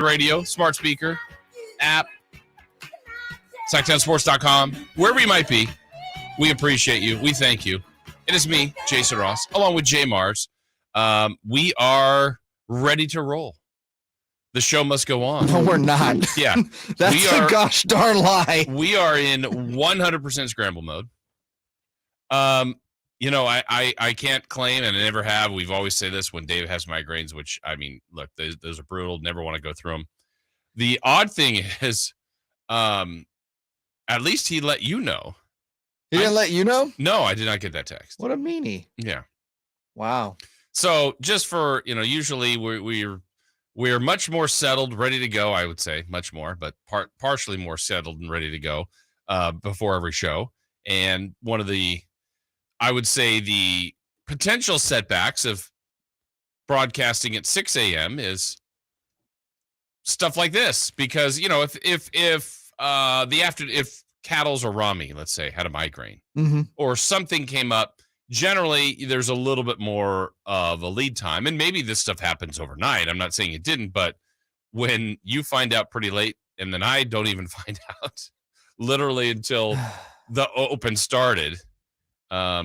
Radio, smart speaker, app, Sactownsports.com, wherever you might be. We appreciate you. We thank you. It is me, Jason Ross, along with Jay Mars. We are ready to roll. The show must go on. No, we're not. Yeah. That's a gosh darn lie. We are in 100% scramble mode. I can't claim, and I never have. We've always said this when Dave has migraines, which, I mean, look, those are brutal. Never want to go through them. The odd thing is, at least he let you know. He didn't let you know? No, I did not get that text. What a meanie. Yeah. Wow. So just for, usually we're much more settled, ready to go, I would say. Much more, but partially more settled and ready to go before every show. And one of the, I would say, the potential setbacks of broadcasting at 6 a.m. is stuff like this. Because, if Cattles or Rami, let's say, had a migraine or something came up, generally there's a little bit more of a lead time. And maybe this stuff happens overnight. I'm not saying it didn't, but when you find out pretty late, and then I don't even find out literally until the open started. For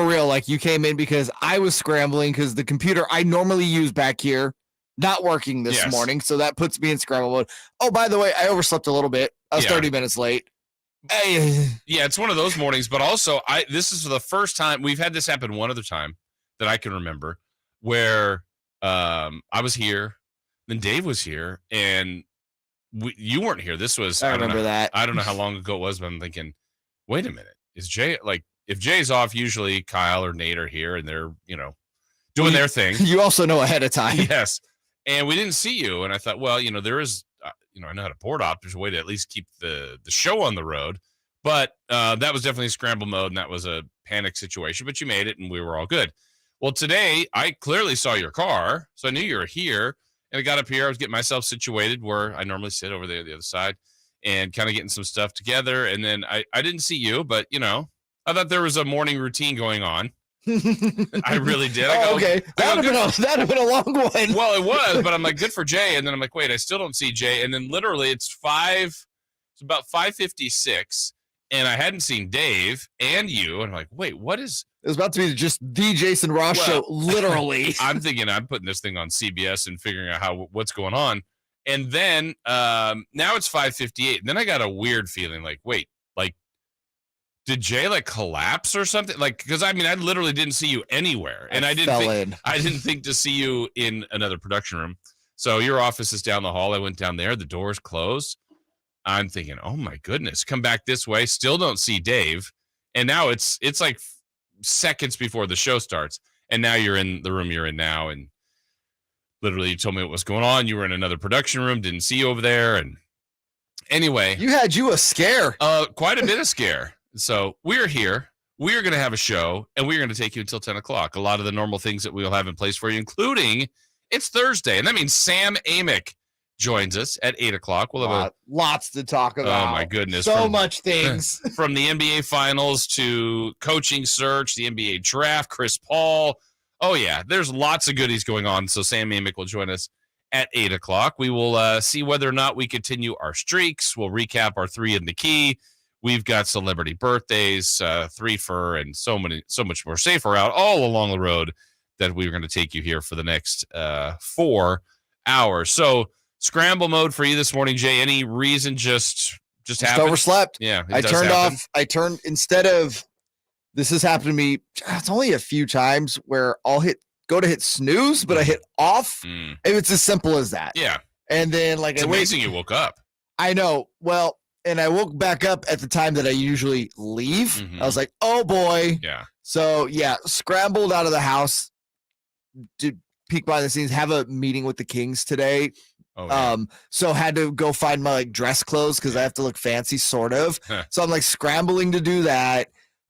real. Like, you came in because I was scrambling because the computer I normally use back here not working this morning, so that puts me in scramble mode. Oh, by the way, I overslept a little bit. I was 30 minutes late. Yeah, it's one of those mornings, but also this is the first time we've had this happen one other time that I can remember where I was here, then Dave was here, and you weren't here. This was I remember that. I don't know how long ago it was, but I'm thinking, wait a minute, is Jay if Jay's off, usually Kyle or Nate are here and they're doing their thing. You also know ahead of time. Yes, and we didn't see you, and I thought, well, there is. I know how to board op. There's a way to at least keep the show on the road. But that was definitely scramble mode, and that was a panic situation. But you made it, and we were all good. Well, today, I clearly saw your car, so I knew you were here. And I got up here. I was getting myself situated where I normally sit over there, the other side, and kind of getting some stuff together. And then I didn't see you, but, I thought there was a morning routine going on. I really did. Okay. That'd have been a long one. Well, it was, but I'm like, good for Jay. And then I'm like, wait, I still don't see Jay. And then literally it's about 5:56, and I hadn't seen Dave and you. And I'm like, wait, what is? It was about to be just the Jason Ross show, literally. I'm thinking I'm putting this thing on CBS and figuring out what's going on. And then now it's 5:58. And then I got a weird feeling like, wait, did Jay collapse or something? Because I literally didn't see you anywhere, and I didn't think to see you in another production room. So your office is down the hall. I went down there. The door's closed. I'm thinking, oh my goodness, come back this way. Still don't see Dave, and now it's like seconds before the show starts, and now you're in the room you're in now, and literally you told me what was going on. You were in another production room. Didn't see you over there, and anyway, you had a scare. Quite a bit of scare. So we're here. We are going to have a show, and we're going to take you until 10 o'clock. A lot of the normal things that we'll have in place for you, including it's Thursday. And that means Sam Amick joins us at 8 o'clock. We'll have lots to talk about. Oh, my goodness. So much things. From the NBA Finals to coaching search, the NBA draft, Chris Paul. Oh, yeah. There's lots of goodies going on. So Sam Amick will join us at 8 o'clock. We will see whether or not we continue our streaks. We'll recap our 3 in the key. We've got celebrity birthdays, 3 for, and so much more safer out all along the road that we're going to take you here for the next 4 hours. So scramble mode for you this morning, Jay. Any reason? Just happened? Overslept. Yeah, I turned off. Instead of, this has happened to me. It's only a few times where I'll go to hit snooze, but I hit off. It's as simple as that. Yeah. And then it's amazing you woke up. I know. Well. And I woke back up at the time that I usually leave. I was like, oh, boy. Yeah. So, scrambled out of the house to peek behind the scenes, have a meeting with the Kings today. Oh, yeah. So had to go find my dress clothes because I have to look fancy, sort of. So I'm scrambling to do that.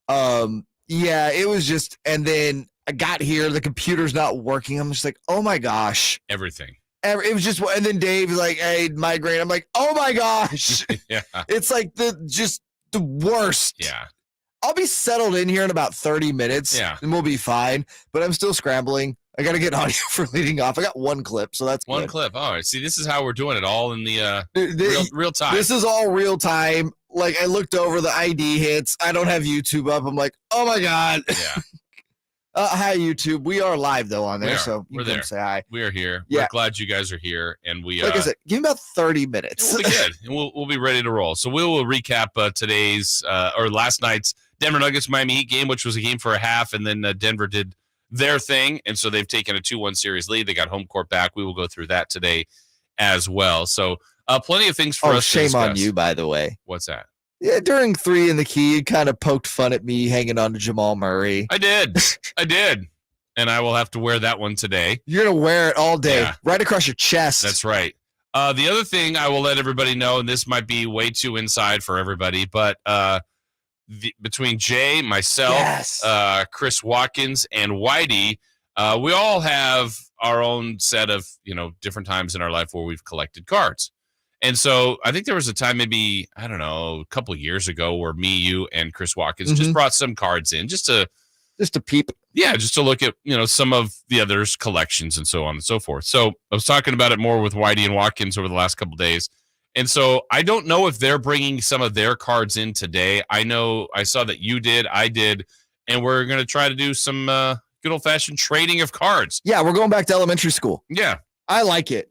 It was just, and then I got here, the computer's not working. I'm just like, oh my gosh. Everything. It was just, and then Dave is like, hey, migraine. I'm like, oh my gosh. Yeah. It's like the worst. Yeah. I'll be settled in here in about 30 minutes. Yeah. And we'll be fine. But I'm still scrambling. I got to get audio for leading off. I got one clip, so that's one good. clip. All right. See, this is how we're doing it all in the real time. This is all real time. Like, I looked over the ID hits. I don't have YouTube up. I'm like, oh my God. Yeah. Hi, YouTube. We are live, though, on there, so we're you can there. say hi. We are here. Yeah. We're glad you guys are here. And we, like I said, give me about 30 minutes. We'll be good. And we'll be ready to roll. So we will recap today's or last night's Denver Nuggets Miami Heat game, which was a game for a half. And then Denver did their thing. And so they've taken a 2-1 series lead. They got home court back. We will go through that today as well. So plenty of things for us to discuss. Shame on you, by the way. What's that? Yeah, during 3 in the Key, you kind of poked fun at me hanging on to Jamal Murray. I did. And I will have to wear that one today. You're going to wear it all day, right across your chest. That's right. The other thing I will let everybody know, and this might be way too inside for everybody, but between Jay, myself, Chris Watkins, and Whitey, we all have our own set of, different times in our life where we've collected cards. And so I think there was a time maybe, I don't know, a couple of years ago where me, you, and Chris Watkins just brought some cards in just to peep. Yeah, just to look at, some of the others' collections and so on and so forth. So I was talking about it more with Whitey and Watkins over the last couple of days. And so I don't know if they're bringing some of their cards in today. I know I saw that you did, I did, and we're going to try to do some good old-fashioned trading of cards. Yeah, we're going back to elementary school. Yeah. I like it.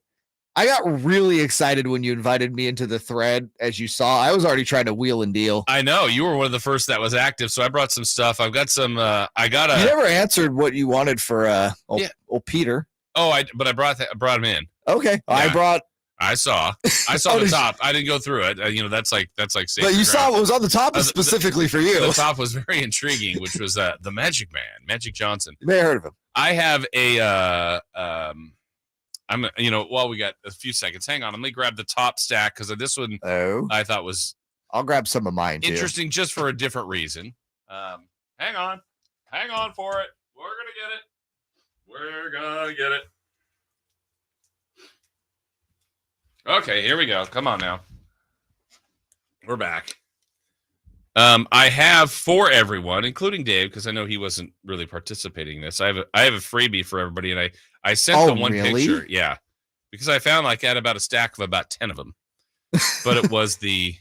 I got really excited when you invited me into the thread. As you saw, I was already trying to wheel and deal. I know. You were one of the first that was active, so I brought some stuff. I've got some You never answered what you wanted for old Peter. Oh, but I brought him in. Okay. Yeah. I saw the top. I didn't go through it. That's like safe. But you saw what was on the top specifically for you. The top was very intriguing, which was the Magic Man, Magic Johnson. You may have heard of him. I have while we got a few seconds, hang on. Let me grab the top stack because this one I thought was. I'll grab some of mine too. Interesting, just for a different reason. Hang on for it. We're gonna get it. Okay, here we go. Come on now. We're back. I have for everyone, including Dave, because I know he wasn't really participating in this. I have a freebie for everybody, and I sent them one picture. Yeah, because I found I had about a stack of about 10 of them, but it was the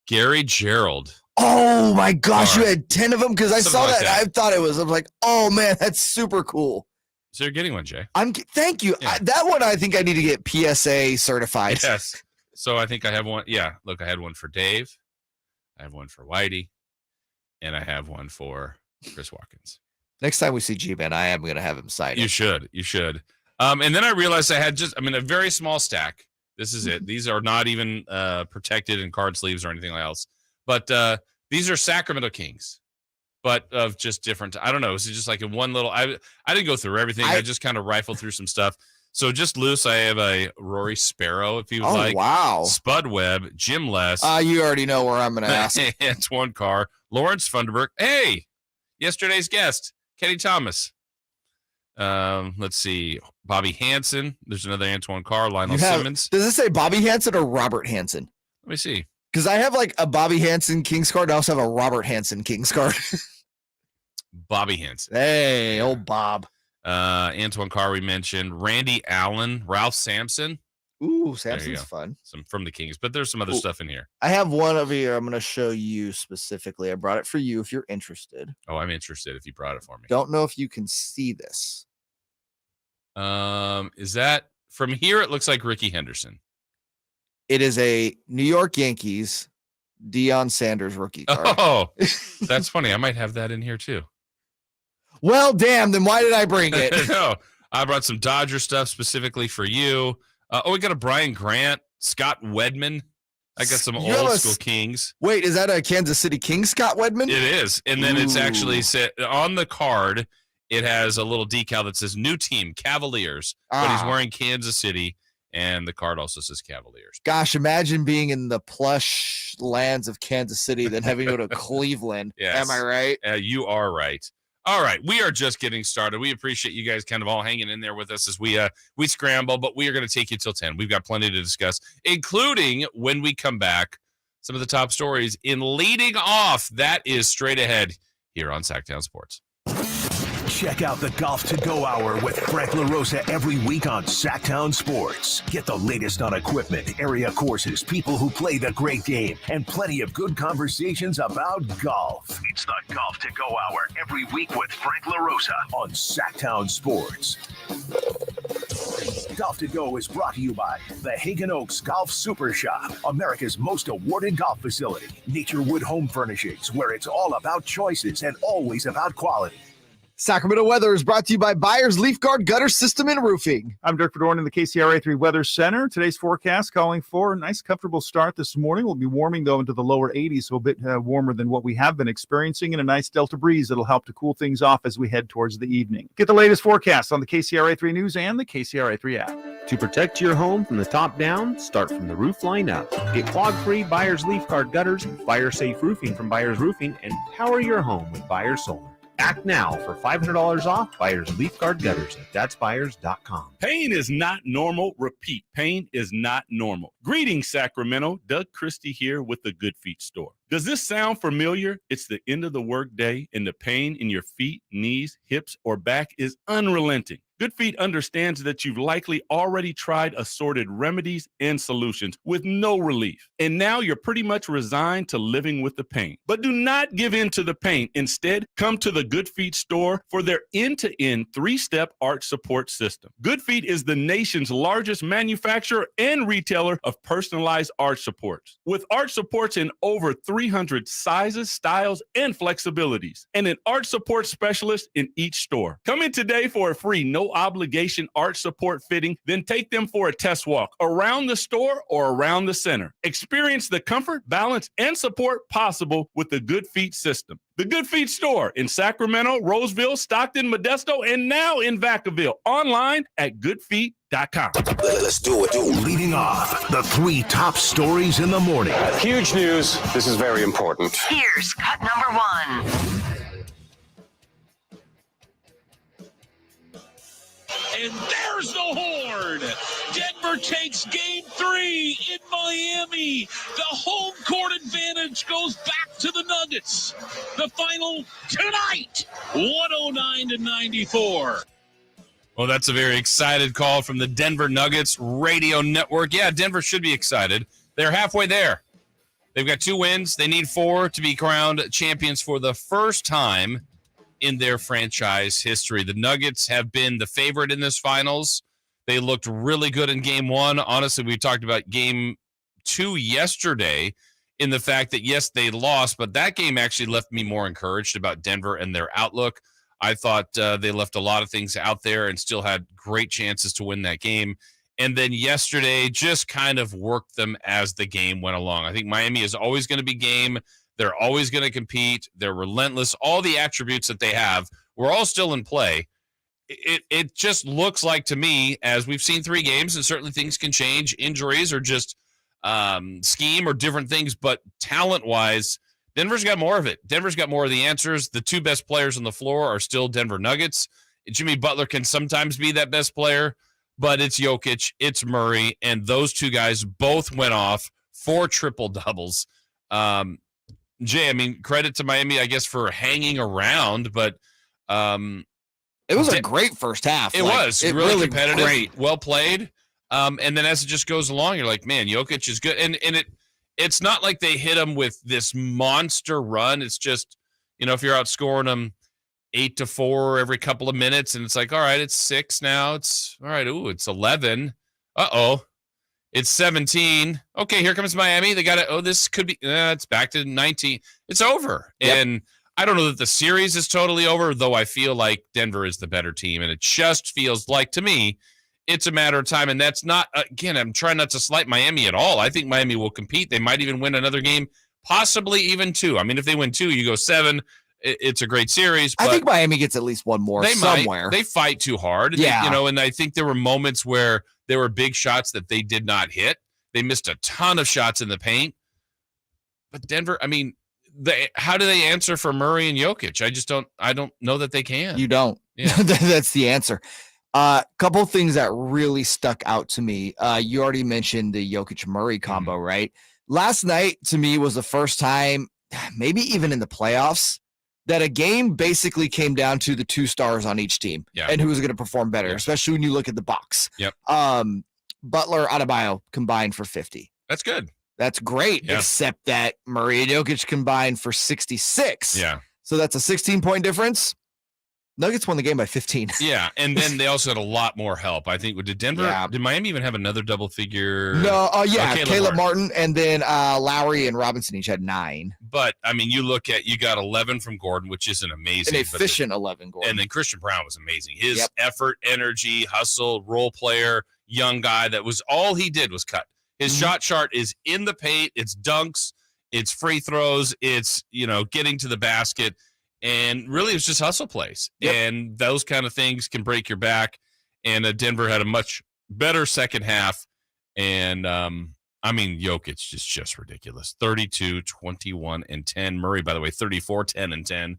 Gary Gerald. Oh my gosh, you had 10 of them? Because I saw that. I thought I was like, oh man, that's super cool. So you're getting one, Jay. Thank you. Yeah. That one I think I need to get PSA certified. Yes. So I think I have one. Yeah. Look, I had one for Dave. I have one for Whitey. And I have one for Chris Watkins. Next time we see G-Man, I am going to have him sign it. You should. And then I realized I had a very small stack. This is it. These are not even protected in card sleeves or anything else. But these are Sacramento Kings. But of just different, I don't know. It's just like in one little, I didn't go through everything. I just kind of rifled through some stuff. So just loose, I have a Rory Sparrow, if you would like. Wow. Spud Webb, Jim Les. You already know where I'm going to ask. Antoine Carr, Lawrence Funderburk. Hey, yesterday's guest, Kenny Thomas. Let's see, Bobby Hansen. There's another Antoine Carr, Lionel Simmons. Does it say Bobby Hansen or Robert Hansen? Let me see. Because I have a Bobby Hansen Kings card. I also have a Robert Hansen Kings card. Bobby Hansen. Hey, old Bob. Antoine Carr, we mentioned. Randy Allen, Ralph Sampson. Ooh, Sampson's fun. Some from the Kings, but there's some other stuff in here. I have one over here. I'm going to show you specifically. I brought it for you if you're interested. Oh, I'm interested if you brought it for me. Don't know if you can see this. Is that from here? It looks like Ricky Henderson. It is a New York Yankees Deion Sanders rookie card. Oh, that's funny. I might have that in here too. Well, damn, then why did I bring it? No, I brought some Dodger stuff specifically for you. We got a Brian Grant, Scott Wedman. I got some old school Kings. Wait, is that a Kansas City Kings, Scott Wedman? It is. And then it's actually set on the card. It has a little decal that says new team, Cavaliers, but he's wearing Kansas City. And the card also says Cavaliers. Gosh, imagine being in the plush lands of Kansas City, then having to go to Cleveland. Yes. Am I right? You are right. All right, we are just getting started. We appreciate you guys kind of all hanging in there with us as we scramble, but we are going to take you till 10. We've got plenty to discuss, including when we come back, some of the top stories in leading off. That is straight ahead here on Sactown Sports. Check out the Golf to Go Hour with Frank LaRosa every week on Sactown Sports. Get the latest on equipment, area courses, people who play the great game, and plenty of good conversations about golf. It's the Golf to Go Hour every week with Frank LaRosa on Sactown Sports. Golf to Go is brought to you by the Hagen Oaks Golf Super Shop, America's most awarded golf facility. Naturewood Home Furnishings, where it's all about choices and always about quality. Sacramento weather is brought to you by Byers Leaf Guard Gutter System and Roofing. I'm Dirk Verdorn in the KCRA 3 Weather Center. Today's forecast calling for a nice, comfortable start this morning. We'll be warming, though, into the lower 80s, so a bit warmer than what we have been experiencing, and a nice delta breeze that'll help to cool things off as we head towards the evening. Get the latest forecast on the KCRA 3 News and the KCRA 3 app. To protect your home from the top down, start from the roof line up. Get clog-free Byers Leaf Guard gutters, fire-safe roofing from Byers Roofing, and power your home with Byers Solar. Act now for $500 off Byers Leaf Guard gutters at thatsbyers.com. Pain is not normal. Repeat, pain is not normal. Greetings, Sacramento. Doug Christie here with the Good Feet Store. Does this sound familiar? It's the end of the workday, and the pain in your feet, knees, hips, or back is unrelenting. Good Feet understands that you've likely already tried assorted remedies and solutions with no relief. And now you're pretty much resigned to living with the pain. But do not give in to the pain. Instead, come to the Good Feet store for their end-to-end 3-step arch support system. Good Feet is the nation's largest manufacturer and retailer of personalized arch supports. With arch supports in over 300 sizes, styles, and flexibilities, and an arch support specialist in each store. Come in today for a free no-obligation arch support fitting, then take them for a test walk around the store or around the center. Experience the comfort, balance, and support possible with the Good Feet system. The Good Feet store in Sacramento, Roseville, Stockton, Modesto, and now in Vacaville. Online at goodfeet.com. Let's do it. Leading off, the 3 top stories in the morning. Huge news. This is very important. Here's cut number 1. And there's the horn. Denver takes game 3 in Miami. The home court advantage goes back to the Nuggets. The final tonight, 109-94. Well, that's a very excited call from the Denver Nuggets radio network. Yeah, Denver should be excited. They're halfway there. They've got 2 wins. They need 4 to be crowned champions for the first time in their franchise history. The Nuggets have been the favorite in this finals. They looked really good in game 1. Honestly, we talked about game 2 yesterday in the fact that, yes, they lost, but that game actually left me more encouraged about Denver and their outlook. I thought they left a lot of things out there and still had great chances to win that game. And then yesterday just kind of worked them as the game went along. I think Miami is always going to be game. They're always going to compete. They're relentless. All the attributes that they have were all still in play. It just looks like to me, as we've seen 3 games, and certainly things can change. Injuries or just scheme or different things. But talent-wise, Denver's got more of it. Denver's got more of the answers. The 2 best players on the floor are still Denver Nuggets. Jimmy Butler can sometimes be that best player, but it's Jokic, it's Murray, and those 2 guys both went off 4 triple-doubles. Jay, I mean, credit to Miami, I guess, for hanging around, but it was a great first half. It was really competitive, great. Well played. And then as it just goes along, you're like, man, Jokic is good. And it's not like they hit him with this monster run. It's just, if you're outscoring them 8-4 every couple of minutes, and it's like, all right, it's 6 now. It's all right. Ooh, it's 11. Uh-oh. It's 17. Okay, here comes Miami. They got it. Oh, this could be, it's back to 19. It's over. Yep. And I don't know that the series is totally over, though I feel like Denver is the better team. And it just feels like, to me, it's a matter of time. And that's not, again, I'm trying not to slight Miami at all. I think Miami will compete. They might even win another game, possibly even 2. I mean, if they win 2, you go 7. It's a great series. But I think Miami gets at least 1 more somewhere. They fight too hard. Yeah. And I think there were moments where there were big shots that they did not hit. They missed a ton of shots in the paint. But Denver, I mean, how do they answer for Murray and Jokic? I don't know that they can. You don't. Yeah. That's the answer. Couple of things that really stuck out to me. You already mentioned the Jokic-Murray combo, right? Last night, to me, was the first time, maybe even in the playoffs, that a game basically came down to the 2 stars on each team and who was going to perform better, especially when you look at the box. Yep. Butler, Adebayo combined for 50. That's good. That's great, except that Murray and Jokic combined for 66. Yeah. So that's a 16-point difference. Nuggets won the game by 15. Yeah, and then they also had a lot more help. I think did Miami even have another double figure? No, Caleb Martin, and then Lowry and Robinson each had 9. But I mean, you got 11 from Gordon, which isn't amazing. An efficient 11 Gordon. And then Christian Brown was amazing. His effort, energy, hustle, role player, young guy, that was all he did was cut. His shot chart is in the paint, it's dunks, it's free throws, it's, getting to the basket. And really, it was just hustle plays. Yep. And those kind of things can break your back. And Denver had a much better second half. And, Jokic just ridiculous. 32, 21, and 10. Murray, by the way, 34, 10, and 10.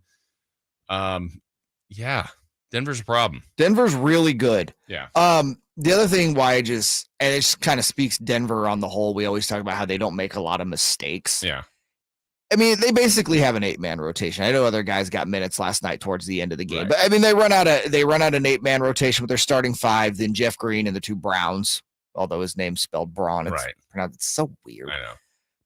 Denver's a problem. Denver's really good. Yeah. The other thing why it just kind of speaks Denver on the whole, we always talk about how they don't make a lot of mistakes. Yeah. I mean, they basically have an 8-man rotation. I know other guys got minutes last night towards the end of the game, right. But I mean, they run out an 8-man rotation with their starting 5, then Jeff Green and the 2 Browns, although his name's spelled Braun. It's pronounced, it's so weird. I know.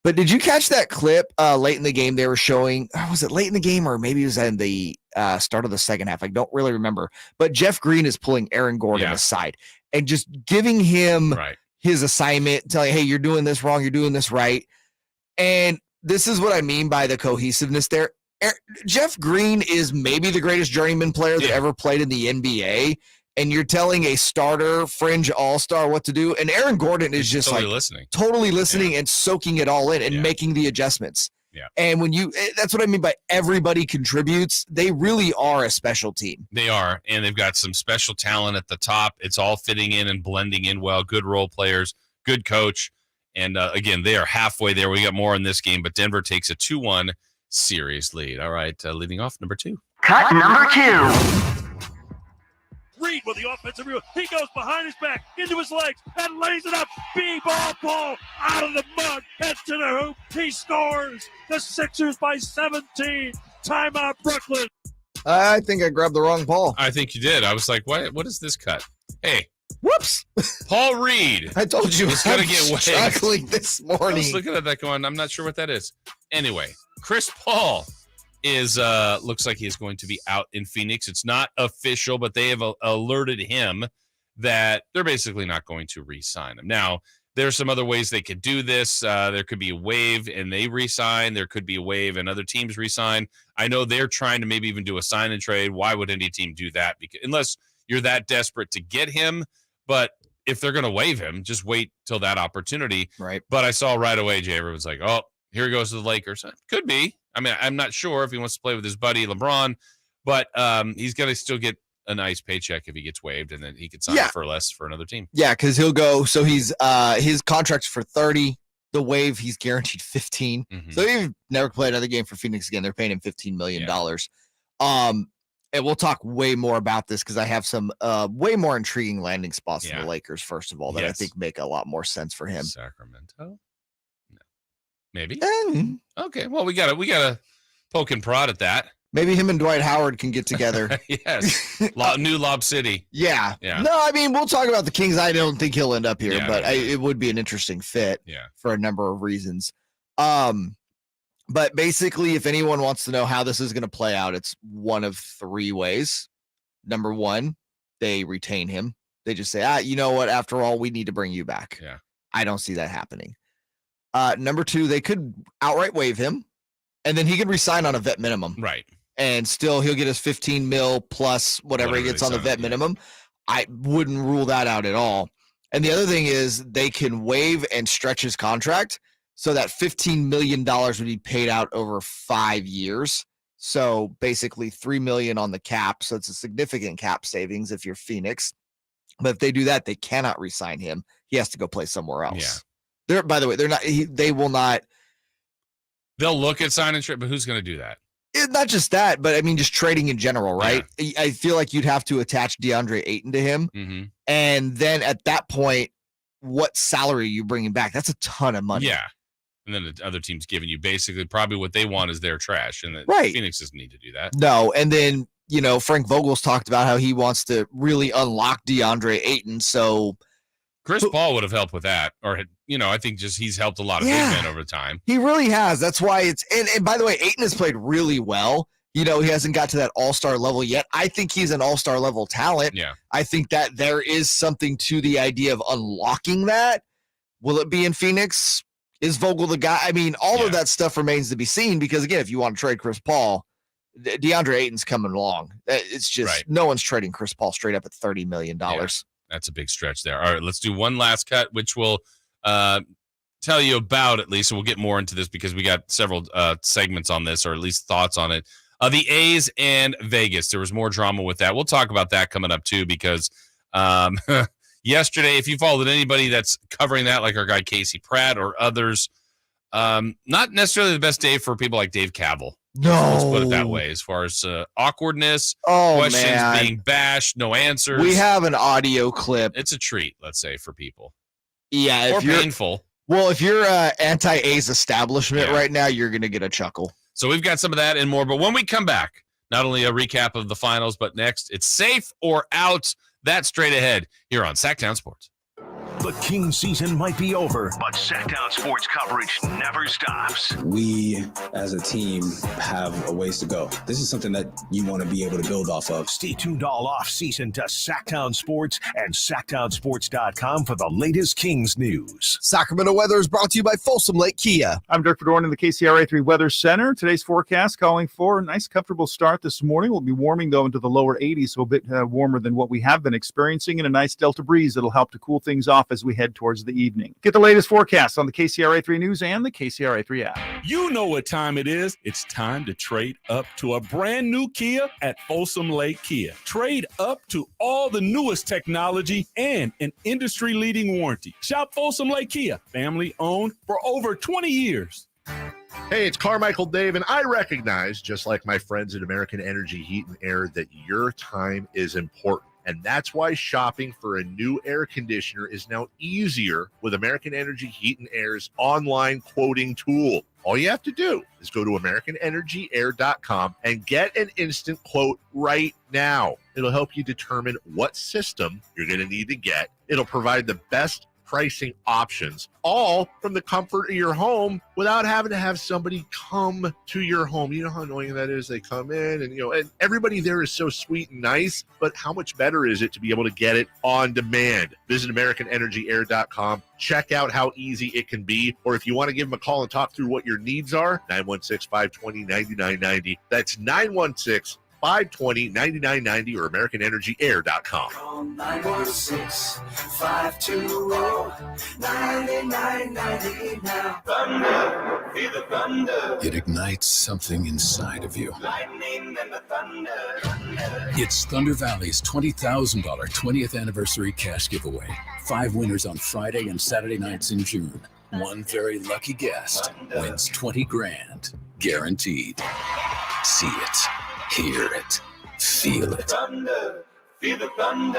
But did you catch that clip late in the game they were showing? Was it late in the game or maybe it was in the start of the second half? I don't really remember. But Jeff Green is pulling Aaron Gordon aside and just giving him his assignment, telling, hey, you're doing this wrong, you're doing this right. And this is what I mean by the cohesiveness there. Jeff Green is maybe the greatest journeyman player that ever played in the NBA. And you're telling a starter, fringe all-star what to do. And Aaron Gordon is just totally listening and soaking it all in and making the adjustments. Yeah. And that's what I mean by everybody contributes. They really are a special team. They are. And they've got some special talent at the top. It's all fitting in and blending in well. Good role players, good coach. And again, they are halfway there. We got more in this game, but Denver takes a 2-1 series lead. All right, leading off number 2. Cut number 2. Reed with the offensive rebound. He goes behind his back, into his legs, and lays it up. Ball out of the mud, head to the hoop. He scores. The Sixers by 17. Timeout, Brooklyn. I think I grabbed the wrong ball. I think you did. I was like, what is this cut? Hey. Whoops. Paul Reed. I told you he's going to get waived. Struggling this morning. I was looking at that going, I'm not sure what that is. Anyway, Chris Paul is looks like he's going to be out in Phoenix. It's not official, but they have alerted him that they're basically not going to re-sign him. Now, there's some other ways they could do this. There could be a waive and they re-sign. There could be a waive and other teams re-sign. I know they're trying to maybe even do a sign and trade. Why would any team do that? Because unless you're that desperate to get him. But if they're going to waive him, just wait till that opportunity. Right. But I saw right away, Jay, everyone's like, oh, here he goes to the Lakers. Could be. I mean, I'm not sure if he wants to play with his buddy LeBron, but he's going to still get a nice paycheck if he gets waived, and then he could sign for less for another team. Yeah, because he'll go. So he's his contract's for 30. The waive, he's guaranteed 15. Mm-hmm. So he'll never play another game for Phoenix again. They're paying him $15 million. And we'll talk way more about this because I have some way more intriguing landing spots in the Lakers, first of all, that I think make a lot more sense for him. Sacramento? No. Maybe. Okay. Well, we gotta poke and prod at that. Maybe him and Dwight Howard can get together. Yes. New Lob City. Yeah. No, I mean, we'll talk about the Kings. I don't think he'll end up here, but it would be an interesting fit for a number of reasons. But basically, if anyone wants to know how this is going to play out, it's one of 3 ways. Number 1, they retain him. They just say, you know what? After all, we need to bring you back. Yeah. I don't see that happening. Number 2, they could outright waive him, and then he could resign on a vet minimum. Right. And still he'll get his 15 mil plus whatever he gets on the vet minimum. I wouldn't rule that out at all. And the other thing is they can waive and stretch his contract. So that $15 million would be paid out over 5 years. So basically $3 million on the cap. So it's a significant cap savings if you're Phoenix. But if they do that, they cannot re-sign him. He has to go play somewhere else. Yeah. By the way, they're not. They will not. They'll look at sign and trade, but who's going to do that? Not just that, but I mean, just trading in general, right? Yeah. I feel like you'd have to attach DeAndre Ayton to him, and then at that point, what salary are you bringing back? That's a ton of money. Yeah. And then the other team's giving you basically probably what they want is their trash. And Right. Phoenix doesn't need to do that. No, and then, Frank Vogel's talked about how he wants to really unlock DeAndre Ayton. So Chris Paul would have helped with that. Or, I think just he's helped a lot of big men over time. He really has. That's why and by the way, Ayton has played really well. He hasn't got to that all-star level yet. I think he's an all-star level talent. Yeah. I think that there is something to the idea of unlocking that. Will it be in Phoenix? Is Vogel the guy? I mean, all of that stuff remains to be seen because, again, if you want to trade Chris Paul, DeAndre Ayton's coming along. It's just no one's trading Chris Paul straight up at $30 million. Yeah, that's a big stretch there. All right, let's do one last cut, which we'll tell you about at least. So we'll get more into this because we got several segments on this, or at least thoughts on it. The A's and Vegas. There was more drama with that. We'll talk about that coming up too because yesterday, if you followed anybody that's covering that, like our guy Casey Pratt or others, not necessarily the best day for people like Dave Cavill. No. Let's put it that way. As far as awkwardness, questions being bashed, no answers. We have an audio clip. It's a treat, let's say, for people. Yeah. Or painful. Well, if you're anti-A's establishment right now, you're going to get a chuckle. So we've got some of that and more. But when we come back, not only a recap of the finals, but next, it's safe or out. That's straight ahead here on Sactown Sports. The King season might be over, but Sactown Sports coverage never stops. We, as a team, have a ways to go. This is something that you want to be able to build off of. Stay tuned all off-season to Sactown Sports and SactownSports.com for the latest Kings news. Sacramento weather is brought to you by Folsom Lake Kia. I'm Dirk Fedorn in the KCRA 3 Weather Center. Today's forecast calling for a nice, comfortable start this morning. We'll be warming, though, into the lower 80s, so a bit warmer than what we have been experiencing, and a nice delta breeze that'll help to cool things off as we head towards the evening. Get the latest forecast on the KCRA 3 News and the KCRA 3 app. You know what time it is. It's time to trade up to a brand new Kia at Folsom Lake Kia. Trade up to all the newest technology and an industry-leading warranty. Shop Folsom Lake Kia, family owned for over 20 years. Hey, it's Carmichael Dave, and I recognize, just like my friends at American Energy Heat and Air, that your time is important. And that's why shopping for a new air conditioner is now easier with American Energy Heat and Air's online quoting tool. All you have to do is go to AmericanEnergyAir.com and get an instant quote right now. It'll help you determine what system you're going to need to get. It'll provide the best pricing options, all from the comfort of your home without having to have somebody come to your home. You know how annoying that is? They come in and everybody there is so sweet and nice, but how much better is it to be able to get it on demand? Visit AmericanEnergyAir.com. Check out how easy it can be. Or if you want to give them a call and talk through what your needs are, 916-520-9990. That's 916-520-9990 or AmericanEnergyAir.com. Call 916-520-9990 now. Thunder, feel the thunder. It ignites something inside of you. Lightning and the thunder. It's Thunder Valley's $20,000 20th anniversary cash giveaway. 5 winners on Friday and Saturday nights in June. One very lucky guest wins $20,000 guaranteed. See it. Hear it. Feel it. Thunder, feel the thunder.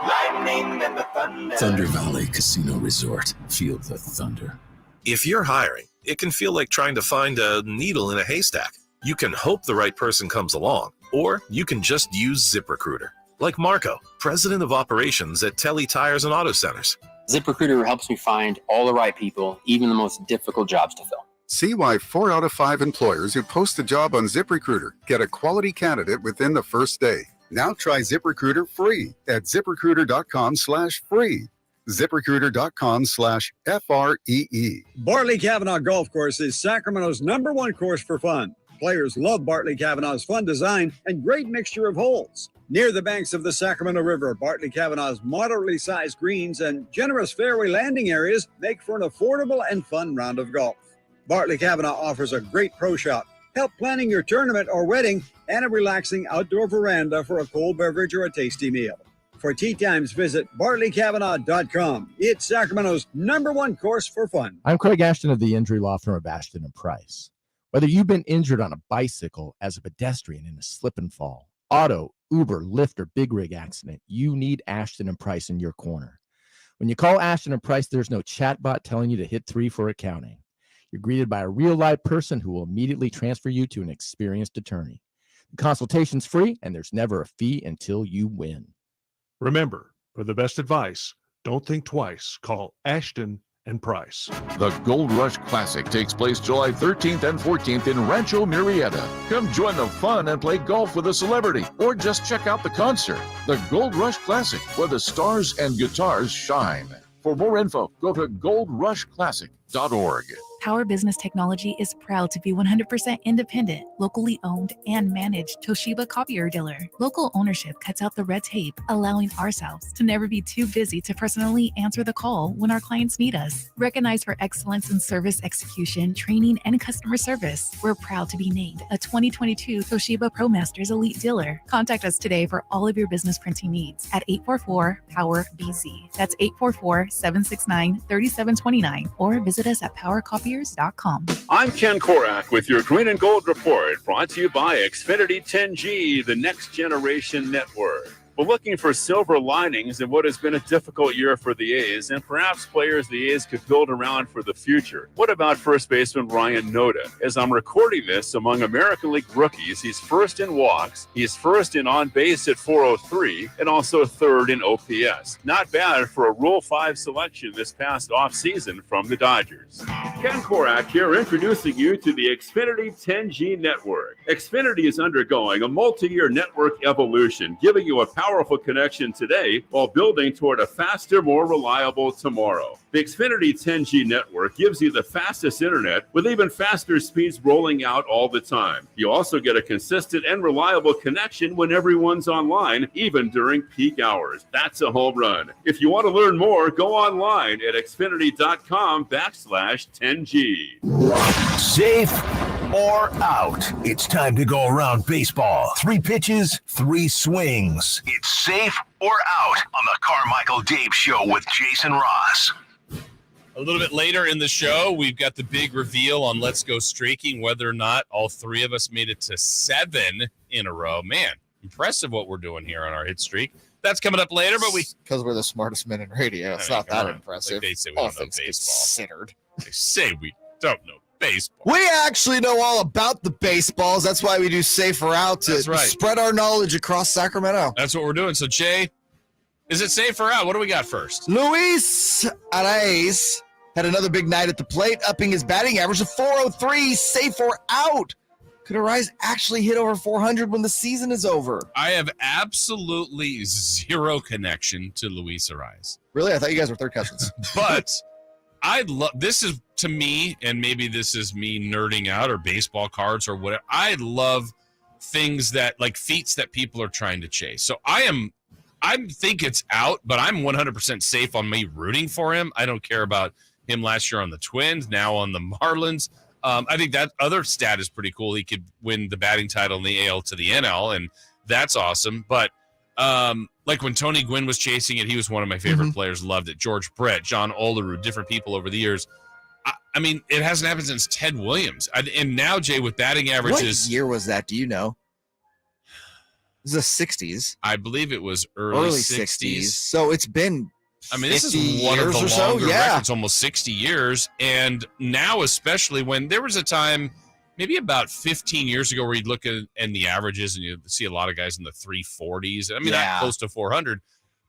Lightning and the thunder. Thunder Valley Casino Resort. Feel the thunder. If you're hiring, it can feel like trying to find a needle in a haystack. You can hope the right person comes along, or you can just use ZipRecruiter. Like Marco, president of operations at Telly Tires and Auto Centers. ZipRecruiter helps me find all the right people, even the most difficult jobs to fill. See why 4 out of 5 employers who post a job on ZipRecruiter get a quality candidate within the first day. Now try ZipRecruiter free at ZipRecruiter.com/free. ZipRecruiter.com/FREE. Bartley Kavanaugh Golf Course is Sacramento's #1 course for fun. Players love Bartley Kavanaugh's fun design and great mixture of holes. Near the banks of the Sacramento River, Bartley Kavanaugh's moderately sized greens and generous fairway landing areas make for an affordable and fun round of golf. Bartley Kavanaugh offers a great pro shop, help planning your tournament or wedding, and a relaxing outdoor veranda for a cold beverage or a tasty meal. For tee times, visit BartleyKavanaugh.com. It's Sacramento's #1 course for fun. I'm Craig Ashton of the injury law firm of Ashton and Price. Whether you've been injured on a bicycle, as a pedestrian in a slip and fall, auto, Uber, Lyft, or big rig accident, you need Ashton and Price in your corner. When you call Ashton and Price, there's no chatbot telling you to hit 3 for accounting. You're greeted by a real-life person who will immediately transfer you to an experienced attorney. The consultation's free, and there's never a fee until you win. Remember, for the best advice, don't think twice. Call Ashton and Price. The Gold Rush Classic takes place July 13th and 14th in Rancho Murrieta. Come join the fun and play golf with a celebrity, or just check out the concert. The Gold Rush Classic, where the stars and guitars shine. For more info, go to goldrushclassic.org. Power Business Technology is proud to be 100% independent, locally owned, and managed Toshiba copier dealer. Local ownership cuts out the red tape, allowing ourselves to never be too busy to personally answer the call when our clients need us. Recognized for excellence in service execution, training, and customer service, we're proud to be named a 2022 Toshiba ProMasters Elite Dealer. Contact us today for all of your business printing needs at 844-POWER-BZ. That's 844-769-3729, or visit us at PowerCopiers.com. I'm Ken Korak with your Green and Gold Report, brought to you by Xfinity 10G, the next generation network. We're looking for silver linings in what has been a difficult year for the A's, and perhaps players the A's could build around for the future. What about first baseman Ryan Noda? As I'm recording this, among American League rookies, he's first in walks, he's first in on base at 403, and also third in OPS. Not bad for a Rule 5 selection this past offseason from the Dodgers. Ken Korak here, introducing you to the Xfinity 10G network. Xfinity is undergoing a multi-year network evolution, giving you a powerful connection today while building toward a faster, more reliable tomorrow. The Xfinity 10G network gives you the fastest internet with even faster speeds rolling out all the time. You also get a consistent and reliable connection when everyone's online, even during peak hours. That's a home run. If you want to learn more, go online at xfinity.com/10G. Safe or out? It's time to go around baseball. 3 pitches, 3 swings. It's safe or out on the Carmichael Dave Show with Jason Ross. A little bit later in the show, we've got the big reveal on Let's Go Streaking, whether or not all 3 of us made it to 7 in a row. Man, impressive what we're doing here on our hit streak. That's coming up later, but because we're the smartest men in radio, it's not that impressive. Like they say we All don't know things baseball. considered. They say we don't know baseball. We actually know all about the baseballs. That's why we do Safe or Out, to spread our knowledge across Sacramento. That's what we're doing. So, Jay, is it Safe or Out? What do we got first? Luis Arraez had another big night at the plate, upping his batting average to 403. Safe or out? Could Arraez actually hit over 400 when the season is over? I have absolutely zero connection to Luis Arraez. Really? I thought you guys were third cousins. But I love this is to me, and maybe this is me nerding out or baseball cards or whatever. I love things that like feats that people are trying to chase. So I think it's out, but I'm 100% safe on me rooting for him. I don't care about him last year on the Twins, now on the Marlins. I think that other stat is pretty cool. He could win the batting title in the AL to the NL, and that's awesome. But like when Tony Gwynn was chasing it, he was one of my favorite players. Loved it. George Brett, John Olerud, different people over the years. I mean, it hasn't happened since Ted Williams. And now, Jay, with batting averages. What year was that? Do you know? It was the 60s. I believe it was early 60s. So it's been this is one of the longer records, almost 60 years. And now, especially when there was a time, maybe about 15 years ago, where you'd look at the averages and you'd see a lot of guys in the 340s. I mean, not close to 400.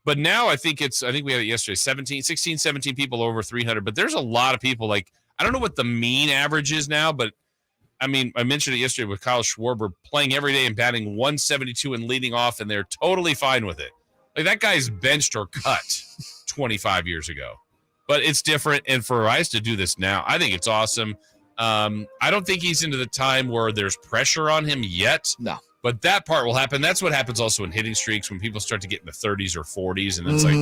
But now I think we had it yesterday, 16, 17 people over 300. But there's a lot of people, like, I don't know what the mean average is now, but I mean, I mentioned it yesterday with Kyle Schwarber playing every day and batting 172 and leading off, and they're totally fine with it. Like, that guy's benched or cut 25 years ago. But it's different, and for Arraez to do this now, I think it's awesome. I don't think he's into the time where there's pressure on him yet. No. But that part will happen. That's what happens also in hitting streaks when people start to get in the 30s or 40s, and it's like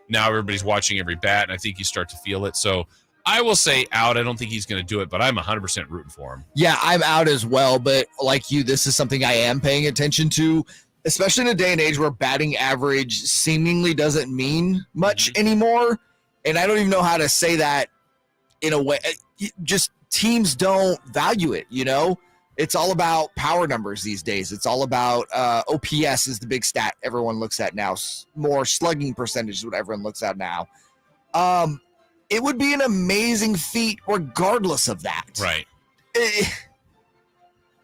now everybody's watching every bat, and I think you start to feel it. So I will say out. I don't think he's going to do it, but I'm 100% rooting for him. Yeah, I'm out as well, but like you, this is something I am paying attention to, especially in a day and age where batting average seemingly doesn't mean much anymore. And I don't even know how to say that in a way. Just teams don't value it, you know? It's all about power numbers these days. It's all about OPS is the big stat everyone looks at now. More slugging percentage is what everyone looks at now. it would be an amazing feat regardless of that. Right.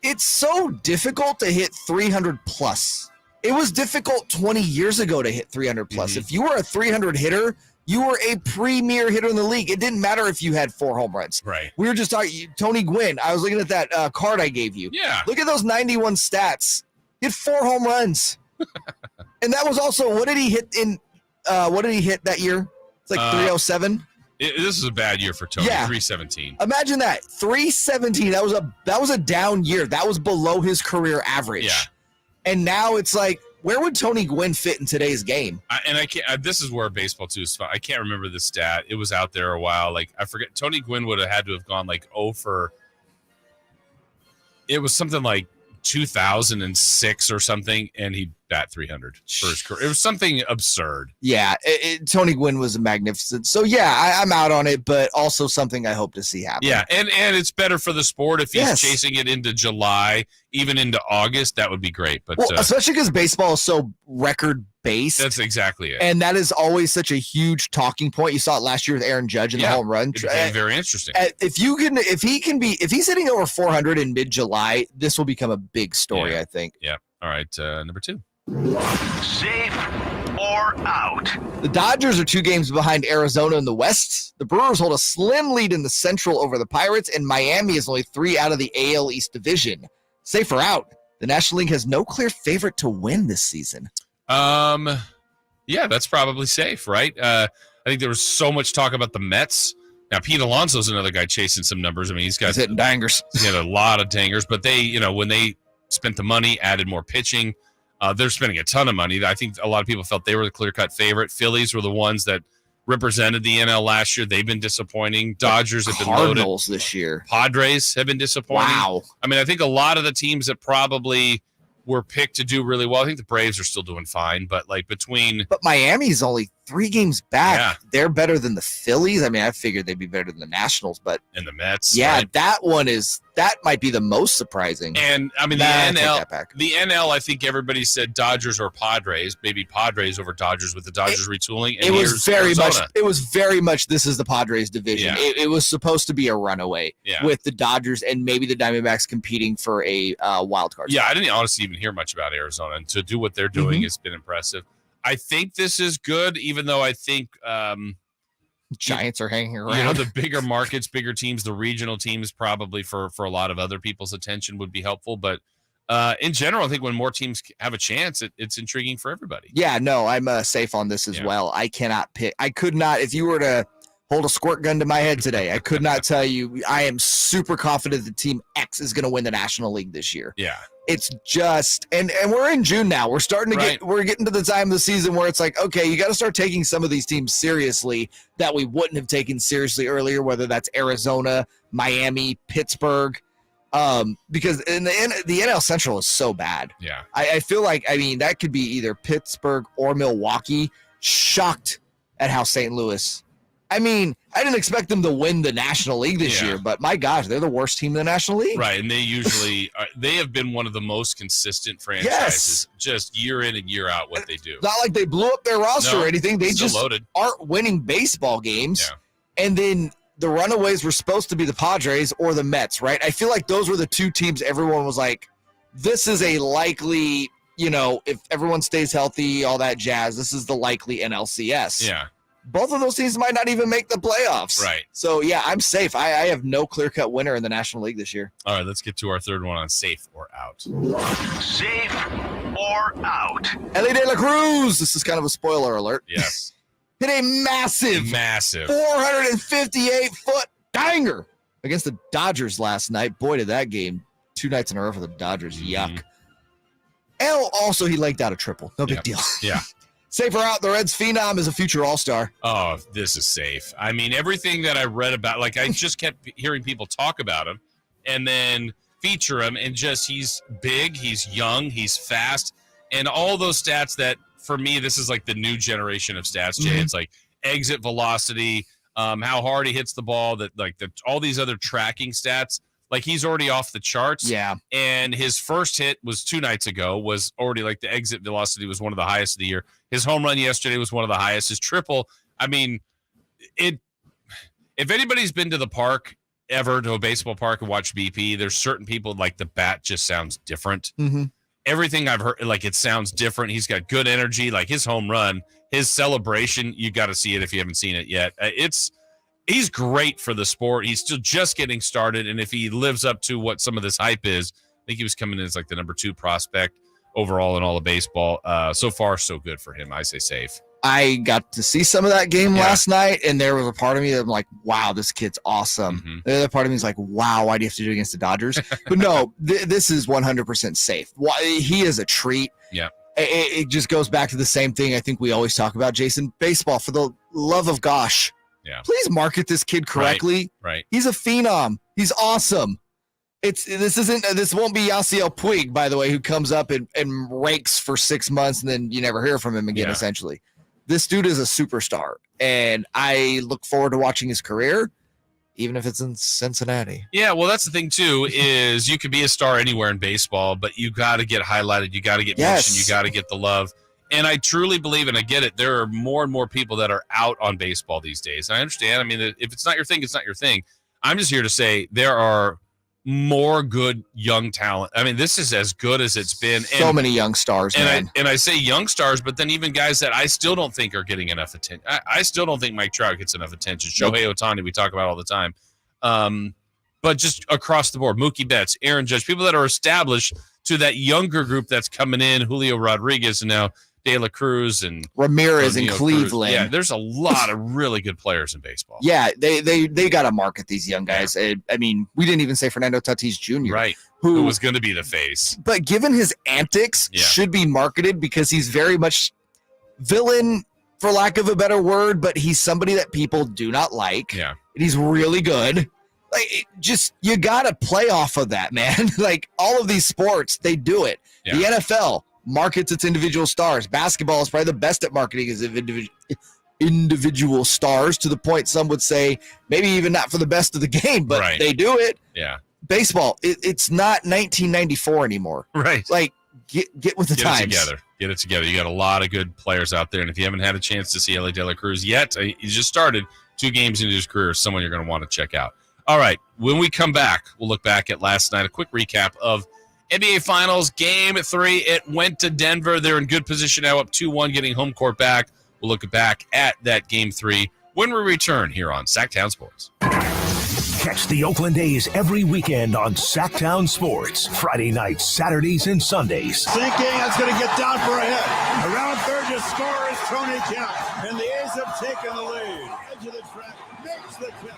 It's so difficult to hit 300 plus. It was difficult 20 years ago to hit 300 plus. Mm-hmm. If you were a 300 hitter, you were a premier hitter in the league. It didn't matter if you had 4 home runs. Right. We were just talking, Tony Gwynn. I was looking at that card I gave you. Yeah. Look at those 91 stats. He had 4 home runs. And that was also, what did he hit that year? It's like 307. This is a bad year for Tony. Yeah. 317. Imagine that. 317. That was a down year. That was below his career average. Yeah. And now it's like, where would Tony Gwynn fit in today's game? I can't. This is where baseball too is fun. I can't remember the stat. It was out there a while. Like I forget. Tony Gwynn would have had to have gone like 0 for. It was something like 2006 or something, and he bat 300 for his career. It was something absurd. Yeah, Tony Gwynn was magnificent. So yeah, I'm out on it, but also something I hope to see happen. Yeah, and it's better for the sport if he's chasing it into July, even into August. That would be great. But especially because baseball is so record based. That's exactly it. And that is always such a huge talking point. You saw it last year with Aaron Judge in the home run. It became very interesting. If he's hitting over 400 in mid-July, this will become a big story. I think. Yeah. All right. Number 2. Safe or out? The Dodgers are 2 games behind Arizona in the West. The Brewers hold a slim lead in the Central over the Pirates, and Miami is only 3 out of the AL East division. Safe or out? The National League has no clear favorite to win this season. Yeah, that's probably safe, right? I think there was so much talk about the Mets. Now, Pete Alonso's another guy chasing some numbers. I mean, he's hitting dangers. He had a lot of dangers, but they, when they spent the money, added more pitching. They're spending a ton of money. I think a lot of people felt they were the clear-cut favorite. Phillies were the ones that represented the NL last year. They've been disappointing. Dodgers have been loaded. Cardinals this year. Padres have been disappointing. Wow. I mean, I think a lot of the teams that probably were picked to do really well. I think the Braves are still doing fine, but But Miami's only 3 games back. Yeah. They're better than the Phillies. I mean, I figured they'd be better than the Nationals, but and the Mets. Yeah, right? that might be the most surprising. And I mean, the NL, I think everybody said Dodgers or Padres, maybe Padres over Dodgers with the Dodgers retooling. And it was very Arizona. much this is the Padres division. Yeah. It was supposed to be a runaway with the Dodgers and maybe the Diamondbacks competing for a wild card. Yeah, I didn't honestly even hear much about Arizona, and to do what they're doing has been impressive. I think this is good, even though I think Giants are hanging around. The bigger markets, bigger teams, the regional teams probably for a lot of other people's attention would be helpful. But in general, I think when more teams have a chance, it's intriguing for everybody. Yeah, no, I'm safe on this as well. I cannot pick. I could not, if you were to hold a squirt gun to my head today, I could not tell you. I am super confident that Team X is going to win the National League this year. Yeah. It's just, and we're in June now. We're starting to we're getting to the time of the season where it's like, okay, you got to start taking some of these teams seriously that we wouldn't have taken seriously earlier, whether that's Arizona, Miami, Pittsburgh, because in the NL Central is so bad. Yeah. I feel like, I mean, that could be either Pittsburgh or Milwaukee. Shocked at how St. Louis, I mean, I didn't expect them to win the National League this year, but my gosh, they're the worst team in the National League. Right, and they usually they have been one of the most consistent franchises, just year in and year out what they do. It's not like they blew up their roster or anything. They just loaded. Aren't winning baseball games. Yeah. And then the runaways were supposed to be the Padres or the Mets, right? I feel like those were the 2 teams everyone was like, this is a likely, if everyone stays healthy, all that jazz, this is the likely NLCS. Yeah. Both of those teams might not even make the playoffs. Right. So, yeah, I'm safe. I have no clear-cut winner in the National League this year. All right, let's get to our third one on safe or out. Safe or out? Ellie De La Cruz. This is kind of a spoiler alert. Yes. Hit a massive 458-foot dinger against the Dodgers last night. Boy, did that game 2 nights in a row for the Dodgers. Yuck. And also, he legged out a triple. No big deal. Yeah. Safe or out, the Reds phenom is a future all-star. Oh, this is safe. I mean, everything that I read about, like I just kept hearing people talk about him and then feature him, and just he's big, he's young, he's fast, and all those stats that, for me, this is like the new generation of stats, Jay. It's like exit velocity, how hard he hits the ball, all these other tracking stats. Like, he's already off the charts. Yeah. And his first hit was 2 nights ago, was already like the exit velocity was one of the highest of the year. His home run yesterday was one of the highest. His triple, I mean, if anybody's been to the park ever, to a baseball park and watched BP, there's certain people like the bat just sounds different. Mm-hmm. Everything I've heard, like it sounds different. He's got good energy, like his home run, his celebration. You got to see it if you haven't seen it yet. He's great for the sport. He's still just getting started. And if he lives up to what some of this hype is, I think he was coming in as like the number 2 prospect overall in all of baseball. So far, so good for him. I say safe. I got to see some of that game last night, and there was a part of me that I'm like, wow, this kid's awesome. Mm-hmm. The other part of me is like, wow, why do you have to do it against the Dodgers? But no, this is 100% safe. He is a treat. Yeah. It just goes back to the same thing I think we always talk about, Jason. Baseball, for the love of gosh, please market this kid correctly. Right. He's a phenom. He's awesome. This won't be Yasiel Puig, by the way, who comes up and rakes for 6 months and then you never hear from him again, essentially. This dude is a superstar, and I look forward to watching his career, even if it's in Cincinnati. Yeah, well, that's the thing, too, is you could be a star anywhere in baseball, but you got to get highlighted. You got to get mentioned. You got to get the love. And I truly believe, and I get it, there are more and more people that are out on baseball these days. I understand. I mean, if it's not your thing, it's not your thing. I'm just here to say there are more good young talent. I mean, this is as good as it's been. So many young stars, man. I say young stars, but then even guys that I still don't think are getting enough attention. I still don't think Mike Trout gets enough attention. Shohei Ohtani, we talk about all the time. But just across the board, Mookie Betts, Aaron Judge, people that are established to that younger group that's coming in, Julio Rodriguez, and now De La Cruz and Ramirez in Cleveland. Yeah, there's a lot of really good players in baseball. Yeah, they got to market these young guys. I mean, we didn't even say Fernando Tatis Jr. Right, who was going to be the face. But given his antics, should be marketed because he's very much villain, for lack of a better word, but he's somebody that people do not like. Yeah. And he's really good. Like, you got to play off of that, man. Like, all of these sports, they do it. Yeah. The NFL markets its individual stars. Basketball is probably the best at marketing his individual stars, to the point some would say maybe even not for the best of the game, but they do it. Yeah. Baseball, it's not 1994 anymore. Right. Like, get with the times. Get it together. You got a lot of good players out there, and if you haven't had a chance to see Ellie De La Cruz yet, he just started 2 games into his career. Someone you're going to want to check out. All right, when we come back, we'll look back at last night, a quick recap of NBA Finals Game 3. It went to Denver. They're in good position now, up 2-1, getting home court back. We'll look back at that Game 3 when we return here on Sactown Sports. Catch the Oakland A's every weekend on Sactown Sports. Friday nights, Saturdays, and Sundays. Thinking that's going to get down for a hit. Around third to score is Tony Kemp. And the A's have taken the lead. Edge of the track makes the catch.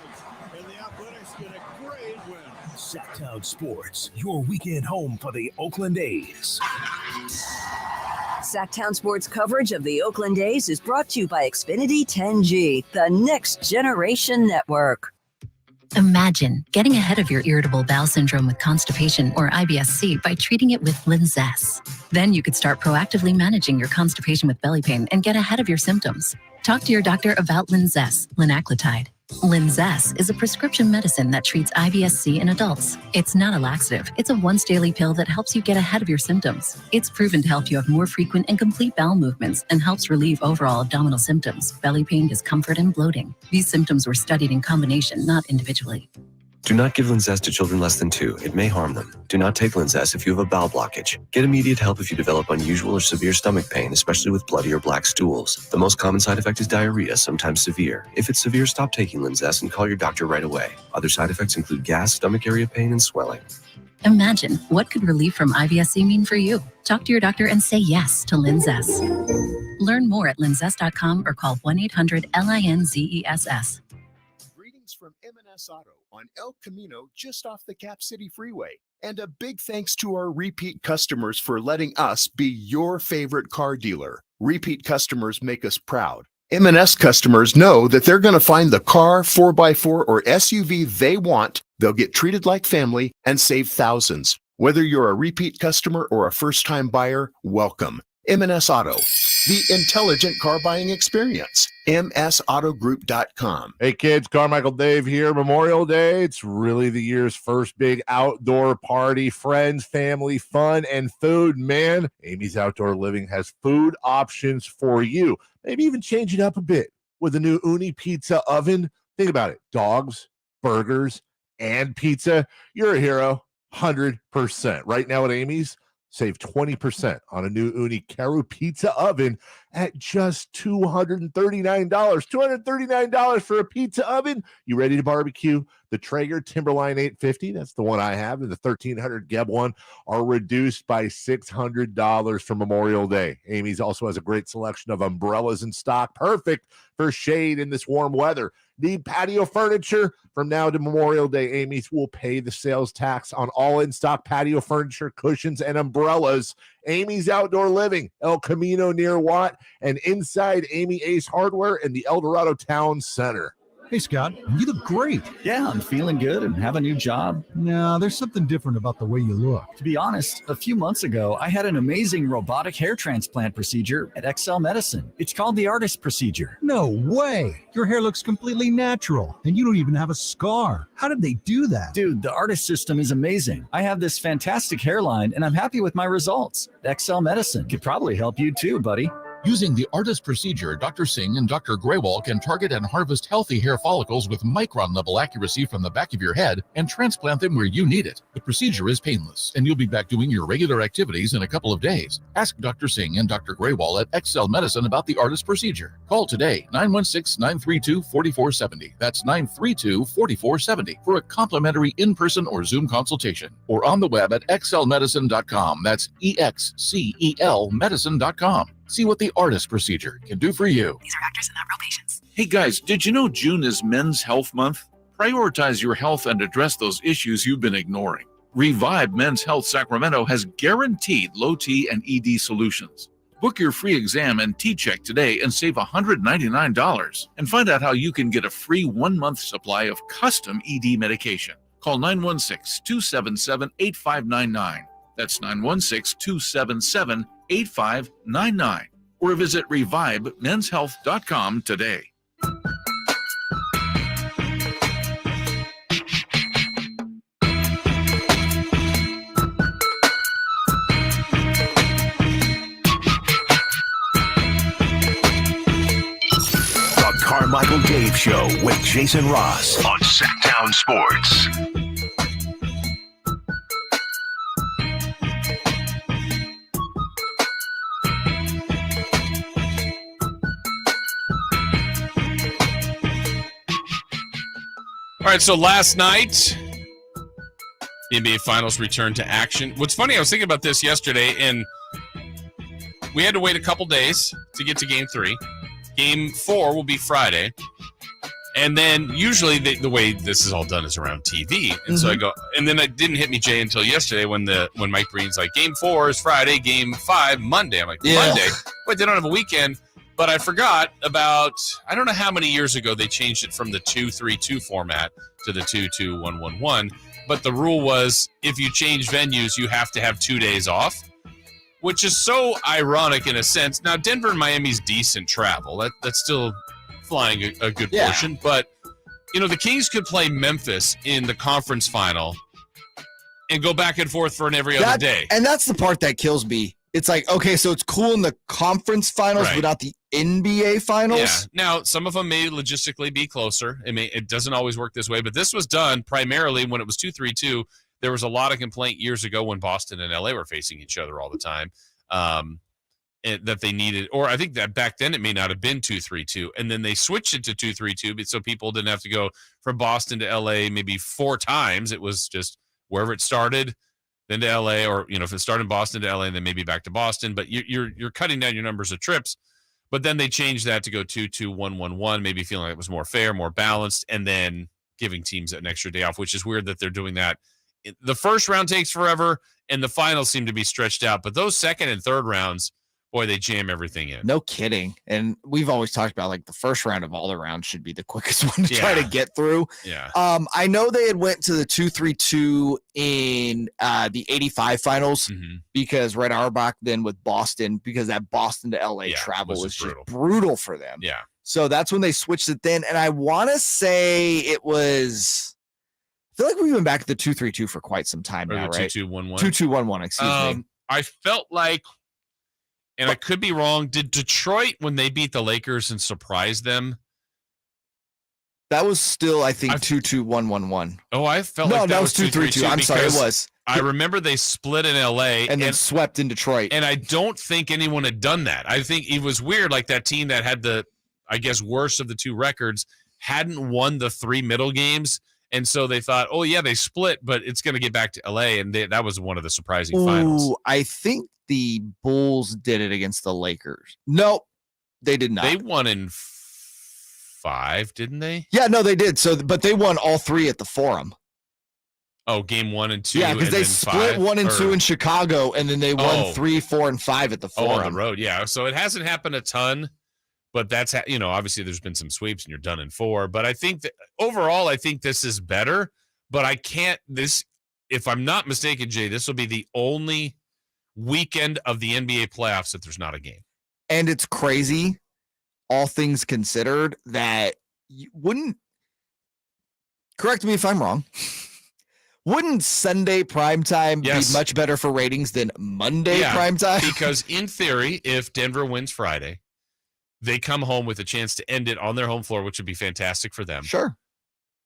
And the Athletics get a great win. Sactown Sports, your weekend home for the Oakland A's. Sactown Sports coverage of the Oakland A's is brought to you by Xfinity 10G, the next generation network. Imagine getting ahead of your irritable bowel syndrome with constipation or IBS-C by treating it with Linzess. Then you could start proactively managing your constipation with belly pain and get ahead of your symptoms. Talk to your doctor about Linzess, linaclotide. Linzess is a prescription medicine that treats IBS-C in adults. It's not a laxative. It's a once-daily pill that helps you get ahead of your symptoms. It's proven to help you have more frequent and complete bowel movements and helps relieve overall abdominal symptoms, belly pain, discomfort, and bloating. These symptoms were studied in combination, not individually. Do not give Linzess to children less than 2. It may harm them. Do not take Linzess if you have a bowel blockage. Get immediate help if you develop unusual or severe stomach pain, especially with bloody or black stools. The most common side effect is diarrhea, sometimes severe. If it's severe, stop taking Linzess and call your doctor right away. Other side effects include gas, stomach area pain, and swelling. Imagine, what could relief from IBS-C mean for you? Talk to your doctor and say yes to Linzess. Learn more at linzess.com or call 1-800-LINZESS. Greetings from M&S Auto on El Camino, just off the Cap City Freeway. And a big thanks to our repeat customers for letting us be your favorite car dealer. Repeat customers make us proud. M&S customers know that they're going to find the car, 4x4, or SUV they want. They'll get treated like family and save thousands. Whether you're a repeat customer or a first-time buyer, welcome. M&S Auto, the intelligent car buying experience. MSAutogroup.com. Hey kids, Carmichael Dave here. Memorial Day, it's really the year's first big outdoor party. Friends, family, fun, and food. Man, Amy's Outdoor Living has food options for you. Maybe even change it up a bit with a new Uni Pizza oven, Think about it. Dogs, burgers, and pizza. You're a hero. 100%. Right now at Amy's, save 20% on a new Uni Karu pizza oven at just $239. $239 for a pizza oven. You ready to barbecue? The Traeger Timberline 850, that's the one I have, and the 1300 Geb one are reduced by $600 for Memorial Day. Amy's also has a great selection of umbrellas in stock, perfect for shade in this warm weather. Need patio furniture? From now to Memorial Day, Amy's will pay the sales tax on all in-stock patio furniture, cushions, and umbrellas. Amy's Outdoor Living, El Camino near Watt, and inside Amy Ace Hardware in the El Dorado Town Center. Hey, Scott, you look great. Yeah, I'm feeling good and have a new job. No, there's something different about the way you look. To be honest, a few months ago, I had an amazing robotic hair transplant procedure at XL Medicine. It's called the artist procedure. No way. Your hair looks completely natural, and you don't even have a scar. How did they do that? Dude, the artist system is amazing. I have this fantastic hairline, and I'm happy with my results. XL Medicine could probably help you too, buddy. Using the artist procedure, Dr. Singh and Dr. Graywall can target and harvest healthy hair follicles with micron-level accuracy from the back of your head and transplant them where you need it. The procedure is painless, and you'll be back doing your regular activities in a couple of days. Ask Dr. Singh and Dr. Graywall at XL Medicine about the artist procedure. Call today, 916-932-4470. That's 932-4470 for a complimentary in-person or Zoom consultation. Or on the web at xlmedicine.com. That's EXCEL medicine.com. See what the artist procedure can do for you. These are actors and not real patients. Hey guys, did you know June is Men's Health Month? Prioritize your health and address those issues you've been ignoring. Revive Men's Health Sacramento has guaranteed low T and ED solutions. Book your free exam and T-check today and save $199. And find out how you can get a free 1-month supply of custom ED medication. Call 916-277-8599. That's 916-277-8599. Or visit revivemenshealth.com today. The Carmichael Dave Show with Jason Ross on Sactown Sports. All right, so last night, the NBA Finals returned to action. What's funny, I was thinking about this yesterday, and we had to wait a couple days to get to Game 3. Game 4 will be Friday. And then usually the way this is all done is around TV. And so I go, and then it didn't hit me, Jay, until yesterday when Mike Breen's like, Game 4 is Friday, Game 5, Monday. I'm like, Monday? Wait, they don't have a weekend. But I forgot about, I don't know how many years ago they changed it from the 2-3-2 format to the 2-2-1-1-1. But the rule was if you change venues, you have to have 2 days off, which is so ironic in a sense. Now, Denver and Miami's decent travel. That's still flying a good portion. But, you know, the Kings could play Memphis in the conference final and go back and forth for every other day. And that's the part that kills me. It's like, okay, so it's cool in the conference finals, but not the NBA finals. Yeah. Now, some of them may logistically be closer. It doesn't always work this way, but this was done primarily when it was 2-3-2. There was a lot of complaint years ago when Boston and LA were facing each other all the time that they needed, or I think that back then it may not have been 2-3-2, and then they switched it to 2-3-2 so people didn't have to go from Boston to LA maybe 4 times. It was just wherever it started, then to LA, or if it started in Boston to LA and then maybe back to Boston. But you're cutting down your numbers of trips. But then they changed that to go 2-2-1-1-1, maybe feeling like it was more fair, more balanced, and then giving teams an extra day off, which is weird that they're doing that. The first round takes forever, and the finals seem to be stretched out. But those second and third rounds, boy, they jam everything in. No kidding. And we've always talked about like the first round of all the rounds should be the quickest one to try to get through. Yeah. I know they had went to the 2-3-2 in the 85 finals because Red Auerbach then with Boston, because that Boston to LA travel was just brutal for them. Yeah. So that's when they switched it then. And I want to say it was, I feel like we've been back at the 2-3-2 for quite some time now, right? 2-2-1-1. 2-2-1-1, excuse me. I felt like, and I could be wrong, did Detroit, when they beat the Lakers and surprised them, That was still, I think, 2-2-1-1-1. Oh, I felt no, like that was 2-3-2. I'm sorry, it was. I remember they split in LA and then swept in Detroit. And I don't think anyone had done that. I think it was weird, like that team that had the, I guess, worst of the two records hadn't won the 3 middle games. And so they thought, oh, yeah, they split, but it's going to get back to LA. And that was one of the surprising finals. I think the Bulls did it against the Lakers. Nope, they did not. They won in 5, didn't they? Yeah, no, they did. So, but they won all 3 at the Forum. Oh, game 1 and 2. Yeah, because they split 1 and 2 in Chicago, and then they won 3, 4, and 5 at the Forum. On the road, yeah. So it hasn't happened a ton, but that's, obviously there's been some sweeps and you're done in 4. But I think that overall, I think this is better. But I can't, if I'm not mistaken, Jay, this will be the only weekend of the NBA playoffs that there's not a game. And it's crazy, all things considered, that you wouldn't, correct me if I'm wrong, wouldn't Sunday primetime be much better for ratings than Monday primetime? Because in theory, if Denver wins Friday, they come home with a chance to end it on their home floor, which would be fantastic for them. Sure.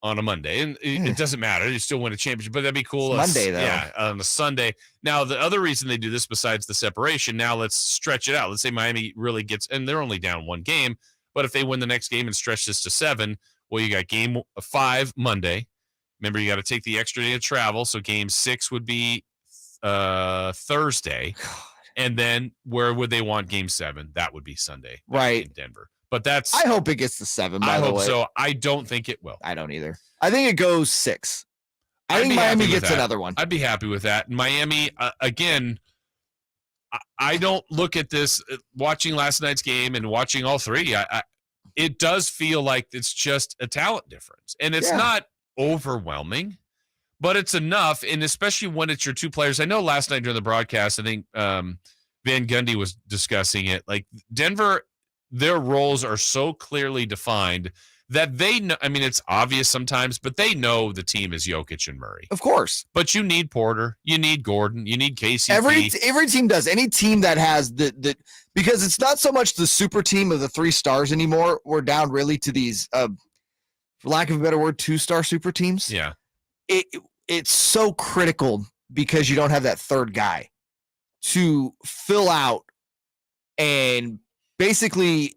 On a Monday. And it doesn't matter. You still win a championship, but that'd be cool. It's Monday, though. Yeah, on a Sunday. Now, the other reason they do this besides the separation, now let's stretch it out. Let's say Miami really gets, and they're only down 1 game, but if they win the next game and stretch this to 7, well, you got game 5 Monday. Remember, you got to take the extra day of travel, so game 6 would be Thursday. God. And then where would they want game 7? That would be Sunday. Right. In Denver. But that's. I hope it gets to 7, by the way. I hope so. I don't think it will. I don't either. I think it goes 6. I think Miami gets another one. I'd be happy with that. Miami, again, I don't look at this, watching last night's game and watching all 3, it does feel like it's just a talent difference. And it's not overwhelming, but it's enough. And especially when it's your 2 players. I know last night during the broadcast, I think Van Gundy was discussing it. Like Denver, their roles are so clearly defined that they know. I mean, it's obvious sometimes, but they know the team is Jokic and Murray. Of course. But you need Porter, you need Gordon, you need KCP. Every team does. Any team that has the because it's not so much the super team of the 3 stars anymore. We're down really to these, for lack of a better word, 2-star super teams. Yeah. It's so critical because you don't have that third guy to fill out, and basically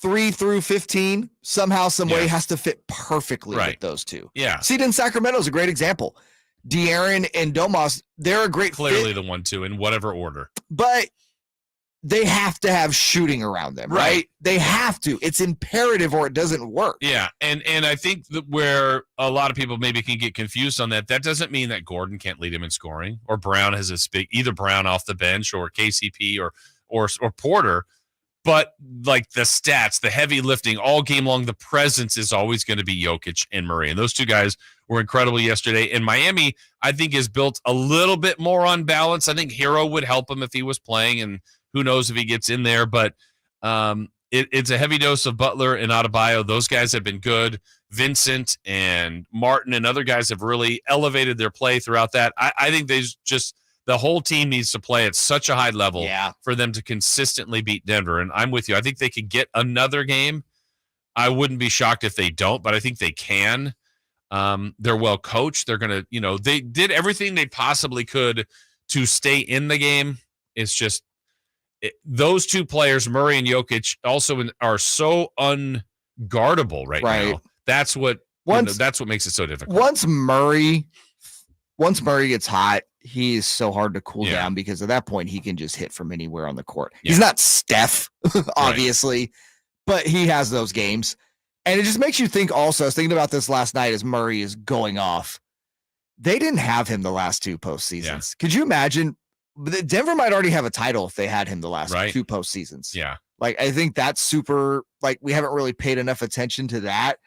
3 through 15 somehow, some way has to fit perfectly with those 2. Yeah. See, in Sacramento is a great example. De'Aaron and Domas, they're a great clearly fit, the 1-2 in whatever order. but they have to have shooting around them, right? They have to. It's imperative or it doesn't work. Yeah, and I think that where a lot of people maybe can get confused on that doesn't mean that Gordon can't lead him in scoring, or Brown has either Brown off the bench or KCP or Porter. But like the stats, the heavy lifting all game long, the presence is always going to be Jokic and Murray. And those 2 guys were incredible yesterday. And Miami, I think, is built a little bit more on balance. I think Hero would help him if he was playing, and who knows if he gets in there. But it's a heavy dose of Butler and Adebayo. Those guys have been good. Vincent and Martin and other guys have really elevated their play throughout that. I think the whole team needs to play at such a high level for them to consistently beat Denver. And I'm with you. I think they could get another game. I wouldn't be shocked if they don't, but I think they can. They're well coached. They're going to, they did everything they possibly could to stay in the game. It's just those 2 players, Murray and Jokic, also are so unguardable right now. That's what that's what makes it so difficult. Once Murray gets hot, he is so hard to cool down, because at that point he can just hit from anywhere on the court. He's not Steph, obviously, but he has those games. And it just makes you think also, I was thinking about this last night as Murray is going off. They didn't have him the last 2 postseasons. Could you imagine? Denver might already have a title if they had him the last 2 postseasons. Yeah. Like, I think that's super, like, we haven't really paid enough attention to that.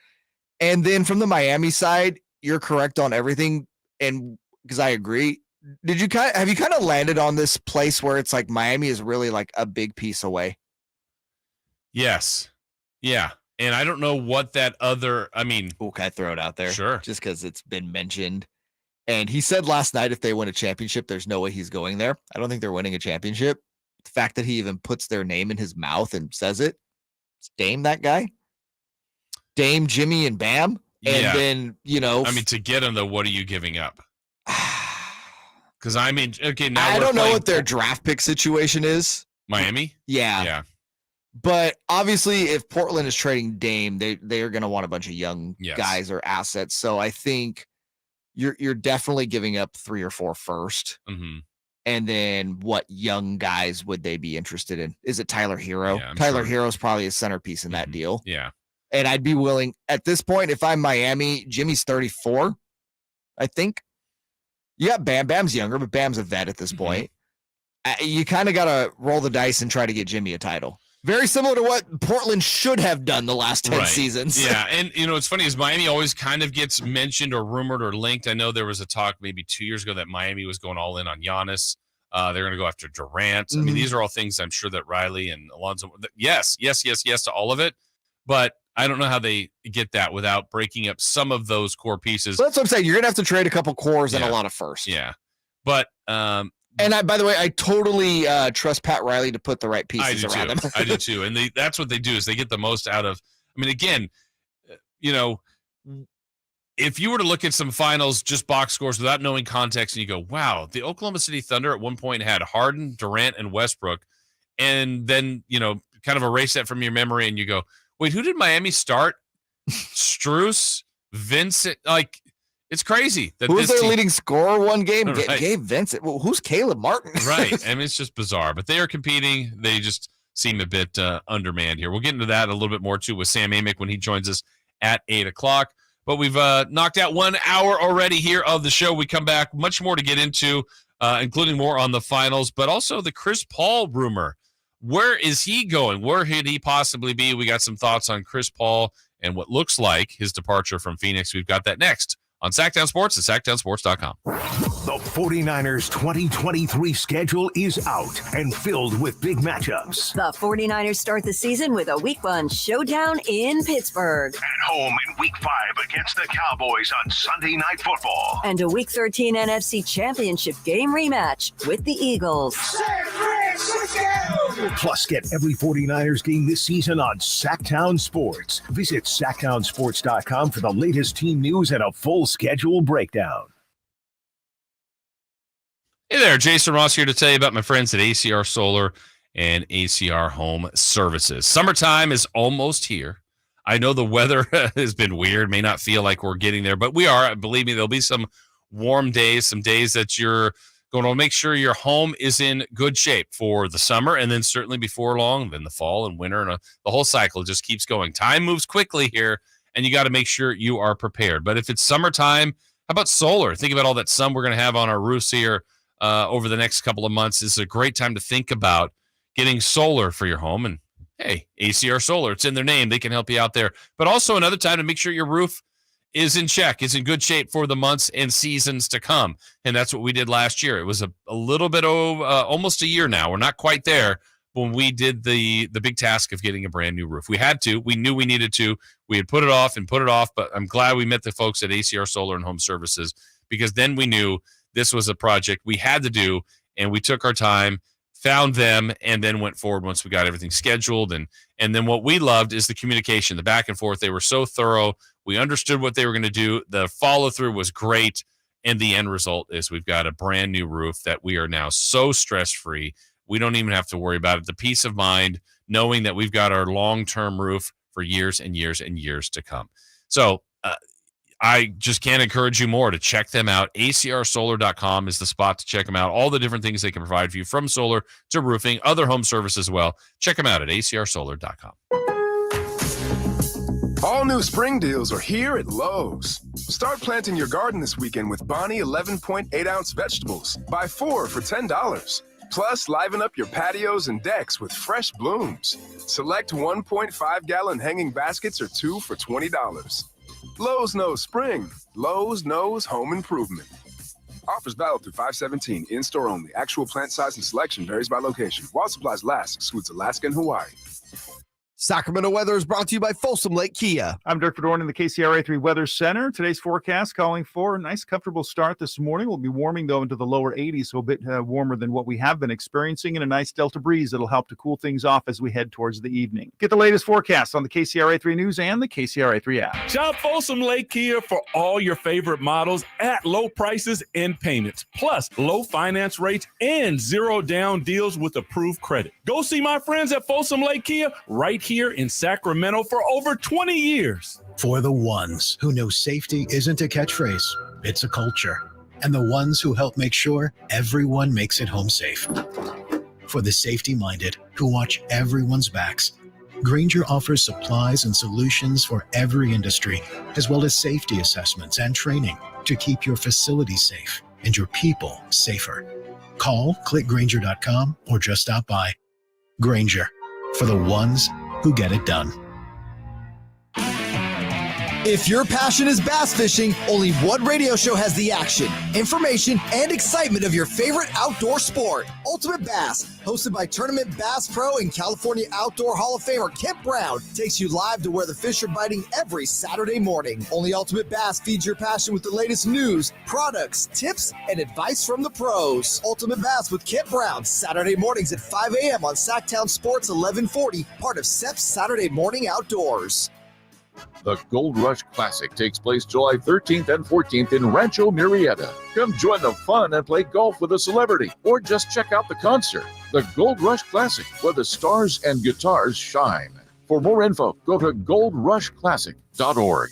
And then from the Miami side, you're correct on everything. And because I agree, have you kind of landed on this place where it's like Miami is really like a big piece away? Yes. Yeah. And I don't know what that other, can I throw it out there? Sure. Just because it's been mentioned. And he said last night, if they win a championship, there's no way he's going there. I don't think they're winning a championship. The fact that he even puts their name in his mouth and says it, it's Dame, that guy. Dame, Jimmy, and Bam. And Yeah. then, I mean, to get them, though, what are you giving up? Because, I mean, okay, now I we're don't know playing what their draft pick situation is. Miami? Yeah. Yeah. But obviously, if Portland is trading Dame, they are going to want a bunch of young guys or assets. So I think you're definitely giving up 3 or 4 first. Mm-hmm. And then what young guys would they be interested in? Is it Tyler Hero? Yeah, Tyler Hero's probably a centerpiece in that deal. Yeah. And I'd be willing at this point, if I'm Miami, Jimmy's 34, I think. Yeah, Bam's younger, but Bam's a vet at this point. You kind of got to roll the dice and try to get Jimmy a title. Very similar to what Portland should have done the last 10 seasons. Yeah, and what's funny is Miami always kind of gets mentioned or rumored or linked. I know there was a talk maybe 2 years ago that Miami was going all in on Giannis. They're going to go after Durant. I mean, these are all things I'm sure that Riley and Alonzo, yes to all of it. But I don't know how they get that without breaking up some of those core pieces. Well, that's what I'm saying. You're going to have to trade a couple cores and a lot of firsts. Yeah. But and by the way, I totally trust Pat Riley to put the right pieces around him. I do too. And that's what they do is they get the most out of, I mean, again, if you were to look at some finals, just box scores without knowing context, and you go, wow, the Oklahoma City Thunder at one point had Harden, Durant, and Westbrook. And then, kind of erase that from your memory and you go, wait, who did Miami start? Strus, Vincent, like, it's crazy. Who was their leading scorer one game? Right. Gabe Vincent. Well, who's Caleb Martin? Right. I mean, it's just bizarre. But they are competing. They just seem a bit undermanned here. We'll get into that a little bit more, too, with Sam Amick when he joins us at 8 o'clock. But we've knocked out 1 hour already here of the show. We come back. Much more to get into, including more on the finals, but also the Chris Paul rumor. Where is he going? Where could he possibly be? We got some thoughts on Chris Paul and what looks like his departure from Phoenix. We've got that next on Sactown Sports at SactownSports.com. The 49ers 2023 schedule is out and filled with big matchups. The 49ers start the season with a Week 1 showdown in Pittsburgh. At home in Week 5 against the Cowboys on Sunday Night Football. And a Week 13 NFC Championship game rematch with the Eagles. Plus, get every 49ers game this season on Sactown Sports. Visit SactownSports.com for the latest team news and a full schedule breakdown. Hey there, Jason Ross here to tell you about my friends at ACR Solar and ACR Home Services. Summertime is almost here. I know the weather has been weird, may not feel like we're getting there, but we are. Believe me, there'll be some warm days, some days that you're going to make sure your home is in good shape for the summer, and then certainly before long, then the fall and winter, and the whole cycle just keeps going. Time moves quickly here, and you got to make sure you are prepared. But if it's summertime, how about solar? Think about all that sun we're going to have on our roofs here over the next couple of months. This is a great time to think about getting solar for your home. And hey, ACR Solar, it's in their name. They can help you out there. But also another time to make sure your roof is in check, is in good shape for the months and seasons to come. And that's what we did last year. It was a little bit of almost a year now. We're not quite there when we did the big task of getting a brand new roof. We had to. We knew we needed to. We had put it off, but I'm glad we met the folks at ACR Solar and Home Services, because then we knew this was a project we had to do, and we took our time, found them, and then went forward once we got everything scheduled. And then what we loved is the communication, the back and forth. They were so thorough. We understood what they were going to do. The follow-through was great, and the end result is we've got a brand new roof that we are now so stress-free. We don't even have to worry about it. The peace of mind knowing that we've got our long-term roof for years and years and years to come. So I just can't encourage you more to check them out. ACRsolar.com is the spot to check them out. All the different things they can provide for you, from solar to roofing, other home services as well. Check them out at ACRsolar.com. All new spring deals are here at Lowe's. Start planting your garden this weekend with Bonnie 11.8-ounce vegetables. Buy 4 for $10. Plus, liven up your patios and decks with fresh blooms. Select 1.5-gallon hanging baskets or 2 for $20. Lowe's knows spring. Lowe's knows home improvement. Offers valid through 5/17. In-store only. Actual plant size and selection varies by location. While supplies last, excludes Alaska and Hawaii. Sacramento weather is brought to you by Folsom Lake Kia. I'm Dirk Fedorn in the KCRA3 Weather Center. Today's forecast calling for a nice, comfortable start this morning. We'll be warming, though, into the lower 80s, so a bit warmer than what we have been experiencing, and a nice delta breeze that'll help to cool things off as we head towards the evening. Get the latest forecast on the KCRA3 News and the KCRA3 app. Shop Folsom Lake Kia for all your favorite models at low prices and payments, plus low finance rates and zero down deals with approved credit. Go see my friends at Folsom Lake Kia right here in Sacramento for over 20 years. For the ones who know safety isn't a catchphrase, it's a culture. And the ones who help make sure everyone makes it home safe. For the safety-minded who watch everyone's backs, Grainger offers supplies and solutions for every industry, as well as safety assessments and training to keep your facilities safe and your people safer. Call, click Grainger.com, or just stop by. Grainger, for the ones who get it done. If your passion is bass fishing, only one radio show has the action, information, and excitement of your favorite outdoor sport. Ultimate Bass, hosted by Tournament Bass Pro and California Outdoor Hall of Famer Kent Brown, takes you live to where the fish are biting every Saturday morning. Only Ultimate Bass feeds your passion with the latest news, products, tips, and advice from the pros. Ultimate Bass with Kent Brown, Saturday mornings at 5 a.m. on Sactown Sports 1140, part of SEP's Saturday Morning Outdoors. The Gold Rush Classic takes place July 13th and 14th in Rancho Murrieta. Come join the fun and play golf with a celebrity, or just check out the concert. The Gold Rush Classic, where the stars and guitars shine. For more info, go to goldrushclassic.org.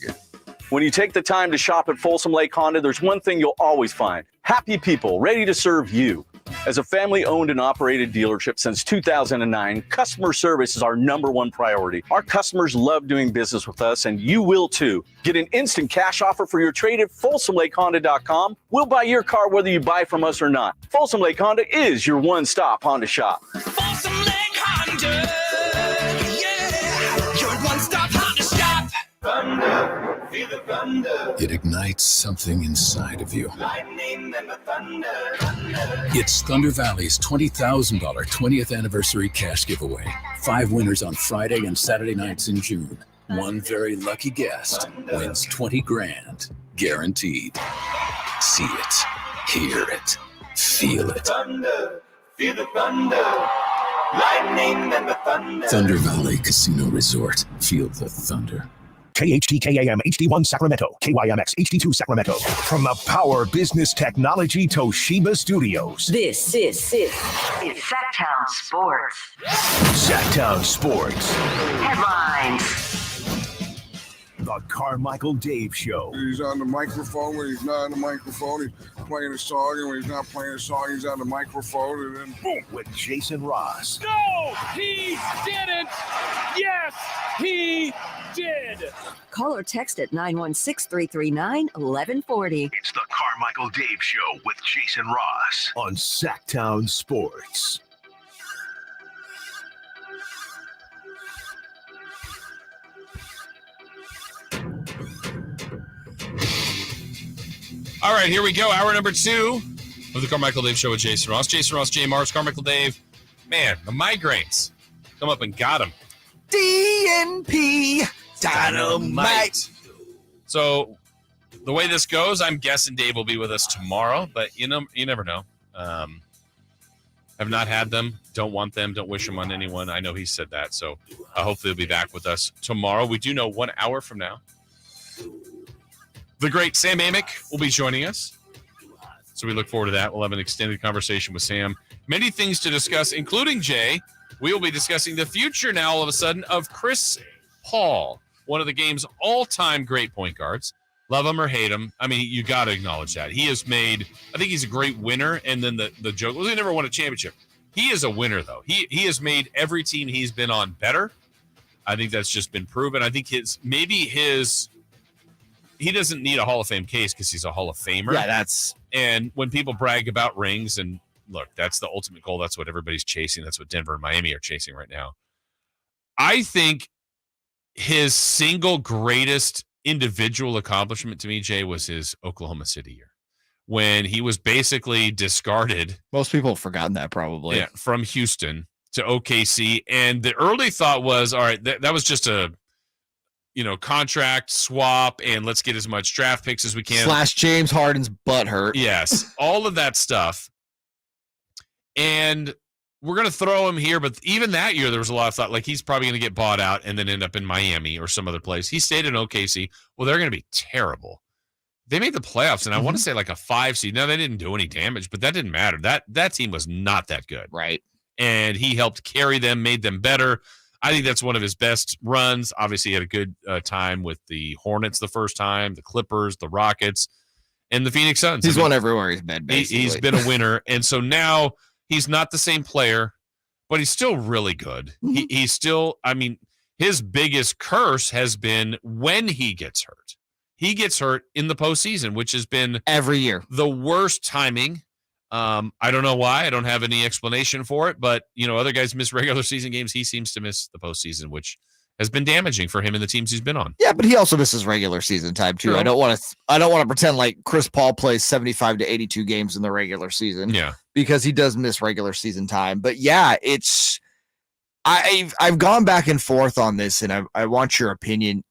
When you take the time to shop at Folsom Lake Honda, there's one thing you'll always find: happy people ready to serve you. As a family-owned and operated dealership since 2009, customer service is our #1 priority. Our customers love doing business with us, and you will too. Get an instant cash offer for your trade at FolsomLakeHonda.com. We'll buy your car whether you buy from us or not. Folsom Lake Honda is your one-stop Honda shop. Folsom Lake Honda, yeah, your one-stop Honda shop. Thunder, feel the thunder. It ignites something inside of you. Lightning and the thunder. It's Thunder Valley's $20,000 20th anniversary cash giveaway. 5 winners on Friday and Saturday nights in June. One very lucky guest wins $20,000 guaranteed. See it, hear it, feel it. Thunder, feel the thunder. Lightning and the thunder. Thunder Valley Casino Resort. Feel the thunder. KHTKAM HD1 Sacramento, KYMX HD2 Sacramento. From the Power Business Technology Toshiba Studios. This is Sactown Sports. Sactown Sports. Headlines. The Carmichael Dave Show. He's on the microphone when he's not on the microphone. He's playing a song, and when he's not playing a song, he's on the microphone. And then boom, with Jason Ross. No, he didn't. Yes, he did. Call or text at 916-339-1140. It's the Carmichael Dave Show with Jason Ross on Sactown Sports. All right, here we go. Hour number 2 of the Carmichael Dave Show with Jason Ross. Jason Ross, Jay Mars, Carmichael Dave. Man, the migraines come up and got him. DNP Dynamite. So the way this goes, I'm guessing Dave will be with us tomorrow, but you never know. Have not had them, don't want them, don't wish them on anyone. I know he said that, so hopefully he'll be back with us tomorrow. We do know 1 hour from now, the great Sam Amick will be joining us. So we look forward to that. We'll have an extended conversation with Sam. Many things to discuss, including, Jay, we will be discussing the future now, all of a sudden, of Chris Paul, one of the game's all-time great point guards. Love him or hate him. I mean, you got to acknowledge that. He has made, I think he's a great winner, and then the joke was he never won a championship. He is a winner, though. He has made every team he's been on better. I think that's just been proven. I think he doesn't need a Hall of Fame case because he's a Hall of Famer. Yeah, and when people brag about rings, and look, that's the ultimate goal. That's what everybody's chasing. That's what Denver and Miami are chasing right now. I think his single greatest individual accomplishment to me, Jay, was his Oklahoma City year when he was basically discarded. Most people have forgotten that probably. Yeah, from Houston to OKC. And the early thought was, all right, that was just a contract swap, and let's get as much draft picks as we can. / James Harden's butt hurt. Yes, all of that stuff. And we're going to throw him here, but even that year there was a lot of thought, like he's probably going to get bought out and then end up in Miami or some other place. He stayed in OKC. Well, they're going to be terrible. They made the playoffs, and I want to say like a 5 seed. No, they didn't do any damage, but that didn't matter. That team was not that good. Right. And he helped carry them, made them better. I think that's one of his best runs. Obviously, he had a good time with the Hornets the first time, the Clippers, the Rockets, and the Phoenix Suns. He's won everywhere he's been, basically. He's been a winner. And so now he's not the same player, but he's still really good. He's still, his biggest curse has been when he gets hurt. He gets hurt in the postseason, which has been every year the worst timing. I don't know why. I don't have any explanation for it, but other guys miss regular season games. He seems to miss the postseason, which has been damaging for him and the teams he's been on. Yeah, but he also misses regular season time too. True. I don't want to pretend like Chris Paul plays 75 to 82 games in the regular season. Yeah, because he does miss regular season time. But yeah, I've gone back and forth on this, and I want your opinion.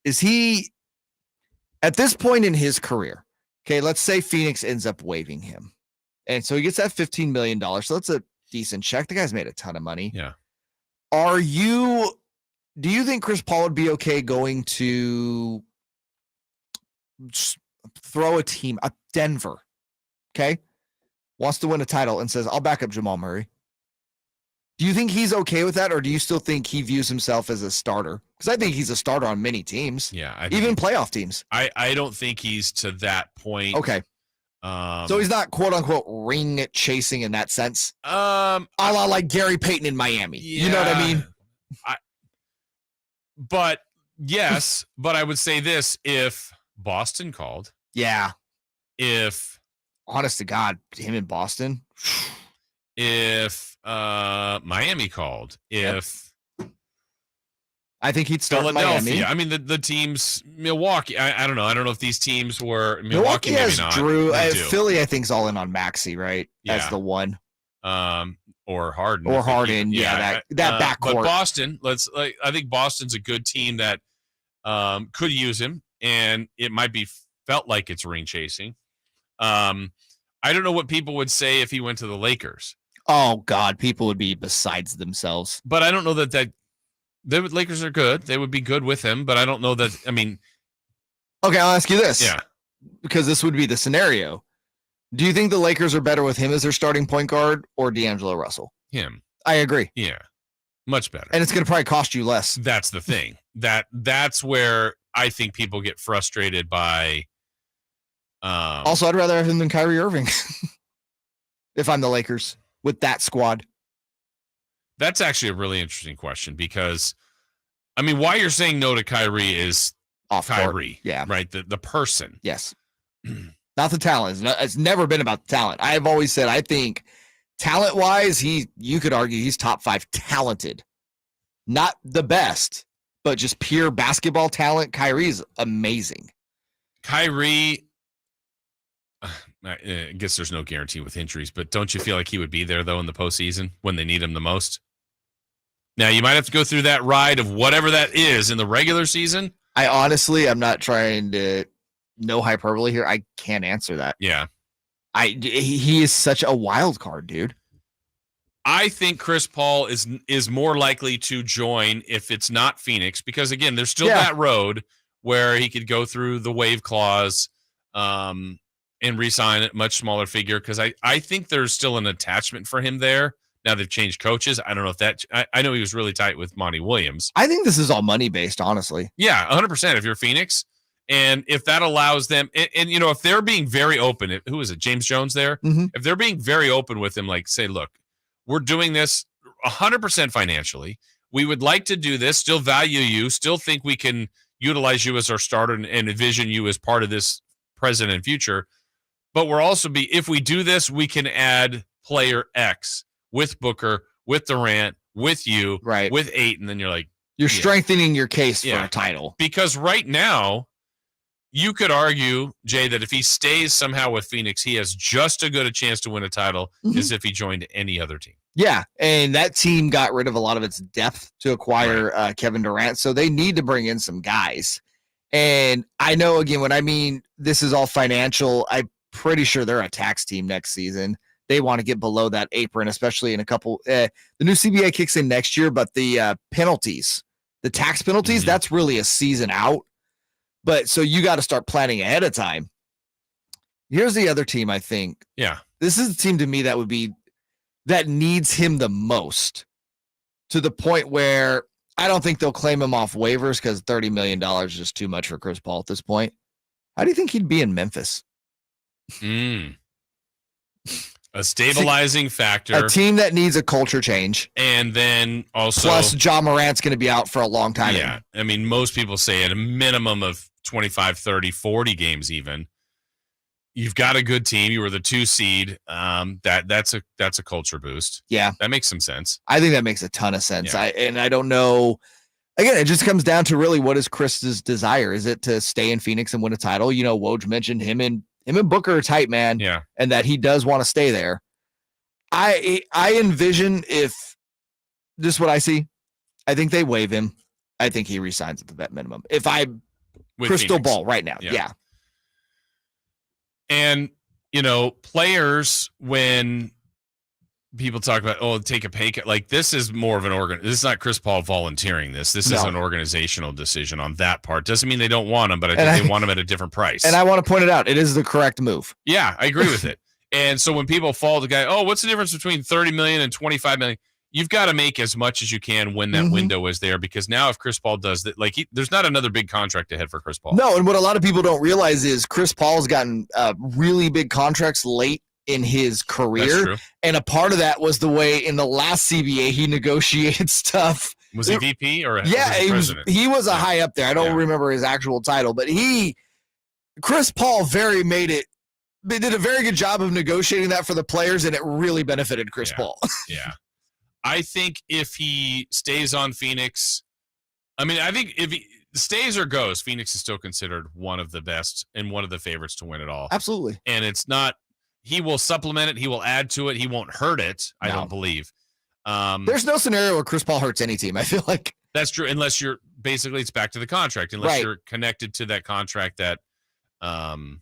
Is he at this point in his career? Okay, let's say Phoenix ends up waiving him. And so he gets that $15 million. So that's a decent check. The guy's made a ton of money. Yeah. Do you think Chris Paul would be okay going to throw a team, Denver, okay, wants to win a title and says, I'll back up Jamal Murray? Do you think he's okay with that, or do you still think he views himself as a starter? Because I think he's a starter on many teams. Yeah. Even playoff teams. I don't think he's to that point. Okay. So he's not quote unquote ring chasing in that sense. A la like Gary Payton in Miami. Yeah, you know what I mean? But yes, but I would say this: if Boston called, yeah. If honest to God, him in Boston. If Miami called, if I think he'd start Philadelphia. Miami. The teams, Milwaukee. I don't know. I don't know if these teams were Milwaukee maybe has not. Drew. Philly, I think, is all in on Maxey, right? Yeah. As the one. Or Harden. Or Harden. Yeah, that backcourt. But Boston, I think Boston's a good team that could use him, and it might be felt like it's ring chasing. I don't know what people would say if he went to the Lakers. Oh God, people would be besides themselves. But I don't know that Lakers are good. They would be good with him, but I don't know that. Okay, I'll ask you this. Yeah, because this would be the scenario. Do you think the Lakers are better with him as their starting point guard or D'Angelo Russell? Him. I agree. Yeah, much better. And it's going to probably cost you less. That's the thing. That's where I think people get frustrated by. Also, I'd rather have him than Kyrie Irving if I'm the Lakers with that squad. That's actually a really interesting question because, why you're saying no to Kyrie is off Kyrie. Court. Yeah. Right. The person. Yes. Not the talent. It's never been about the talent. I've always said, I think talent-wise, you could argue he's top 5 talented. Not the best, but just pure basketball talent. Kyrie's amazing. Kyrie, I guess there's no guarantee with injuries, but don't you feel like he would be there, though, in the postseason when they need him the most? Now, you might have to go through that ride of whatever that is in the regular season. I'm not trying to... No hyperbole here. I can't answer that. Yeah. He is such a wild card, dude. I think Chris Paul is more likely to join if it's not Phoenix, because again, there's still that road where he could go through the waive clause and re-sign a much smaller figure. Because I think there's still an attachment for him there. Now they've changed coaches. I don't know if that. I know he was really tight with Monty Williams. I think this is all money based, honestly. Yeah, 100%. If you're Phoenix. And if that allows them, and if they're being very open, who is it, James Jones there? Mm-hmm. If they're being very open with him, like say, look, we're doing this 100% financially. We would like to do this, still value you, still think we can utilize you as our starter and envision you as part of this present and future. But we're also if we do this, we can add player X with Booker, with Durant, with you, right, with 8. And then you're like, you're strengthening your case for a title. Because right now, you could argue, Jay, that if he stays somehow with Phoenix, he has just as good a chance to win a title as if he joined any other team. Yeah, and that team got rid of a lot of its depth to acquire Kevin Durant, so they need to bring in some guys. And I know, again, when I mean this is all financial, I'm pretty sure they're a tax team next season. They want to get below that apron, especially in a couple. The new CBA kicks in next year, but the penalties, the tax penalties, that's really a season out. But so you got to start planning ahead of time. Here's the other team, I think. Yeah. This is the team to me that needs him the most, to the point where I don't think they'll claim him off waivers because $30 million is just too much for Chris Paul at this point. How do you think he'd be in Memphis? A stabilizing factor. A team that needs a culture change. And then also. Plus, Ja Morant's going to be out for a long time. Yeah. I mean, most people say at a minimum of 25, 30, 40 games even. You've got a good team. You were the 2 seed. That's a culture boost. Yeah. That makes some sense. I think that makes a ton of sense. Yeah. I don't know. Again, it just comes down to really what is Chris's desire. Is it to stay in Phoenix and win a title? You know, Woj mentioned him and Booker are tight, man. Yeah. And that he does want to stay there. I envision, if this is what I see, I think they waive him. I think he resigns at the vet minimum. If I crystal Phoenix. ball right now. Yeah. And, you know, players, when people talk about, take a pay cut, like this is more of this is not Chris Paul volunteering this. This is an organizational decision on that part. Doesn't mean they don't want him, but I think they want him at a different price. And I want to point it out. It is the correct move. Yeah, I agree with it. And so when people fall the guy, what's the difference between 30 million and 25 million? You've got to make as much as you can when that window is there, because now if Chris Paul does that, there's not another big contract ahead for Chris Paul. No, and what a lot of people don't realize is Chris Paul's gotten really big contracts late in his career. That's true. And a part of that was the way in the last CBA he negotiated stuff. Was he VP or president? He was a high up there. I don't remember his actual title, but Chris Paul did a very good job of negotiating that for the players, and it really benefited Chris Paul. Yeah. I think if he stays on Phoenix, I think if he stays or goes, Phoenix is still considered one of the best and one of the favorites to win it all. Absolutely. And it's not, he will supplement it. He will add to it. He won't hurt it. I don't believe. There's no scenario where Chris Paul hurts any team. I feel like that's true. Unless you're basically, it's back to the contract, unless you're connected to that contract that, and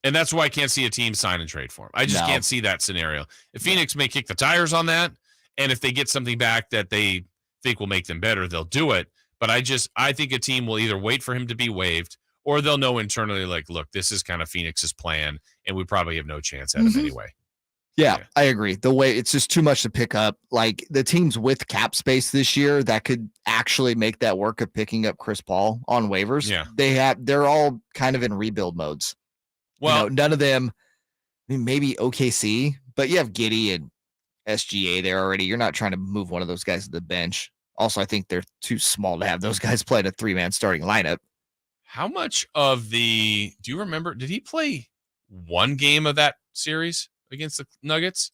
that's why I can't see a team sign and trade for him. I just can't see that scenario. If Phoenix may kick the tires on that, and if they get something back that they think will make them better, they'll do it. But I think a team will either wait for him to be waived, or they'll know internally, look, this is kind of Phoenix's plan, and we probably have no chance at him anyway. Yeah, I agree. The way it's just too much to pick up. Like the teams with cap space this year that could actually make that work of picking up Chris Paul on waivers. Yeah, they're all kind of in rebuild modes. Well, none of them. Maybe OKC, but you have Giddey and SGA there already. You're not trying to move one of those guys to the bench. Also, I think they're too small to have those guys play in a 3-man starting lineup. How much of do you remember, did he play one game of that series against the Nuggets?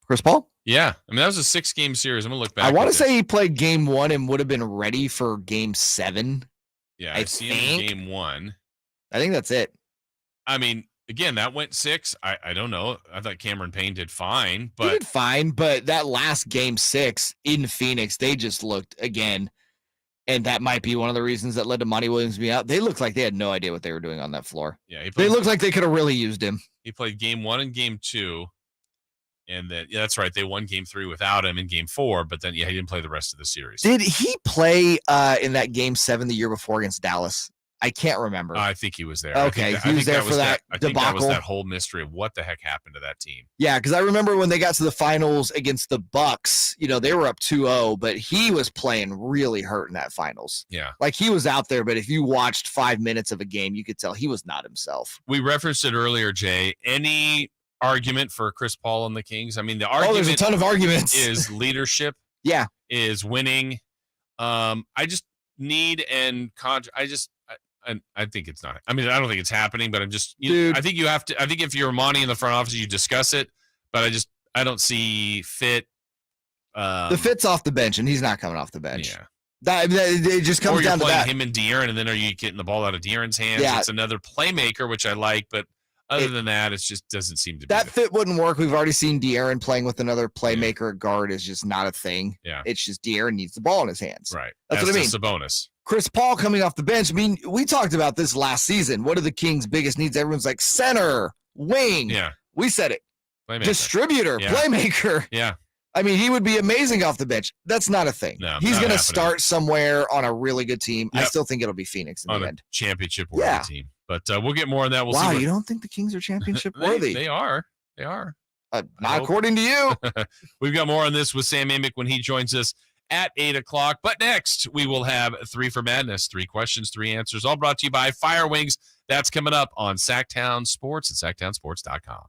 Chris Paul? Yeah. That was a 6-game series. I'm going to look back. I want to say he played game 1 and would have been ready for game 7. Yeah, I see him in game 1. I think that's it. Again, that went 6. I don't know. I thought Cameron Payne did fine, but he did fine. But that last game 6 in Phoenix, they just looked again, and that might be one of the reasons that led to Monty Williams being out. They looked like they had no idea what they were doing on that floor. Yeah, they looked like they could have really used him. He played game 1 and game 2, and that's right. They won game 3 without him in game 4, but then he didn't play the rest of the series. Did he play in that game 7 the year before against Dallas? I can't remember. I think he was there. Okay, he was there for that debacle. I think that was that whole mystery of what the heck happened to that team. Yeah, because I remember when they got to the finals against the Bucks, they were up 2-0, but he was playing really hurt in that finals. Yeah. Like he was out there, but if you watched 5 minutes of a game, you could tell he was not himself. We referenced it earlier, Jay. Any argument for Chris Paul and the Kings? The argument there's a ton of arguments. Is leadership. Yeah. Is winning. I just need I think it's not. I don't think it's happening, but I think you have to. I think if you're Monty in the front office, you discuss it. But I don't see Fit. The Fit's off the bench, and he's not coming off the bench. Yeah, It just comes down to that. Him and De'Aaron, and then are you getting the ball out of De'Aaron's hands? Yeah. It's another playmaker, which I like, but other than that, it just doesn't seem to be. That fit wouldn't work. We've already seen De'Aaron playing with another playmaker at guard is just not a thing. Yeah. It's just De'Aaron needs the ball in his hands. Right. That's what I mean. Sabonis. Chris Paul coming off the bench. I mean, we talked about this last season. What are the Kings' biggest needs? Everyone's like center, wing. Yeah. We said it. Playmaker. Distributor, playmaker. Yeah. I mean, he would be amazing off the bench. That's not a thing. No, he's not going to happening. start somewhere on a really good team. Yep. I still think it'll be Phoenix in On the a end. championship worthy team. But we'll get more on that. We'll see. Wow, you don't think the Kings are championship worthy? They are. They are. Not according to you. We've got more on this with Sam Amick when he joins us at 8 o'clock. But next, we will have 3 for Madness. 3 questions, 3 answers, all brought to you by Fire Wings. That's coming up on Sactown Sports at SactownSports.com.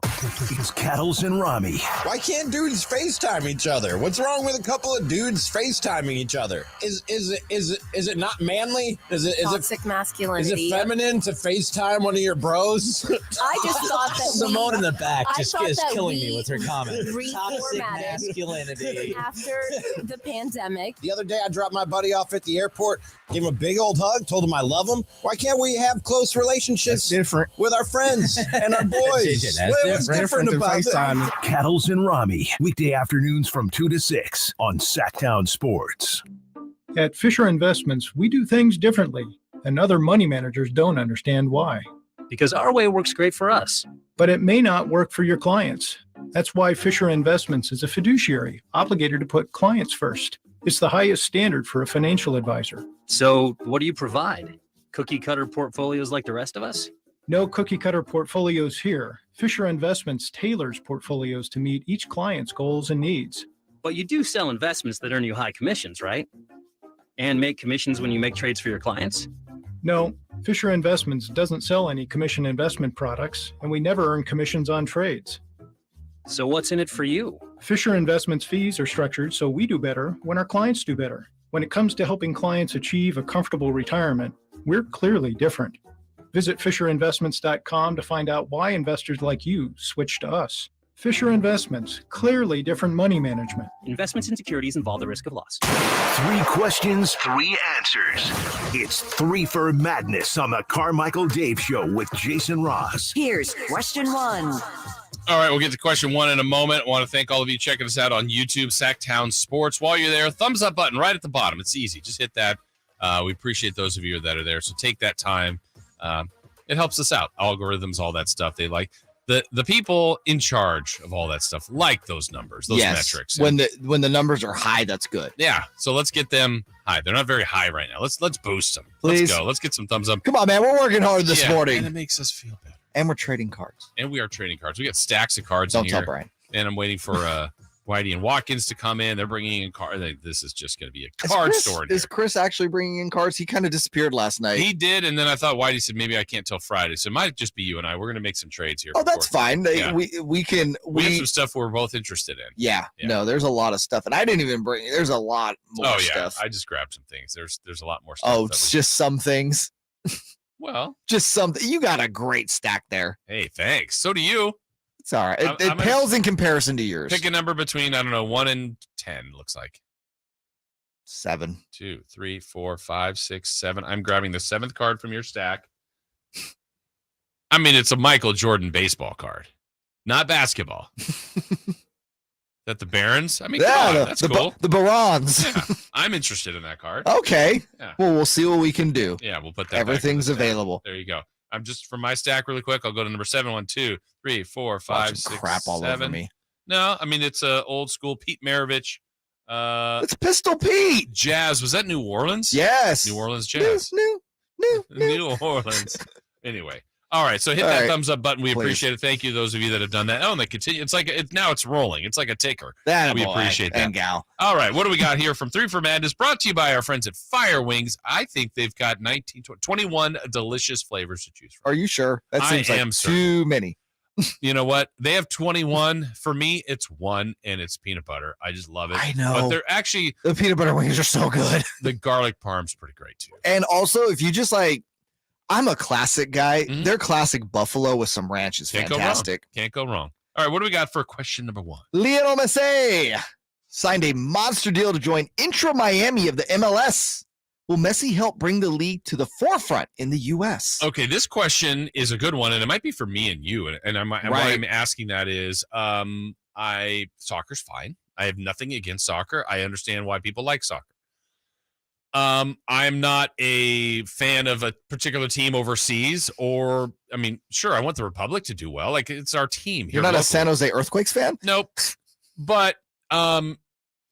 It's Cattles and Rami. Why can't dudes FaceTime each other? What's wrong with a couple of dudes FaceTiming each other? Is it not manly? Is it toxic masculinity? Is it feminine to FaceTime one of your bros? I just thought that Simone in the back I just thought is that killing we me with her comment. reformatted Masculinity. after the pandemic. The other day, I dropped my buddy off at the airport, gave him a big old hug, told him I love him. Why can't we have close relationships with our friends and our boys? What's different about that? Cattles and Rami, weekday afternoons from 2 to 6 on Sactown Sports. At Fisher Investments, we do things differently, and other money managers don't understand why. Because our way works great for us. But it may not work for your clients. That's why Fisher Investments is a fiduciary, obligated to put clients first. It's the highest standard for a financial advisor. So what do you provide? Cookie cutter portfolios like the rest of us? No cookie cutter portfolios here. Fisher Investments tailors portfolios to meet each client's goals and needs. But you do sell investments that earn you high commissions, right? And make commissions when you make trades for your clients? No, Fisher Investments doesn't sell any commission investment products, and we never earn commissions on trades. So what's in it for you? Fisher Investments fees are structured so we do better when our clients do better. When it comes to helping clients achieve a comfortable retirement, we're clearly different. Visit FisherInvestments.com to find out why investors like you switch to us. Fisher Investments, clearly different money management. Investments in securities involve the risk of loss. 3 questions, 3 answers. It's 3 for Madness on the Carmichael Dave Show with Jason Ross. Here's question 1. All right, we'll get to question 1 in a moment. I want to thank all of you checking us out on YouTube, Sactown Sports. While you're there, thumbs up button right at the bottom. It's easy. Just hit that. We appreciate those of you that are there. So take that time. It helps us out. Algorithms, all that stuff. They like the people in charge of all that stuff like those numbers, those metrics. When the numbers are high, that's good. Yeah. So let's get them high. They're not very high right now. Let's boost them. Please. Let's go. Let's get some thumbs up. Come on, man. We're working hard this morning. And it makes us feel better. And we're trading cards. And we are trading cards. We got stacks of cards Don't in tell here. Brian. And I'm waiting for Whitey and Watkins to come in. They're bringing in cards. This is just going to be a card store. Is Chris actually bringing in cards? He kind of disappeared last night. He did, and then I thought Whitey said maybe I can't till Friday, so it might just be you and I. We're going to make some trades here. Oh, that's fine. Yeah. We have some stuff we're both interested in. Yeah, no, there's a lot of stuff, and I didn't even bring. There's a lot more stuff. I just grabbed some things. There's a lot more stuff. Oh, it's just some things. Well, just something. You got a great stack there. Hey, thanks. So do you. It's all right. It pales in comparison to yours. Pick a number between 1 and 10. Looks like 7. 2, 3, 4, 5, 6, 7. I'm grabbing the 7th card from your stack. I mean, it's a Michael Jordan baseball card, not basketball. That the Barons? I mean, come on, that's cool. The Barons. Yeah, I'm interested in that card. Okay. Yeah. Well, we'll see what we can do. Yeah, we'll put that. Everything's available. There you go. I'm just from my stack really quick. I'll go to number 7. 1, 2, 3, 4, 5, 6, crap all 7. over me. No, I mean it's old school Pete Maravich. It's Pistol Pete. Jazz. Was that New Orleans? Yes. New Orleans Jazz. New Orleans. Anyway. All right. So hit that thumbs up button. We appreciate it. Thank you, those of you that have done that. Oh, and they continue. It's like now it's rolling. It's like a ticker. We appreciate that. Gal. All right. What do we got here from 3 for Madness? Brought to you by our friends at Fire Wings. I think they've got 21 delicious flavors to choose from. Are you sure? That seems like too many. You know what? They have 21. For me, it's 1, and it's peanut butter. I just love it. I know. But they're actually the peanut butter wings are so good. The garlic parm's pretty great too. And also, if you just like, I'm a classic guy. Their classic buffalo with some ranch is fantastic. Can't go wrong. All right, what do we got for question number 1? Lionel Messi. signed a monster deal to join Intra Miami of the MLS. Will Messi help bring the league to the forefront in the U.S.? Okay, this question is a good one, and it might be for me and you. And why I'm asking that is, soccer's fine. I have nothing against soccer. I understand why people like soccer. I'm not a fan of a particular team overseas, or I mean, sure, I want the Republic to do well. Like, it's our team here. You're not locally. a San Jose Earthquakes fan? Nope. But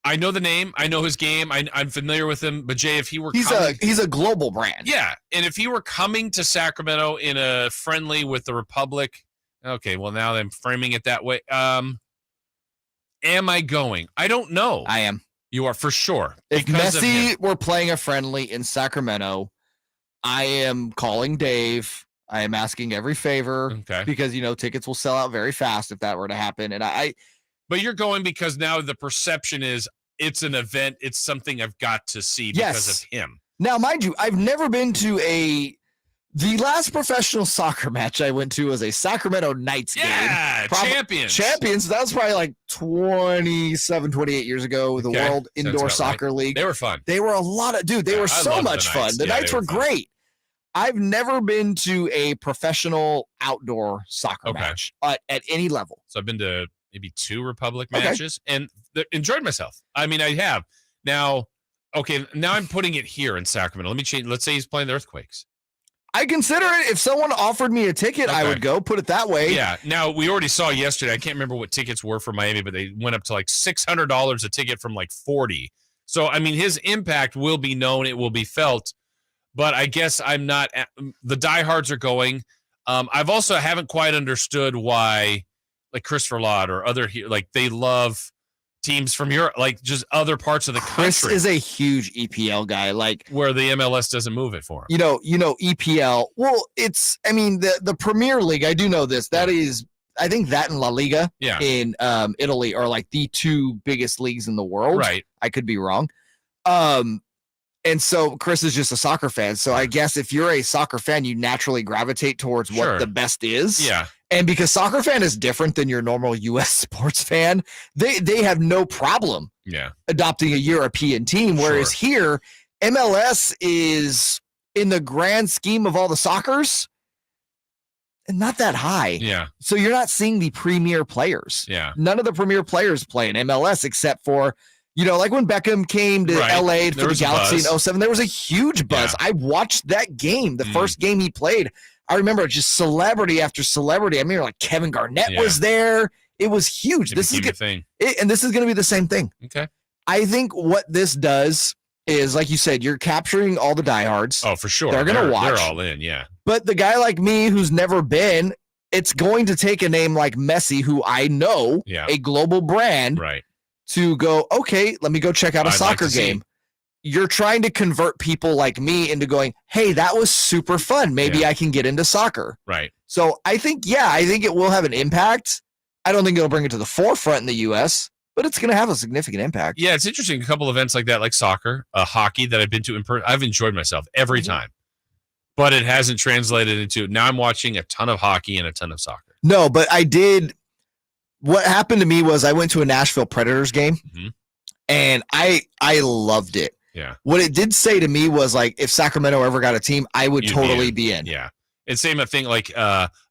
I know the name. I know his game. I'm familiar with him. But Jay, if he were he's a global brand. Yeah, and if he were coming to Sacramento in a friendly with the Republic, okay, well, now I'm framing it that way. Am I going? I don't know. I am. You are for sure. If Messi were playing a friendly in Sacramento, I am calling Dave. I am asking every favor because, tickets will sell out very fast if that were to happen. And But you're going because now the perception is it's an event. It's something I've got to see because of him. Now, mind you, I've never been to the last professional soccer match I went to was a Sacramento Knights game. Yeah, champions. That was probably like 27, 28 years ago, the World Indoor Soccer League. They were fun. They were a lot of, they were so much fun. The Knights were great. I've never been to a professional outdoor soccer match at any level. So I've been to maybe 2 Republic matches and enjoyed myself. I mean, I have. Now I'm putting it here in Sacramento. Let me change. Let's say he's playing the Earthquakes. I consider it. If someone offered me a ticket, I would go. Put it that way. Yeah. Now, we already saw yesterday. I can't remember what tickets were for Miami, but they went up to like $600 a ticket from like $40. So, I mean, his impact will be known. It will be felt. But I guess I'm not. The diehards are going. I've also haven't quite understood why, like Christopher Lott or other, like they love teams from Europe, like just other parts of the Chris country. is a huge EPL guy, like where the MLS doesn't move it for him. EPL. Well, the Premier League. I do know this. That is, I think that and La Liga in Italy are like the 2 biggest leagues in the world. Right. I could be wrong. And so Chris is just a soccer fan. So I guess if you're a soccer fan, you naturally gravitate towards what the best is. Yeah. And because soccer fan is different than your normal U.S. sports fan, they have no problem adopting a European team. Whereas here, MLS is, in the grand scheme of all the soccers, not that high. Yeah. So you're not seeing the premier players. Yeah. None of the premier players play in MLS except for, like when Beckham came to LA for the Galaxy in 2007, there was a huge buzz. I watched that game, the first game he played. I remember just celebrity after celebrity. I mean, like Kevin Garnett was there. It was huge. This is thing. And this is going to be the same thing. Okay. I think what this does is, like you said, you're capturing all the diehards. Oh, for sure. They're going to watch. They're all in, yeah. But the guy like me who's never been, it's going to take a name like Messi, who I know, a global brand, to go, okay, let me go check out a soccer game. You're trying to convert people like me into going, hey, that was super fun. Maybe I can get into soccer. Right. So I think it will have an impact. I don't think it'll bring it to the forefront in the U.S., but it's going to have a significant impact. Yeah, it's interesting. A couple events like that, like soccer, hockey that I've been to in person, I've enjoyed myself every time. But it hasn't translated into, now I'm watching a ton of hockey and a ton of soccer. No, but I did. What happened to me was I went to a Nashville Predators game, and I loved it. Yeah. What it did say to me was, like, if Sacramento ever got a team, I would totally be in. Yeah. It's same thing like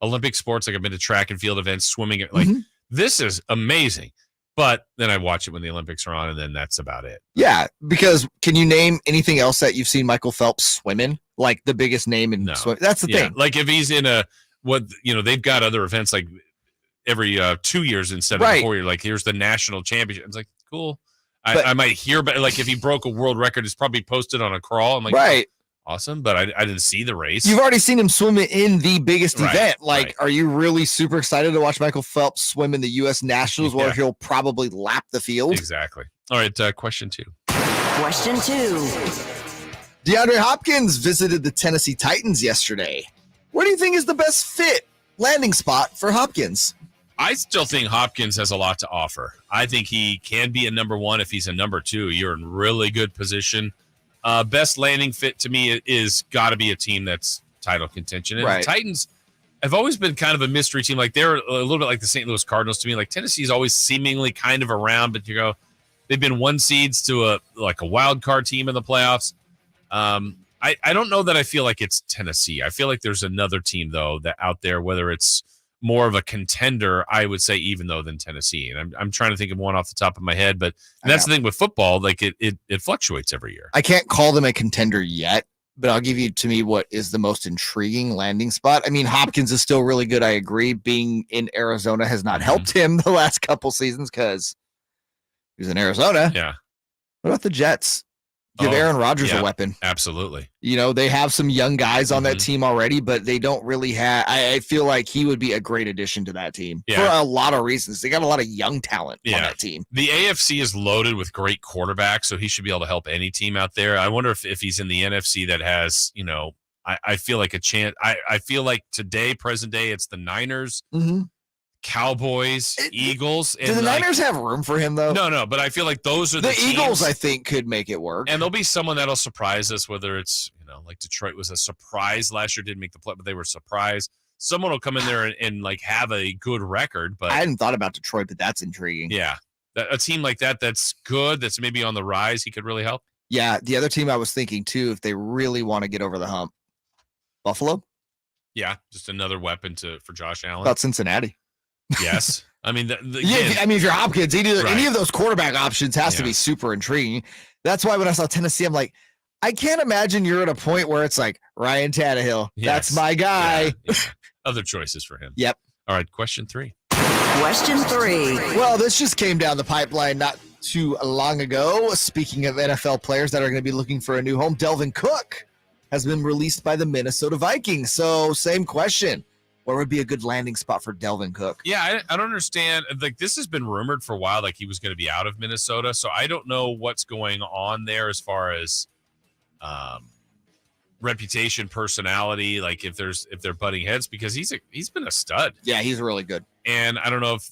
Olympic sports. Like I've been to track and field events, swimming. Like this is amazing. But then I watch it when the Olympics are on, and then that's about it. Yeah, because can you name anything else that you've seen Michael Phelps swim in? Like the biggest name in swim? That's the thing. Like if he's in they've got other events like every 2 years instead of 4 years. Like here's the national championship. It's like cool. I might hear, but like if he broke a world record, it's probably posted on a crawl. I'm like, awesome, but I didn't see the race. You've already seen him swim in the biggest event. Like, are you really super excited to watch Michael Phelps swim in the U.S. Nationals where he'll probably lap the field? Exactly. All right, question 2. Question 2. DeAndre Hopkins visited the Tennessee Titans yesterday. Where do you think is the best fit landing spot for Hopkins? I still think Hopkins has a lot to offer. I think he can be a number 1. If he's a number 2, you're in really good position. Best landing fit to me is got to be a team that's title contention. And the Titans have always been kind of a mystery team. Like they're a little bit like the St. Louis Cardinals to me. Like Tennessee's always seemingly kind of around, but you go, They've been 1 seeds to a wild card team in the playoffs. I don't know that I feel like it's Tennessee. I feel like there's another team though that out there, whether it's more of a contender, I would say, even though than Tennessee. And I'm trying to think of one off the top of my head, but that's the thing with football, like it fluctuates every year. I can't call them a contender yet, but I'll give you to me what is the most intriguing landing spot. I mean, Hopkins is still really good. I agree. Being in Arizona has not helped him the last couple seasons because he was in Arizona. Yeah. What about the Jets? Give Aaron Rodgers a weapon. Absolutely. They have some young guys on that team already, but they don't really have. I feel like he would be a great addition to that team for a lot of reasons. They got a lot of young talent on that team. The AFC is loaded with great quarterbacks, so he should be able to help any team out there. I wonder if he's in the NFC that has, I feel like a chance. I feel like today, present day, it's the Niners. Cowboys, Eagles. Do the Niners have room for him, though? No, but I feel like those are the teams. Eagles, I think, could make it work. And there'll be someone that'll surprise us, whether it's, like Detroit was a surprise last year, didn't make the play, but they were surprised. Someone will come in there and have a good record. But I hadn't thought about Detroit, but that's intriguing. Yeah. A team like that's good, that's maybe on the rise, he could really help. Yeah, the other team I was thinking, too, if they really want to get over the hump, Buffalo? Yeah, just another weapon for Josh Allen. About Cincinnati. Yes. I mean, if you're Hopkins, any of those quarterback options has to be super intriguing. That's why when I saw Tennessee, I'm like, I can't imagine you're at a point where it's like Ryan Tannehill. Yes. That's my guy. Yeah. Other choices for him. Yep. All right. Question 3. Question 3. Well, this just came down the pipeline not too long ago. Speaking of NFL players that are going to be looking for a new home, Dalvin Cook has been released by the Minnesota Vikings. So same question. Where would be a good landing spot for Dalvin Cook? Yeah, I don't understand. Like, this has been rumored for a while, like he was going to be out of Minnesota. So I don't know what's going on there as far as reputation, personality, like if they're butting heads, because he's been a stud. Yeah, he's really good. And I don't know if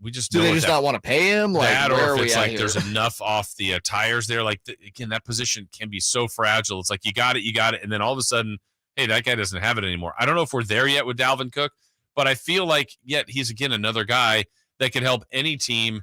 we just do they just not want to pay him, like that, where or if are it's we like at there's here? enough off the tires there. Like again, that position can be so fragile. It's like you got it, and then all of a sudden, hey, that guy doesn't have it anymore. I don't know if we're there yet with Dalvin Cook, but I feel like yet he's again another guy that can help any team.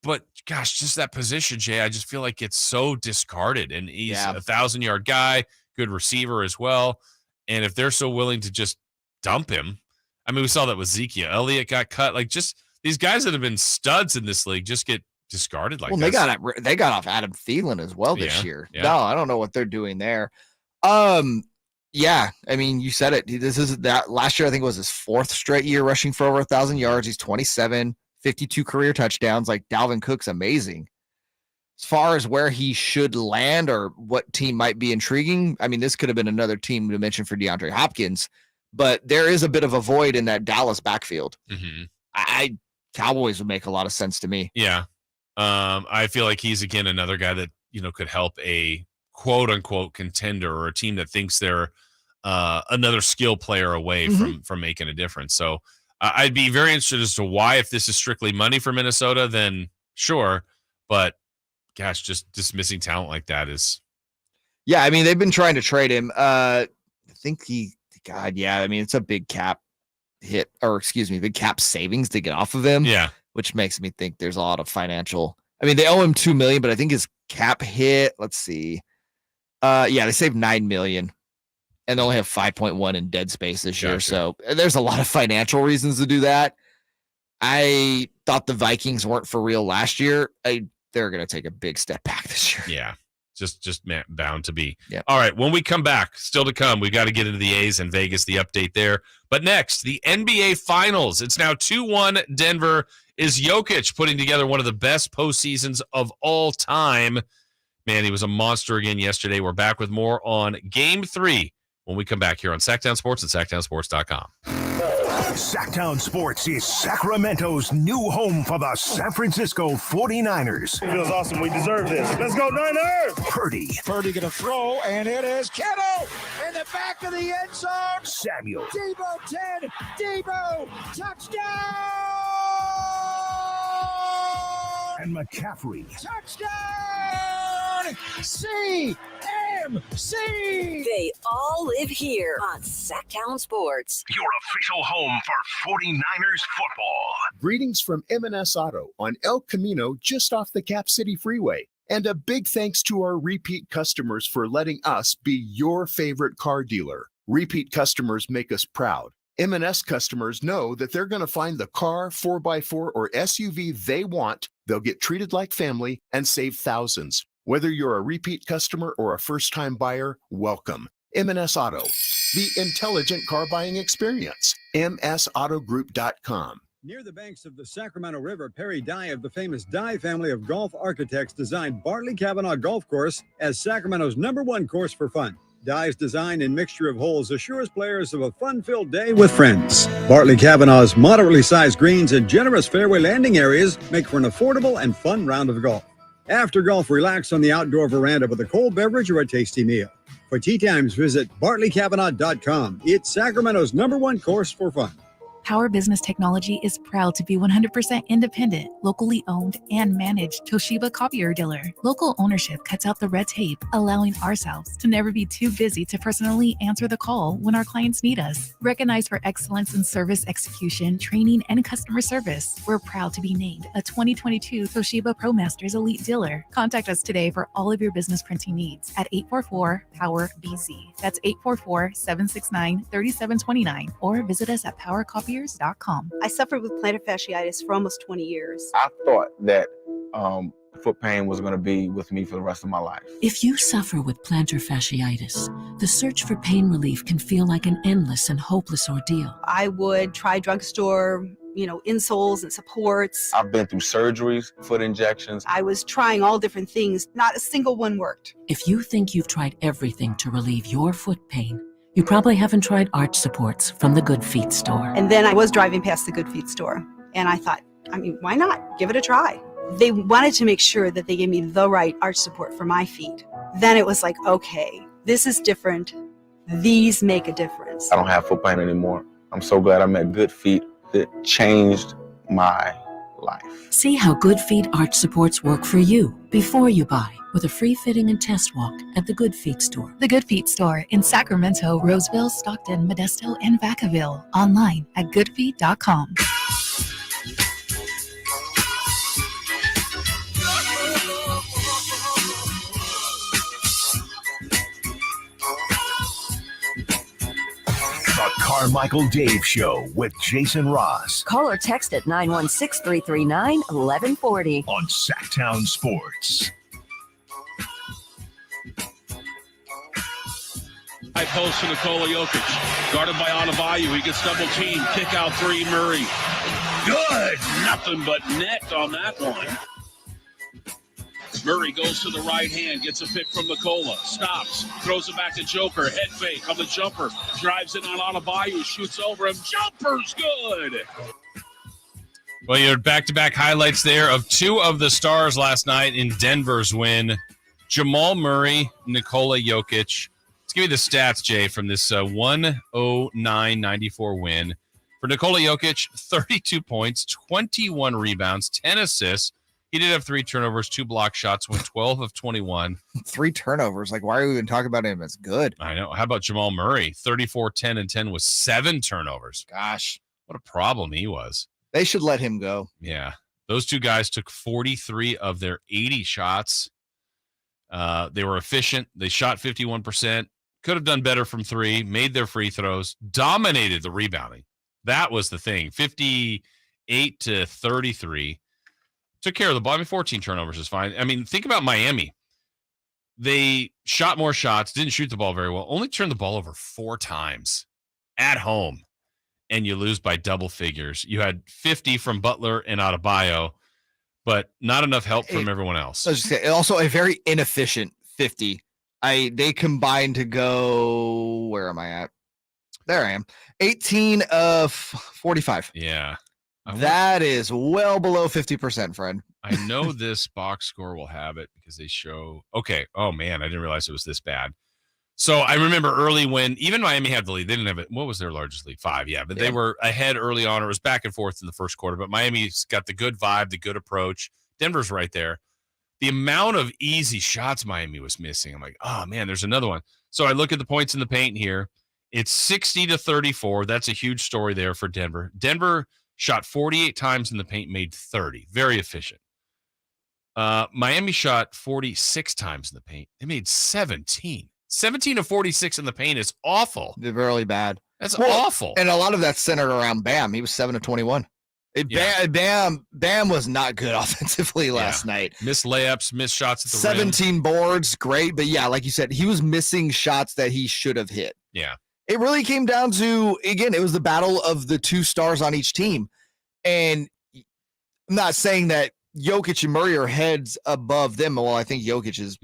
But gosh, just that position, Jay, I just feel like it's so discarded. And he's a 1,000-yard guy, good receiver as well. And if they're so willing to just dump him, I mean, we saw that with Ezekiel Elliott got cut. Like, just these guys that have been studs in this league just get discarded like this. They got off Adam Thielen as well this year. Yeah. No, I don't know what they're doing there. Yeah, I mean, you said it. This is that last year, I think it was his 4th straight year rushing for over 1,000 yards. He's 27, 52 career touchdowns. Like, Dalvin Cook's amazing. As far as where he should land or what team might be intriguing, I mean, this could have been another team to mention for DeAndre Hopkins, but there is a bit of a void in that Dallas backfield. Mm-hmm. Cowboys would make a lot of sense to me. Yeah. I feel like he's, again, another guy that, could help a quote unquote contender or a team that thinks they're another skill player away from making a difference. So I'd be very interested as to why, if this is strictly money for Minnesota, then sure. But gosh, just dismissing talent like that is. Yeah. I mean, they've been trying to trade him. I think I mean, it's a big cap hit, or big cap savings to get off of him. Yeah. Which makes me think there's a lot of financial. I mean, they owe him $2 million, but I think his cap hit, let's see. They saved $9 million and they only have 5.1 in dead space this year. So there's a lot of financial reasons to do that. I thought the Vikings weren't for real last year. They're going to take a big step back this year. Yeah. Just bound to be. Yep. All right. When we come back, still to come, we've got to get into the A's and Vegas, the update there. But next, the NBA Finals. It's now 2-1 Denver. Is Jokic putting together one of the best postseasons of all time? Man, he was a monster again yesterday. We're back with more on Game 3 when we come back here on Sactown Sports and SactownSports.com. Sactown Sports is Sacramento's new home for the San Francisco 49ers. It feels awesome. We deserve this. Let's go, Niners! Purdy. Purdy going to throw, and it is Kittle in the back of the end zone. Samuel. Debo 10. Debo. Touchdown! And McCaffrey. Touchdown! CMC! MC. They all live here on Sactown Sports. Your official home for 49ers football. Greetings from M&S Auto on El Camino, just off the Cap City Freeway. And a big thanks to our repeat customers for letting us be your favorite car dealer. Repeat customers make us proud. M&S customers know that they're going to find the car, 4x4, or SUV they want. They'll get treated like family and save thousands. Whether you're a repeat customer or a first-time buyer, welcome. M&S Auto, the intelligent car buying experience. MSAutogroup.com. Near the banks of the Sacramento River, Perry Dye of the famous Dye family of golf architects designed Bartley Kavanaugh Golf Course as Sacramento's #1 course for fun. Dye's design and mixture of holes assures players of a fun-filled day with friends. Bartley Kavanaugh's moderately sized greens and generous fairway landing areas make for an affordable and fun round of golf. After golf, relax on the outdoor veranda with a cold beverage or a tasty meal. For tee times, visit BartleyKavanaugh.com. It's Sacramento's #1 course for fun. Power Business Technology is proud to be 100% independent, locally owned, and managed Toshiba copier dealer. Local ownership cuts out the red tape, allowing ourselves to never be too busy to personally answer the call when our clients need us. Recognized for excellence in service execution, training, and customer service, we're proud to be named a 2022 Toshiba ProMasters Elite Dealer. Contact us today for all of your business printing needs at 844-POWER-BZ. That's 844-769-3729, or visit us at PowerCopier.com. I suffered with plantar fasciitis for almost 20 years. I thought that foot pain was going to be with me for the rest of my life. If you suffer with plantar fasciitis, the search for pain relief can feel like an endless and hopeless ordeal. I would try drugstore, insoles and supports. I've been through surgeries, foot injections. I was trying all different things. Not a single one worked. If you think you've tried everything to relieve your foot pain, you probably haven't tried arch supports from the Good Feet store. And then I was driving past the Good Feet store, and I thought, why not? Give it a try. They wanted to make sure that they gave me the right arch support for my feet. Then it was like, okay, this is different. These make a difference. I don't have foot pain anymore. I'm so glad I met Good Feet. It changed my life. See how Good Feet arch supports work for you before you buy, with a free fitting and test walk at the Good Feet store. The Good Feet store in Sacramento, Roseville, Stockton, Modesto, and Vacaville. Online at goodfeet.com. The Carmichael Dave Show with Jason Ross. Call or text at 916-339-1140. On Sactown Sports. High post to Nikola Jokic. Guarded by Adebayo. He gets double teamed. Kick out three, Murray. Good. Nothing but net on that one. Murray goes to the right hand, gets a pick from Nikola, stops, throws it back to Joker, head fake on the jumper, drives it on Adebayo, shoots over him, jumper's good. Well, you had back-to-back highlights there of two of the stars last night in Denver's win. Jamal Murray, Nikola Jokic. Let's give you the stats, Jay, from this 109-94 win. For Nikola Jokic, 32 points, 21 rebounds, 10 assists. He did have 3 turnovers, 2 block shots, went 12 of 21. 3 turnovers. Like, why are we even talking about him? It's good. I know. How about Jamal Murray? 34, 10, and 10 with 7 turnovers. Gosh. What a problem he was. They should let him go. Yeah. Those two guys took 43 of their 80 shots. They were efficient. They shot 51%. Could have done better from 3. Made their free throws. Dominated the rebounding. That was the thing. 58 to 33. Took care of the ball. 14 turnovers is fine. Think about Miami. They shot more shots, didn't shoot the ball very well, only turned the ball over 4 times at home, and you lose by double figures. You had 50 from Butler and Adebayo, but not enough help from everyone else. Also, a very inefficient 50. They combined to go, where am I at? There I am. 18 of 45. Yeah. That is well below 50%, friend. I know this box score will have it because they show. Okay. Oh, man. I didn't realize it was this bad. So I remember early when even Miami had the lead. They didn't have it. What was their largest lead? 5. Yeah. But they were ahead early on. It was back and forth in the first quarter. But Miami's got the good vibe, the good approach. Denver's right there. the amount of easy shots Miami was missing. I'm like, oh man, there's another one. So I look at the points in the paint here. It's 60-34. That's a huge story there for Denver. Denver shot 48 times in the paint, made 30. Very efficient. Miami shot 46 times in the paint. They made 17. 17 of 46 in the paint is awful. They're really bad. That's awful. And a lot of that's centered around Bam. He was 7 of 21. Bam was not good offensively last night. Missed layups, missed shots at the 17 rim. boards, great. But yeah, like you said, he was missing shots that he should have hit. Yeah. It really came down to, again, it was the battle of the two stars on each team. And I'm not saying that Jokic and Murray are heads above them. Well, I think Jokic is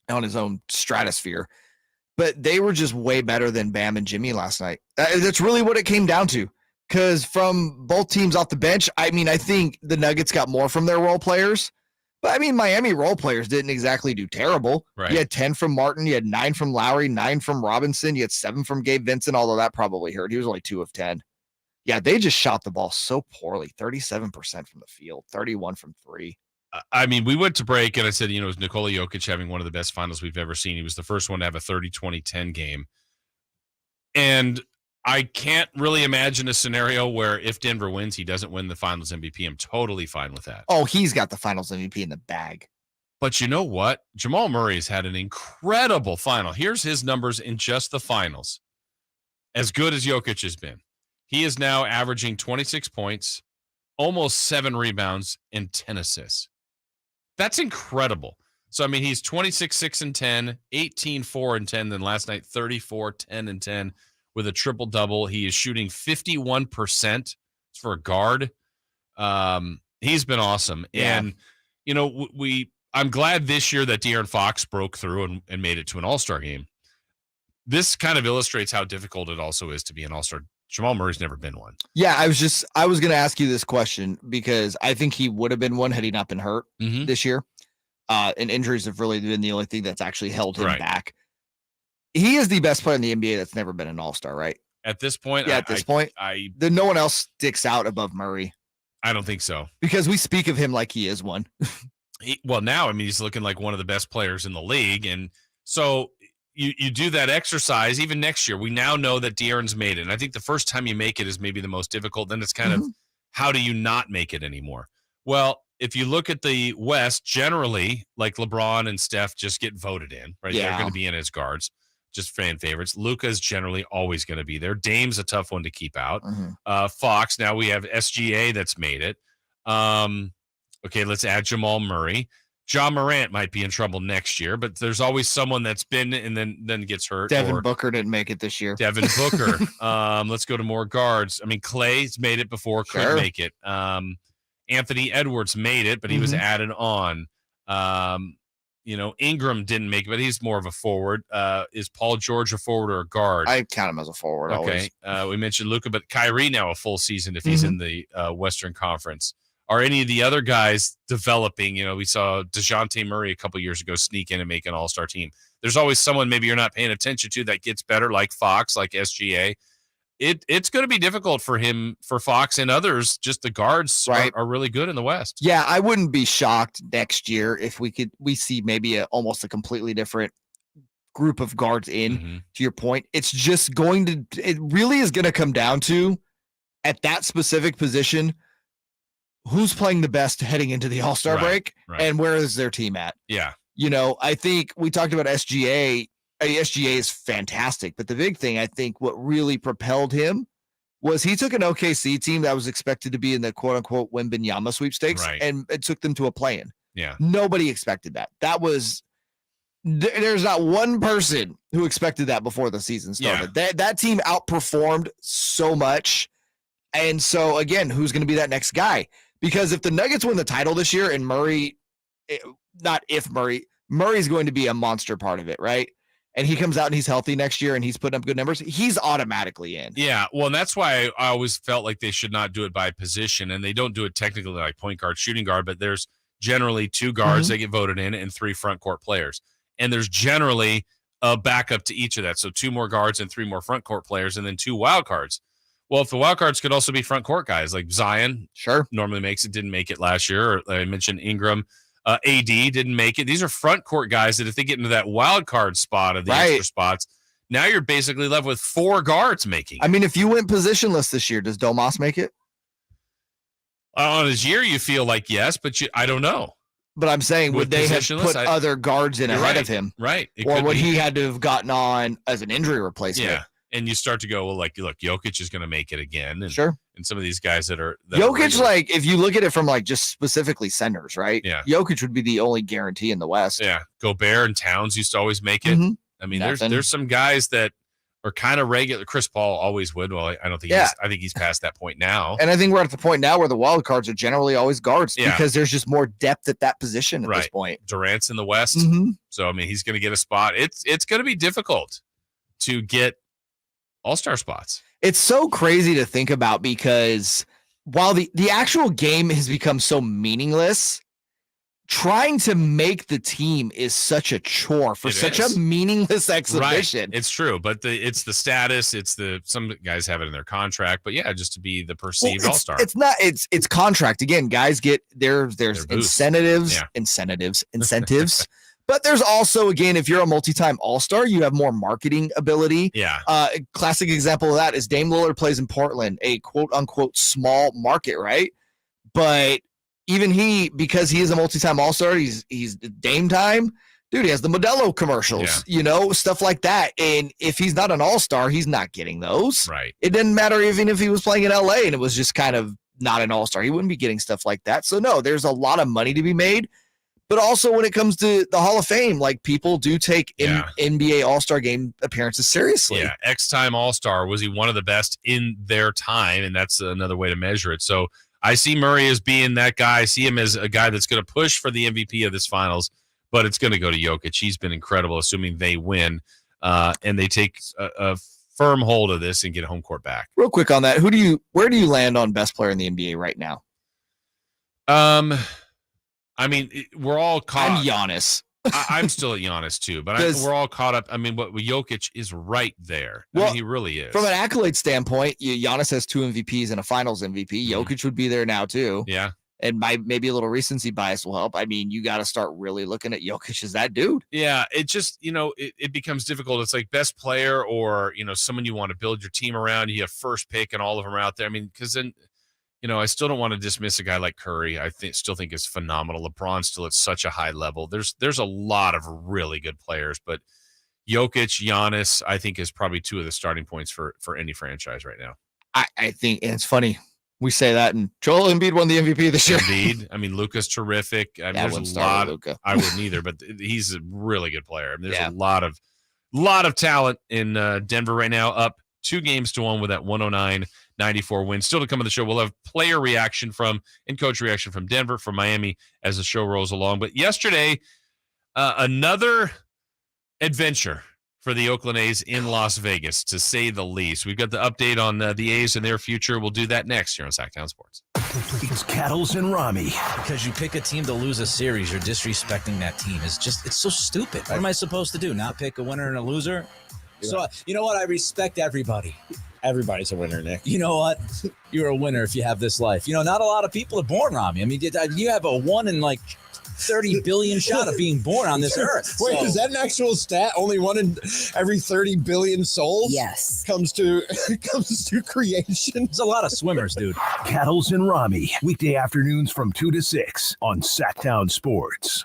on his own stratosphere. But they were just way better than Bam and Jimmy last night. That's really what it came down to. Because from both teams off the bench, I mean, I think the Nuggets got more from their role players. But, I mean, Miami role players didn't exactly do terrible. Right. You had 10 from Martin. You had 9 from Lowry, 9 from Robinson. You had 7 from Gabe Vincent, although that probably hurt. He was only 2 of 10. Yeah, they just shot the ball so poorly. 37% from the field, 31 from 3. I mean, we went to break, and I said, it was Nikola Jokic having one of the best finals we've ever seen. He was the first one to have a 30-20-10 game. And I can't really imagine a scenario where if Denver wins, he doesn't win the finals MVP. I'm totally fine with that. Oh, he's got the finals MVP in the bag. But you know what? Jamal Murray has had an incredible final. Here's his numbers in just the finals. As good as Jokic has been. He is now averaging 26 points, almost 7 rebounds, and 10 assists. That's incredible. So, I mean, he's 26, 6, and 10, 18, 4, and 10. Then last night, 34, 10, and 10 with a triple-double. He is shooting 51% for a guard. He's been awesome. Yeah. And, I'm glad this year that De'Aaron Fox broke through and made it to an all-star game. This kind of illustrates how difficult it also is to be an all-star. Jamal Murray's never been one. Yeah, I was going to ask you this question because I think he would have been one had he not been hurt this year. And injuries have really been the only thing that's actually held him back. He is the best player in the NBA that's never been an all-star, right? At this point? Yeah, then no one else sticks out above Murray. I don't think so. Because we speak of him like he is one. Now, I mean, he's looking like one of the best players in the league. And so you do that exercise even next year. We now know that De'Aaron's made it. And I think the first time you make it is maybe the most difficult. Then it's kind of how do you not make it anymore? Well, if you look at the West, generally, like LeBron and Steph just get voted in, right? Yeah. They're going to be in as guards, just fan favorites. Luka's generally always going to be there. Dame's a tough one to keep out. Fox, now we have SGA that's made it. Okay, let's add Jamal Murray. John Morant might be in trouble next year, but there's always someone that's been and then gets hurt. Devin Booker didn't make it this year. Devin Booker. Let's go to more guards. I mean, Clay's made it before, couldn't make it. Anthony Edwards made it, but he was added on. Ingram didn't make it, but he's more of a forward. Is Paul George a forward or a guard? I count him as a forward. Okay. We mentioned Luka, but Kyrie now a full season if he's in the Western Conference. Are any of the other guys developing? We saw DeJounte Murray a couple years ago sneak in and make an all-star team. There's always someone maybe you're not paying attention to that gets better, like Fox, like SGA. It's going to be difficult for Fox and others. Just the guards are really good in the West. Yeah, I wouldn't be shocked next year if we see maybe almost a completely different group of guards in. To your point, it really is going to come down to at that specific position. Who's playing the best heading into the All-Star break and where is their team at? Yeah. I think we talked about SGA. SGA is fantastic, but the big thing, I think what really propelled him was he took an OKC team that was expected to be in the quote unquote Wembanyama sweepstakes and it took them to a play-in. Yeah. Nobody expected that. There's not one person who expected that before the season started. That team outperformed so much. And so again, who's going to be that next guy? Because if the Nuggets win the title this year and Murray's going to be a monster part of it, right? And he comes out and he's healthy next year and he's putting up good numbers, he's automatically in. Yeah, well, and that's why I always felt like they should not do it by position, and they don't do it technically like point guard, shooting guard, but there's generally 2 guards that get voted in and 3 front court players. And there's generally a backup to each of that. So 2 more guards and 3 more front court players and then 2 wild cards. Well, if the wild cards could also be front court guys like Zion, normally makes it, didn't make it last year. Or I mentioned Ingram. AD didn't make it. These are front court guys that if they get into that wild card spot of the extra spots, now you're basically left with 4 guards making. I mean, if you went positionless this year, does Domas make it? On his year, you feel like yes, but I don't know. But I'm saying, would they have put other guards in ahead of him? Right. Or would he had to have gotten on as an injury replacement? Yeah. And you start to go, well, like, look, Jokic is going to make it again. And, sure. And some of these guys that are Jokic, like, if you look at it from like just specifically centers, right? Yeah. Jokic would be the only guarantee in the West. Yeah. Gobert and Towns used to always make it. I mean, there's some guys that are kind of regular. Chris Paul always would. Well, I don't think I think he's past that point now. And I think we're at the point now where the wild cards are generally always guards because there's just more depth at that position at this point. Durant's in the West. So, I mean, he's going to get a spot. It's going to be difficult to get all-star spots. It's so crazy to think about because while the actual game has become so meaningless, trying to make the team is such a chore for such a meaningless exhibition. Right. It's true, but it's the status. Some guys have it in their contract, but yeah, just to be the perceived all-star. It's not. It's contract again. Guys get there's incentives. But there's also, again, if you're a multi-time all-star, you have more marketing ability. Yeah. A classic example of that is Dame Lillard plays in Portland, a quote-unquote small market, right? But even because he is a multi-time all-star, he's Dame time. Dude, he has the Modelo commercials, stuff like that. And if he's not an all-star, he's not getting those. Right. It didn't matter even if he was playing in LA and it was just kind of not an all-star. He wouldn't be getting stuff like that. So, no, there's a lot of money to be made. But also when it comes to the Hall of Fame, like people do take NBA All-Star game appearances seriously. Yeah, X-time All-Star. Was he one of the best in their time? And that's another way to measure it. So I see Murray as being that guy. I see him as a guy that's going to push for the MVP of this finals, but it's going to go to Jokic. He's been incredible, assuming they win and they take a firm hold of this and get home court back. Real quick on that, where do you land on best player in the NBA right now? I mean, we're all caught. I'm Giannis. I'm still at Giannis too, but we're all caught up. I mean, Jokic is right there. I mean, he really is. From an accolade standpoint, Giannis has 2 MVPs and a Finals MVP. Jokic would be there now too. Yeah, and maybe a little recency bias will help. I mean, you got to start really looking at Jokic as that dude. Yeah, it just it becomes difficult. It's like best player or someone you want to build your team around. You have first pick and all of them are out there. I mean, because then. I still don't want to dismiss a guy like Curry. I still think is phenomenal. LeBron's still at such a high level. There's a lot of really good players, but Jokic, Giannis, I think is probably 2 of the starting points for any franchise right now. I think, and it's funny we say that, and Joel Embiid won the MVP this year. Embiid, I mean, Luka's terrific. I mean, there's a lot. I wouldn't either, but he's a really good player. I mean, there's a lot of talent in Denver right now. Up 2-1 with that 109-94 win. Still to come on the show, we'll have player reaction and coach reaction from Denver, from Miami as the show rolls along. But yesterday, another adventure for the Oakland A's in Las Vegas, to say the least. We've got the update on the A's and their future. We'll do that next here on Sactown Sports. It's Cattles and Rami. Because you pick a team to lose a series, you're disrespecting that team. It's so stupid. What am I supposed to do? Not pick a winner and a loser? So, you know what? I respect everybody. Everybody's a winner, Nick. You know what? You're a winner if you have this life. Not a lot of people are born, Rami. I mean, you have a 1 in 30 billion shot of being born on this earth. Wait, is that an actual stat? Only 1 in every 30 billion souls? Yes. Comes to creation. There's a lot of swimmers, dude. Cattles and Rami, weekday afternoons from 2 to 6 on Sactown Sports.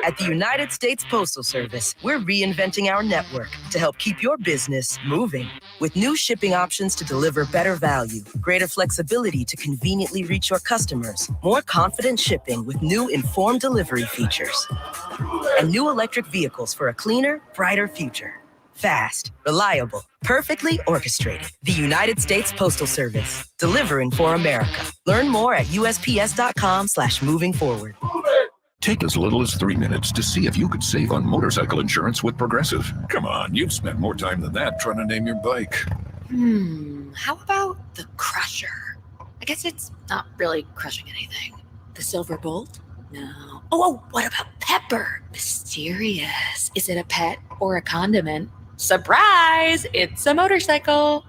At the United States Postal Service, we're reinventing our network to help keep your business moving. With new shipping options to deliver better value, greater flexibility to conveniently reach your customers, more confident shipping with new informed delivery features, and new electric vehicles for a cleaner, brighter future. Fast, reliable, perfectly orchestrated. The United States Postal Service, delivering for America. Learn more at USPS.com/moving forward. Take as little as 3 minutes to see if you could save on motorcycle insurance with Progressive. Come on, you've spent more time than that trying to name your bike. How about the Crusher? I guess it's not really crushing anything. The Silver Bolt? No. Oh, what about Pepper? Mysterious. Is it a pet or a condiment? Surprise! It's a motorcycle.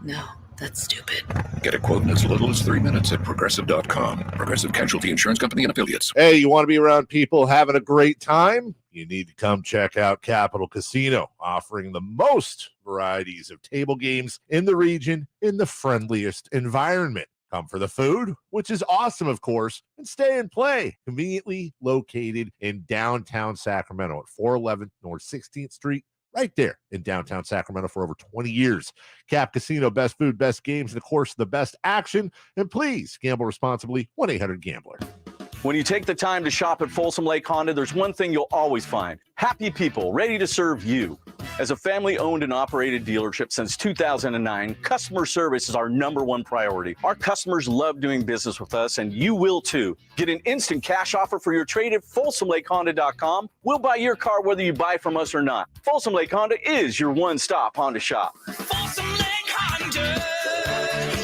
No. That's stupid. Get a quote in as little as 3 minutes at Progressive.com. Progressive Casualty Insurance Company and Affiliates. Hey, you want to be around people having a great time? You need to come check out Capital Casino, offering the most varieties of table games in the region in the friendliest environment. Come for the food, which is awesome, of course, and stay and play. Conveniently located in downtown Sacramento at 411 North 16th Street. Right there in downtown Sacramento for over 20 years. Cap Casino, best food, best games, and of course, the best action. And please gamble responsibly. 1-800-GAMBLER. When you take the time to shop at Folsom Lake Honda, there's one thing you'll always find. Happy people ready to serve you. As a family-owned and operated dealership since 2009, customer service is our #1 priority. Our customers love doing business with us, and you will too. Get an instant cash offer for your trade at FolsomLakeHonda.com. We'll buy your car whether you buy from us or not. Folsom Lake Honda is your one-stop Honda shop. Folsom Lake Honda,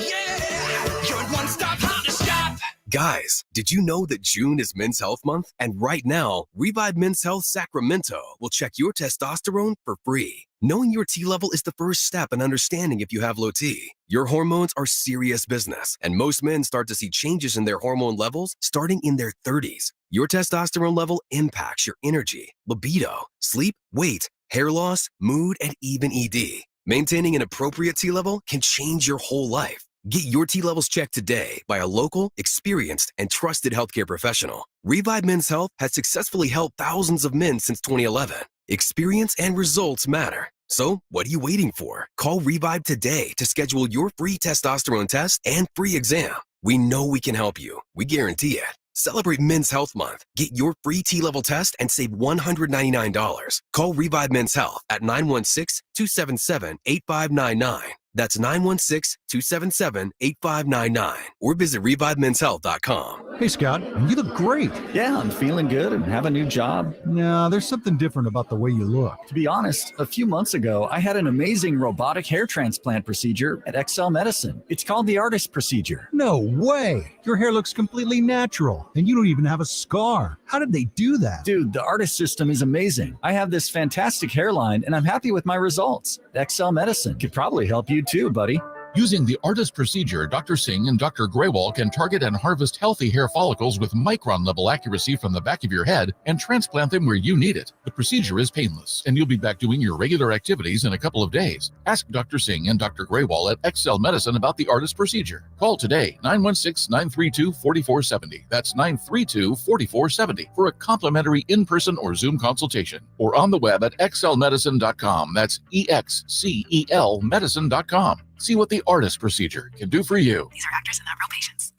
yeah, your one-stop Honda shop. Guys, did you know that June is Men's Health Month? And right now, Revive Men's Health Sacramento will check your testosterone for free. Knowing your T level is the first step in understanding if you have low T. Your hormones are serious business, and most men start to see changes in their hormone levels starting in their 30s. Your testosterone level impacts your energy, libido, sleep, weight, hair loss, mood, and even ED. Maintaining an appropriate T level can change your whole life. Get your T levels checked today by a local, experienced, and trusted healthcare professional. Revive Men's Health has successfully helped thousands of men since 2011. Experience and results matter. So, what are you waiting for? Call Revive today to schedule your free testosterone test and free exam. We know we can help you. We guarantee it. Celebrate Men's Health Month. Get your free T-level test and save $199. Call Revive Men's Health at 916-277-8599. That's 916-277-8599. Or visit ReviveMen'sHealth.com. Hey, Scott, you look great. Yeah, I'm feeling good and have a new job. No, there's something different about the way you look. To be honest, a few months ago, I had an amazing robotic hair transplant procedure at XL Medicine. It's called the artist procedure. No way. Your hair looks completely natural, and you don't even have a scar. How did they do that? Dude, the artist system is amazing. I have this fantastic hairline, and I'm happy with my results. XL Medicine could probably help you too, buddy. Using the artist procedure, Dr. Singh and Dr. Graywall can target and harvest healthy hair follicles with micron-level accuracy from the back of your head and transplant them where you need it. The procedure is painless, and you'll be back doing your regular activities in a couple of days. Ask Dr. Singh and Dr. Graywall at XL Medicine about the artist procedure. Call today, 916-932-4470. That's 932-4470 for a complimentary in-person or Zoom consultation. Or on the web at xlmedicine.com. That's EXCEL medicine.com. See what the artist procedure can do for you. These are actors and not real patients.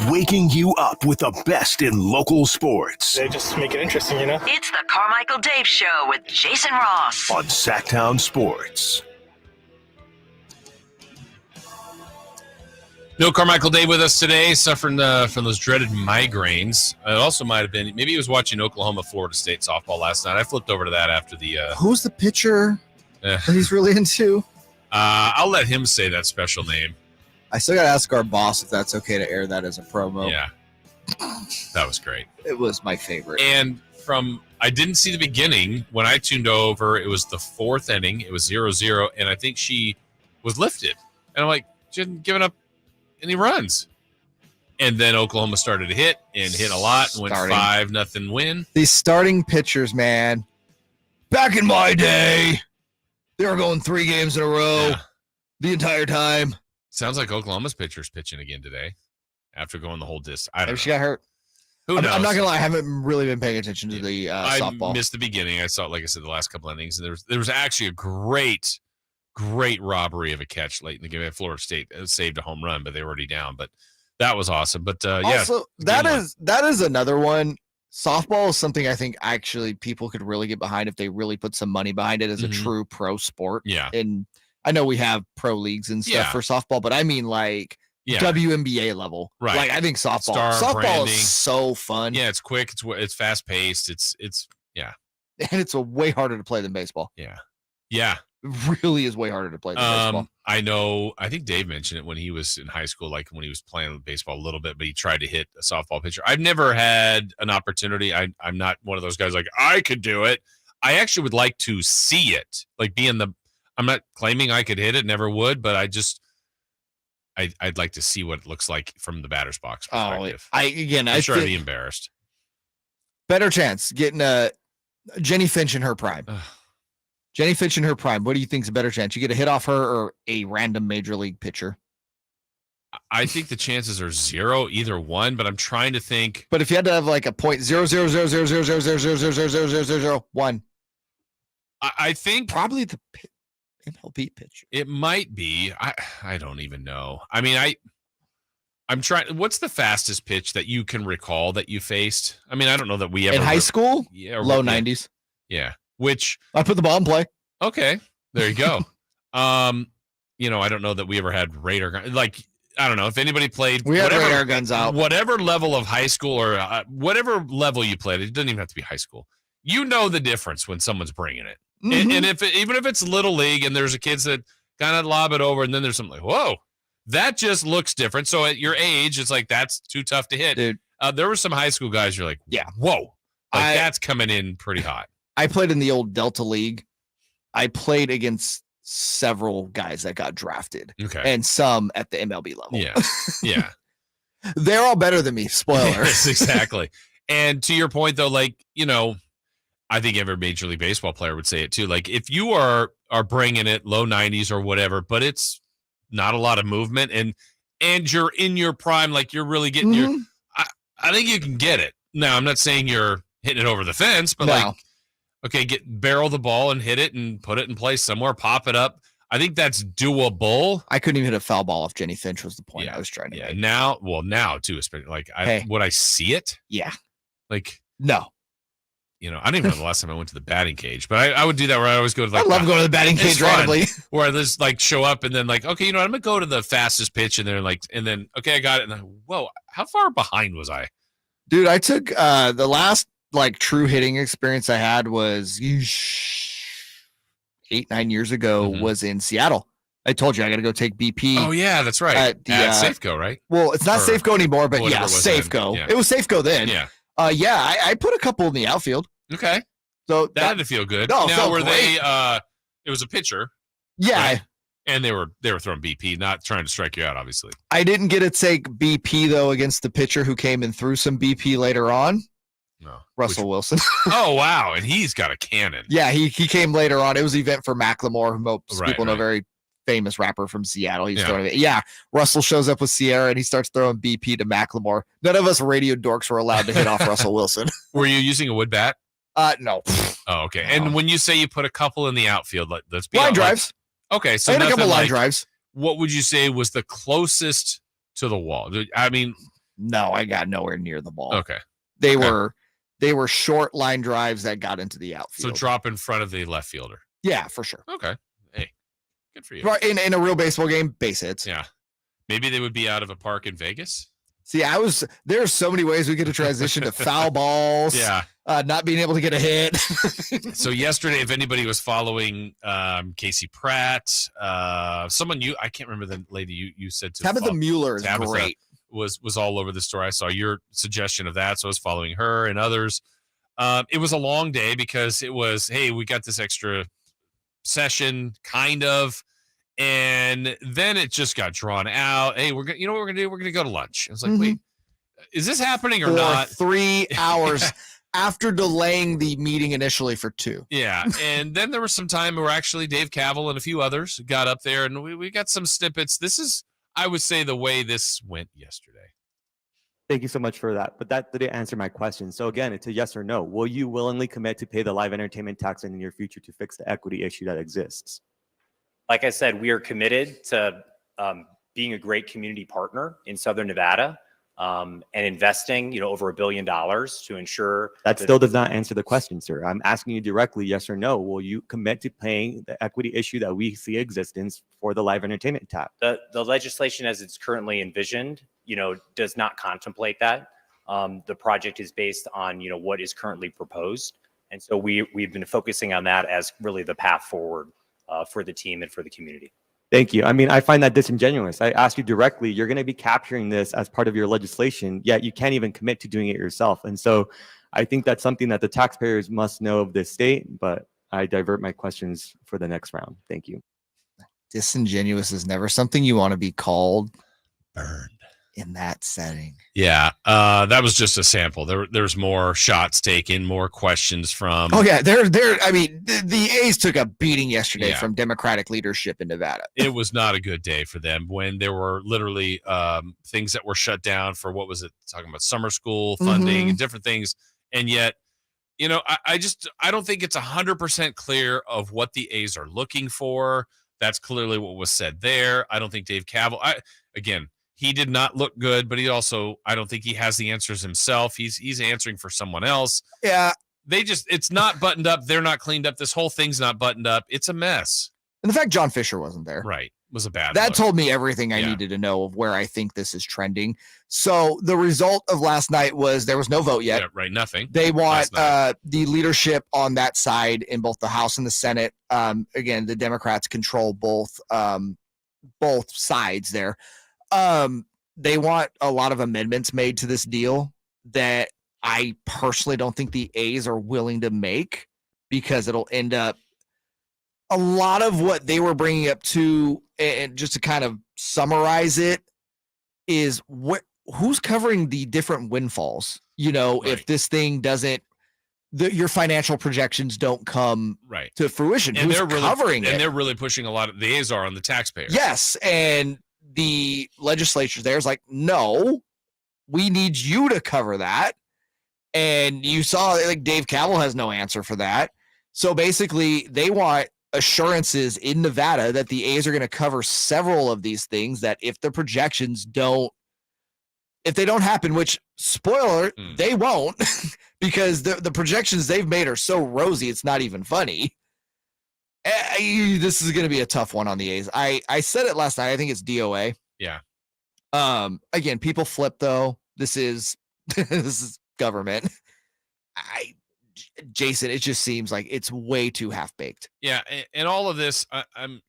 Waking you up with the best in local sports. They just make it interesting, you know? It's the Carmichael Dave Show with Jason Ross on Sactown Sports. No Carmichael Dave with us today, suffering from those dreaded migraines. It also might have been, maybe he was watching Oklahoma, Florida State softball last night. I flipped over to that after the... Who's the pitcher that he's really into? I'll let him say that special name. I still got to ask our boss if that's okay to air that as a promo. Yeah. That was great. It was my favorite. And I didn't see the beginning. When I tuned over, it was the fourth inning. It was 0-0, and I think she was lifted. And I'm like, she hadn't given up any runs. And then Oklahoma started to hit a lot and went 5-0 win. These starting pitchers, man. Back in my day, they were going 3 games in a row the entire time. Sounds like Oklahoma's pitcher's pitching again today after going the whole distance. I don't know. She got hurt. Who knows? I'm not going to lie. I haven't really been paying attention to the softball. I missed the beginning. I saw, like I said, the last couple innings. And there was actually a great robbery of a catch late in the game. Florida State saved a home run, but they were already down. But that was awesome. But also, that is another one. Softball is something I think actually people could really get behind if they really put some money behind it as a true pro sport. Yeah. And I know we have pro leagues and stuff for softball, but I mean like WNBA level. Right. Like I think softball is so fun. Yeah, it's quick. It's fast paced. It's And it's way harder to play than baseball. Yeah. Yeah. It really is way harder to play than baseball. I think Dave mentioned it when he was in high school, like when he was playing baseball a little bit, but he tried to hit a softball pitcher. I've never had an opportunity. I'm not one of those guys like I could do it. I actually would like to see it, like I'm not claiming I could hit it, never would, but I'd like to see what it looks like from the batter's box Oh, perspective. I'm sure I'd be embarrassed. Better chance getting Jenny Finch in her prime. Jenny Finch in her prime. What do you think is a better chance? You get a hit off her or a random major league pitcher? I think the chances are 0, either one, but I'm trying to think. But if you had to have like a .0000000000001, I think probably the MLB pitcher. It might be. I don't even know. I mean, I'm trying. What's the fastest pitch that you can recall that you faced? I mean, I don't know that we ever in high school. Yeah, low 90s. Yeah, which I put the ball in play. Okay, there you go. I don't know that we ever had radar gun. Like, I don't know if anybody played. We had radar guns out. Whatever level of high school or whatever level you played, it doesn't even have to be high school. You know the difference when someone's bringing it. Mm-hmm. And even if it's little league and there's a kids that kind of lob it over and then there's something like, whoa, that just looks different. So at your age, it's like, that's too tough to hit. Dude. There were some high school guys you're like, yeah, whoa, like that's coming in pretty hot. I played in the old Delta League. I played against several guys that got drafted. Okay. And some at the MLB level. Yeah. Yeah. They're all better than me. Spoiler. Yes, exactly. And to your point though, like, I think every Major League Baseball player would say it too. Like, if you are bringing it low 90s or whatever, but it's not a lot of movement and you're in your prime, like you're really getting your, I think you can get it. Now, I'm not saying you're hitting it over the fence, but like, okay, barrel the ball and hit it and put it in place somewhere, pop it up. I think that's doable. I couldn't even hit a foul ball if Jenny Finch was the point I was trying to make. Now too, especially like would I see it? Yeah. Like, no. I don't even know the last time I went to the batting cage, but I would do that where I always go to like. I love going to the batting cage randomly. Where I just like show up and then like, okay, I'm gonna go to the fastest pitch and then okay, I got it. And then, whoa, how far behind was I? Dude, I took the last like true hitting experience I had was 8-9 years ago. Was in Seattle. I told you I got to go take BP. Oh yeah, that's right. At Safeco, right? Well, it's not Safeco anymore, but yeah, Safeco. Yeah. It was Safeco then. Yeah. I put a couple in the outfield. Okay. So that had to feel good. No, now were they it was a pitcher. Yeah. Right? And they were throwing BP, not trying to strike you out, obviously. I didn't get to take BP though against the pitcher who came and threw some BP later on. No. Russell Wilson. Oh wow. And he's got a cannon. Yeah, he came later on. It was an event for Macklemore, who most people know, very famous rapper from Seattle. He's throwing it. Yeah. Russell shows up with Sierra and he starts throwing BP to Macklemore. None of us radio dorks were allowed to hit off Russell Wilson. Were you using a wood bat? No. Oh, okay. No. And when you say you put a couple in the outfield, let's be line drives. Okay, so I had a couple line drives. What would you say was the closest to the wall? I mean, no, I got nowhere near the ball. Okay. They were short line drives that got into the outfield. So drop in front of the left fielder. Yeah, for sure. Okay. Hey, good for you. In a real baseball game, base hits. Yeah. Maybe they would be out of a park in Vegas. See, there are so many ways we get to transition to foul balls. Yeah. Not being able to get a hit. So yesterday, if anybody was following Casey Pratt, someone I can't remember the lady you said to Tabitha Mueller is great. Was all over the story. I saw your suggestion of that, so I was following her and others. It was a long day because it was, hey, we got this extra session, kind of, and then it just got drawn out. Hey, what we're gonna do? We're gonna go to lunch. I was like, wait, is this happening or not? 3 hours after delaying the meeting initially for 2. Yeah, and then there was some time where actually Dave Cavell and a few others got up there, and we got some snippets. This is, I would say, the way this went yesterday. Thank you so much for that. But that didn't answer my question. So again, it's a yes or no. Will you willingly commit to pay the live entertainment tax in the near future to fix the equity issue that exists? Like I said, we are committed to being a great community partner in Southern Nevada and investing, over $1 billion to ensure that still does not answer the question, sir. I'm asking you directly, yes or no. Will you commit to paying the equity issue that we see existence for the live entertainment tax? The legislation as it's currently envisioned, does not contemplate that. The project is based on, what is currently proposed. And so we've been focusing on that as really the path forward for the team and for the community. Thank you. I mean, I find that disingenuous. I ask you directly, you're going to be capturing this as part of your legislation, yet you can't even commit to doing it yourself. And so I think that's something that the taxpayers must know of this state, but I divert my questions for the next round. Thank you. Disingenuous is never something you want to be called. burned in that setting. Yeah, that was just a sample. There's more shots taken, more questions from. Oh yeah, I mean, the A's took a beating yesterday from Democratic leadership in Nevada. It was not a good day for them when there were literally things that were shut down for what was it? Talking about summer school funding and different things, and yet, I don't think it's 100% clear of what the A's are looking for. That's clearly what was said there. I don't think Dave Cavill. Again. He did not look good, but I don't think he has the answers himself. He's answering for someone else. Yeah. It's not buttoned up. They're not cleaned up. This whole thing's not buttoned up. It's a mess. And the fact John Fisher wasn't there. Right. Was a bad That look. told me everything I needed to know of where I think this is trending. So the result of last night was there was no vote yet. Yeah, right. Nothing. They want the leadership on that side in both the House and the Senate. Again, the Democrats control both sides there. They want a lot of amendments made to this deal that I personally don't think the A's are willing to make, because it'll end up a lot of what they were bringing up to, and just to kind of summarize it, is who's covering the different windfalls. If this thing doesn't, your financial projections don't come to fruition. And who's they're really covering it? And they're really pushing a lot of the A's are on the taxpayers. Yes, and the legislature there is like, no, we need you to cover that. And you saw like Dave Cavill has no answer for that. So basically they want assurances in Nevada that the A's are going to cover several of these things, that if the projections if they don't happen, which spoiler, they won't, because the projections they've made are so rosy, it's not even funny. This is going to be a tough one on the A's. I said it last night. I think it's DOA. Yeah. Again, people flip though. This is government. Jason, it just seems like it's way too half baked. Yeah, and all of this, I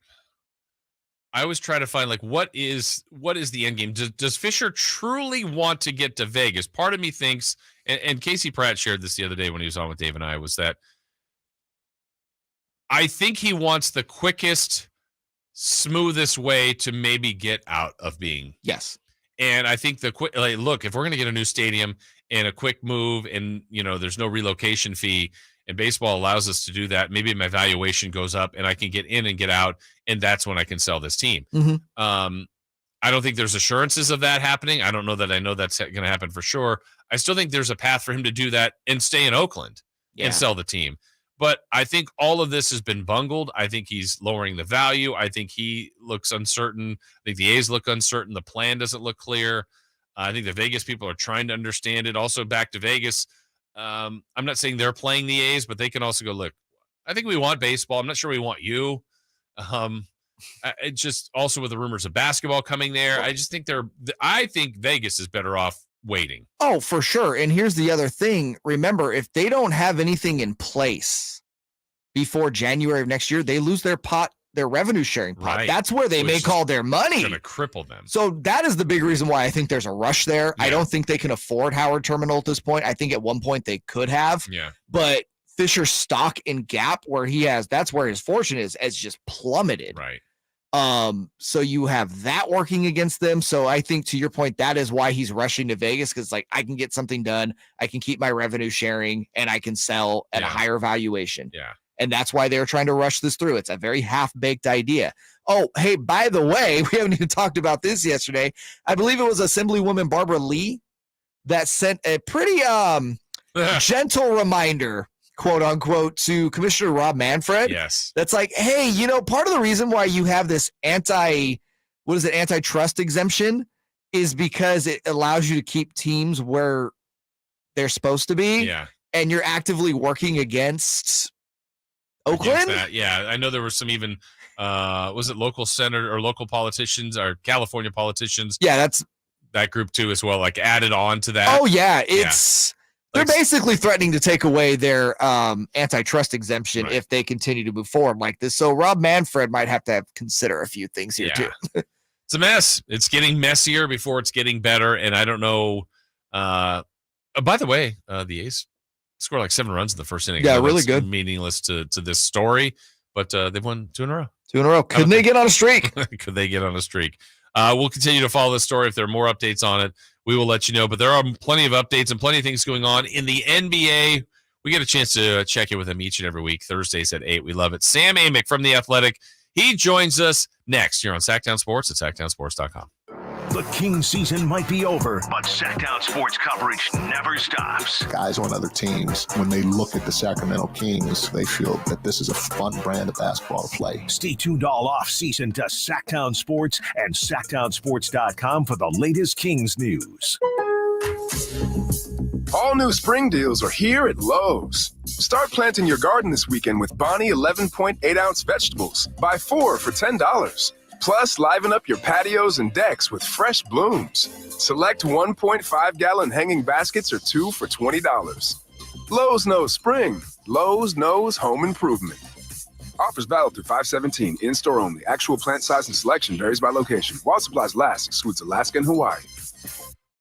always try to find like what is the end game. Does Fisher truly want to get to Vegas? Part of me thinks, and Casey Pratt shared this the other day when he was on with Dave and I, was that I think he wants the quickest, smoothest way to maybe get out of being. Yes. And I think look, if we're going to get a new stadium and a quick move, and there's no relocation fee, and baseball allows us to do that, maybe my valuation goes up and I can get in and get out, and that's when I can sell this team. I don't think there's assurances of that happening. I don't know that I know that's going to happen for sure. I still think there's a path for him to do that and stay in Oakland and sell the team. But I think all of this has been bungled. I think he's lowering the value. I think he looks uncertain. I think the A's look uncertain. The plan doesn't look clear. I think the Vegas people are trying to understand it. Also, back to Vegas, I'm not saying they're playing the A's, but they can also go, look, I think we want baseball. I'm not sure we want you. It just also with the rumors of basketball coming there, I just think I think Vegas is better off waiting. Oh, for sure. And here's the other thing. Remember, if they don't have anything in place before January of next year, they lose their revenue sharing pot. Right. That's where they make all their money. Going to cripple them. So that is the big reason why I think there's a rush there. Yeah. I don't think they can afford Howard Terminal at this point. I think at one point they could have. Yeah. But Fisher's stock in Gap, that's where his fortune is, has just plummeted. Right. So you have that working against them. So I think, to your point, that is why he's rushing to Vegas, because like, I can get something done, I can keep my revenue sharing, and I can sell at a higher valuation. Yeah. And that's why they're trying to rush this through. It's a very half-baked idea. Oh, hey, by the way, we haven't even talked about this yesterday. I believe it was Assemblywoman Barbara Lee that sent a pretty gentle reminder, quote unquote, to Commissioner Rob Manfred. Yes. That's like, hey, part of the reason why you have this antitrust exemption is because it allows you to keep teams where they're supposed to be. Yeah. And you're actively working against Oakland. Yeah. I know there were some even, was it local senator or local politicians or California politicians? Yeah. That's that group too, as well. Like added on to that. Oh yeah. They're basically threatening to take away their antitrust exemption if they continue to move forward like this. So Rob Manfred might have to consider a few things here too. It's a mess. It's getting messier before it's getting better. And I don't know. By the way, the A's scored like 7 runs in the first inning. Yeah, really good. Meaningless to this story, but they've won 2 in a row. 2 in a row. Could they get on a streak? Could they get on a streak? We'll continue to follow this story. If there are more updates on it, we will let you know. But there are plenty of updates and plenty of things going on in the NBA. We get a chance to check in with him each and every week, Thursdays at 8. We love it. Sam Amick from The Athletic. He joins us next here on Sactown Sports at SactownSports.com. The King season might be over, but Sactown sports coverage never stops. Guys on other teams, when they look at the Sacramento Kings, they feel that this is a fun brand of basketball to play. Stay tuned all off-season to Sactown Sports and SactownSports.com for the latest Kings news. All new spring deals are here at Lowe's. Start planting your garden this weekend with Bonnie 11.8-ounce vegetables. Buy 4 for $10. Plus, liven up your patios and decks with fresh blooms. Select 1.5-gallon hanging baskets or 2 for $20. Lowe's knows spring. Lowe's knows home improvement. Offers valid through 5/17. In-store only. Actual plant size and selection varies by location. While supplies last, excludes Alaska and Hawaii.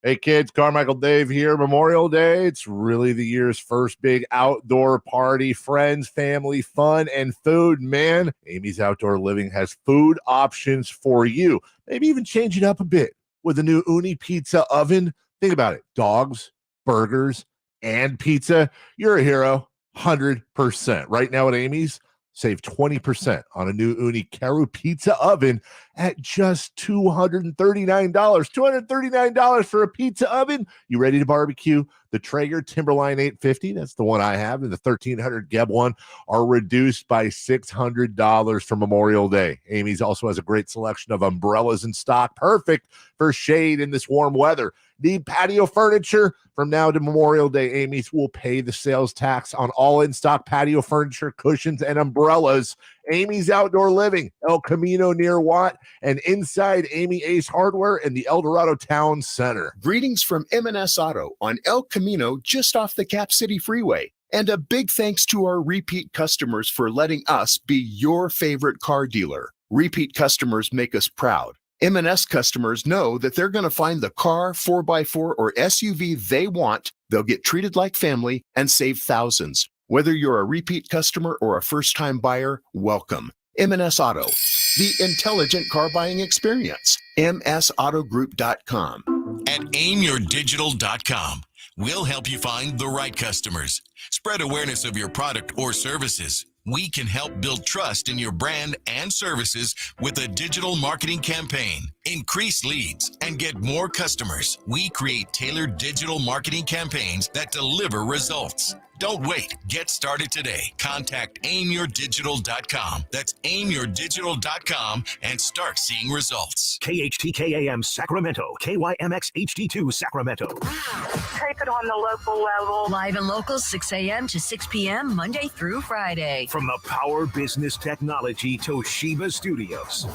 Hey kids, Carmichael Dave here. Memorial Day, it's really the year's first big outdoor party. Friends, family, fun, and food. Man, Amy's Outdoor Living has food options for you. Maybe even change it up a bit with a new Uni pizza oven. Think about it. Dogs, burgers, and pizza. You're a hero, 100%. Right now at Amy's, save 20% on a new Uni Caru pizza oven at just $239. $239 for a pizza oven. You ready to barbecue? The Traeger Timberline 850, that's the one I have, and the 1300 Geb one are reduced by $600 for Memorial Day. Amy's also has a great selection of umbrellas in stock, perfect for shade in this warm weather. Need patio furniture? From now to Memorial Day, Amy's will pay the sales tax on all in-stock patio furniture, cushions, and umbrellas. Amy's Outdoor Living, El Camino near Watt, and inside Amy Ace Hardware in the El Dorado Town Center. Greetings from M&S Auto on El Camino, just off the Cap City Freeway. And a big thanks to our repeat customers for letting us be your favorite car dealer. Repeat customers make us proud. M&S customers know that they're going to find the car, 4x4, or SUV they want. They'll get treated like family and save thousands. Whether you're a repeat customer or a first-time buyer, welcome. M&S Auto, the intelligent car buying experience. MSAutogroup.com. At aimyourdigital.com, we'll help you find the right customers. Spread awareness of your product or services. We can help build trust in your brand and services with a digital marketing campaign. Increase leads and get more customers. We create tailored digital marketing campaigns that deliver results. Don't wait. Get started today. Contact aimyourdigital.com. That's aimyourdigital.com and start seeing results. KHTKAM Sacramento, KYMX HD2 Sacramento. Keep it on the local level. Live and local, 6 a.m. to 6 p.m. Monday through Friday. From the Power Business Technology Toshiba Studios,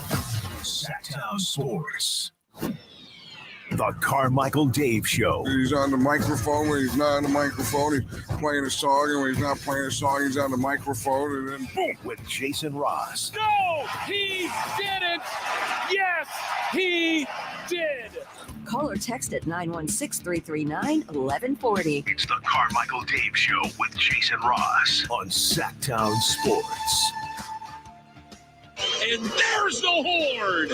Sactown Sports. The Carmichael Dave Show. He's on the microphone when he's not on the microphone. He's playing a song, and when he's not playing a song, he's on the microphone, and then boom, with Jason Ross. No, he didn't. Yes, he did. Call or text at 916-339-1140. It's the Carmichael Dave Show with Jason Ross on Sactown Sports. And there's the horn.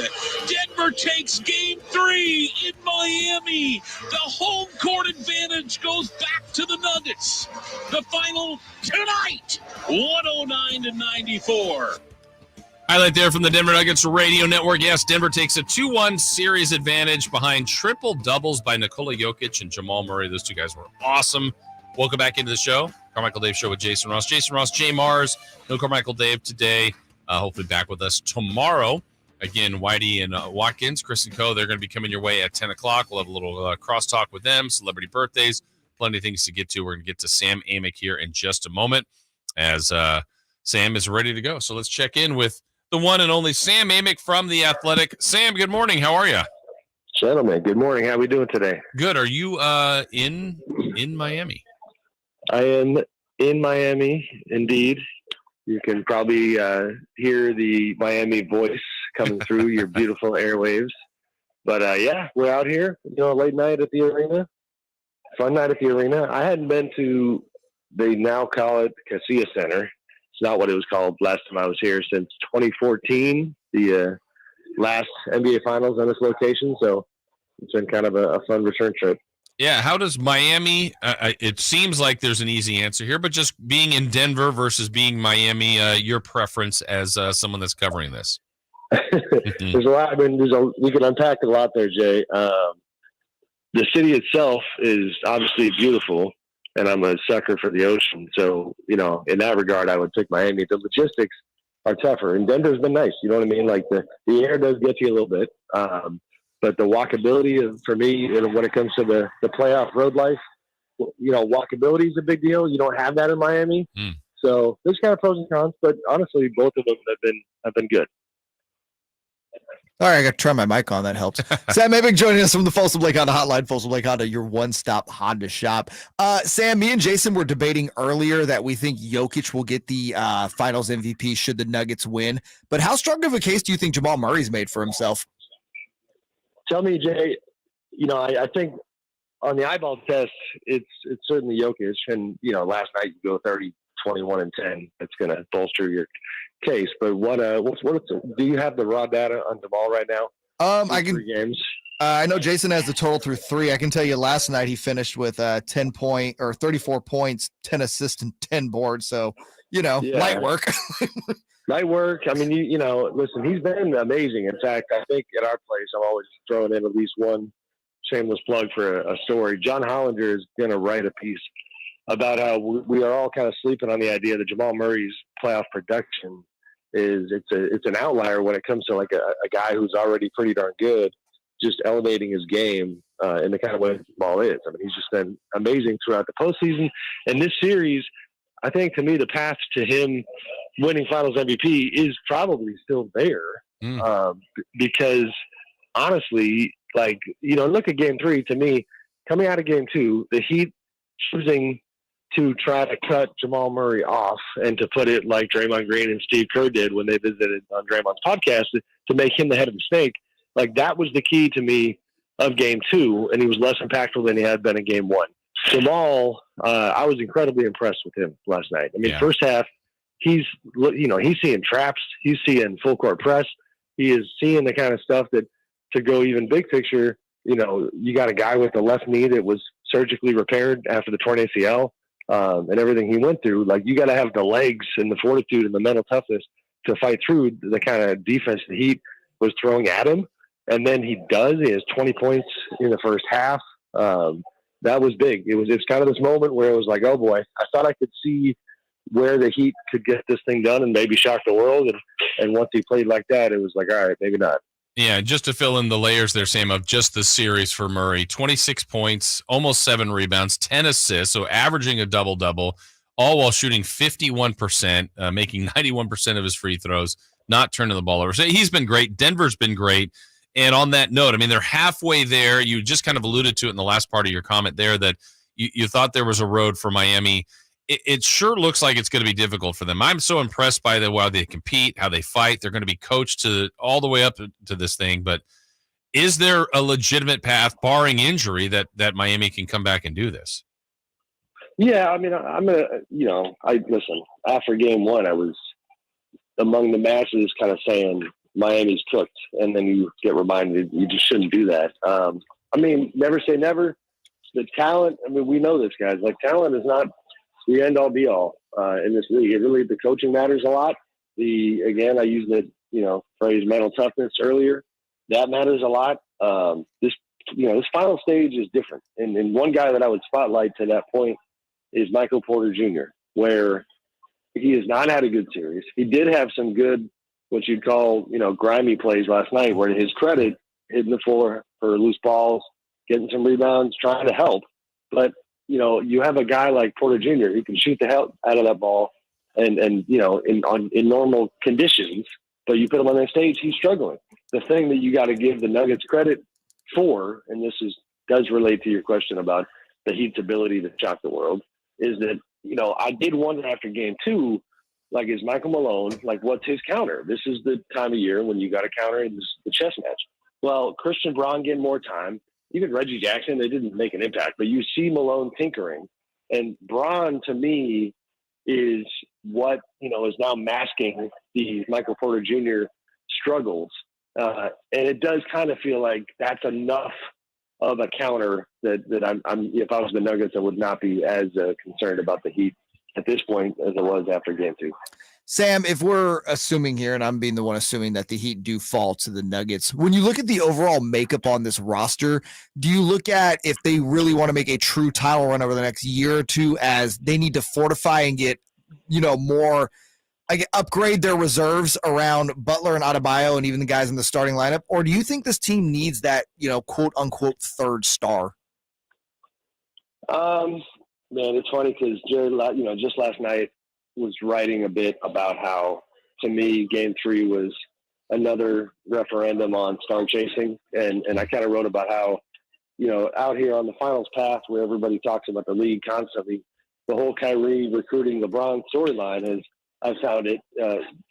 Denver takes game 3 in Miami. The home court advantage goes back to the Nuggets. The final tonight, 109-94. Highlight there from the Denver Nuggets Radio Network. Yes, Denver takes a 2-1 series advantage behind triple doubles by Nikola Jokic and Jamal Murray. Those two guys were awesome. Welcome back into the show. Carmichael Dave Show with Jason Ross. Jason Ross, Jay Mars. No Carmichael Dave today. Hopefully back with us tomorrow. Again, Whitey and Watkins, Chris and Co., they're going to be coming your way at 10 o'clock. We'll have a little crosstalk with them, celebrity birthdays, plenty of things to get to. We're going to get to Sam Amick here in just a moment as Sam is ready to go. So let's check in with the one and only Sam Amick from The Athletic. Sam, good morning. How are you? Gentlemen, good morning. How are we doing today? Good. Are you in Miami? I am in Miami, indeed. You can probably hear the Miami voice coming through your beautiful airwaves. But, yeah, we're out here, late night at the arena. Fun night at the arena. I hadn't been to, they now call it Casilla Center. It's not what it was called last time I was here since 2014. The last NBA Finals on this location, so it's been kind of a fun return trip. Yeah, how does Miami? It seems like there's an easy answer here, but just being in Denver versus being Miami, your preference as someone that's covering this. There's a lot. I mean, we can unpack a lot there, Jay. The city itself is obviously beautiful, and I'm a sucker for the ocean. So, in that regard, I would pick Miami. The logistics are tougher, and Denver's been nice. You know what I mean? Like the air does get you a little bit, but the walkability for me, when it comes to the playoff road life, walkability is a big deal. You don't have that in Miami, so there's kind of pros and cons. But honestly, both of them have been good. All right, I got to turn my mic on. That helps. Sam Amick joining us from the Folsom Lake Honda Hotline. Folsom Lake Honda, your one-stop Honda shop. Sam, me and Jason were debating earlier that we think Jokic will get the Finals MVP should the Nuggets win. But how strong of a case do you think Jamal Murray's made for himself? Tell me, Jay. I think on the eyeball test, it's certainly Jokic. And last night you go 30, 21, and 10. That's going to bolster your case. But do you have the raw data on Jamal right now? I can. 3 games. I know Jason has the total through 3. I can tell you last night he finished with 34 points, 10 assists, and 10 boards. So light work. Light work. I mean, listen, he's been amazing. In fact, I think at our place, I'm always throwing in at least one shameless plug for a story. John Hollander is going to write a piece about how we are all kind of sleeping on the idea that Jamal Murray's playoff production it's an outlier when it comes to like a guy who's already pretty darn good, just elevating his game in the kind of way Jamal is. I mean, he's just been amazing throughout the postseason. And this series, I think to me, the path to him winning Finals MVP is probably still there because honestly, look at Game 3. To me, coming out of Game 2, the Heat choosing to try to cut Jamal Murray off and to put it like Draymond Green and Steve Kerr did when they visited on Draymond's podcast to make him the head of the snake. Like that was the key to me of Game 2, and he was less impactful than he had been in Game 1. Jamal, I was incredibly impressed with him last night. I mean, first half, he's seeing traps, he's seeing full court press, he is seeing the kind of stuff that to go even big picture. You got a guy with a left knee that was surgically repaired after the torn ACL. And everything he went through, like you got to have the legs and the fortitude and the mental toughness to fight through the kind of defense the Heat was throwing at him. And then he has 20 points in the first half. That was big. It's kind of this moment where it was like, oh boy, I thought I could see where the Heat could get this thing done and maybe shock the world. And once he played like that, it was like, all right, maybe not. Yeah, just to fill in the layers there, Sam, of just the series for Murray, 26 points, almost 7 rebounds, 10 assists, so averaging a double-double, all while shooting 51%, making 91% of his free throws, not turning the ball over. So he's been great. Denver's been great. And on that note, I mean, they're halfway there. You just kind of alluded to it in the last part of your comment there that you thought there was a road for Miami. It sure looks like it's going to be difficult for them. I'm so impressed by how they compete, how they fight. They're going to be coached all the way up to this thing. But is there a legitimate path, barring injury, that Miami can come back and do this? Yeah, I mean, I'm going to, listen, after Game 1, I was among the masses kind of saying Miami's cooked. And then you get reminded you just shouldn't do that. I mean, never say never. The talent, I mean, we know this, guys. Like, talent is not the end all be all in this league. The coaching matters a lot. Again, I used the phrase mental toughness earlier. That matters a lot. This final stage is different. And one guy that I would spotlight to that point is Michael Porter Jr., where he has not had a good series. He did have some good, what you'd call, grimy plays last night, where to his credit, hitting the floor for loose balls, getting some rebounds, trying to help. But you have a guy like Porter Jr. who can shoot the hell out of that ball and in normal conditions, but you put him on that stage, he's struggling. The thing that you got to give the Nuggets credit for, and this does relate to your question about the Heat's ability to shock the world, is that, I did wonder after Game 2, like, is Michael Malone, like, what's his counter? This is the time of year when you got to counter in the chess match. Well, Christian Braun getting more time. Even Reggie Jackson, they didn't make an impact, but you see Malone tinkering. And Braun, to me, is what, is now masking the Michael Porter Jr. struggles. And it does kind of feel like that's enough of a counter that I'm if I was the Nuggets, I would not be as concerned about the Heat at this point as it was after game 2. Sam, if we're assuming here, and I'm being the one assuming that the Heat do fall to the Nuggets, when you look at the overall makeup on this roster, do you look at if they really want to make a true title run over the next year or two as they need to fortify and get, more, upgrade their reserves around Butler and Adebayo and even the guys in the starting lineup? Or do you think this team needs that, quote unquote third star? Man, it's funny because Jared, just last night was writing a bit about how, to me, game 3 was another referendum on star chasing. And I kind of wrote about how, out here on the finals path where everybody talks about the league constantly, the whole Kyrie recruiting LeBron storyline is, I found it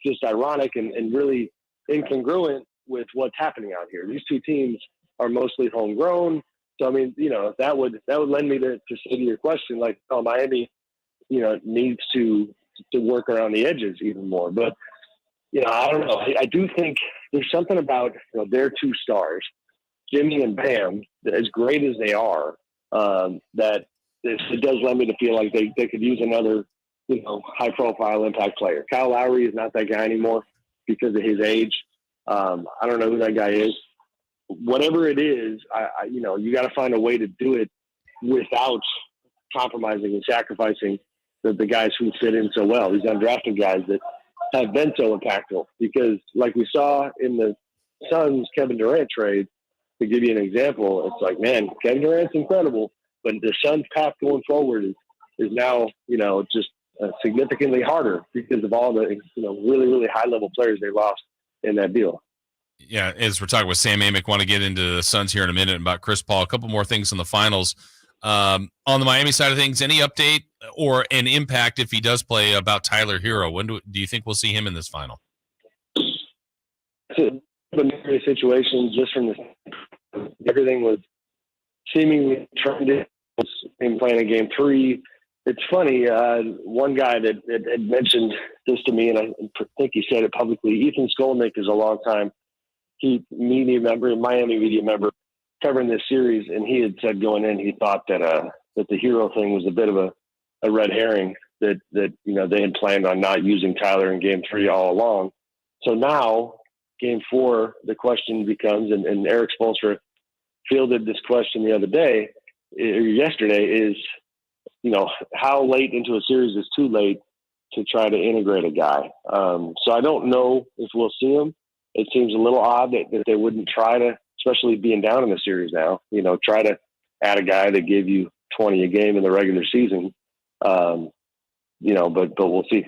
just ironic and really incongruent with what's happening out here. These two teams are mostly homegrown. So, I mean, that would lend me to say to your question, like, Miami, needs to work around the edges even more. But, I don't know. I do think there's something about their two stars, Jimmy and Bam, as great as they are, that it does lend me to feel like they could use another, high-profile impact player. Kyle Lowry is not that guy anymore because of his age. I don't know who that guy is. Whatever it is, you got to find a way to do it without compromising and sacrificing the guys who fit in so well. These undrafted guys that have been so impactful. Because, like we saw in the Suns Kevin Durant trade, to give you an example, it's like, man, Kevin Durant's incredible, but the Suns' path going forward is now, just significantly harder because of all the, really, really high-level players they lost in that deal. Yeah, as we're talking with Sam Amick, want to get into the Suns here in a minute about Chris Paul. A couple more things in the finals. On the Miami side of things, any update or an impact if he does play about Tyler Hero? When do you think we'll see him in this final? It's a situation just from everything was seemingly trending in playing in game 3. It's funny. One guy that had mentioned this to me, and I think he said it publicly, Ethan Skolnick is a longtime media member, Miami media member, covering this series, and he had said going in he thought that the Hero thing was a bit of a red herring, that they had planned on not using Tyler in game 3 all along. So now game 4, the question becomes, and Eric Spoelstra fielded this question the other day or yesterday, is how late into a series is too late to try to integrate a guy. So I don't know if we'll see him. It seems a little odd that they wouldn't try to, especially being down in the series now, try to add a guy that gave you 20 a game in the regular season. But we'll see.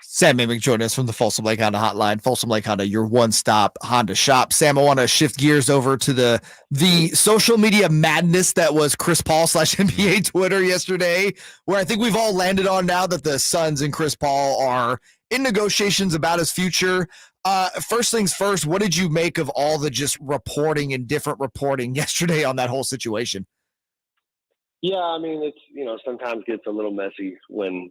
Sam Amick joining us from the Folsom Lake Honda hotline. Folsom Lake Honda, your one-stop Honda shop. Sam, I want to shift gears over to the social media madness that was Chris Paul / NBA Twitter yesterday, where I think we've all landed on now that the Suns and Chris Paul are in negotiations about his future. First things first, what did you make of all the just reporting and different reporting yesterday on that whole situation? Yeah, I mean, it's, sometimes gets a little messy when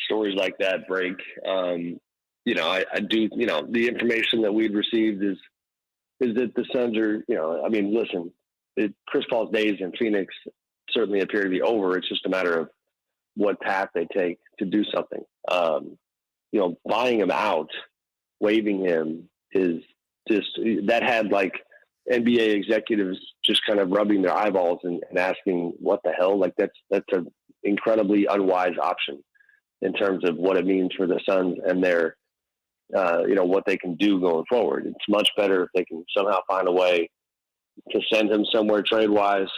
stories like that break. I do, the information that we'd received is that the Suns are, listen, Chris Paul's days in Phoenix certainly appear to be over. It's just a matter of what path they take to do something. Buying him out, waiving him is just, that had like NBA executives just kind of rubbing their eyeballs and asking what the hell, like that's an incredibly unwise option in terms of what it means for the Suns and their, what they can do going forward. It's much better if they can somehow find a way to send him somewhere trade wise.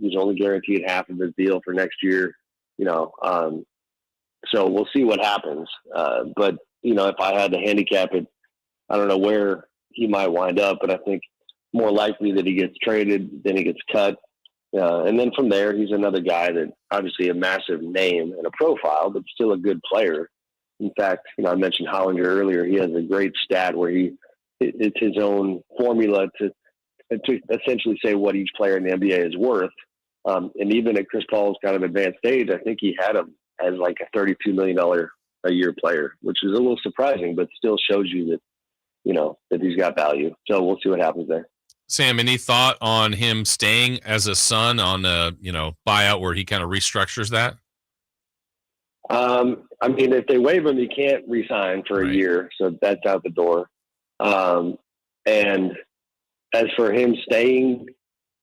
He's only guaranteed half of his deal for next year, so we'll see what happens. But if I had to handicap it, I don't know where he might wind up, but I think more likely that he gets traded than he gets cut. And then from there, he's another guy that obviously a massive name and a profile, but still a good player. In fact, I mentioned Hollinger earlier. He has a great stat where it's his own formula to essentially say what each player in the NBA is worth. And even at Chris Paul's kind of advanced stage, I think he had him as like a $32 million a year player, which is a little surprising, but still shows you that that he's got value. So we'll see what happens there. Sam, any thought on him staying as a Sun on a buyout where he kind of restructures that? I mean, if they waive him, he can't re-sign for a year, so that's out the door. And as for him staying,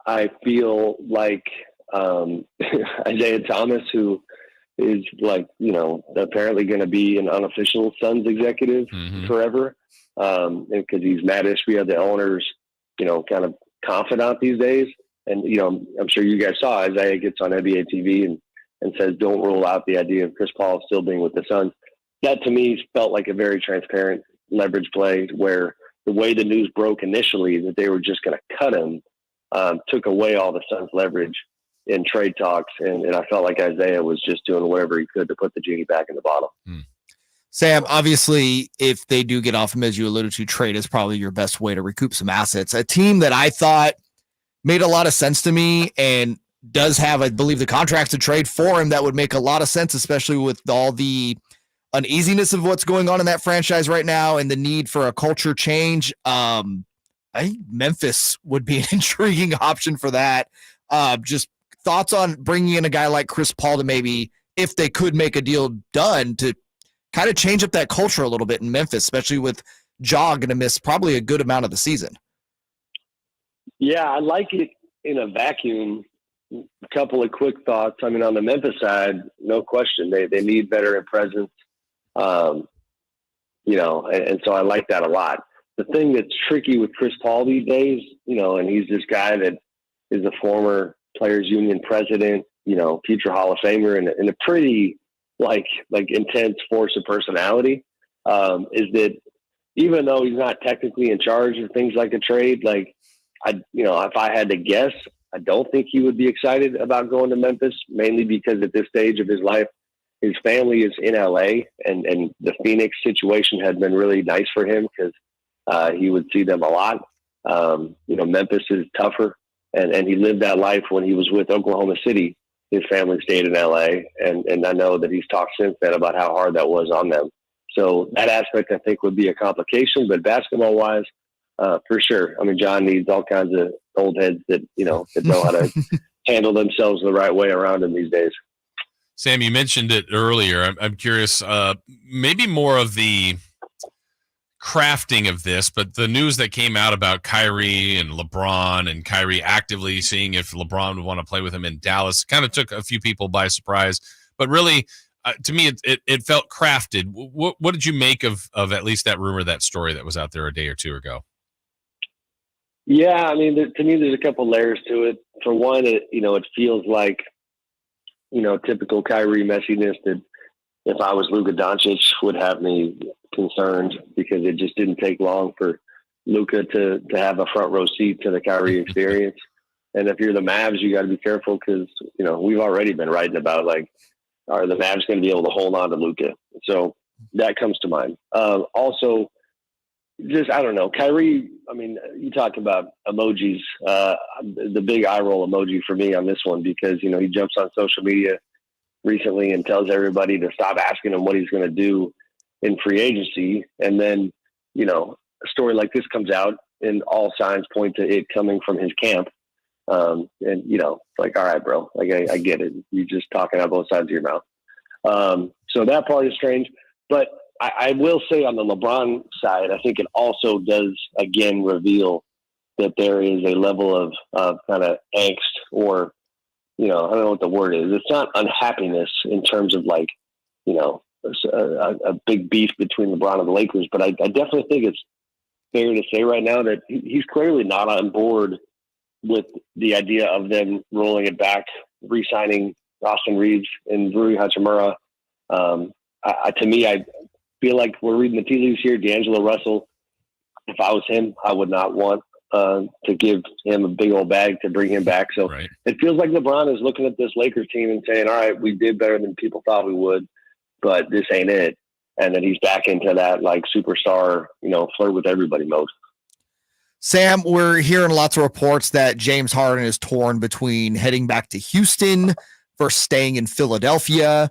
I feel like Isaiah Thomas, who is apparently going to be an unofficial Suns executive forever, because he's Matt Ishbia, the owner's, kind of confidant these days. And, I'm sure you guys saw Isaiah gets on NBA TV and says, don't rule out the idea of Chris Paul still being with the Suns. That to me felt like a very transparent leverage play, where the way the news broke initially that they were just going to cut him took away all the Suns leverage in trade talks. And I felt like Isaiah was just doing whatever he could to put the genie back in the bottle. Sam, obviously, if they do get off him, as you alluded to, trade is probably your best way to recoup some assets. A team that I thought made a lot of sense to me and does have, I believe, the contracts to trade for him that would make a lot of sense, especially with all the uneasiness of what's going on in that franchise right now and the need for a culture change. I think Memphis would be an intriguing option for that. Just thoughts on bringing in a guy like Chris Paul to maybe, if they could make a deal done, to kind of change up that culture a little bit in Memphis, especially with Ja going to miss probably a good amount of the season. Yeah, I like it in a vacuum. A couple of quick thoughts. I mean, on the Memphis side, no question, they need veteran presence. And so I like that a lot. The thing that's tricky with Chris Paul these days, and he's this guy that is a former Players Union president, future Hall of Famer, and a pretty like intense force of personality, is that even though he's not technically in charge of things like a trade, if I had to guess, I don't think he would be excited about going to Memphis, mainly because at this stage of his life, his family is in LA, and the Phoenix situation had been really nice for him because he would see them a lot. Memphis is tougher, and he lived that life when he was with Oklahoma City. His family stayed in LA, and I know that he's talked since then about how hard that was on them. So that aspect, I think, would be a complication, but basketball-wise, for sure. I mean, John needs all kinds of old heads that know how to handle themselves the right way around him these days. Sam, you mentioned it earlier. I'm curious, maybe more of the crafting of this, but the news that came out about Kyrie and LeBron, and Kyrie actively seeing if LeBron would want to play with him in Dallas, kind of took a few people by surprise. But really, to me, it felt crafted. What did you make of at least that rumor, that story that was out there a day or two ago? Yeah, I mean, to me, there's a couple layers to it. For one, it feels like, typical Kyrie messiness that if I was Luka Doncic would have me concerned, because it just didn't take long for Luka to have a front row seat to the Kyrie experience. And if you're the Mavs, you got to be careful because, we've already been writing about, are the Mavs going to be able to hold on to Luka? So that comes to mind. Also, just, I don't know, Kyrie, I mean, you talk about emojis, the big eye roll emoji for me on this one, because, he jumps on social media recently and tells everybody to stop asking him what he's going to do in free agency. And then, a story like this comes out and all signs point to it coming from his camp. And, all right, bro, I get it. You're just talking out both sides of your mouth. So that part is strange, but I will say on the LeBron side, I think it also does again reveal that there is a level of kind of angst, or, I don't know what the word is. It's not unhappiness in terms of a big beef between LeBron and the Lakers, but I definitely think it's fair to say right now that he's clearly not on board with the idea of them rolling it back, re-signing Austin Reeves and Rui Hachimura. To me, I feel like we're reading the tea leaves here. D'Angelo Russell, if I was him, I would not want to give him a big old bag to bring him back. So It feels like LeBron is looking at this Lakers team and saying, all right, we did better than people thought we would, but this ain't it. And then he's back into that superstar, flirt with everybody mode. Sam, we're hearing lots of reports that James Harden is torn between heading back to Houston versus staying in Philadelphia.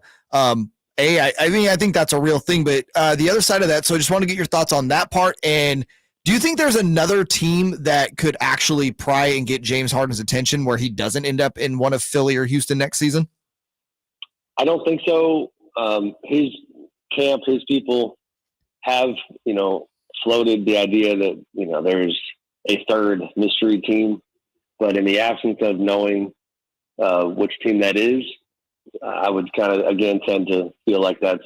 I think that's a real thing. But the other side of that, so I just want to get your thoughts on that part. And do you think there's another team that could actually pry and get James Harden's attention where he doesn't end up in one of Philly or Houston next season? I don't think so. His camp, his people have, floated the idea that, there's a third mystery team. But in the absence of knowing which team that is, I would kind of, again, tend to feel like that's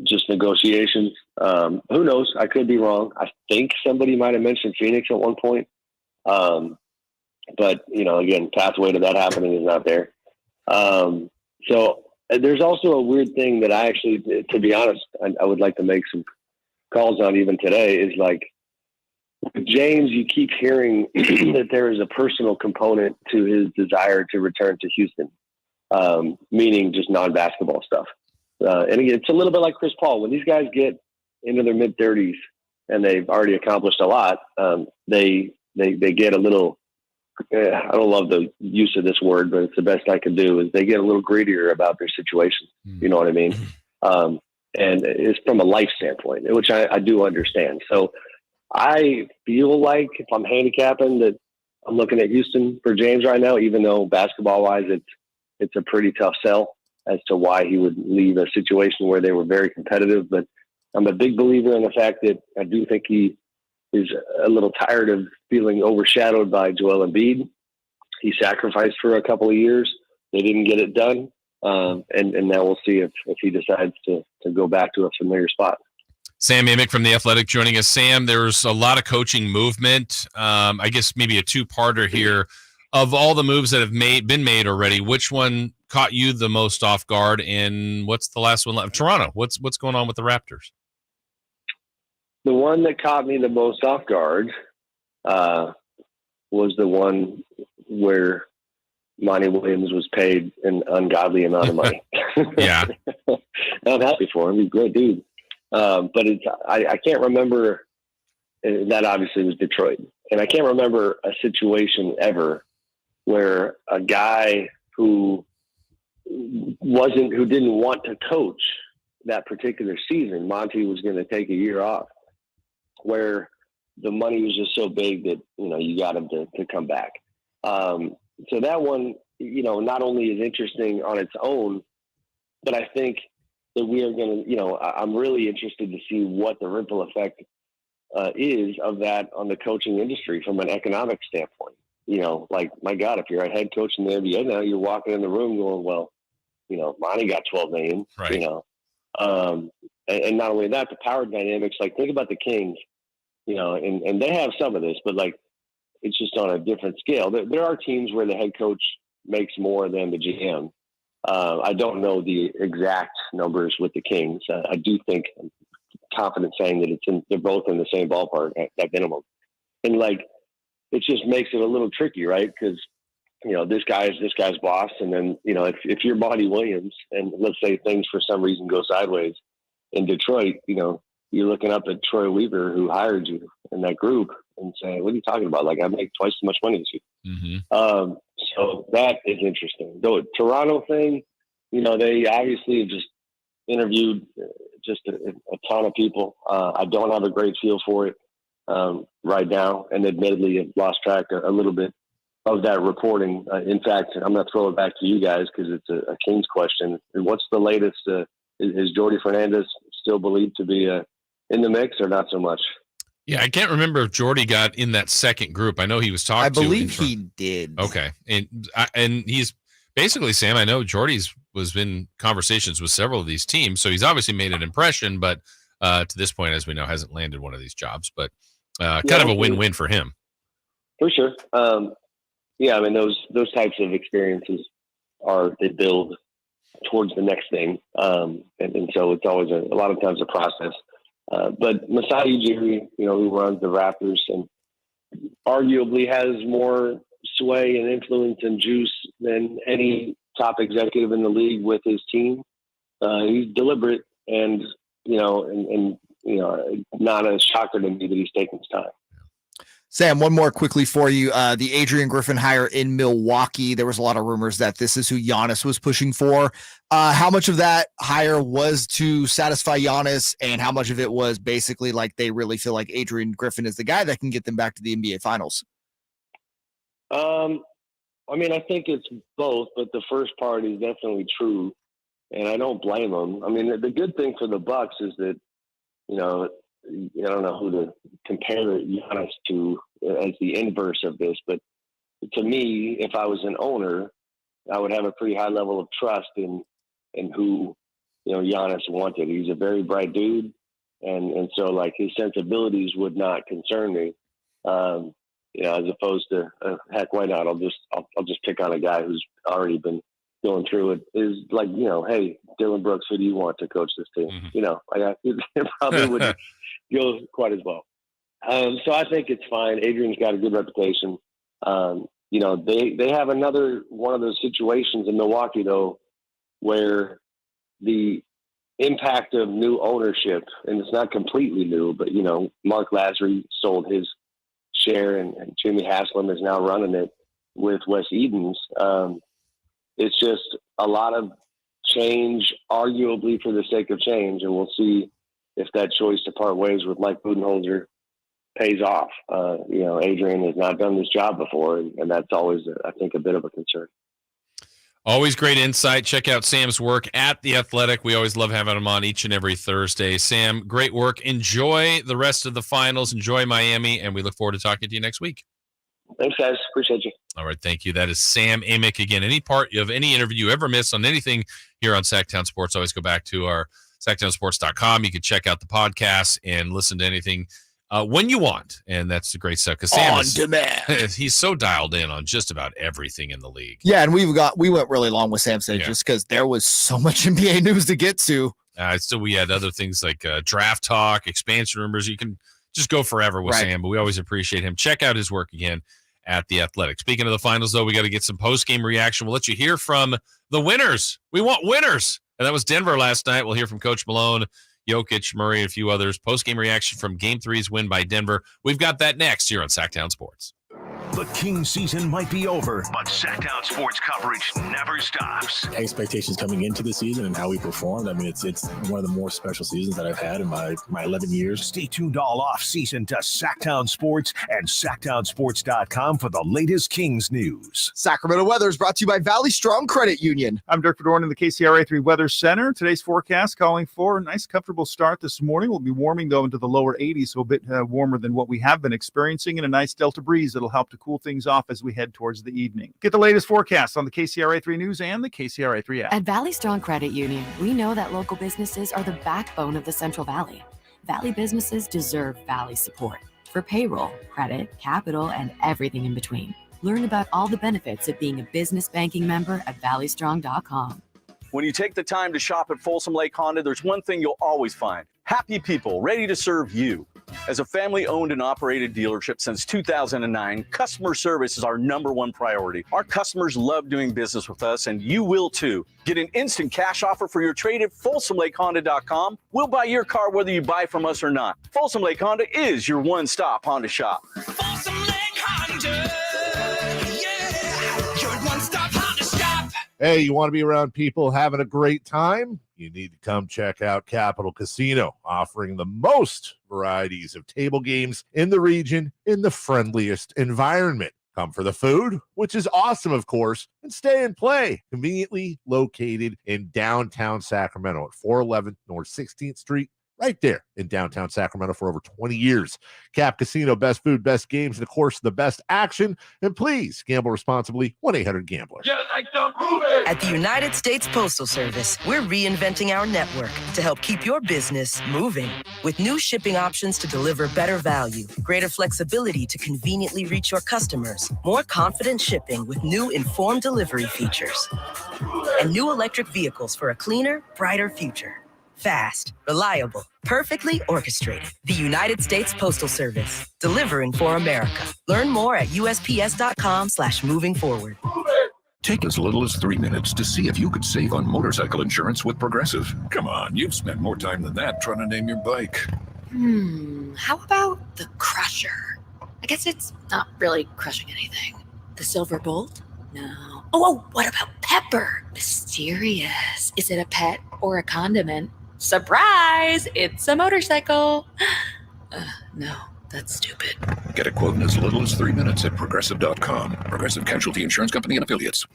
just negotiations. Who knows? I could be wrong. I think somebody might have mentioned Phoenix at one point. But, again, pathway to that happening is not there. So there's also a weird thing that I actually, to be honest, I would like to make some calls on even today is like, with James, you keep hearing that there is a personal component to his desire to return to Houston, meaning just non-basketball stuff. And again, it's a little bit like Chris Paul. When these guys get into their mid-30s and they've already accomplished a lot, they get a little I don't love the use of this word, but it's the best I can do, is they get a little greedier about their situation. You know what I mean? And it's from a life standpoint, which I do understand. So I feel like if I'm handicapping that I'm looking at Houston for James right now, even though basketball wise, it's a pretty tough sell as to why he would leave a situation where they were very competitive. But I'm a big believer in the fact that I do think he is a little tired of feeling overshadowed by Joel Embiid. He sacrificed for a couple of years. They didn't get it done. And now we'll see if he decides to go back to a familiar spot. Sam Amick from The Athletic joining us. Sam, there's a lot of coaching movement. I guess maybe a two-parter here. Of all the moves that have been made already, which one caught you the most off guard, and what's the last one left? Toronto, what's going on with the Raptors? The one that caught me the most off guard was the one where Monty Williams was paid an ungodly amount of money. Yeah. I'm happy for him. He's a great dude. But I can't remember. That obviously was Detroit. And I can't remember a situation ever where a guy who didn't want to coach that particular season, Monty was going to take a year off, where the money was just so big that, you got him to come back. So that one, not only is interesting on its own, but I think that we are going to, I'm really interested to see what the ripple effect is of that on the coaching industry from an economic standpoint. Like, my God, if you're a head coach in the NBA now, you're walking in the room going, well, Monty got $12 million, right. And not only that, the power dynamics, like think about the Kings, and they have some of this, but like, it's just on a different scale. There are teams where the head coach makes more than the GM. I don't know the exact numbers with the Kings. I do think I'm confident saying that they're both in the same ballpark at minimum. And like, it just makes it a little tricky, right? Because, this guy's boss. And then, if you're Monty Williams and let's say things for some reason go sideways in Detroit, you're looking up at Troy Weaver, who hired you in that group, and saying, what are you talking about? Like, I make twice as much money as you. Mm-hmm. So that is interesting. The Toronto thing, they obviously have just interviewed just a ton of people. I don't have a great feel for it right now, and admittedly have lost track a little bit of that reporting. In fact, I'm going to throw it back to you guys because it's a Kings question. What's the latest? Is Jordy Fernandez still believed to be in the mix or not so much? Yeah, I can't remember if Jordy got in that second group. I know he was talking. I believe he did. Okay, and he's basically, Sam, I know Jordy's was in conversations with several of these teams, so he's obviously made an impression, but to this point, as we know, hasn't landed one of these jobs. But kind of a win-win for him. For sure. Yeah, I mean, those types of experiences they build towards the next thing, and so it's always a lot of times a process. But Masai Ujiri, who runs the Raptors and arguably has more sway and influence and juice than any top executive in the league with his team. He's deliberate and not a shocker to me that he's taking his time. Sam, one more quickly for you. The Adrian Griffin hire in Milwaukee. There was a lot of rumors that this is who Giannis was pushing for. How much of that hire was to satisfy Giannis, and how much of it was basically like they really feel like Adrian Griffin is the guy that can get them back to the NBA Finals? I mean, I think it's both, but the first part is definitely true, and I don't blame them. I mean, the good thing for the Bucks is that, you know, I don't know who to compare Giannis to as the inverse of this, but to me, if I was an owner, I would have a pretty high level of trust in who, you know, Giannis wanted. He's a very bright dude, and so like his sensibilities would not concern me. You know, as opposed to heck, why not? I'll just pick on a guy who's already been going through it. Is like, you know, hey, Dylan Brooks, who do you want to coach this team? Mm-hmm. You know, it probably wouldn't go quite as well. So I think it's fine. Adrian's got a good reputation. You know, they have another one of those situations in Milwaukee though, where the impact of new ownership, and it's not completely new, but you know, Mark Lazary sold his share, and Jimmy Haslam is now running it with Wes Edens. It's just a lot of change, arguably for the sake of change, and we'll see if that choice to part ways with Mike Budenholzer pays off. You know, Adrian has not done this job before, and that's always, I think, a bit of a concern. Always great insight. Check out Sam's work at The Athletic. We always love having him on each and every Thursday. Sam, great work. Enjoy the rest of the finals. Enjoy Miami, and we look forward to talking to you next week. Thanks, guys. Appreciate you. All right, thank you. That is Sam Amick. Again, any part of any interview you ever miss on anything here on Sactown Sports, always go back to our SactownSports.com. You can check out the podcast and listen to anything when you want, and that's the great stuff. Because Sam on demand. He's so dialed in on just about everything in the league. Yeah, and we went really long with Sam today just because there was so much NBA news to get to. Still, we had other things like draft talk, expansion rumors. You can just go forever with Sam, but we always appreciate him. Check out his work again at The Athletic. Speaking of the finals, though, we got to get some post-game reaction. We'll let you hear from the winners. We want winners. And that was Denver last night. We'll hear from Coach Malone, Jokic, Murray, and a few others. Post-game reaction from Game 3's win by Denver. We've got that next here on Sactown Sports. The King season might be over, but Sactown Sports coverage never stops. Expectations coming into the season and how we performed. I mean, it's one of the more special seasons that I've had in my 11 years. Stay tuned all off-season to Sactown Sports and SactownSports.com for the latest Kings news. Sacramento weather is brought to you by Valley Strong Credit Union. I'm Dirk Fedorn in the KCRA 3 Weather Center. Today's forecast calling for a nice, comfortable start this morning. We'll be warming, though, into the lower 80s, so a bit warmer than what we have been experiencing, and a nice delta breeze that'll help to cool things off as we head towards the evening. Get the latest forecast on the KCRA 3 News and the KCRA 3 app. At Valley Strong Credit Union, we know that local businesses are the backbone of the Central Valley. Valley businesses deserve Valley support for payroll, credit, capital, and everything in between. Learn about all the benefits of being a business banking member at valleystrong.com. When you take the time to shop at Folsom Lake Honda, there's one thing you'll always find: happy people ready to serve you. As a family-owned and operated dealership since 2009, customer service is our #1 priority. Our customers love doing business with us, and you will too. Get an instant cash offer for your trade at FolsomLakeHonda.com. We'll buy your car whether you buy from us or not. Folsom Lake Honda is your one-stop Honda shop. Folsom Lake Honda, yeah, your one-stop Honda shop. Hey, you want to be around people having a great time? You need to come check out Capital Casino, offering the most varieties of table games in the region in the friendliest environment. Come for the food, which is awesome, of course, and stay and play. Conveniently located in downtown Sacramento at 411 North 16th Street, right there in downtown Sacramento for over 20 years. Cap Casino, best food, best games, and of course, the best action. And please gamble responsibly. 1-800-GAMBLER. At the United States Postal Service, we're reinventing our network to help keep your business moving. With new shipping options to deliver better value, greater flexibility to conveniently reach your customers, more confident shipping with new informed delivery features, and new electric vehicles for a cleaner, brighter future. Fast, reliable, perfectly orchestrated. The United States Postal Service, delivering for America. Learn more at USPS.com/moving forward. Take as little as 3 minutes to see if you could save on motorcycle insurance with Progressive. Come on, you've spent more time than that trying to name your bike. How about the Crusher? I guess it's not really crushing anything. The silver bolt? No. Oh, what about pepper? Mysterious. Is it a pet or a condiment? Surprise! It's a motorcycle. No, that's stupid. Get a quote in as little as 3 minutes at Progressive.com. Progressive Casualty Insurance Company and Affiliates.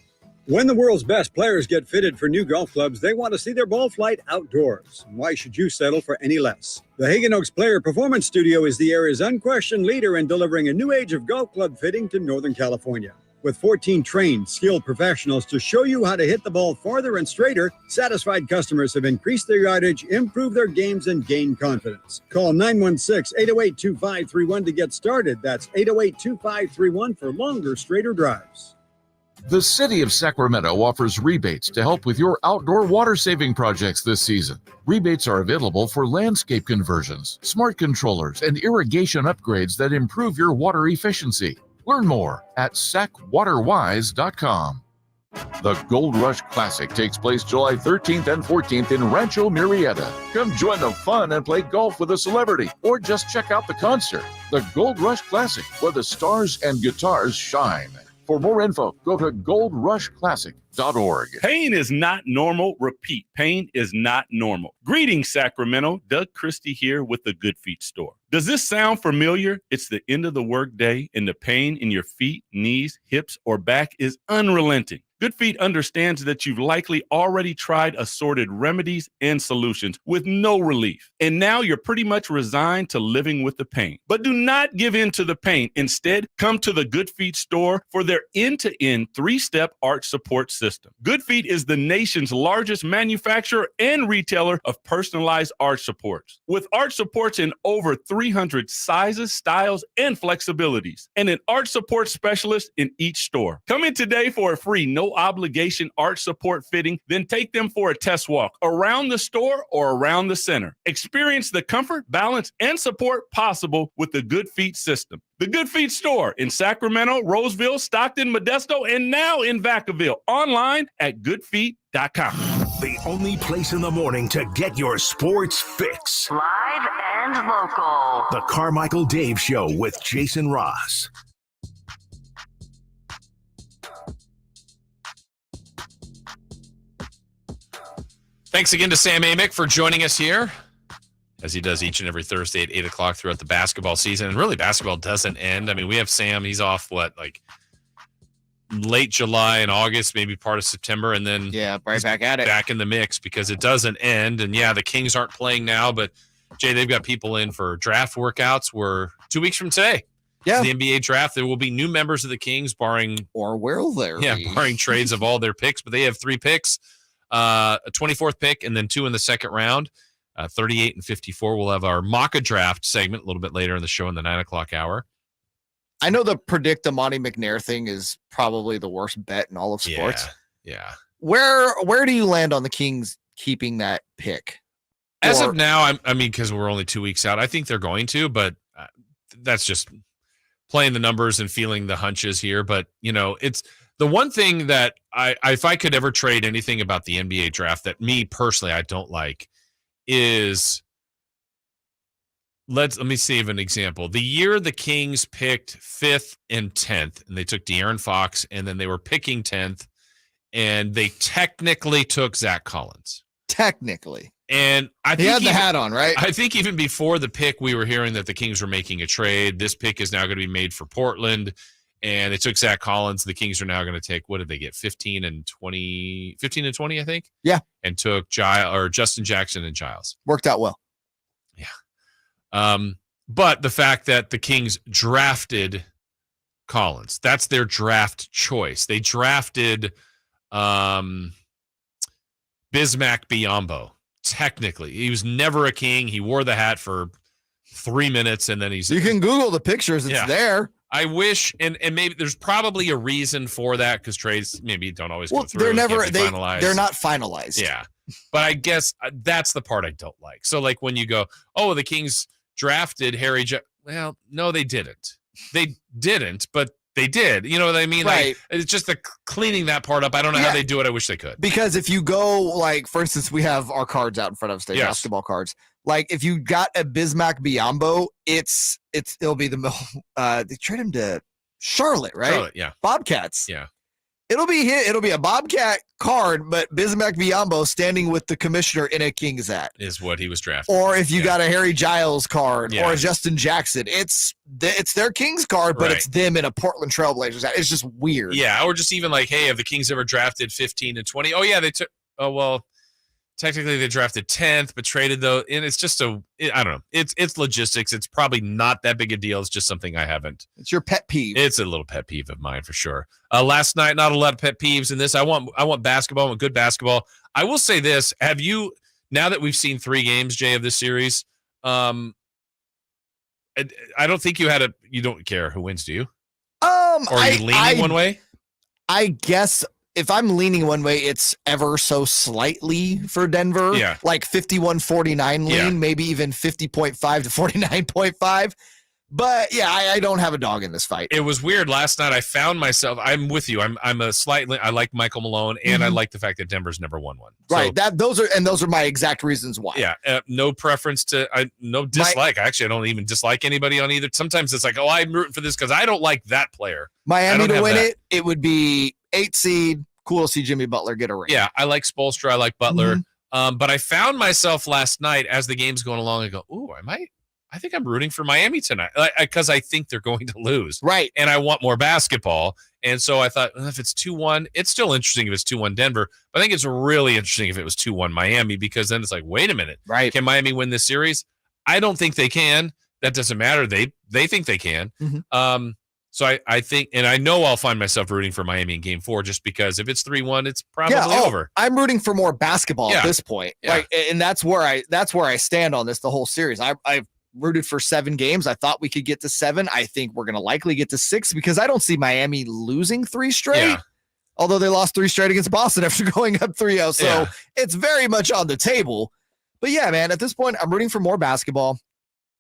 When the world's best players get fitted for new golf clubs, they want to see their ball flight outdoors. Why should you settle for any less? The Hagen Oaks Player Performance Studio is the area's unquestioned leader in delivering a new age of golf club fitting to Northern California. With 14 trained, skilled professionals to show you how to hit the ball farther and straighter, satisfied customers have increased their yardage, improved their games, and gained confidence. Call 916-808-2531 to get started. That's 808-2531 for longer, straighter drives. The City of Sacramento offers rebates to help with your outdoor water saving projects this season. Rebates are available for landscape conversions, smart controllers, and irrigation upgrades that improve your water efficiency. Learn more at sacwaterwise.com. The Gold Rush Classic takes place July 13th and 14th in Rancho Murrieta. Come join the fun and play golf with a celebrity, or just check out the concert. The Gold Rush Classic, where the stars and guitars shine. For more info, go to goldrushclassic.org. Pain is not normal. Repeat, pain is not normal. Greetings, Sacramento. Doug Christie here with the Good Feet Store. Does this sound familiar? It's the end of the workday, and the pain in your feet, knees, hips, or back is unrelenting. Good Feet understands that you've likely already tried assorted remedies and solutions with no relief. And now you're pretty much resigned to living with the pain. But do not give in to the pain. Instead, come to the Good Feet store for their end-to-end 3-step arch support system. Good Feet is the nation's largest manufacturer and retailer of personalized arch supports. With arch supports in over 300 sizes, styles, and flexibilities, and an arch support specialist in each store. Come in today for a free no-obligation arch support fitting, then take them for a test walk around the store or around the center. Experience the comfort, balance, and support possible with the Good Feet system. The Good Feet store in Sacramento, Roseville, Stockton, Modesto, and now in Vacaville. Online at goodfeet.com. The only place in the morning to get your sports fix. Live and local. The Carmichael Dave Show with Jason Ross. Thanks again to Sam Amick for joining us here, as he does each and every Thursday at 8 o'clock throughout the basketball season. And really, basketball doesn't end. I mean, we have Sam. He's off, late July and August, maybe part of September, and then right back at it. Back in the mix because it doesn't end. And, the Kings aren't playing now, but, Jay, they've got people in for draft workouts. We're 2 weeks from today. Yeah. The NBA draft. There will be new members of the Kings, barring trades of all their picks, but they have 3 picks. A 24th pick and then 2 in the second round, 38 and 54. We'll have our mock draft segment a little bit later in the show in the 9 o'clock hour. I know the predict the Monty McNair thing is probably the worst bet in all of sports. Yeah. Where do you land on the Kings keeping that pick? As of now, because we're only 2 weeks out, I think they're going to, but that's just playing the numbers and feeling the hunches here. But, it's the one thing that if I could ever trade anything about the NBA draft that me personally I don't like is let me save an example. The year the Kings picked 5th and 10th, and they took De'Aaron Fox, and then they were picking 10th, and they technically took Zach Collins. Technically. And I think he had the hat on, right? I think even before the pick, we were hearing that the Kings were making a trade. This pick is now going to be made for Portland. And they took Zach Collins. The Kings are now going to take, what did they get? 15 and 20, I think. Yeah. And took Justin Jackson and Giles. Worked out well. Yeah. But the fact that the Kings drafted Collins, that's their draft choice. They drafted Bismack Biyombo. Technically, he was never a King. He wore the hat for 3 minutes, and then you can Google the pictures. It's there. I wish, and maybe there's probably a reason for that because trades maybe don't always go through. They're finalized. They're not finalized. Yeah, but I guess that's the part I don't like. So when you go, oh, the Kings drafted Harry. Well, no, they didn't. They didn't, but They did. You know what I mean? Right. Like, it's just the cleaning that part up. I don't know how they do it. I wish they could. Because if you go, like, for instance, we have our cards out in front of us, basketball cards. Like, if you got a Bismack Biyombo, it'll be they trade him to Charlotte, right? Charlotte, yeah. Bobcats. Yeah. It'll be a Bobcat card, but Bismack Biyombo standing with the commissioner in a King's hat. Is what he was drafted. Or if you got a Harry Giles card or a Justin Jackson, it's their King's card, but it's them in a Portland Trailblazers hat. It's just weird. Yeah, or just even like, hey, have the Kings ever drafted 15 and 20? Oh, yeah, they took – oh, well, technically they drafted 10th, but traded though. And it's just I don't know. It's logistics. It's probably not that big a deal. It's just something I haven't. It's your pet peeve. It's a little pet peeve of mine for sure. Last night, not a lot of pet peeves in this. I want basketball. I want good basketball. I will say this. Have you, now that we've seen 3 games, Jay, of this series, I don't think you don't care who wins, do you? Or are you leaning one way? I guess if I'm leaning one way, it's ever so slightly for Denver. Yeah. Like 51-49 lean, maybe even 50.5 to 49.5. But yeah, I don't have a dog in this fight. It was weird last night. I found myself. I'm with you. I'm a slightly. I like Michael Malone, and I like the fact that Denver's never won one. Right. Those are my exact reasons why. Yeah. No preference to. No dislike. I don't even dislike anybody on either. Sometimes it's like, oh, I'm rooting for this because I don't like that player. Miami to win it would be 8 seed. Cool to see Jimmy Butler get a ring. Yeah, I like Spoelstra. I like Butler. But I found myself last night as the game's going along. I go, ooh, I think I'm rooting for Miami tonight because I think they're going to lose. Right. And I want more basketball. And so I thought, if it's 2-1, it's still interesting if it's 2-1 Denver. But I think it's really interesting if it was 2-1 Miami because then it's like, wait a minute. Right. Can Miami win this series? I don't think they can. That doesn't matter. They think they can. So I think, and I know I'll find myself rooting for Miami in Game 4 just because if it's 3-1, it's probably over. I'm rooting for more basketball at this point. Yeah. Like, and that's where I stand on this the whole series. I've rooted for 7 games. I thought we could get to 7. I think we're going to likely get to 6 because I don't see Miami losing 3 straight. Yeah. Although they lost 3 straight against Boston after going up 3-0. So it's very much on the table. But yeah, man, at this point, I'm rooting for more basketball.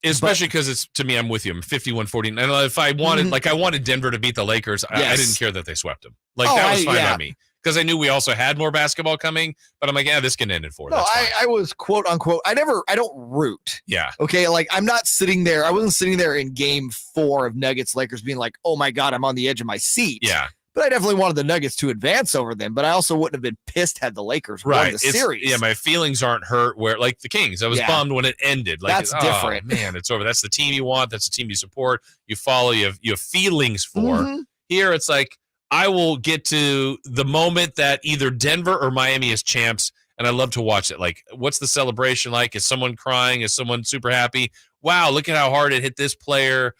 Especially because it's, to me, I'm with you. I'm 51-49. And if I wanted, I wanted Denver to beat the Lakers, I didn't care that they swept them. That was fine by me. Because I knew we also had more basketball coming, but I'm like, this can end in 4. No, I was quote unquote. I don't root. Yeah. Okay. Like I'm not sitting there. I wasn't sitting there in Game 4 of Nuggets Lakers being like, oh my God, I'm on the edge of my seat. Yeah. But I definitely wanted the Nuggets to advance over them. But I also wouldn't have been pissed had the Lakers won the series. Yeah, my feelings aren't hurt where like the Kings. I was bummed when it ended. Like that's different. Man, it's over. That's the team you want. That's the team you support. You follow. You have feelings for. Here, it's like, I will get to the moment that either Denver or Miami is champs, and I love to watch it. Like, what's the celebration like? Is someone crying? Is someone super happy? Wow, look at how hard it hit this player.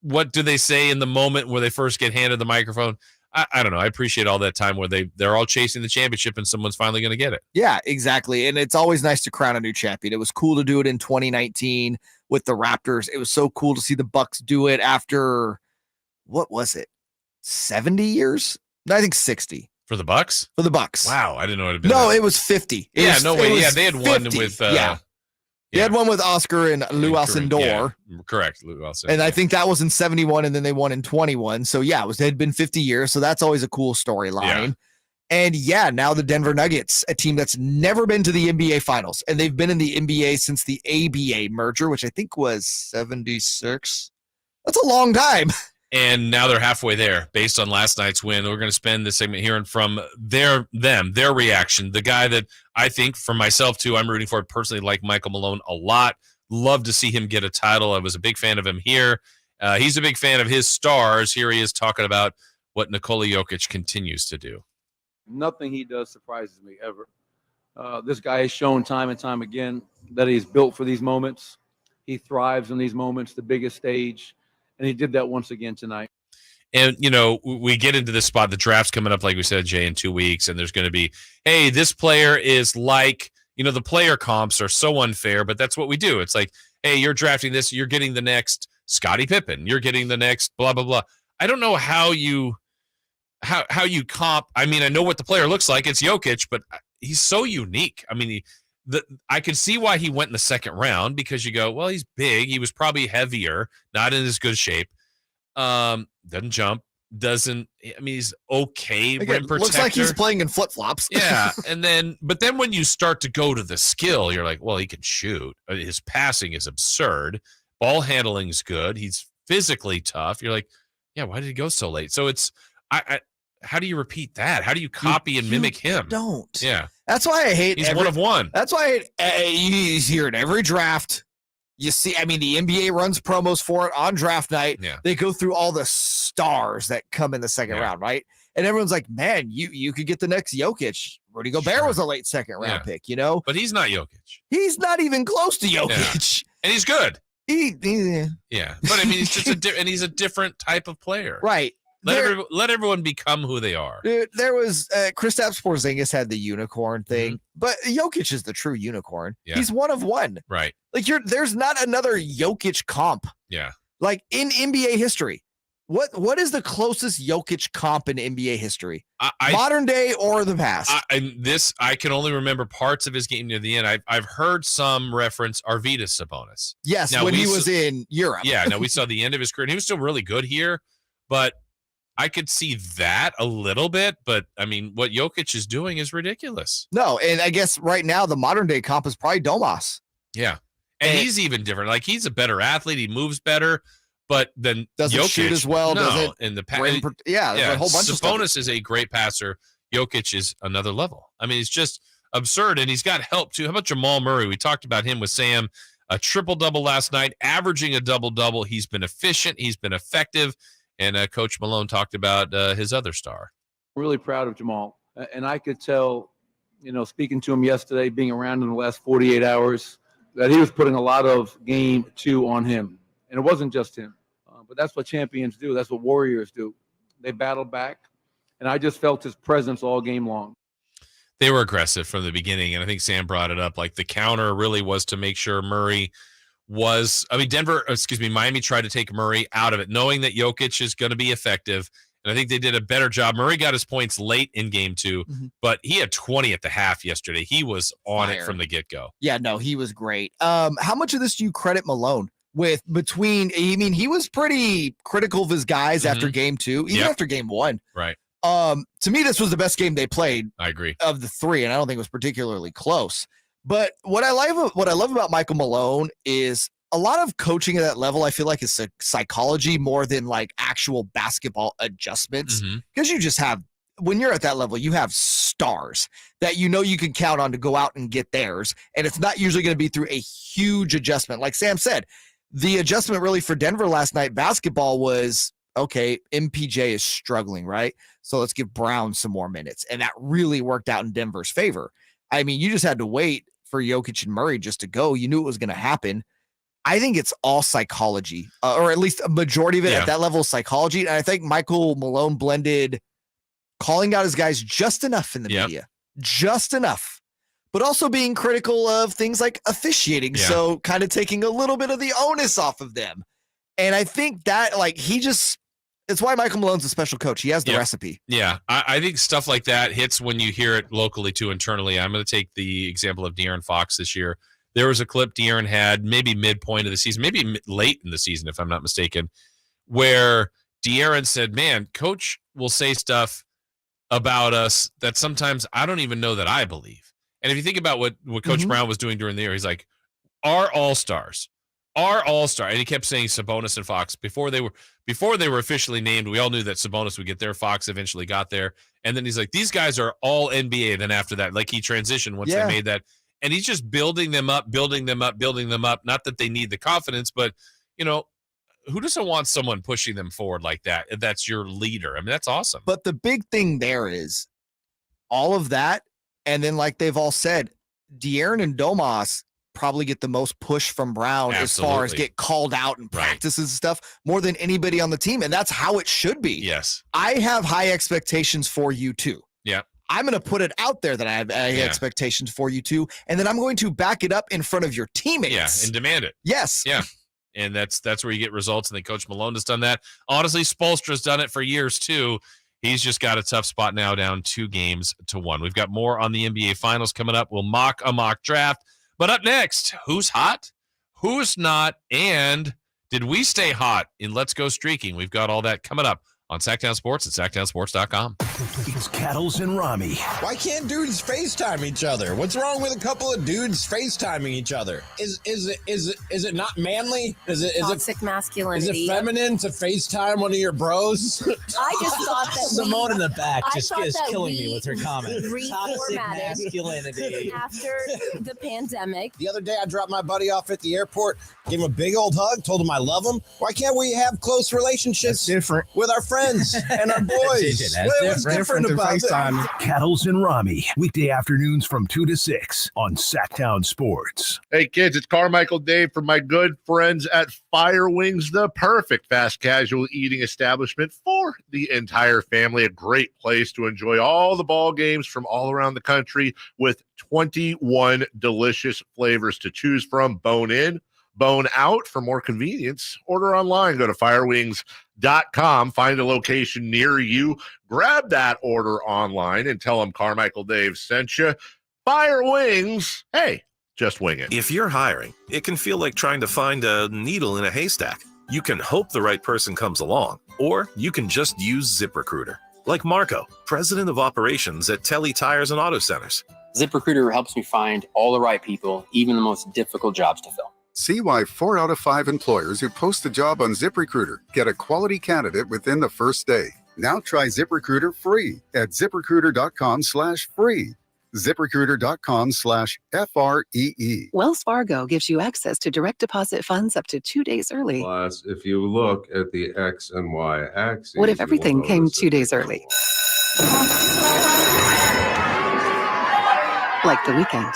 What do they say in the moment where they first get handed the microphone? I don't know. I appreciate all that time where they're all chasing the championship and someone's finally going to get it. Yeah, exactly. And it's always nice to crown a new champion. It was cool to do it in 2019 with the Raptors. It was so cool to see the Bucks do it after, what was it? 70 years? No, I think 60. For the Bucks? For the Bucks. Wow, I didn't know it had been. No, it was 50. They had one with. They had one with Oscar and Lou Alcindor. Yeah, correct, Lou Alcindor. And I think that was in 71, and then they won in 21. So yeah, it had been 50 years. So that's always a cool storyline. Yeah. And now the Denver Nuggets, a team that's never been to the NBA Finals, and they've been in the NBA since the ABA merger, which I think was 76. That's a long time. And now they're halfway there based on last night's win. We're going to spend this segment hearing from their reaction. The guy that I think, for myself too, I'm rooting for personally, like Michael Malone a lot. Love to see him get a title. I was a big fan of him here. He's a big fan of his stars. Here he is talking about what Nikola Jokic continues to do. Nothing he does surprises me ever. This guy has shown time and time again that he's built for these moments. He thrives on these moments, the biggest stage. And he did that once again tonight. And, we get into this spot. The draft's coming up, like we said, Jay, in 2 weeks. And there's going to be, hey, this player is like, the player comps are so unfair, but that's what we do. It's like, hey, you're drafting this. You're getting the next Scottie Pippen. You're getting the next blah, blah, blah. I don't know how you comp. I mean, I know what the player looks like. It's Jokic, but he's so unique. I mean, I could see why he went in the second round because you go, well, he's big. He was probably heavier, not in as good shape. Doesn't jump. He's okay. Again, Rim protector. looks like he's playing in flip-flops. Yeah. But then when you start to go to the skill, you're like, well, he can shoot. His passing is absurd. Ball handling's good. He's physically tough. You're like, yeah, why did he go so late? So it's, how do you repeat that? How do you copy and mimic him? Don't. Yeah. That's why I hate He's one of one. That's why he's here at every draft. You see, the NBA runs promos for it on draft night. Yeah. They go through all the stars that come in the second round, right? And everyone's like, man, you could get the next Jokic. Rudy Gobert was a late second round pick, But he's not Jokic. He's not even close to Jokic. Yeah. And he's good. Yeah. But he's just he's a different type of player. Right. Let everyone become who they are. Dude, there was Kristaps Porzingis had the unicorn thing, but Jokic is the true unicorn. Yeah. He's one of one. Right. Like there's not another Jokic comp. Yeah. Like in NBA history. What is the closest Jokic comp in NBA history? Modern day or the past? I can only remember parts of his game near the end. I've heard some reference Arvydas Sabonis. Yes, when he was in Europe. Yeah, now we saw the end of his career. And he was still really good here, but I could see that a little bit. But, what Jokic is doing is ridiculous. No, and I guess right now the modern day comp is probably Domas. Yeah, and he's even different. Like, he's a better athlete. He moves better. But then doesn't Jokic, shoot as well. No, doesn't in the a whole bunch of stuff. Sabonis is a great passer. Jokic is another level. It's just absurd, and he's got help too. How about Jamal Murray? We talked about him with Sam. A triple-double last night, averaging a double-double. He's been efficient. He's been effective. And Coach Malone talked about his other star. Really proud of Jamal, and I could tell, speaking to him yesterday, being around in the last 48 hours, that he was putting a lot of game 2 on him, and it wasn't just him. But that's what champions do. That's what warriors do. They battle back. And I just felt his presence all game long. They were aggressive from the beginning. And I think Sam brought it up. Like, the counter really was to make sure Miami tried to take Murray out of it, knowing that Jokic is going to be effective. And I think they did a better job. Murray got his points late in game 2, but he had 20 at the half yesterday. He was on it from the get-go. Yeah, no, he was great. How much of this do you credit Malone? He was pretty critical of his guys after game 2, even after game 1. Right. To me, this was the best game they played. I agree. Of the 3, and I don't think it was particularly close. But what I love about Michael Malone is a lot of coaching at that level, I feel like, is psychology more than like actual basketball adjustments. Because you just have, when you're at that level, you have stars that you can count on to go out and get theirs. And it's not usually going to be through a huge adjustment. Like Sam said, the adjustment really for Denver last night basketball was, okay, MPJ is struggling, right? So let's give Brown some more minutes. And that really worked out in Denver's favor. You just had to wait for Jokic and Murray just to go. You knew it was going to happen. I think it's all psychology, or at least a majority of it at that level is psychology. And I think Michael Malone blended calling out his guys just enough in the media, just enough, but also being critical of things like officiating. Yeah. So kind of taking a little bit of the onus off of them. And I think that it's why Michael Malone's a special coach. He has the recipe. Yeah. I think stuff like that hits when you hear it locally too, internally. I'm going to take the example of De'Aaron Fox this year. There was a clip De'Aaron had maybe midpoint of the season, maybe late in the season, if I'm not mistaken, where De'Aaron said, man, coach will say stuff about us that sometimes I don't even know that I believe. And if you think about what Coach Brown was doing during the year, he's like, our all-stars. And he kept saying Sabonis and Fox before they were officially named. We all knew that Sabonis would get there. Fox eventually got there. And then he's like, these guys are all NBA. Then after that, like, he transitioned once they made that. And he's just building them up. Not that they need the confidence, but, who doesn't want someone pushing them forward like that? If that's your leader. That's awesome. But the big thing there is all of that. And then, like they've all said, De'Aaron and Domas probably get the most push from Brown as far as get called out in practices and stuff more than anybody on the team. And that's how it should be. Yes. I have high expectations for you too. Yeah. I'm going to put it out there that I have expectations for you too. And then I'm going to back it up in front of your teammates. Yeah. And demand it. Yes. Yeah. And that's where you get results. And then Coach Malone has done that. Honestly, Spoelstra's done it for years too. He's just got a tough spot now, down 2-1. We've got more on the NBA Finals coming up. We'll mock a mock draft. But up next, who's hot, who's not, and Did we stay hot in Let's Go Streaking? We've got all that coming up on Sactown Sports at SactownSports.com. It's Cattles and Rami. Why can't dudes FaceTime each other? What's wrong with a couple of dudes FaceTiming each other? Is it not manly? Toxic masculinity. Is it feminine to FaceTime one of your bros? I just thought that Simone in the back just is that killing me with her comment. Toxic reformatted masculinity. after the pandemic. The other day, I dropped my buddy off at the airport, gave him a big old hug, told him I love him. Why can't we have close relationships with our friends and our boys? What's different about FaceTime? Cattles and Rami, weekday afternoons from 2 to 6 on Sactown Sports. Hey kids, it's Carmichael Dave from my good friends at Fire Wings, the perfect fast casual eating establishment for the entire family. A great place to enjoy all the ball games from all around the country with 21 delicious flavors to choose from. Bone in, bone out. For more convenience, order online. Go to firewings.com, find a location near you, grab that order online, and tell them Carmichael Dave sent you. Fire Wings, hey, just wing it. If you're hiring, it can feel like trying to find a needle in a haystack. You can hope the right person comes along, or you can just use ZipRecruiter. Like Marco, president of operations at Telly Tires and Auto Centers. ZipRecruiter helps me find all the right people, even the most difficult jobs to fill. See why 4 out of 5 employers who post a job on ZipRecruiter get a quality candidate within the first day. Now try ZipRecruiter free at ZipRecruiter.com/free. ZipRecruiter.com/FREE. Wells Fargo gives you access to direct deposit funds up to 2 days early. Plus, if you look at the X and Y axis. What if everything came 2 days early? Like the weekend.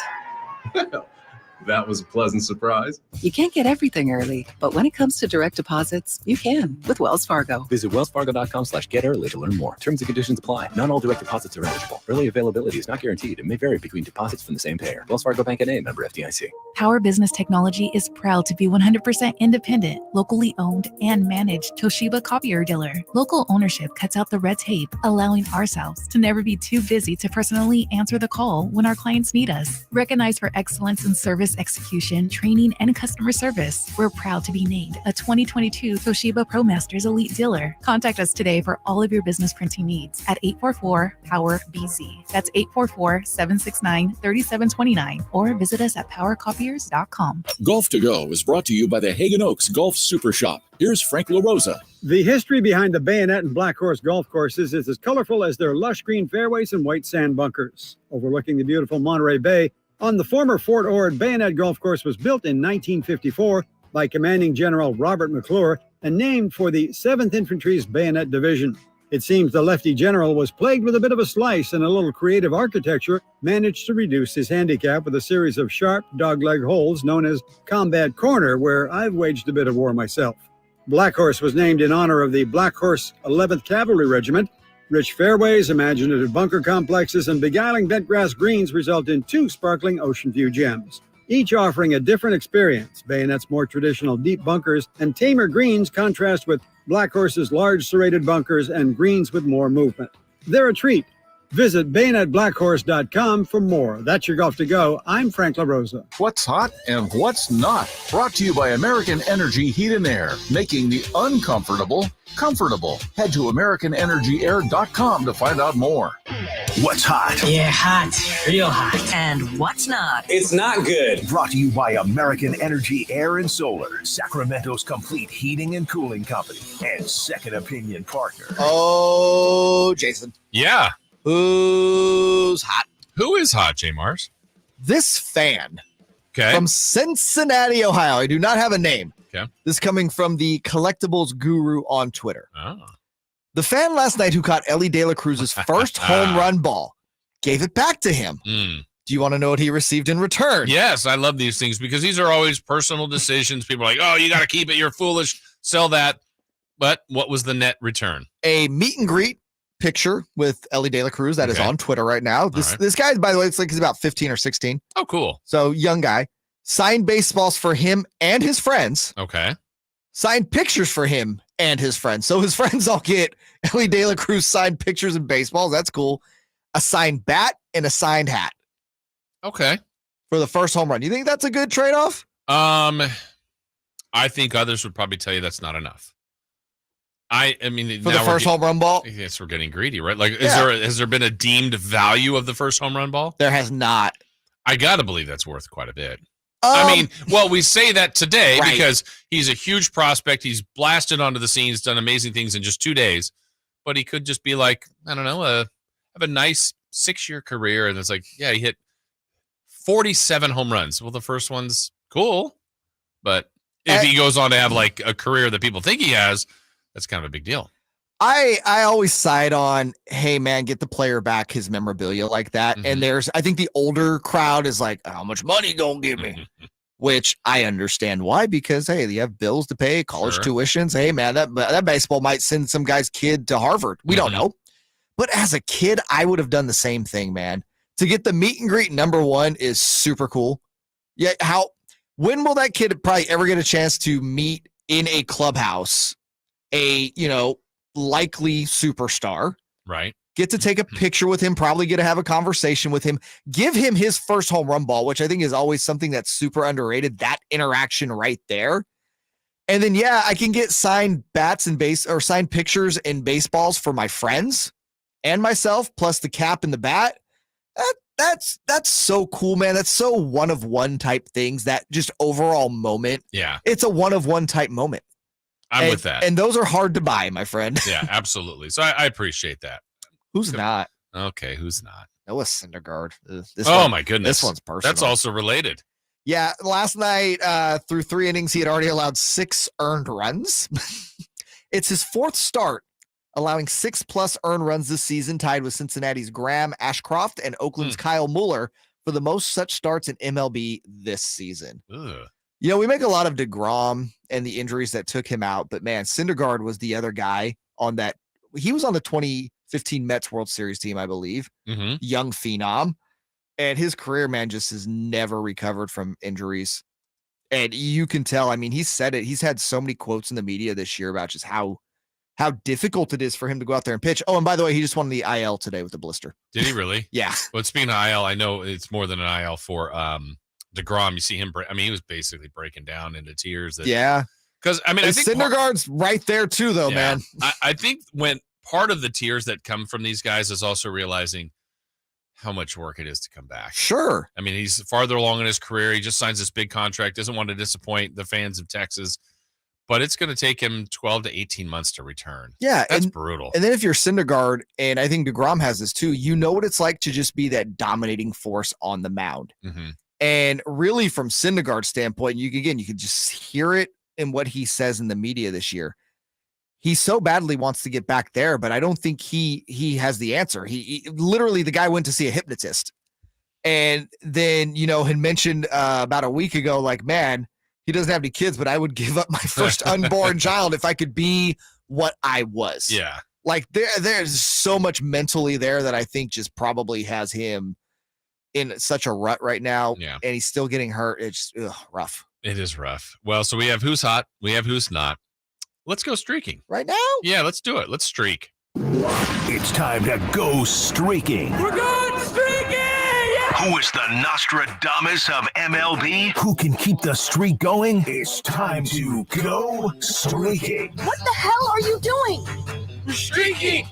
That was a pleasant surprise. You can't get everything early, but when it comes to direct deposits, you can with Wells Fargo. Visit wellsfargo.com/get-early to learn more. Terms and conditions apply. Not all direct deposits are eligible. Early availability is not guaranteed and may vary between deposits from the same payer. Wells Fargo Bank N.A., member FDIC. Power Business Technology is proud to be 100% independent, locally owned, and managed Toshiba copier dealer. Local ownership cuts out the red tape, allowing ourselves to never be too busy to personally answer the call when our clients need us. Recognized for excellence in service execution, training, and customer service, we're proud to be named a 2022 Toshiba ProMasters Elite Dealer. Contact us today for all of your business printing needs at 844-POWER-BZ. That's 844-769-3729, or visit us at powercopiers.com. Golf to Go is brought to you by the Hagen Oaks Golf Super Shop. Here's Frank LaRosa. The history behind the Bayonet and Black Horse golf courses is as colorful as their lush green fairways and white sand bunkers. Overlooking the beautiful Monterey Bay, on the former Fort Ord, Bayonet Golf Course was built in 1954 by Commanding General Robert McClure and named for the 7th Infantry's Bayonet Division. It seems the lefty general was plagued with a bit of a slice, and a little creative architecture managed to reduce his handicap with a series of sharp dogleg holes known as Combat Corner, where I've waged a bit of war myself. Black Horse was named in honor of the Black Horse 11th Cavalry Regiment. Rich fairways, imaginative bunker complexes, and beguiling bentgrass greens result in 2 sparkling ocean view gems, each offering a different experience. Bayonet's more traditional deep bunkers and tamer greens contrast with Black Horse's large serrated bunkers and greens with more movement. They're a treat. Visit BayonetBlackHorse.com for more. That's your Golf to Go. I'm Frank LaRosa. What's hot and what's not. Brought to you by American Energy Heat and Air, making the uncomfortable comfortable. Head to AmericanEnergyAir.com to find out more. What's hot? Yeah, hot. Real hot. And what's not? It's not good. Brought to you by American Energy Air and Solar, Sacramento's complete heating and cooling company, and second opinion partner. Oh, Jason. Yeah. Who's hot? Who is hot, J. Mars? This fan. Okay. From Cincinnati, Ohio. I do not have a name. Okay. This coming from the collectibles guru on Twitter. Oh. The fan last night who caught Ellie De La Cruz's first home run ball gave it back to him. Do you want to know what he received in return? Yes, I love these things because these are always personal decisions. People are like, oh, you got to keep it. You're foolish. Sell that. But what was the net return? A meet and greet picture with Ellie De La Cruz that is on Twitter right now. This guy, by the way, it's like he's about 15 or 16. Oh, cool. So young guy. Signed baseballs for him and his friends. Okay. Signed pictures for him and his friends. So his friends all get Ellie De La Cruz signed pictures and baseballs. That's cool. A signed bat and a signed hat. Okay. For the first home run. You think that's a good trade-off? I think others would probably tell you that's not enough. I mean, For the first home run ball? Yes, we're getting greedy, right? Like, has there been a deemed value of the first home run ball? There has not. I got to believe that's worth quite a bit. I mean, well, we say that today because he's a huge prospect. He's blasted onto the scene. He's done amazing things in just 2 days. But he could just be like, I don't know, have a nice 6-year career. And it's like, yeah, he hit 47 home runs. Well, the first one's cool. But if he goes on to have like a career that people think he has, that's kind of a big deal. I always side on, hey, man, get the player back his memorabilia like that. And I think the older crowd is like, how much money you gonna give me? Which I understand why, because, hey, you have bills to pay, college tuitions. Hey, man, that baseball might send some guy's kid to Harvard. We don't know. But as a kid, I would have done the same thing, man. To get the meet and greet #1 is super cool. Yeah, when will that kid probably ever get a chance to meet in a clubhouse a, likely superstar, right? Get to take a picture with him, probably get to have a conversation with him, give him his first home run ball, which I think is always something that's super underrated, that interaction right there. And then, I can get signed bats and signed pictures and baseballs for my friends and myself, plus the cap and the bat. That's so cool, man. That's so one-of-one type things, that just overall moment. Yeah. It's a one-of-one type moment. I'm with that. And those are hard to buy, my friend. Yeah, absolutely. So I appreciate that. Who's not? Okay, who's not? Noah Syndergaard. My goodness. This one's personal. That's also related. Yeah, last night, through 3 innings, he had already allowed 6 earned runs. It's his 4th start, allowing 6+ earned runs this season, tied with Cincinnati's Graham Ashcroft and Oakland's Kyle Mueller for the most such starts in MLB this season. Ugh. We make a lot of DeGrom and the injuries that took him out, but man, Syndergaard was the other guy on that. He was on the 2015 Mets World Series team, I believe. Young phenom. And his career, man, just has never recovered from injuries. And you can tell, I mean, he said it. He's had so many quotes in the media this year about just how difficult it is for him to go out there and pitch. Oh, and by the way, he just won the IL today with the blister. Did he really? Yeah. Well, speaking of IL, I know it's more than an IL for DeGrom. You see him he was basically breaking down into tears. Because I think Syndergaard's right there too, though, man. I think when part of the tears that come from these guys is also realizing how much work it is to come back. Sure. I mean, he's farther along in his career. He just signs this big contract, doesn't want to disappoint the fans of Texas, but it's going to take him 12 to 18 months to return. Yeah. That's brutal. And then if you're Syndergaard, and I think DeGrom has this too, you know what it's like to just be that dominating force on the mound. And really, from Syndergaard's standpoint, you can just hear it in what he says in the media this year. He so badly wants to get back there, but I don't think he has the answer. He literally, the guy went to see a hypnotist, and then had mentioned about a week ago, like, man, he doesn't have any kids, but I would give up my first unborn child if I could be what I was. Yeah, like there's so much mentally there that I think just probably has him in such a rut right now. Yeah. And he's still getting hurt. It's rough. It is rough. Well, so we have who's hot. We have who's not. Let's go streaking. Right now? Yeah, let's do it. Let's streak. It's time to go streaking. We're going streaking! Yeah! Who is the Nostradamus of MLB? Who can keep the streak going? It's time to go streaking. What the hell are you doing? We're streaking.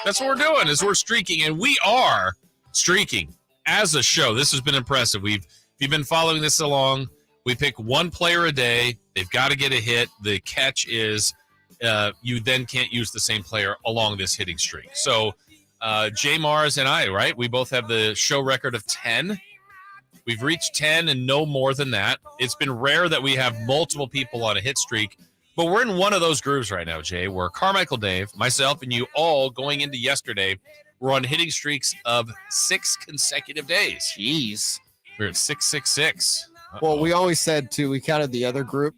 That's what we're doing, is we're streaking, and we are streaking. As a show, this has been impressive. If you've been following this along, we pick one player a day. They've got to get a hit. The catch is you then can't use the same player along this hitting streak. So Jay Mars and I, right? We both have the show record of 10. We've reached 10 and no more than that. It's been rare that we have multiple people on a hit streak, but we're in one of those grooves right now, Jay, where Carmichael Dave, myself, and you all going into yesterday, we're on hitting streaks of 6 consecutive days. Jeez. We're at 666. Well, we always said, too, we counted the other group.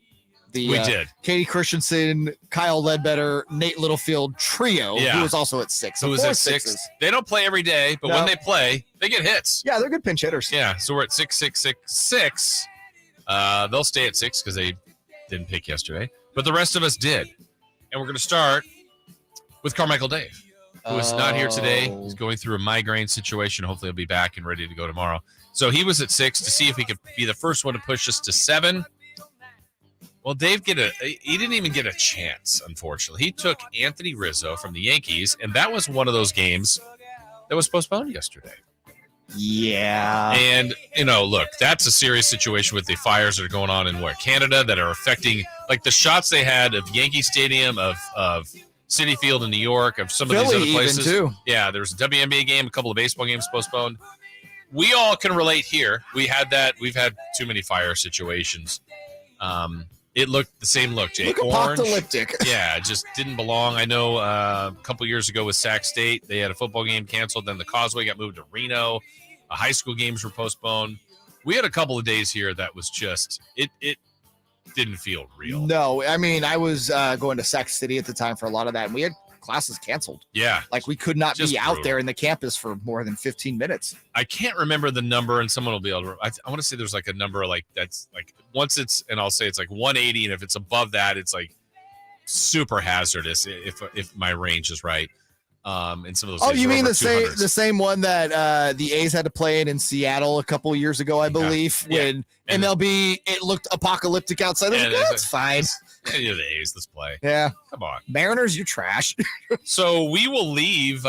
We did. Katie Christensen, Kyle Ledbetter, Nate Littlefield trio, who was also at 6. So who was at 6. They don't play every day, but when they play, they get hits. Yeah, they're good pinch hitters. Yeah, so we're at 666. They'll stay at 6 because they didn't pick yesterday, but the rest of us did. And we're going to start with Carmichael Dave, who is not here today. He's going through a migraine situation. Hopefully he'll be back and ready to go tomorrow. So he was at 6 to see if he could be the first one to push us to 7. Well, he didn't even get a chance, unfortunately. He took Anthony Rizzo from the Yankees, and that was one of those games that was postponed yesterday. Yeah. And, look, that's a serious situation with the fires that are going on in Canada that are affecting, like the shots they had of Yankee Stadium, of Citi Field in New York, of some of Philly these other places. even too. Yeah, there's a WNBA game, a couple of baseball games postponed. We all can relate here. We had that. We've had too many fire situations. It looked the same look, Jay. Orange. Apocalyptic. Yeah, it just didn't belong. I know a couple years ago with Sac State, they had a football game canceled. Then the Causeway got moved to Reno. High school games were postponed. We had a couple of days here that was just, it didn't feel real. No, I mean, I was going to Sac City at the time for a lot of that, and we had classes canceled. Yeah. Like we could not Just be out brutal. there in the campus for more than 15 minutes. I can't remember the number, and someone will be able to. I want to say there's like a number like that's like once it's, and I'll say it's like 180, and if it's above that, it's like super hazardous if my range is right. And some of those. Oh, days you were mean over the 200s. same one that the A's had to play in Seattle a couple years ago, I believe, when MLB it looked apocalyptic outside. And That's fine. Yeah, you're the A's. Let's play. Yeah, come on, Mariners, you trash. So we will leave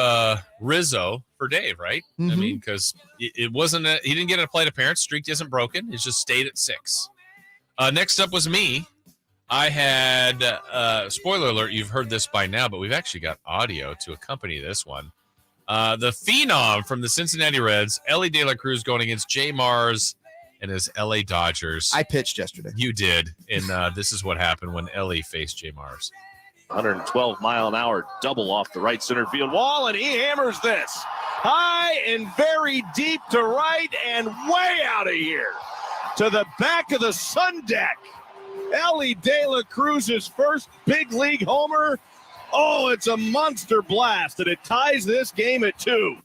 Rizzo for Dave, right? I Mhm. mean, because it wasn't. He didn't get a plate appearance. Streak isn't broken. It just stayed at 6. Next up was me. I had spoiler alert. You've heard this by now, but we've actually got audio to accompany this one. The phenom from the Cincinnati Reds, Ellie De La Cruz, going against Jay Mars and his LA Dodgers. I pitched yesterday. You did, and this is what happened when Ellie faced Jay Mars. 112-mile-an-hour double off the right center field wall, and he hammers this high and very deep to right and way out of here to the back of the sun deck. Ellie De La Cruz's first big league homer. Oh, it's a monster blast, and it ties this game at 2.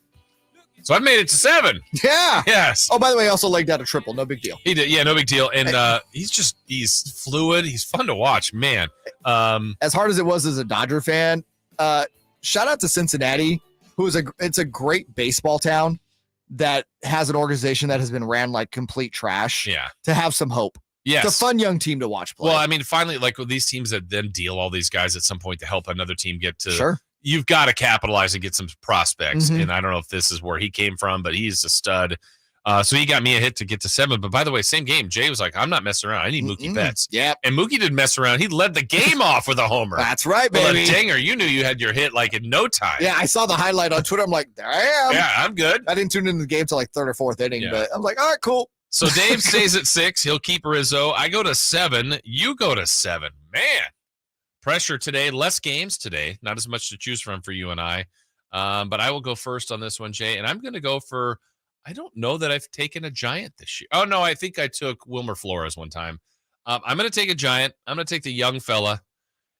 So I made it to 7. Yeah. Yes. Oh, by the way, I also legged out a triple. No big deal. He did. Yeah, no big deal. And he's fluid. He's fun to watch, man. As hard as it was as a Dodger fan, shout out to Cincinnati, it's a great baseball town that has an organization that has been ran like complete trash. Yeah. To have some hope. Yes. It's a fun young team to watch play. Well, I mean, finally, like with these teams that then deal all these guys at some point to help another team get to. Sure. You've got to capitalize and get some prospects. Mhm. And I don't know if this is where he came from, but he's a stud. So he got me a hit to get to 7. But by the way, same game, Jay was like, I'm not messing around. I need Mookie Betts. Yeah. And Mookie didn't mess around. He led the game off with a homer. That's right, Well, baby. dinger, you knew you had your hit like in no time. Yeah, I saw the highlight on Twitter. I'm like, there I am. Yeah, I'm good. I didn't tune into the game till like 3rd or 4th inning, Yeah. but I'm like, all right, cool. So Dave stays at 6. He'll keep Rizzo. I go to 7. You go to 7. Man, pressure today. Less games today. Not as much to choose from for you and I. But I will go first on this one, Jay. And I'm going to go for, I don't know that I've taken a Giant this year. Oh, no, I think I took Wilmer Flores one time. I'm going to take a Giant. I'm going to take the young fella.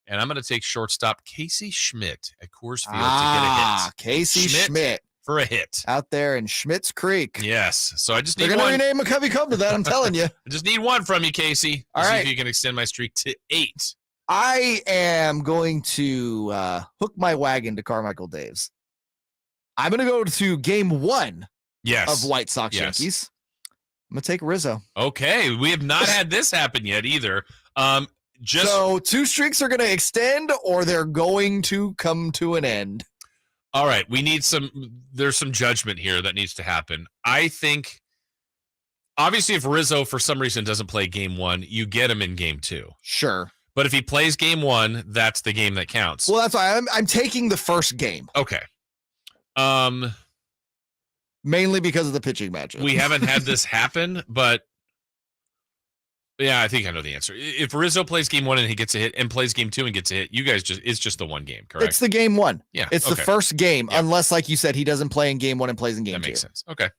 And I'm going to take shortstop Casey Schmidt at Coors Field to get a hit. Casey Schmidt. For a hit. Out there in Schmidt's Creek. Yes. So I just need They're going to one. rename a Covey Cub to that, I'm telling you. I just need one from you, Casey. All See right. if you can extend my streak to 8. I am going to hook my wagon to Carmichael Dave's. I'm going to go to game 1 Yes. of White Sox Yes. Yankees. I'm going to take Rizzo. Okay. We have not had this happen yet either. So 2 streaks are going to extend or they're going to come to an end. All right. There's some judgment here that needs to happen. I think, obviously, if Rizzo for some reason doesn't play game 1, you get him in game 2. Sure. But if he plays game 1, that's the game that counts. Well, that's why I'm taking the first game. Okay. Mainly because of the pitching matchup. We haven't had this happen, but yeah, I think I know the answer. If Rizzo plays game 1 and he gets a hit and plays game 2 and gets a hit, you guys it's just the one game, correct? It's the game 1. Yeah. It's the okay. first game, unless, like you said, he doesn't play in game 1 and plays in game 2. That makes sense. Okay.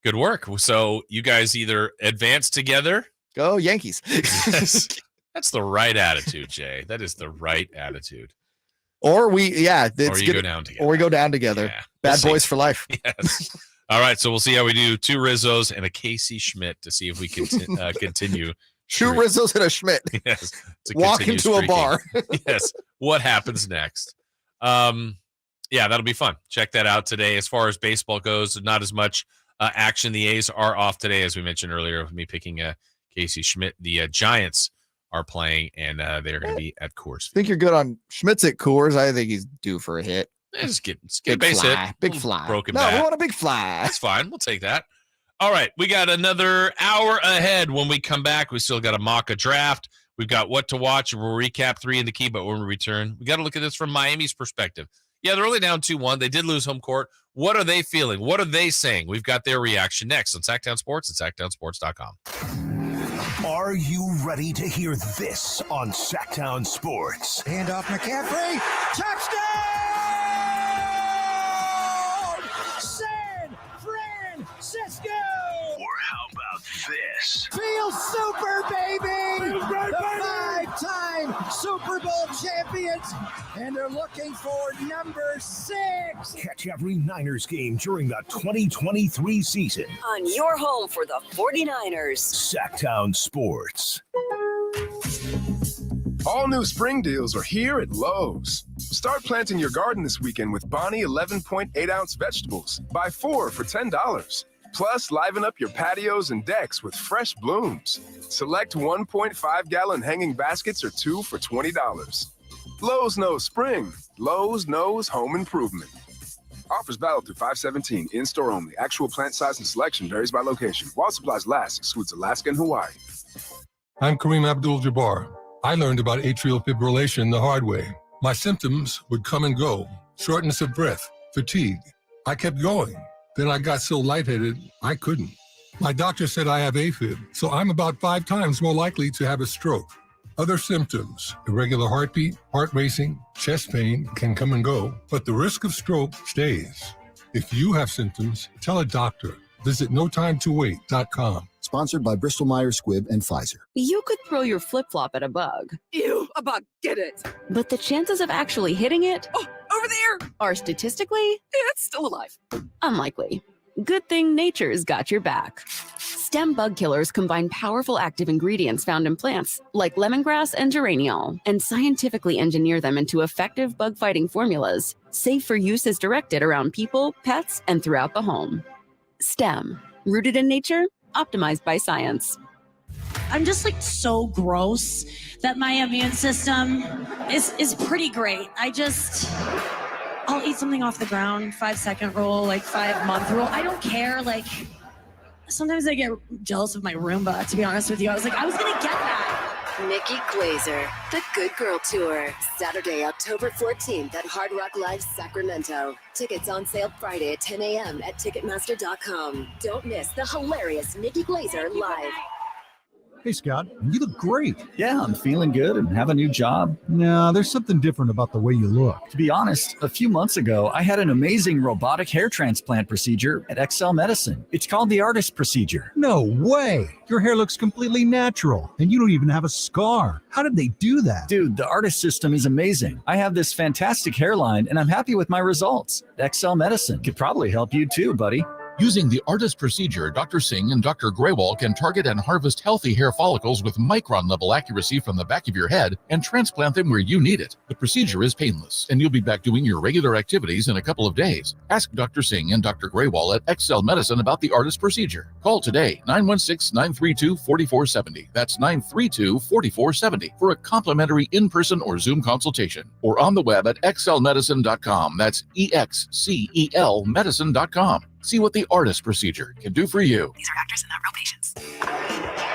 Good work. So you guys either advance together. Go Yankees. Yes. That's the right attitude, Jay. That is the right attitude. Or we go down together. Or we go down together. Yeah. Bad We'll boys see. for life. Yes. All right. So we'll see how we do. 2 Rizzos and a Casey Schmidt to see if we can continue. 2 Rizzos and a Schmidt. Yes. to Walk continue into a streaking. bar. Yes. What happens next? Yeah, that'll be fun. Check that out today. As far as baseball goes, not as much action. The A's are off today, as we mentioned earlier, with me picking Casey Schmidt. The Giants are playing, and they're going to be at Coors. I think you're good on Schmitz at Coors. I think he's due for a hit. Just get a base hit. Big fly. Broken No, bat. we want a big fly. That's fine. We'll take that. All right. We got another hour ahead. When we come back, we still got a mock a draft. We've got what to watch. We'll recap 3 in the key, but when we return, we got to look at this from Miami's perspective. Yeah, they're only down 2-1. They did lose home court. What are they feeling? What are they saying? We've got their reaction next on Sactown Sports at SactownSports.com. Are you ready to hear this on Sactown Sports? Hand off McCaffrey. Touchdown! San Francisco! Or how about this? Feels super, baby! The 5-time Super Bowl champions, and they're looking for number 6. Catch every Niners game during the 2023 season on your home for the 49ers. Sactown Sports. All new spring deals are here at Lowe's. Start planting your garden this weekend with Bonnie 11.8-ounce vegetables. Buy 4 for $10. Plus, liven up your patios and decks with fresh blooms. Select 1.5-gallon hanging baskets or 2 for $20. Lowe's knows spring. Lowe's knows home improvement. Offers valid through 5/17. In-store only. Actual plant size and selection varies by location. While supplies last, excludes Alaska and Hawaii. I'm Kareem Abdul-Jabbar. I learned about atrial fibrillation the hard way. My symptoms would come and go. Shortness of breath, fatigue. I kept going. Then I got so lightheaded, I couldn't. My doctor said I have AFib, so I'm about 5 times more likely to have a stroke. Other symptoms, irregular heartbeat, heart racing, chest pain can come and go, but the risk of stroke stays. If you have symptoms, tell a doctor. Visit notimetowait.com. Sponsored by Bristol Myers Squibb and Pfizer. You could throw your flip-flop at a bug. Ew, a bug, get it. But the chances of actually hitting it Over there. are statistically It's still alive. unlikely. Good thing nature's got your back. Stem bug killers combine powerful active ingredients found in plants, like lemongrass and geraniol, and scientifically engineer them into effective bug-fighting formulas, safe for use as directed around people, pets, and throughout the home. Stem, rooted in nature, optimized by science. I'm just like so gross that my immune system is pretty great. I'll eat something off the ground, 5-second rule, like 5-month rule. I don't care. Like sometimes I get jealous of my Roomba, to be honest with you. I was like, I was gonna get that. Nikki Glazer, The Good Girl Tour. Saturday, October 14th at Hard Rock Live Sacramento. Tickets on sale Friday at 10 a.m. at Ticketmaster.com. Don't miss the hilarious Nikki Glazer live. Hey, Scott, you look great. Yeah, I'm feeling good and have a new job. No, there's something different about the way you look. To be honest, a few months ago, I had an amazing robotic hair transplant procedure at XL Medicine. It's called the artist procedure. No way. Your hair looks completely natural, and you don't even have a scar. How did they do that? Dude, the artist system is amazing. I have this fantastic hairline, and I'm happy with my results. XL Medicine could probably help you too, buddy. Using the artist procedure, Dr. Singh and Dr. Graywall can target and harvest healthy hair follicles with micron-level accuracy from the back of your head and transplant them where you need it. The procedure is painless, and you'll be back doing your regular activities in a couple of days. Ask Dr. Singh and Dr. Graywall at XL Medicine about the artist procedure. Call today, 916-932-4470. That's 932-4470 for a complimentary in-person or Zoom consultation. Or on the web at xlmedicine.com. That's EXCEL medicine.com. See what the artist procedure can do for you. These are actors and not real patients.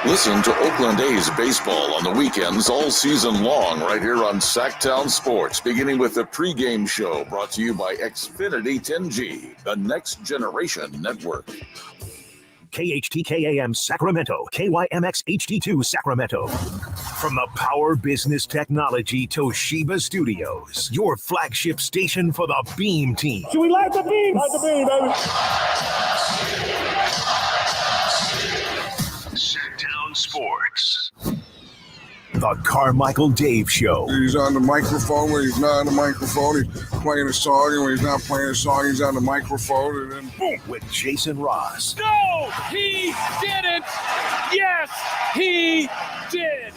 Listen to Oakland A's baseball on the weekends all season long right here on Sactown Sports, beginning with the pregame show brought to you by Xfinity 10G, the next generation network. KHTK-AM Sacramento, KYMX HD2 Sacramento. From the Power Business Technology Toshiba Studios, your flagship station for the Beam Team. Should we light the beam? Light the beam, baby. Sactown Sports. The Carmichael Dave Show. He's on the microphone when he's not on the microphone. He's playing a song, and when he's not playing a song, he's on the microphone, and then boom. With Jason Ross. No, he didn't. Yes, he did.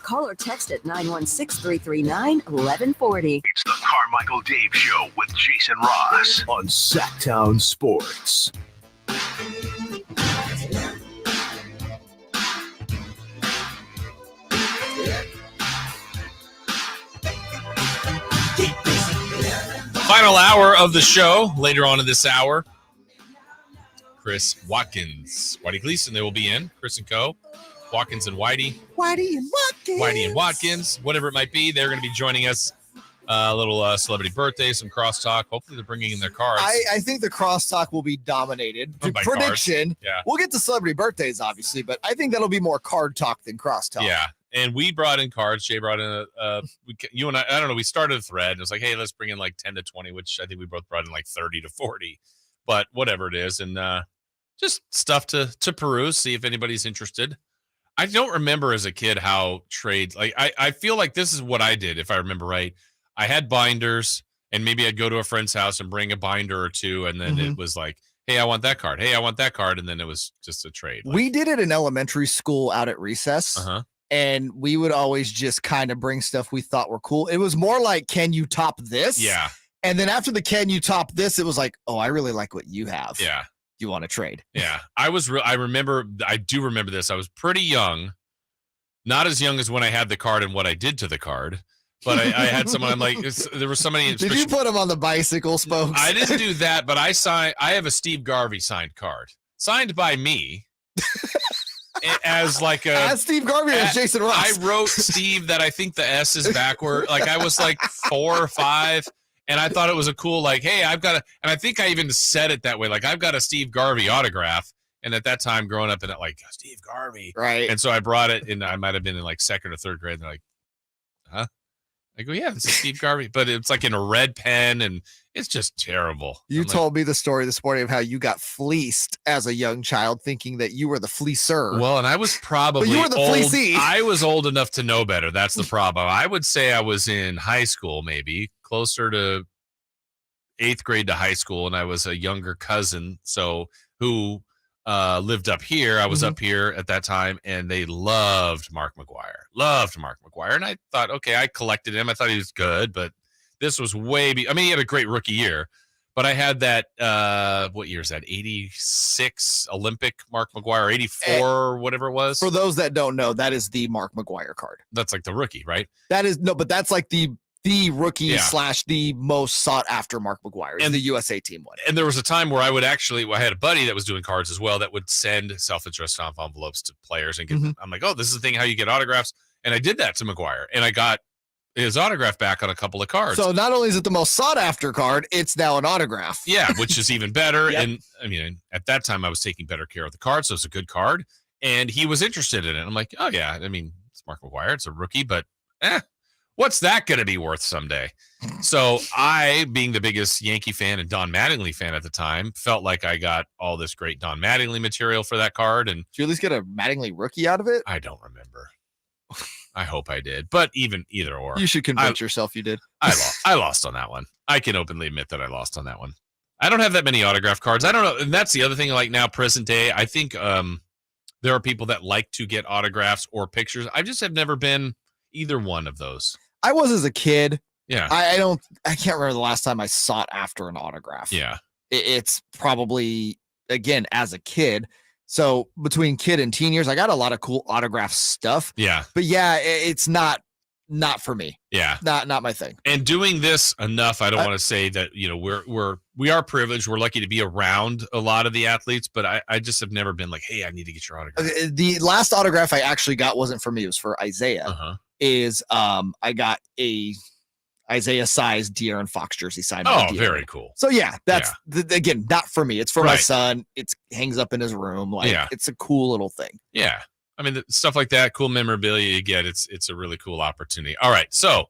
Call or text at 916-339-1140. It's the Carmichael Dave Show with Jason Ross on Sactown Sports. Final hour of the show. Later on in this hour, Chris Watkins, Whitey Gleason, they will be in. Chris and Co. Watkins and Whitey. Whitey and Watkins. Whatever it might be. They're going to be joining us. A little celebrity birthday, some crosstalk. Hopefully they're bringing in their cards. I think the crosstalk will be dominated. By Prediction. Cards. Yeah. We'll get to celebrity birthdays, obviously, but I think that'll be more card talk than crosstalk. Yeah. And we brought in cards. Jay brought in you and I don't know, we started a thread. It was like, hey, let's bring in like 10 to 20, which I think we both brought in like 30 to 40. But whatever it is. And just stuff to peruse, see if anybody's interested. I don't remember as a kid how trades, like I feel like this is what I did, if I remember right. I had binders, and maybe I'd go to a friend's house and bring a binder or two, and then it was like, hey, I want that card. Hey, I want that card. And then it was just a trade. We did it in elementary school out at recess. And we would always just kind of bring stuff we thought were cool. It was more like, can you top this? Yeah. And then after the can you top this, it was like, oh, I really like what you have. Yeah. You want to trade? Yeah. I do remember this. I was pretty young, not as young as when I had the card and what I did to the card. But I had someone, I'm like, there was somebody. Did you put him on the bicycle spokes? I didn't do that, but I have a Steve Garvey signed card, signed by me. As Steve Garvey or as Jason Ross. I wrote Steve that I think the S is backward. Like I was like 4 or 5, and I thought it was a cool, like, hey, I've got and I think I even said it that way, like I've got a Steve Garvey autograph. And at that time, growing up in it, like Steve Garvey, right? And so I brought it, and I might have been in like 2nd or 3rd grade. And they're like, huh? I go, yeah, this is Steve Garvey, but it's like in a red pen, and it's just terrible. You told me the story this morning of how you got fleeced as a young child, thinking that you were the fleecer. Well, and I was probably but you were the old. fleecee. I was old enough to know better. That's the problem. I would say I was in high school, maybe closer to 8th grade to high school, and I was a younger cousin, who lived up here. I was up here at that time, and they loved Mark McGwire. And I thought, okay, I collected him. I thought he was good, but this was he had a great rookie year, but I had that, what year is that? 86 Olympic Mark McGwire, 84, whatever it was. For those that don't know, that is the Mark McGwire card. That's like the rookie, right? But that's like the rookie / the most sought after Mark McGwire, and the USA team one. And there was a time where I had a buddy that was doing cards as well that would send self-addressed envelopes to players and get them. I'm like, oh, this is the thing, how you get autographs. And I did that to McGwire, and I got his autograph back on a couple of cards. So not only is it the most sought after card, it's now an autograph. Yeah, which is even better. And I mean, at that time I was taking better care of the card, so it's a good card. And he was interested in it. I'm like, oh yeah, I mean, it's Mark McGwire, it's a rookie, but what's that going to be worth someday? So I, being the biggest Yankee fan and Don Mattingly fan at the time, felt like I got all this great Don Mattingly material for that card. And did you at least get a Mattingly rookie out of it? I don't remember. I hope I did, but either or. You should convince yourself you did. I lost on that one. I can openly admit that I lost on that one. I don't have that many autograph cards. I don't know. And that's the other thing, like now, present day, I think there are people that like to get autographs or pictures. I just have never been either one of those. I was as a kid. Yeah. I can't remember the last time I sought after an autograph. Yeah. It's probably, again, as a kid. So between kid and teen years, I got a lot of cool autograph stuff. Yeah. But yeah, it's not for me. Yeah. Not my thing. And doing this enough, I don't want to say that, we are privileged. We're lucky to be around a lot of the athletes, but I just have never been like, hey, I need to get your autograph. The last autograph I actually got wasn't for me. It was for Isaiah. I got a Isaiah size De'Aaron Fox jersey signed. Oh, very cool. So yeah, that's again, not for me. It's for my son. It hangs up in his room. It's a cool little thing. Yeah. I mean, stuff like that, cool memorabilia you get. It's a really cool opportunity. All right. So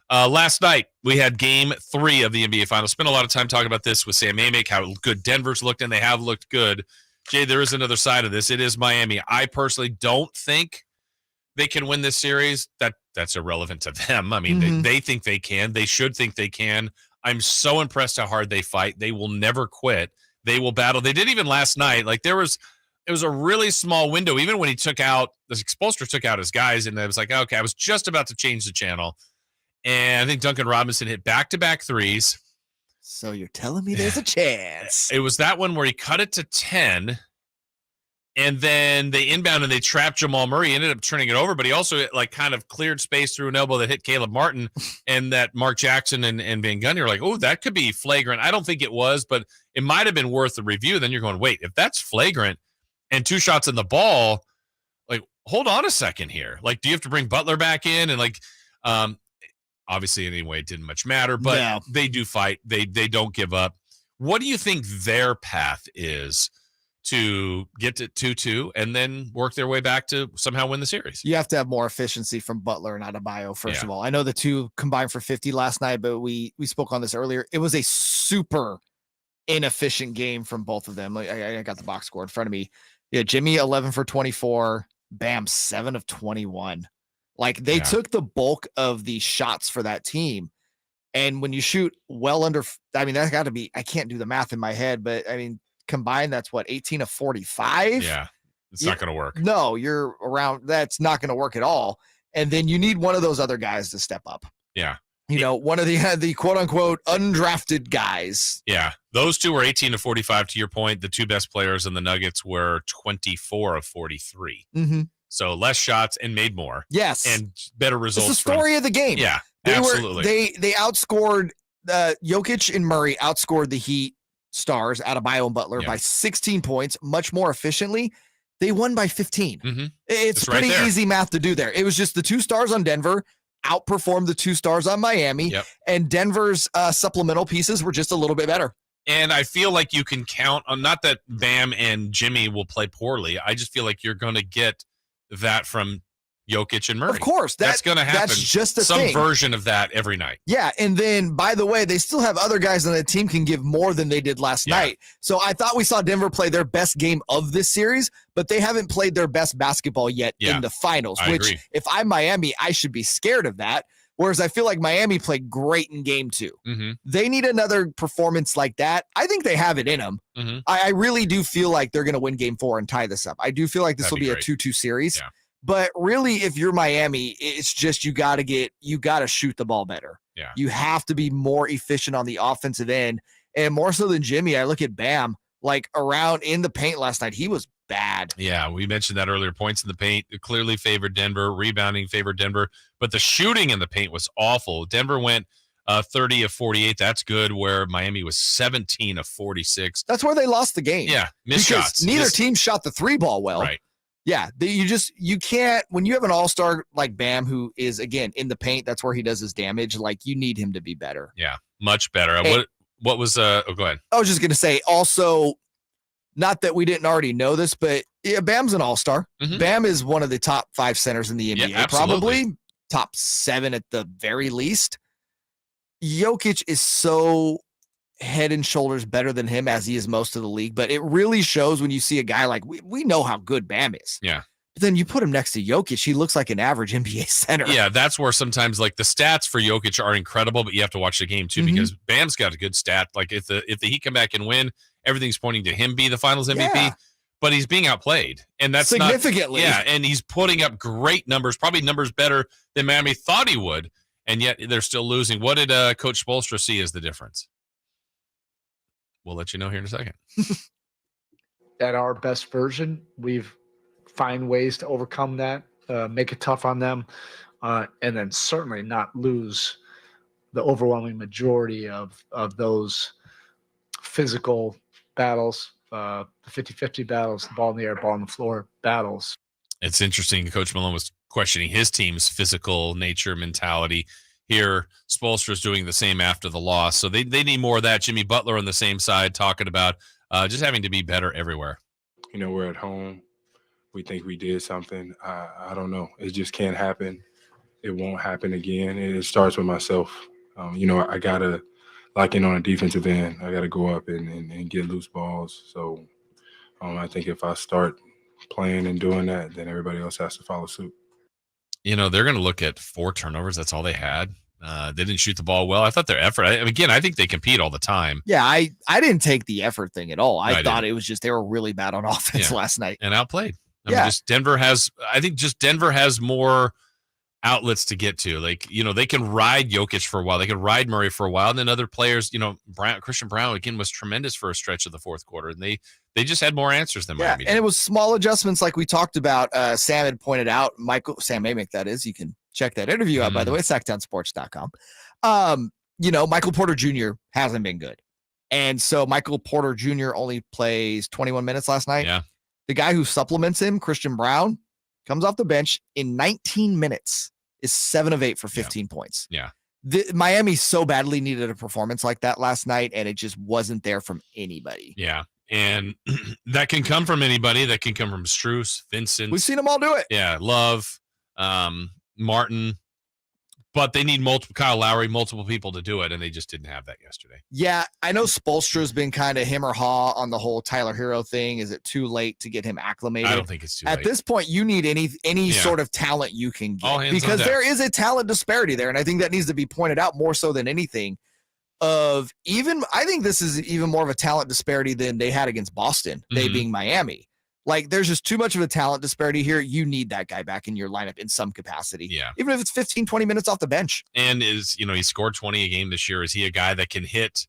last night we had game 3 of the NBA Finals. Spent a lot of time talking about this with Sam Amick, how good Denver's looked, and they have looked good. Jay, there is another side of this. It is Miami. I personally don't think they can win this series. That's irrelevant to them. I mean, they think they can. They should think they can. I'm so impressed how hard they fight. They will never quit. They will battle. They did even last night. Like it was a really small window. Even when the Expulsor took out his guys, and I was like, okay, I was just about to change the channel. And I think Duncan Robinson hit back-to-back threes. So you're telling me there's a chance. It was that one where he cut it to 10. And then they inbound and they trapped Jamal Murray. He ended up turning it over, but he also like kind of cleared space through an elbow that hit Caleb Martin and that Mark Jackson and Van Gundy are like, oh, that could be flagrant. I don't think it was, but it might have been worth the review. Then you're going, wait, if that's flagrant and 2 shots in the ball, like, hold on a second here. Like, do you have to bring Butler back in? And like, obviously anyway, it didn't much matter, but they do fight. They don't give up. What do you think their path is to get to 2-2 and then work their way back to somehow win the series? You have to have more efficiency from Butler and Adebayo, first of all. I know the two combined for 50 last night, but we spoke on this earlier. It was a super inefficient game from both of them. Like, I got the box score in front of me. Yeah, Jimmy 11 for 24, Bam 7 of 21. Like, they took the bulk of the shots for that team. And when you shoot well under, I mean, that's got to be, I can't do the math in my head, but I mean, combined, that's what, 18 of 45? Yeah, it's not going to work. No, you're around, that's not going to work at all. And then you need one of those other guys to step up. Yeah. You know, one of the quote unquote undrafted guys. Yeah. Those two were 18 of 45 to your point. The two best players in the Nuggets were 24 of 43. Mm-hmm. So less shots and made more. Yes. And better results. It's the story of the game. Yeah, they absolutely. They outscored Jokic and Murray outscored the Heat stars, Adebayo and Butler, by 16 points, much more efficiently. They won by 15. Mm-hmm. It's pretty easy math to do there. It was just the 2 stars on Denver outperformed the 2 stars on Miami, and Denver's supplemental pieces were just a little bit better. And I feel like you can count on, not that Bam and Jimmy will play poorly. I just feel like you're going to get that from Jokic and Murray. Of course. That's going to happen. That's just some thing. version of that every night. Yeah. And then, by the way, they still have other guys on the team can give more than they did last night. So I thought we saw Denver play their best game of this series, but they haven't played their best basketball yet in the finals, I which agree. If I'm Miami, I should be scared of that. Whereas I feel like Miami played great in game 2. Mm-hmm. They need another performance like that. I think they have it in them. Mm-hmm. I really do feel like they're going to win game 4 and tie this up. I do feel like this will be a 2-2 series. Yeah. But really, if you're Miami, it's just you got to shoot the ball better. Yeah. You have to be more efficient on the offensive end. And more so than Jimmy, I look at Bam, like around in the paint last night, he was bad. Yeah, we mentioned that earlier. Points in the paint clearly favored Denver. Rebounding favored Denver. But the shooting in the paint was awful. Denver went 30 of 48. That's good, where Miami was 17 of 46. That's where they lost the game. Yeah, missed shots. Neither team shot the 3 ball well. Right. Yeah, you can't, when you have an all-star like Bam, who is, again, in the paint, that's where he does his damage, like, you need him to be better. Yeah, much better. What was, go ahead. I was just going to say, also, not that we didn't already know this, but yeah, Bam's an all-star. Mm-hmm. Bam is one of the top 5 centers in the NBA, Yeah, probably top 7 at the very least. Jokic is so head and shoulders better than him, as he is most of the league, but it really shows when you see a guy like, we know how good Bam is. Yeah. But then you put him next to Jokic, he looks like an average NBA center. Yeah, that's where sometimes like the stats for Jokic are incredible, but you have to watch the game too, Mm-hmm. because Bam's got a good stat. Like if the Heat come back and win, everything's pointing to him be the Finals MVP. Yeah. But he's being outplayed, and that's significantly. And he's putting up great numbers, probably numbers better than Miami thought he would, and yet they're still losing. What did Coach Spoelstra see as the difference? We'll let you know here in a second. At our best version, we've find ways to overcome that, make it tough on them, and then certainly not lose the overwhelming majority of those physical battles, the 50-50 battles, the ball in the air, ball on the floor battles. It's interesting. Coach Malone was questioning his team's physical nature, mentality. Here, Spoelstra's doing the same after the loss. So they need more of that. Jimmy Butler on the same side talking about just having to be better everywhere. You know, we're at home. We think we did something. I don't know. It just can't happen. It won't happen again. It starts with myself. I got to lock in on a defensive end. I got to go up and get loose balls. So I think if I start playing and doing that, then everybody else has to follow suit. You know, they're going to look at 4 turnovers. That's all they had. They didn't shoot the ball well. I thought their effort, I think they compete all the time. Yeah, I didn't take the effort thing at all. I thought didn't. it was just they were really bad on offense last night. And outplayed. Yeah. Denver has more outlets to get to. Like, they can ride Jokic for a while. They can ride Murray for a while. And then other players, Christian Brown, again, was tremendous for a stretch of the fourth quarter. And they just had more answers than Miami did. And it was small adjustments like we talked about. Sam had pointed out, Sam Amick, that is. You can check that interview out, by the way, Sactownsports.com. Michael Porter Jr. hasn't been good. And so Michael Porter Jr. only plays 21 minutes last night. Yeah. The guy who supplements him, Christian Brown, comes off the bench in 19 minutes, is 7 of 8 for 15 points. Yeah. Miami so badly needed a performance like that last night, and it just wasn't there from anybody. Yeah. And that can come from anybody. That can come from Strus, Vincent. We've seen them all do it. Yeah. Love, Martin. But they need Kyle Lowry, multiple people to do it, and they just didn't have that yesterday. Yeah, I know Spoelstra's been kind of him or haw on the whole Tyler Hero thing. Is it too late to get him acclimated? I don't think it's too late. At this point, you need any sort of talent you can get, because there is a talent disparity there, and I think that needs to be pointed out more so than anything. I think this is even more of a talent disparity than they had against Boston, they being Miami. Like, there's just too much of a talent disparity here. You need that guy back in your lineup in some capacity. Yeah. Even if it's 15, 20 minutes off the bench. And he scored 20 a game this year. Is he a guy that can hit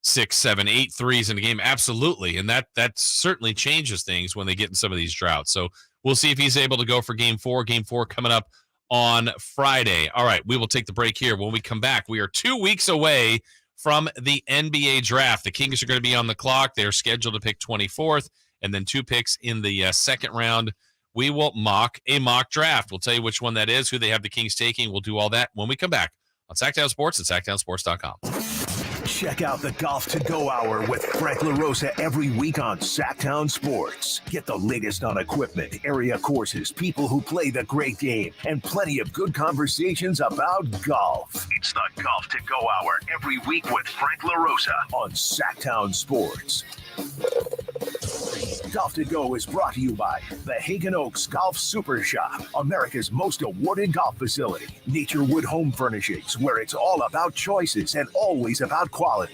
6, 7, 8 threes in a game? Absolutely. And that certainly changes things when they get in some of these droughts. So we'll see if he's able to go for game 4. Game 4 coming up on Friday. All right. We will take the break here. When we come back, we are 2 weeks away from the NBA draft. The Kings are going to be on the clock. They're scheduled to pick 24th. And then 2 picks in the second round. We will mock a mock draft. We'll tell you which one that is, who they have the Kings taking. We'll do all that when we come back on Sactown Sports at SactownSports.com. Check out the Golf to Go Hour with Frank LaRosa every week on Sactown Sports. Get the latest on equipment, area courses, people who play the great game, and plenty of good conversations about golf. It's the Golf to Go Hour every week with Frank LaRosa on Sactown Sports. Golf to Go is brought to you by the Hagen Oaks Golf Super Shop, America's most awarded golf facility. Naturewood Home Furnishings, where it's all about choices and always about quality.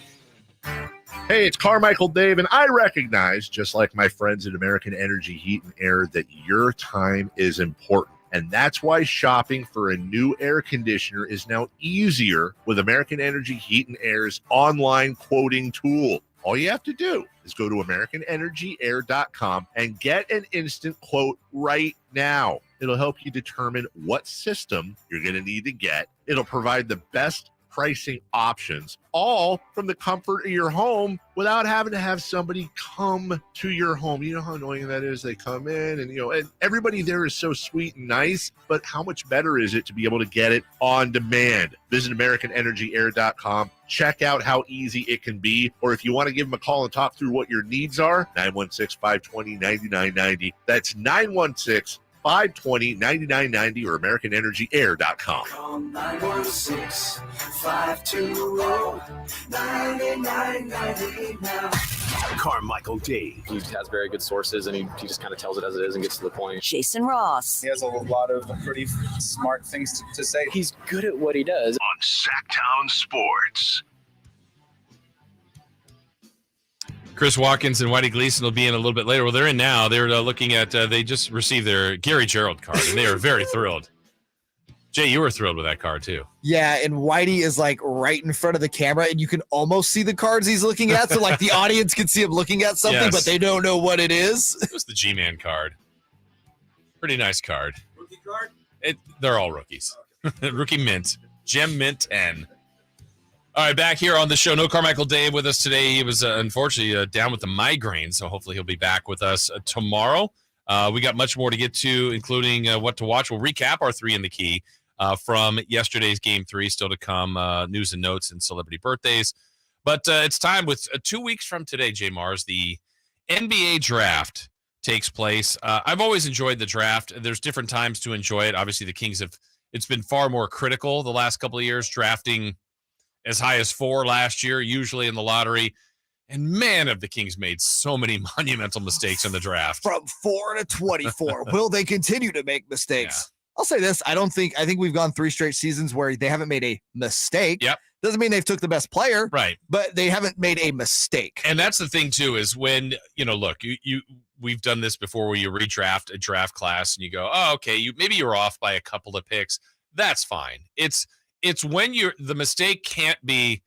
Hey, it's Carmichael Dave, and I recognize, just like my friends at American Energy Heat and Air, that your time is important. And that's why shopping for a new air conditioner is now easier with American Energy Heat and Air's online quoting tool. All you have to do is go to AmericanEnergyAir.com and get an instant quote right now. It'll help you determine what system you're going to need to get. It'll provide the best pricing options, all from the comfort of your home without having to have somebody come to your home. You know how annoying that is? They come in and everybody there is so sweet and nice, but how much better is it to be able to get it on demand? Visit AmericanEnergyAir.com. Check out how easy it can be. Or if you want to give them a call and talk through what your needs are, 916-520-9990. That's 916-520-9990 or AmericanEnergyAir.com. Call 916-520-9990 now. Carmichael Dave. He has very good sources, and he just kind of tells it as it is and gets to the point. Jason Ross. He has a lot of pretty smart things to say. He's good at what he does. On Sactown Sports. Chris Watkins and Whitey Gleason will be in a little bit later. Well, they're in now. They're looking at, they just received their Gary Gerald card, and they are very thrilled. Jay, you were thrilled with that card, too. Yeah, and Whitey is, like, right in front of the camera, and you can almost see the cards he's looking at. So, like, the audience can see him looking at something, but they don't know what it is. It was the G-Man card. Pretty nice card. Rookie card? They're all rookies. Rookie mint. Gem mint 10. All right, back here on the show. No Carmichael Dave with us today. He was unfortunately down with the migraine, so hopefully he'll be back with us tomorrow. We got much more to get to, including what to watch. We'll recap our 3 in the key from yesterday's Game 3, still to come, news and notes and celebrity birthdays. But it's time with 2 weeks from today, Jay Mars, the NBA draft takes place. I've always enjoyed the draft. There's different times to enjoy it. Obviously, the Kings it's been far more critical the last couple of years, drafting as high as 4 last year, usually in the lottery. And man, have the Kings made so many monumental mistakes in the draft. From 4 to 24. Will they continue to make mistakes? Yeah. I'll say this. I think we've gone 3 straight seasons where they haven't made a mistake. Yep. Doesn't mean they've took the best player. Right. But they haven't made a mistake. And that's the thing, too, is when, look, we've done this before where you redraft a draft class and you go, oh, okay, maybe you're off by a couple of picks. that's fine. It's when the mistake can't be,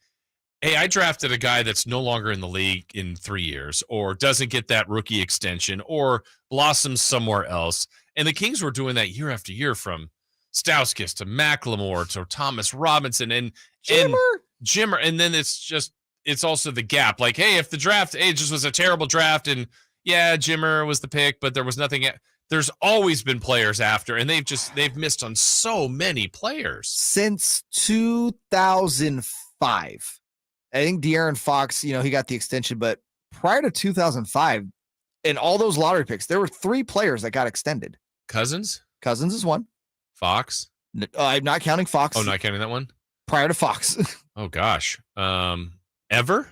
hey, I drafted a guy that's no longer in the league in 3 years, or doesn't get that rookie extension, or blossoms somewhere else. And the Kings were doing that year after year, from Stauskas to McLemore to Thomas Robinson and Jimmer. And then it's also the gap. Like, hey, if the draft, it just was a terrible draft, and yeah, Jimmer was the pick, but there was nothing. There's always been players after, and they've missed on so many players since 2005. I think De'Aaron Fox, he got the extension, but prior to 2005, in all those lottery picks, there were 3 players that got extended. Cousins is one. Fox. I'm not counting Fox. Oh, not counting that one? Prior to Fox. Oh, gosh. Ever?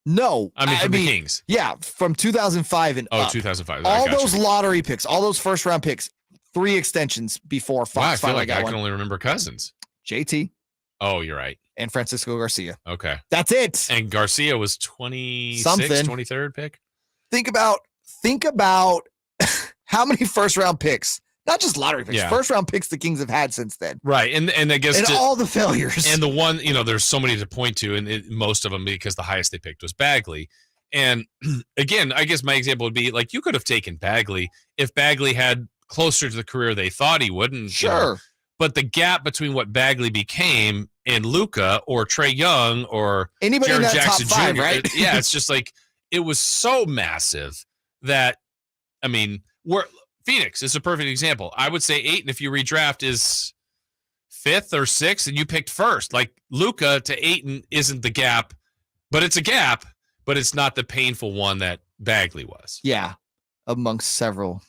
No. I mean, the Kings. Yeah, from 2005 and up. 2005. All those lottery picks, all those first-round picks, 3 extensions before Fox. Wow, I feel like got I one. can only remember Cousins. JT. Oh, you're right. And Francisco Garcia. Okay. That's it. And Garcia was 26th, 23rd pick? Think about how many first-round picks, not just lottery picks, first-round picks the Kings have had since then. Right. And I guess all the failures. And the one, there's so many to point to, and most of them because the highest they picked was Bagley. And again, I guess my example would be, like, you could have taken Bagley if Bagley had closer to the career they thought he would. And, sure. But the gap between what Bagley became and Luka or Trae Young or anybody Jaren in that Jackson top 5, Jr., right? It's just like, it was so massive that, I mean, Phoenix is a perfect example. I would say Ayton, if you redraft, is 5th or 6th, and you picked 1st. Like, Luka to Ayton isn't the gap, but it's a gap, but it's not the painful one that Bagley was. Yeah, amongst several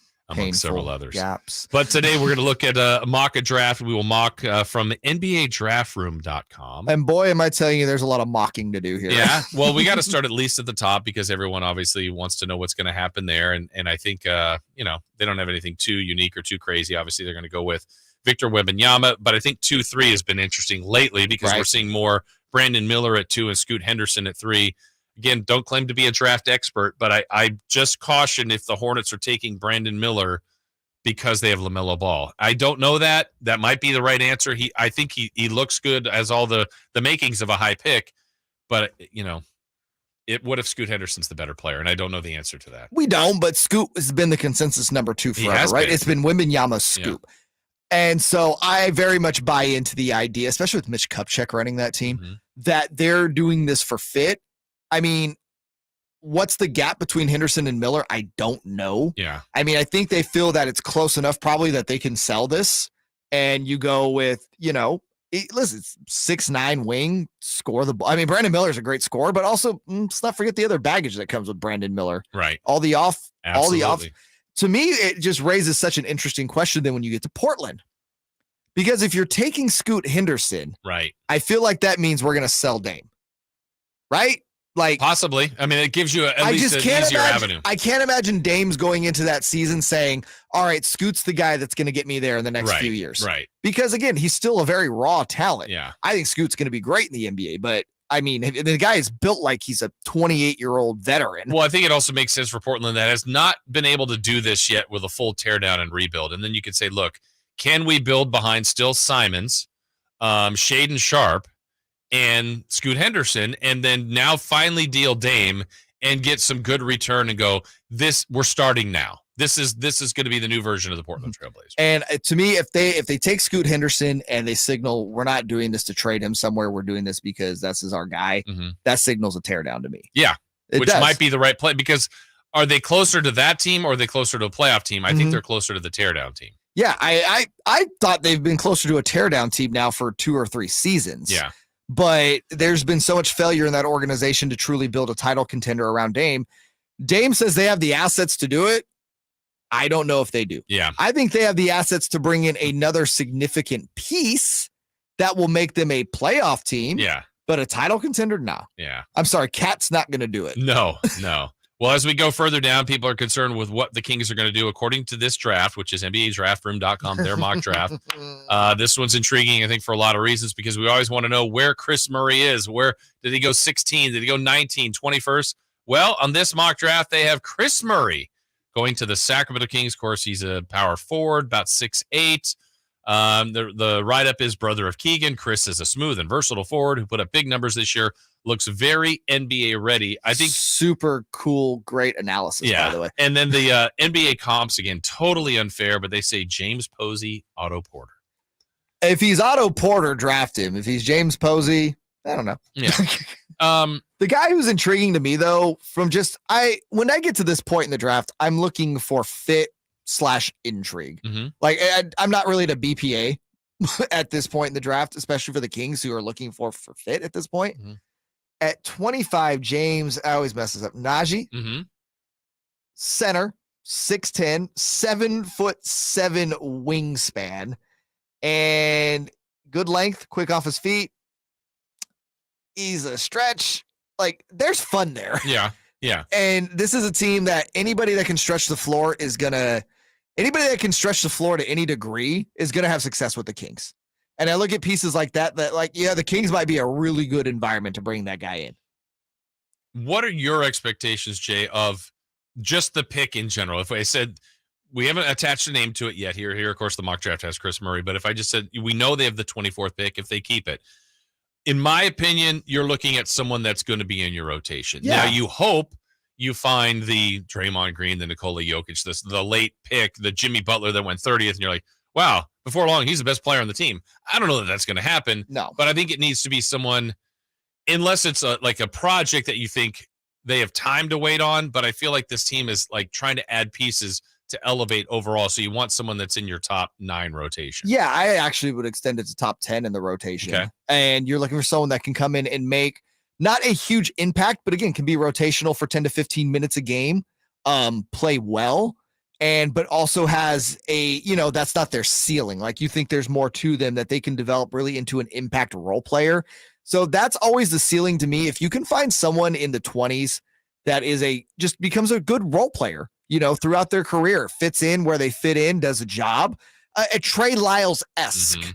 others. Gaps. But today we're going to look at a mock draft. We will mock from NBADraftRoom.com. And boy, am I telling you, there's a lot of mocking to do here. Yeah. Well, we got to start at least at the top because everyone obviously wants to know what's going to happen there. And I think, they don't have anything too unique or too crazy. Obviously, they're going to go with Victor Wembanyama. But I think 2-3 has been interesting lately because we're seeing more Brandon Miller at 2 and Scoot Henderson at 3. Again, don't claim to be a draft expert, but I just caution if the Hornets are taking Brandon Miller because they have LaMelo Ball. I don't know that. That might be the right answer. I think he looks good as all the makings of a high pick, but, what if Scoot Henderson's the better player? And I don't know the answer to that. We don't, but Scoot has been the consensus number 2 forever, right? It's been Wembanyama's Scoot. Yeah. And so I very much buy into the idea, especially with Mitch Kupchak running that team, that they're doing this for fit. I mean, what's the gap between Henderson and Miller? I don't know. Yeah. I mean, I think they feel that it's close enough probably that they can sell this. And you go with, listen, 6'9" wing, score the ball. I mean, Brandon Miller's a great scorer, but also let's not forget the other baggage that comes with Brandon Miller. Right. All the off. Absolutely. To me, it just raises such an interesting question then when you get to Portland. Because if you're taking Scoot Henderson, right, I feel like that means we're going to sell Dame. Right? Like, possibly. I mean, it gives you at least an easier avenue. I can't imagine Dame's going into that season saying, all right, Scoot's the guy that's going to get me there in the next few years. Right. Because, again, he's still a very raw talent. Yeah. I think Scoot's going to be great in the NBA, but, I mean, the guy is built like he's a 28-year-old veteran. Well, I think it also makes sense for Portland that has not been able to do this yet with a full teardown and rebuild. And then you could say, look, can we build behind still Simons, Shaedon Sharpe, and Scoot Henderson, and then now finally deal Dame and get some good return and go, we're starting now. This is going to be the new version of the Portland Trailblazers. And to me, if they take Scoot Henderson and they signal, we're not doing this to trade him somewhere, we're doing this because this is our guy, that signals a teardown to me. Yeah, which might be the right play, because are they closer to that team or are they closer to a playoff team? I think they're closer to the teardown team. Yeah, I thought they've been closer to a teardown team now for 2 or 3 seasons. Yeah. But there's been so much failure in that organization to truly build a title contender around Dame. Dame says they have the assets to do it. I don't know if they do. Yeah. I think they have the assets to bring in another significant piece that will make them a playoff team. Yeah. But a title contender? No. Yeah. I'm sorry. Cat's not going to do it. No. Well, as we go further down, people are concerned with what the Kings are going to do according to this draft, which is NBADraftRoom.com, their mock draft. This one's intriguing, I think, for a lot of reasons, because we always want to know where Chris Murray is. Where did he go 16? Did he go 19, 21st? Well, on this mock draft, they have Chris Murray going to the Sacramento Kings. Of course, he's a power forward, about 6'8", The write-up is brother of Keegan. Chris is a smooth and versatile forward who put up big numbers this year. Looks very NBA ready. I think super cool, great analysis, by the way. And then the NBA comps, again, totally unfair, but they say James Posey, Otto Porter. If he's Otto Porter, draft him. If he's James Posey, I don't know. Yeah. The guy who's intriguing to me, though, when I get to this point in the draft, I'm looking for fit/intrigue. Mm-hmm. Like, I'm not really at a BPA at this point in the draft, especially for the Kings who are looking for fit at this point. Mm-hmm. At 25, James, I always mess this up. Najee, center, 6'10", 7'7" wingspan, and good length, quick off his feet. He's a stretch. Like, there's fun there. Yeah. Yeah. And this is a team that anybody that can stretch the floor to any degree is going to have success with the Kings. And I look at pieces like that, the Kings might be a really good environment to bring that guy in. What are your expectations, Jay, of just the pick in general? If I said we haven't attached a name to it yet, here, of course, the mock draft has Chris Murray. But if I just said we know they have the 24th pick if they keep it, in my opinion, you're looking at someone that's going to be in your rotation. Yeah. Now, you hope you find the Draymond Green, the Nikola Jokic, the late pick, the Jimmy Butler that went 30th, and you're like, wow, before long, he's the best player on the team. I don't know that that's going to happen. No. But I think it needs to be someone, unless it's like a project that you think they have time to wait on. But I feel like this team is like trying to add pieces to elevate overall. So you want someone that's in your top 9 rotation. Yeah, I actually would extend it to top 10 in the rotation. Okay. And you're looking for someone that can come in and make not a huge impact, but again, can be rotational for 10 to 15 minutes a game, play well, but also has that's not their ceiling. Like, you think there's more to them that they can develop really into an impact role player. So that's always the ceiling to me. If you can find someone in the 20s that just becomes a good role player, throughout their career, fits in where they fit in, does a job, a Trey Lyles-esque. Mm-hmm.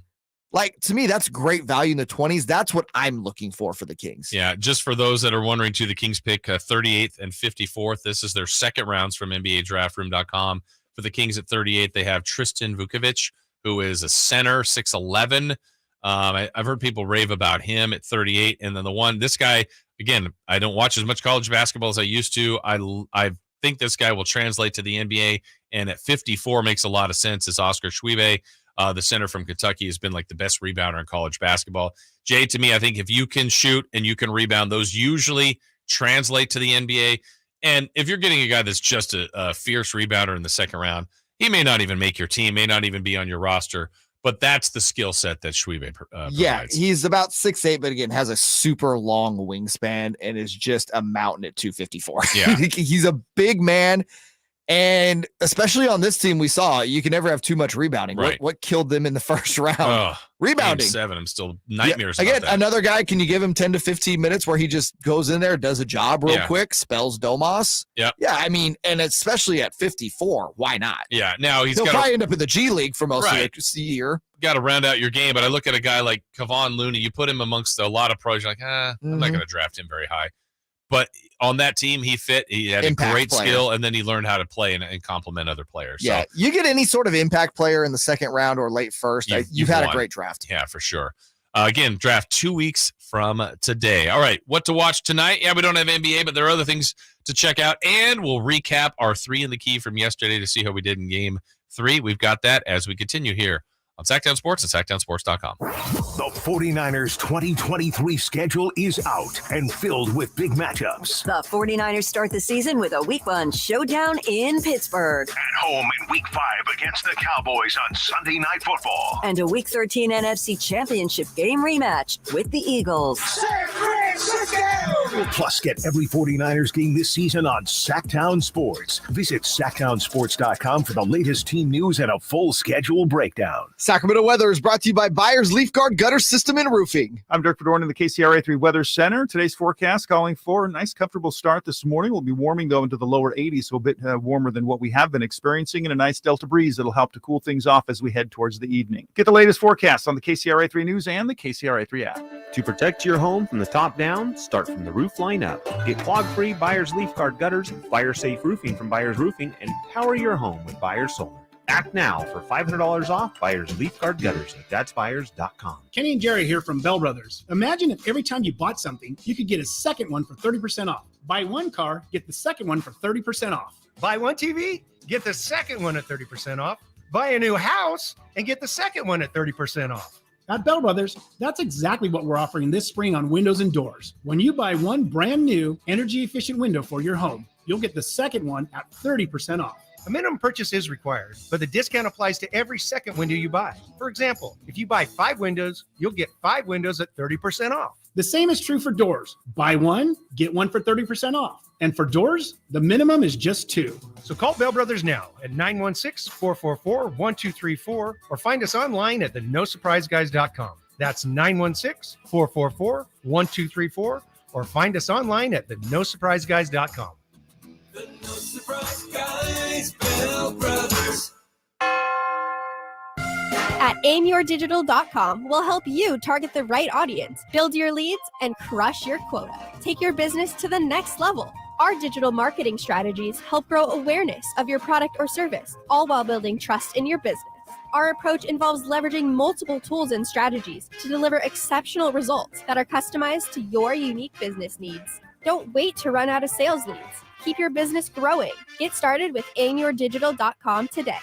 Like, to me, that's great value in the 20s. That's what I'm looking for the Kings. Yeah, just for those that are wondering, too, the Kings pick 38th and 54th. This is their second rounds from NBADraftRoom.com. For the Kings at 38, they have Tristan Vukovic, who is a center, 6'11". I've heard people rave about him at 38. And then this guy, again, I don't watch as much college basketball as I used to. I think this guy will translate to the NBA. And at 54 makes a lot of sense. Is Oscar Schwebe. The center from Kentucky has been like the best rebounder in college basketball. Jay, to me, I think if you can shoot and you can rebound, those usually translate to the NBA. And if you're getting a guy that's just a fierce rebounder in the second round, he may not even make your team, may not even be on your roster, but that's the skill set that Schwebe provides. Yeah, he's about 6'8", but again, has a super long wingspan and is just a mountain at 254. Yeah. He's a big man. And especially on this team, we saw you can never have too much rebounding. Right. What killed them in the first round? Rebounding. Game 7. I'm still nightmares. Again, about that. another guy, can you give him 10 to 15 minutes where he just goes in there, does a job real quick, spells Domas? Yeah. Yeah, I mean, and especially at 54, why not? Yeah. Now he'll probably end up in the G League for most of the year. Got to round out your game, but I look at a guy like Kevon Looney. You put him amongst a lot of pros. You're like, I'm not going to draft him very high. But on that team, he fit. He had Impact a great player. Skill, and then he learned how to play and complement other players. Yeah, so, you get any sort of impact player in the second round or late first, you've had won. a great draft. Yeah, for sure. Again, draft 2 weeks from today. All right, what to watch tonight? Yeah, we don't have NBA, but there are other things to check out. And we'll recap our 3 in the key from yesterday to see how we did in game 3. We've got that as we continue here on Sactown Sports at SactownSports.com. The 49ers 2023 schedule is out and filled with big matchups. The 49ers start the season with a Week 1 showdown in Pittsburgh. At home in Week 5 against the Cowboys on Sunday Night Football. And a Week 13 NFC Championship game rematch with the Eagles. San Francisco! Plus, get every 49ers game this season on Sactown Sports. Visit SactownSports.com for the latest team news and a full schedule breakdown. Sacramento weather is brought to you by Byers Leaf Guard Gutter System and Roofing. I'm Dirk Fedorn in the KCRA3 Weather Center. Today's forecast calling for a nice, comfortable start this morning. We'll be warming, though, into the lower 80s, so a bit warmer than what we have been experiencing, and a nice delta breeze that'll help to cool things off as we head towards the evening. Get the latest forecast on the KCRA3 News and the KCRA3 app. To protect your home from the top down, start from the roof line up. Get clog-free Byers Leaf Guard gutters, fire-safe roofing from Byers Roofing, and power your home with Byers Solar. Act now for $500 off Buyers Leaf Guard Gutters at dadsbuyers.com. Kenny and Jerry here from Bell Brothers. Imagine if every time you bought something, you could get a second one for 30% off. Buy one car, get the second one for 30% off. Buy one TV, get the second one at 30% off. Buy a new house and get the second one at 30% off. At Bell Brothers, that's exactly what we're offering this spring on windows and doors. When you buy one brand new energy-efficient window for your home, you'll get the second one at 30% off. A minimum purchase is required, but the discount applies to every second window you buy. For example, if you buy 5 windows, you'll get 5 windows at 30% off. The same is true for doors. Buy one, get one for 30% off. And for doors, the minimum is just 2. So call Bell Brothers now at 916-444-1234 or find us online at theNoSurpriseGuys.com. That's 916-444-1234 or find us online at theNoSurpriseGuys.com. The No Surprise Guys, Bell Brothers. At aimyourdigital.com, we'll help you target the right audience, build your leads, and crush your quota. Take your business to the next level. Our digital marketing strategies help grow awareness of your product or service, all while building trust in your business. Our approach involves leveraging multiple tools and strategies to deliver exceptional results that are customized to your unique business needs. Don't wait to run out of sales leads. Keep your business growing. Get started with aimyourdigital.com today.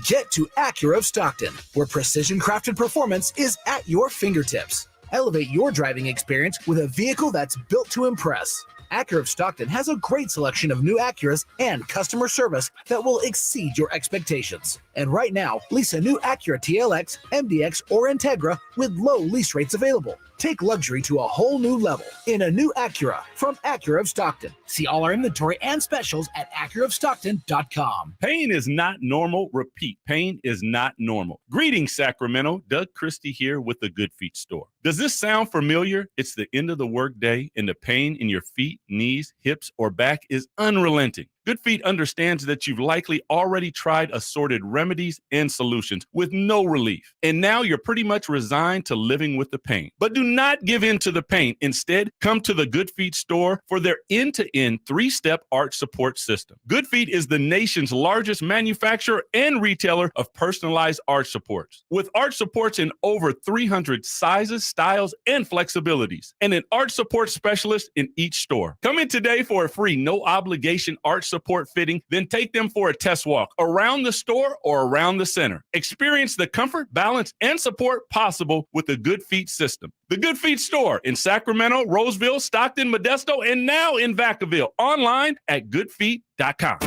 Get to Acura of Stockton, where precision-crafted performance is at your fingertips. Elevate your driving experience with a vehicle that's built to impress. Acura of Stockton has a great selection of new Acuras and customer service that will exceed your expectations. And right now, lease a new Acura TLX, MDX, or Integra with low lease rates available. Take luxury to a whole new level in a new Acura from Acura of Stockton. See all our inventory and specials at AcuraofStockton.com. Pain is not normal. Repeat, pain is not normal. Greetings, Sacramento. Doug Christie here with the Good Feet Store. Does this sound familiar? It's the end of the workday and the pain in your feet, knees, hips, or back is unrelenting. Good Feet understands that you've likely already tried assorted remedies and solutions with no relief. And now you're pretty much resigned to living with the pain. But do not give in to the pain. Instead, come to the Good Feet store for their end-to-end 3-step arch support system. Good Feet is the nation's largest manufacturer and retailer of personalized arch supports. With arch supports in over 300 sizes, styles, and flexibilities, and an arch support specialist in each store. Come in today for a free, no-obligation arch support fitting, then take them for a test walk around the store or around the center. Experience the comfort, balance, and support possible with the Good Feet system. The Good Feet store in Sacramento, Roseville, Stockton, Modesto, and now in Vacaville. Online at goodfeet.com.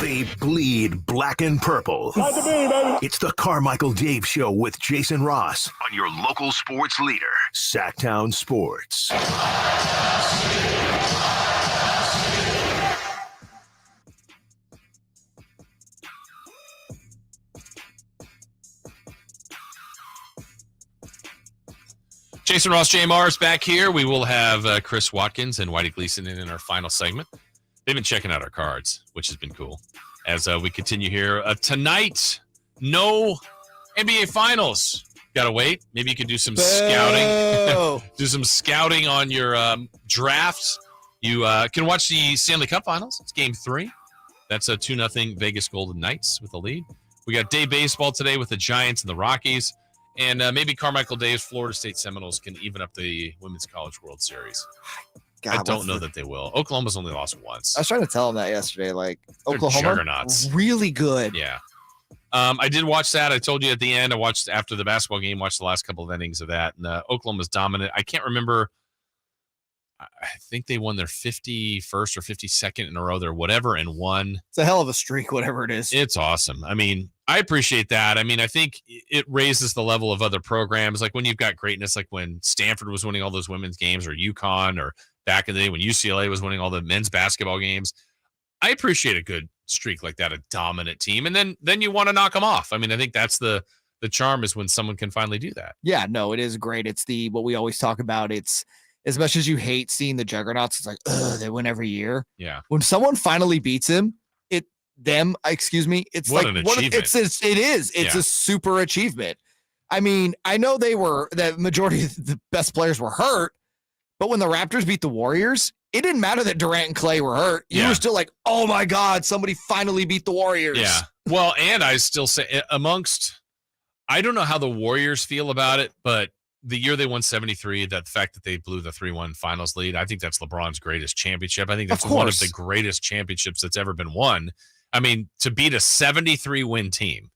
They bleed black and purple. It's the Carmichael Dave Show with Jason Ross on your local sports leader, Sactown Sports. Jason Ross, J. Mars back here. We will have Chris Watkins and Whitey Gleason in our final segment. They've been checking out our cards, which has been cool. As we continue here tonight, no NBA Finals. Got to wait. Maybe you can do some scouting. Do some scouting on your drafts. You can watch the Stanley Cup Finals. It's Game 3. That's a 2-0 Vegas Golden Knights with the lead. We got day baseball today with the Giants and the Rockies. And maybe Carmichael Dave's Florida State Seminoles can even up the Women's College World Series. God, I don't know that they will. Oklahoma's only lost once. I was trying to tell him that yesterday. Like, they're Oklahoma, juggernauts. Really good. Yeah. I did watch that. I told you at the end. I watched after the basketball game, watched the last couple of innings of that. And Oklahoma's dominant. I can't remember. I think they won their 51st or 52nd in a row there, whatever, and won. It's a hell of a streak, whatever it is. It's awesome. I mean, I appreciate that. I mean, I think it raises the level of other programs. Like when you've got greatness, like when Stanford was winning all those women's games, or UConn, or back in the day when UCLA was winning all the men's basketball games. I appreciate a good streak like that, a dominant team. And then you want to knock them off. I mean, I think that's the charm, is when someone can finally do that. Yeah, no, it is great. It's what we always talk about. It's as much as you hate seeing the juggernauts, it's like, they win every year. Yeah. When someone finally beats him, it's what like an achievement. It's a super achievement. I mean, I know the majority of the best players were hurt, But when the Raptors beat the Warriors, it didn't matter that Durant and Clay were hurt. You were still like, oh my God, somebody finally beat the Warriors. Yeah. Well, and I still say I don't know how the Warriors feel about it, but the year they won 73, that fact that they blew the 3-1 finals lead, I think that's LeBron's greatest championship. I think that's one of the greatest championships that's ever been won. I mean, to beat a 73-win team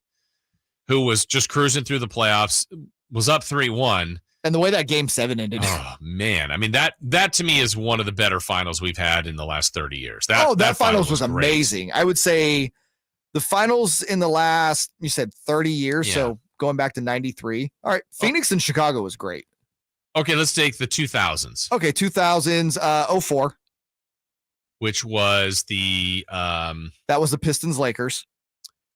who was just cruising through the playoffs, was up 3-1. And the way that game 7 ended. Oh, man. I mean, that to me is one of the better finals we've had in the last 30 years. That finals was amazing. I would say the finals in the last, you said 30 years, so going back to 93. All right, Phoenix and Chicago was great. Okay, let's take the 2000s. Okay, 2000s, 04. Which was the that was the Pistons Lakers.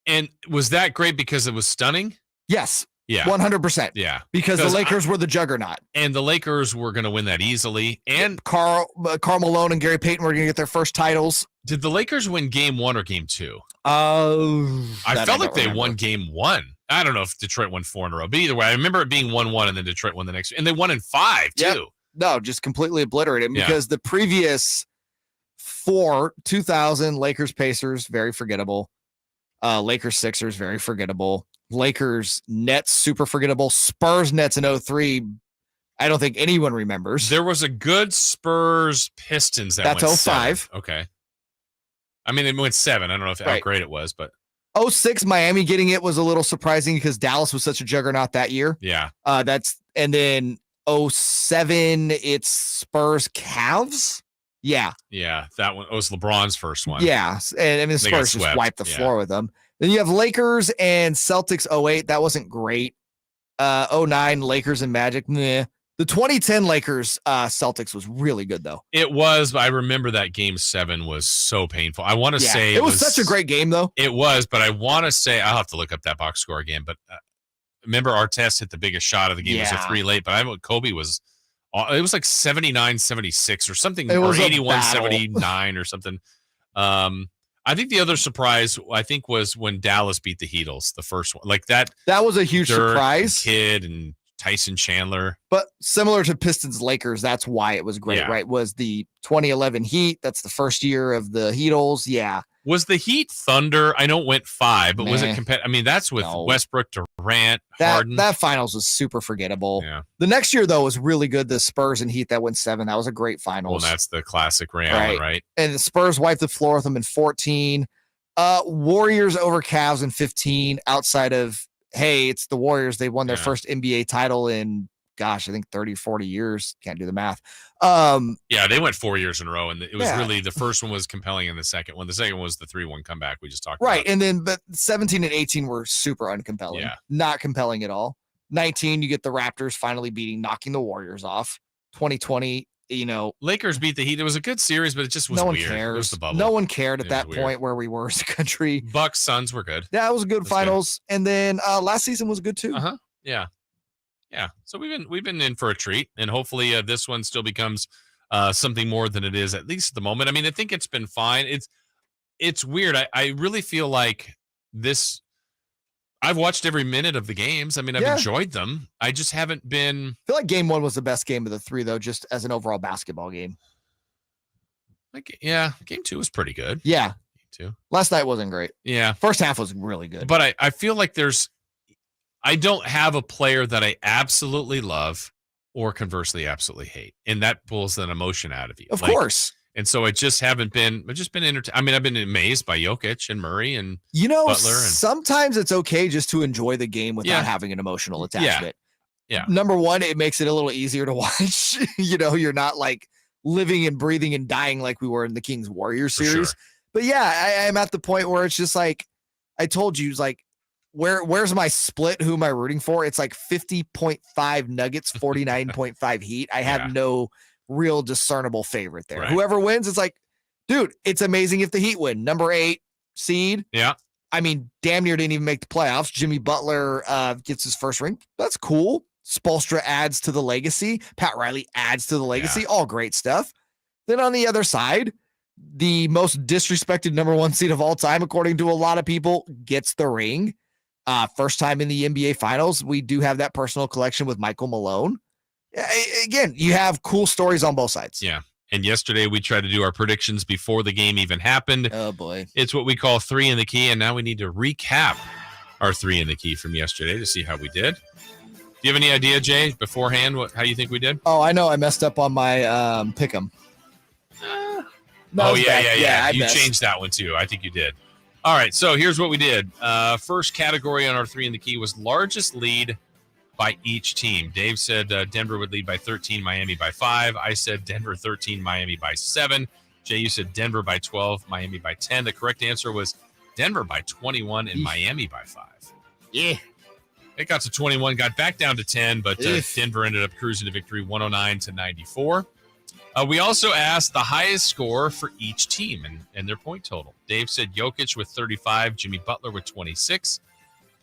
And was that great because it was stunning? Yes. Yeah. 100%. Yeah. Because the Lakers were the juggernaut. And the Lakers were going to win that easily. And Karl Malone and Gary Payton were going to get their first titles. Did the Lakers win game 1 or game 2? I felt like they won game 1. I don't know if Detroit won 4 in a row, but either way, I remember it being 1-1 and then Detroit won the next. And they won in 5 too. Yep. No, just completely obliterated because the previous 4, 2000 Lakers Pacers, very forgettable. Lakers Sixers, very forgettable. Lakers Nets, super forgettable. Spurs Nets in 03. I don't think anyone remembers. There was a good Spurs Pistons that That's went 05. 7. Okay. I mean, it went 7. I don't know how great it was, but 06 Miami getting it was a little surprising because Dallas was such a juggernaut that year. Yeah. And then 07 it's Spurs Cavs. Yeah. Yeah, that one was LeBron's first one. Yeah. And the Spurs just wiped the floor with them. Then you have Lakers and Celtics 08. That wasn't great. 09 Lakers and Magic. Meh. The 2010 Lakers Celtics was really good though. It was, but I remember that game 7 was so painful. I want to say it was such a great game though. It was, but I want to say I'll have to look up that box score again. But remember, Artest hit the biggest shot of the game. It was a 3 late, but I know Kobe was. It was like 79-76 or something, or 81-79 or something. I think the other surprise was when Dallas beat the Heatles, the first one. Like that. That was a huge surprise. Kidd and Tyson Chandler. But similar to Pistons Lakers, that's why it was great, right? Was the 2011 Heat. That's the first year of the Heatles. Yeah. Was the Heat Thunder? I know it went 5, but was it competitive? I mean, that's with Westbrook, Durant, Harden. That finals was super forgettable. Yeah. The next year, though, was really good. The Spurs and Heat that went 7. That was a great finals. Well, that's the classic Ray Allen, right? And the Spurs wiped the floor with them in 14. Warriors over Cavs in 15. Outside of, hey, it's the Warriors. They won their first NBA title in, I think 30, 40 years. Can't do the math. Yeah, they went 4 years in a row, and it was really the first one was compelling, and the second one was the 3-1 comeback we just talked about. Right, and then but 17 and 18 were super uncompelling. Yeah, not compelling at all. 19, you get the Raptors finally knocking the Warriors off. 2020, Lakers beat the Heat. It was a good series, but it just was no one weird. cares. It was the bubble. No one cared at that point where we were as a country. Bucks Suns were good. Yeah, it was a good finals, and then last season was good too. Yeah. Yeah, so we've been in for a treat, and hopefully this one still becomes something more than it is, at least at the moment. I mean, I think it's been fine. It's weird. I really feel like this. I've watched every minute of the games. I mean, I've enjoyed them. I just haven't been. I feel like game 1 was the best game of the 3, though, just as an overall basketball game. Game 2 was pretty good. Yeah, game 2. Last night wasn't great. Yeah, first half was really good. But I feel like I don't have a player that I absolutely love or conversely absolutely hate. And that pulls an emotion out of you. Of course. And so I've just been entertained. I mean, I've been amazed by Jokic and Murray and Butler. Sometimes it's okay just to enjoy the game without having an emotional attachment. Yeah. Number one, it makes it a little easier to watch. You're not like living and breathing and dying like we were in the Kings Warriors series. Sure. But yeah, I'm at the point where it's just like, I told you, it's like, where's my split? Who am I rooting for? It's like 50.5 Nuggets, 49.5 Heat. I have no real discernible favorite there. Right. Whoever wins, it's like, dude, it's amazing if the Heat win. Number 8 seed. Yeah. I mean, damn near didn't even make the playoffs. Jimmy Butler gets his first ring. That's cool. Spoelstra adds to the legacy. Pat Riley adds to the legacy. All great stuff. Then on the other side, the most disrespected number 1 seed of all time, according to a lot of people, gets the ring. First time in the NBA Finals. We do have that personal collection with Michael Malone. Again, you have cool stories on both sides. Yeah. And yesterday we tried to do our predictions before the game even happened. Oh, boy. It's what we call 3 in the key, and now we need to recap our 3 in the key from yesterday to see how we did. Do you have any idea, Jay, beforehand, how you think we did? Oh, I know. I messed up on my pick'em. Yeah. You changed that one, too. I think you did. All right, so here's what we did. First category on our 3 in the key was largest lead by each team. Dave said Denver would lead by 13, Miami by 5. I said Denver 13, Miami by 7. Jay, you said Denver by 12, Miami by 10. The correct answer was Denver by 21 and Miami by 5. Yeah. It got to 21, got back down to 10, but Denver ended up cruising to victory 109-94. We also asked the highest score for each team and their point total. Dave said Jokic with 35, Jimmy Butler with 26.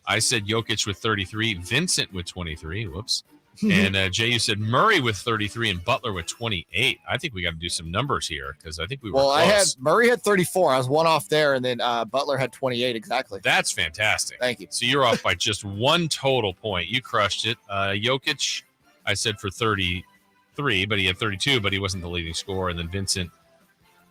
I said Jokic with 33, Vincent with 23. Whoops. And Jay, you said Murray with 33 and Butler with 28. I think we got to do some numbers here because I think we were close. Murray had 34. I was one off there, and then Butler had 28 exactly. That's fantastic. Thank you. So you're off by just one total point. You crushed it. Jokic, I said for 33, but he had 32, but he wasn't the leading scorer. And then Vincent,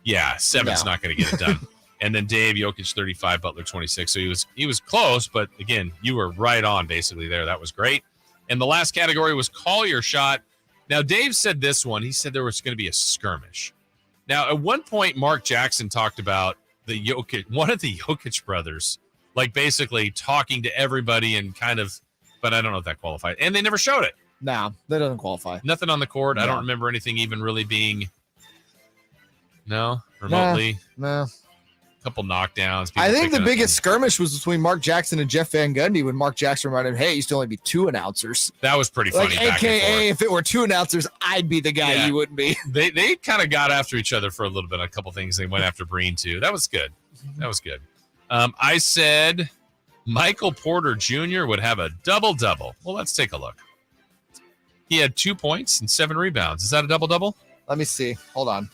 7's not going to get it done. And then Dave, Jokic 35, Butler 26. So he was close, but again, you were right on basically there. That was great. And the last category was call your shot. Now, Dave said this one. He said there was going to be a skirmish. Now, at one point, Mark Jackson talked about one of the Jokic brothers, like basically talking to everybody and but I don't know if that qualified. And they never showed it. No, that doesn't qualify. Nothing on the court. No. I don't remember anything even really being remotely. No. Couple knockdowns. I think the biggest skirmish was between Mark Jackson and Jeff Van Gundy when Mark Jackson reminded him, hey, it used to only be 2 announcers. That was pretty funny. AKA, if it were 2 announcers, I'd be the guy you wouldn't be. They kind of got after each other for a little bit. A couple things. They went after Breen, too. That was good. I said Michael Porter Jr. would have a double-double. Well, let's take a look. He had 2 points and 7 rebounds. Is that a double-double? Let me see. Hold on.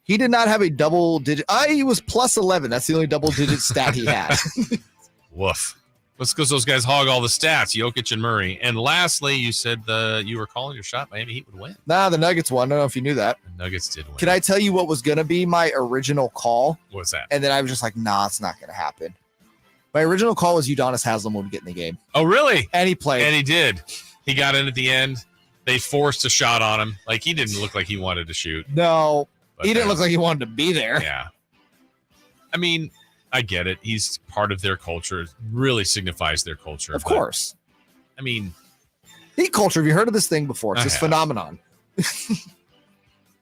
He did not have a double digit. He was plus 11. That's the only double digit stat he had. Woof. Let's go. Those guys hog all the stats, Jokic and Murray. And lastly, you said you were calling your shot. Miami Heat would win. Nah, the Nuggets won. I don't know if you knew that. The Nuggets did win. Can I tell you what was going to be my original call? What's that? And then I was just like, nah, it's not going to happen. My original call was Udonis Haslem would get in the game. Oh, really? And he played. And he did. He got in at the end. They forced a shot on him. Like, he didn't look like he wanted to shoot. No. He didn't look like he wanted to be there. Yeah. I mean, I get it. He's part of their culture. It really signifies their culture. Of course. I mean, Heat culture. Have you heard of this thing before? It's this phenomenon.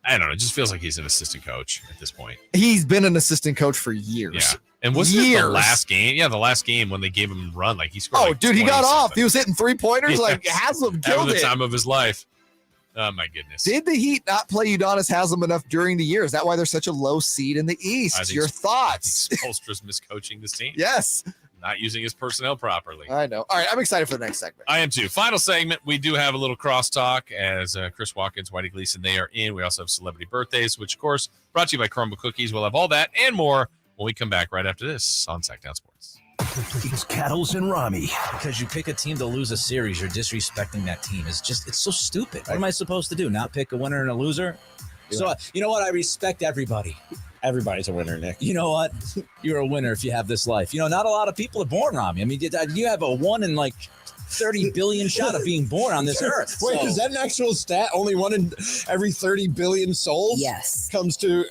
I don't know. It just feels like he's an assistant coach at this point. He's been an assistant coach for years. Yeah. And wasn't it the last game? Yeah, the last game when they gave him a run. Like, he scored. He got off. He was hitting 3-pointers. Like, Haslem killed it. At the time of his life. Oh, my goodness. Did the Heat not play Udonis Haslem enough during the year? Is that why they're such a low seed in the East? Your thoughts? Spoelstra's miscoaching this team. Yes. Not using his personnel properly. I know. All right, I'm excited for the next segment. I am too. Final segment, we do have a little crosstalk as Chris Watkins, Whitey Gleason, they are in. We also have celebrity birthdays, which, of course, brought to you by Crumbl Cookies. We'll have all that and more when we come back right after this on Sactown Sports. It's Cattles and Rami. Because you pick a team to lose a series, you're disrespecting that team. It's so stupid. What am I supposed to do? Not pick a winner and a loser? Yeah. So, you know what? I respect everybody. Everybody's a winner, Nick. You know what? You're a winner if you have this life. You know, not a lot of people are born, Rami. I mean, you have a 1 in 30 billion shot of being born on this earth. Wait, is that an actual stat? Only 1 in every 30 billion souls? Yes. Comes to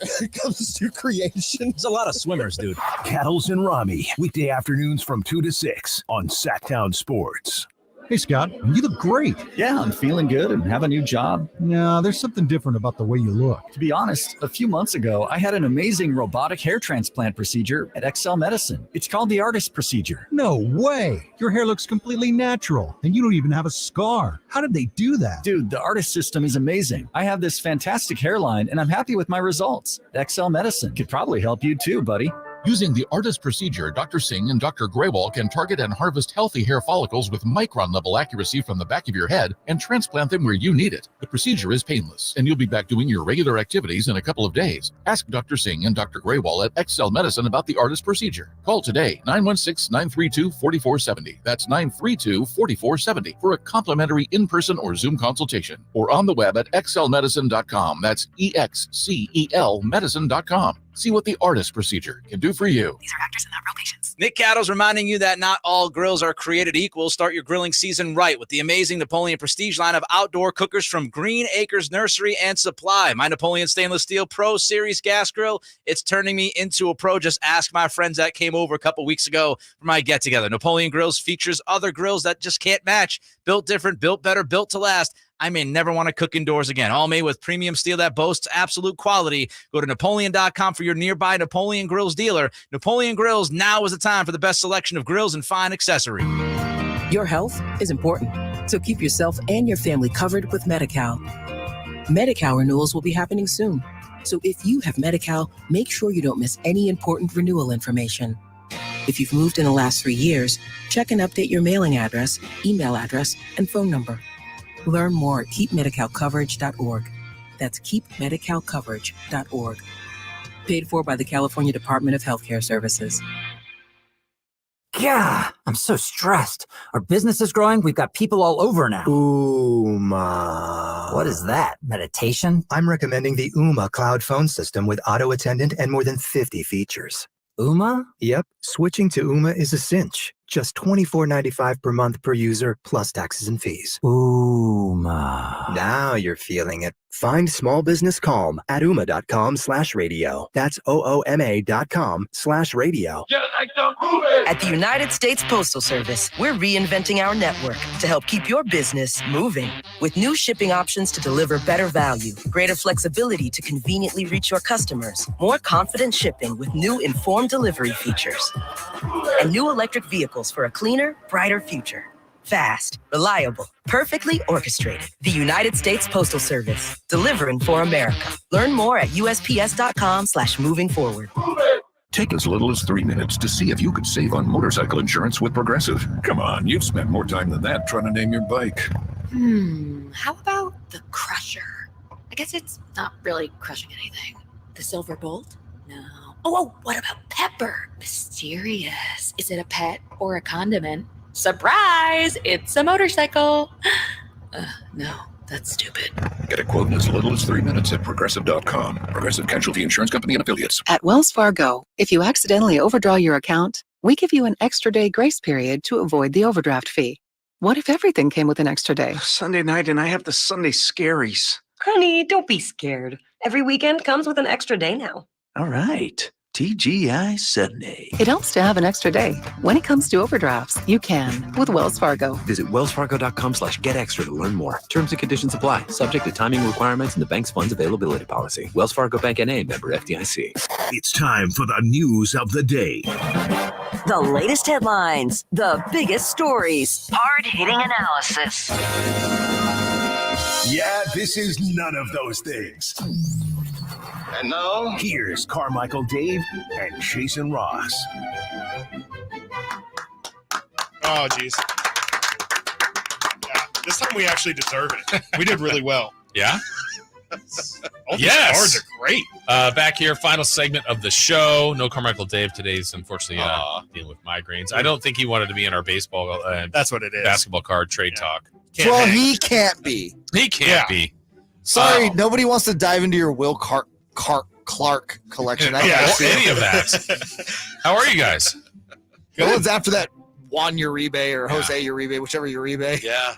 creation. There's a lot of swimmers, dude. Cattles and Rami, weekday afternoons from 2 to 6 on Sactown Sports. Hey, Scott, you look great. Yeah, I'm feeling good and have a new job. No, there's something different about the way you look. To be honest, a few months ago, I had an amazing robotic hair transplant procedure at XL Medicine. It's called the Artist Procedure. No way. Your hair looks completely natural, and you don't even have a scar. How did they do that? Dude, the Artist system is amazing. I have this fantastic hairline, and I'm happy with my results. XL Medicine could probably help you too, buddy. Using the ARTIS procedure, Dr. Singh and Dr. Graywall can target and harvest healthy hair follicles with micron-level accuracy from the back of your head and transplant them where you need it. The procedure is painless, and you'll be back doing your regular activities in a couple of days. Ask Dr. Singh and Dr. Graywall at Excel Medicine about the ARTIS procedure. Call today, 916-932-4470. That's 932-4470 for a complimentary in-person or Zoom consultation, or on the web at excelmedicine.com. That's EXCEL medicine.com. See what the ARTIS procedure can do for you. These are actors and not real patients. Nick Cattle's reminding you that not all grills are created equal. Start your grilling season right with the amazing Napoleon Prestige line of outdoor cookers from Green Acres Nursery and Supply. My Napoleon Stainless Steel Pro Series gas grill, it's turning me into a pro. Just ask my friends that came over a couple weeks ago for my get-together. Napoleon Grills features other grills that just can't match. Built different, built better, built to last. I may never want to cook indoors again. All made with premium steel that boasts absolute quality. Go to Napoleon.com for your nearby Napoleon Grills dealer. Napoleon Grills, now is the time for the best selection of grills and fine accessories. Your health is important, so keep yourself and your family covered with Medi-Cal. Medi-Cal renewals will be happening soon. So if you have Medi-Cal, make sure you don't miss any important renewal information. If you've moved in the last 3 years, check and update your mailing address, email address, and phone number. Learn more at keepmedicalcoverage.org. That's keepmedicalcoverage.org. Paid for by the California Department of Healthcare Services. Yeah, I'm so stressed. Our business is growing. We've got people all over now. Ooma. What is that? Meditation? I'm recommending the Ooma cloud phone system with auto attendant and more than 50 features. Ooma? Yep. Switching to Ooma is a cinch. Just $24.95 per month per user, plus taxes and fees. Ooma. Now you're feeling it. Find small business calm at ooma.com/radio. That's OOMA.com/radio. At the United States Postal Service, we're reinventing our network to help keep your business moving. With new shipping options to deliver better value, greater flexibility to conveniently reach your customers, more confident shipping with new informed delivery features, and new electric vehicles for a cleaner, brighter future. Fast, reliable, perfectly orchestrated. The United States Postal Service, delivering for America. Learn more at USPS.com/moving forward. Take as little as 3 minutes to see if you could save on motorcycle insurance with Progressive. Come on, you've spent more time than that trying to name your bike. How about the Crusher? I guess it's not really crushing anything. The Silver Bolt? No. Oh, what about Pepper? Mysterious. Is it a pet or a condiment? Surprise! It's a motorcycle. No, that's stupid. Get a quote in as little as 3 minutes at Progressive.com. Progressive Casualty Insurance Company and Affiliates. At Wells Fargo, if you accidentally overdraw your account, we give you an extra day grace period to avoid the overdraft fee. What if everything came with an extra day? Sunday night and I have the Sunday scaries. Honey, don't be scared. Every weekend comes with an extra day now. All right. TGI Sunday. It helps to have an extra day. When it comes to overdrafts, you can with Wells Fargo. Visit wellsfargo.com/getextra to learn more. Terms and conditions apply. Subject to timing requirements and the bank's funds availability policy. Wells Fargo Bank N.A. member FDIC. It's time for the news of the day. The latest headlines, the biggest stories, hard-hitting analysis. Yeah, this is none of those things. And now, here's Carmichael Dave and Jason Ross. Oh, geez. Yeah, this time we actually deserve it. We did really well. Yeah? All these cards are great. Back here, final segment of the show. No Carmichael Dave today. He's unfortunately dealing with migraines. I don't think he wanted to be in our baseball. That's what it is. Basketball card trade talk. Well, he can't be. He can't be. Sorry, nobody wants to dive into your Will Clark collection. Any of that. How are you guys? No one's after that Juan Uribe or Jose Uribe, whichever Uribe. Yeah.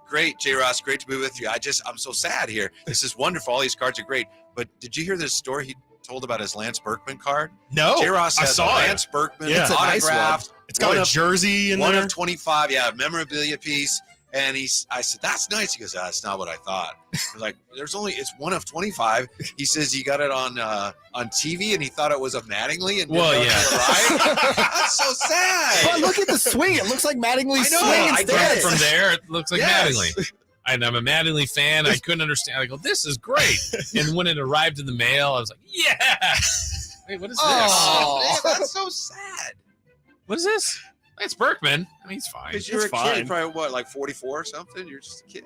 Great, J. Ross. Great to be with you. I'm so sad here. This is wonderful. All these cards are great. But did you hear this story he told about his Lance Berkman card? No. J. Ross has I saw Lance Berkman It's autographed. It's got a jersey in there. One of 25. Yeah, memorabilia piece. And I said, that's nice. He goes, that's not what I thought. I was like, it's one of 25. He says he got it on TV and he thought it was a Mattingly. And that's so sad. But look at the swing. It looks like Mattingly's swing. I got it from there. It looks like Mattingly. And I'm a Mattingly fan. I couldn't understand. I go, this is great. And when it arrived in the mail, I was like, yeah. Wait, what is Oh, this? man, that's so sad. What is this? It's Berkman. I mean, he's fine. Because you're a kid, probably what, like 44 or something? You're just a kid.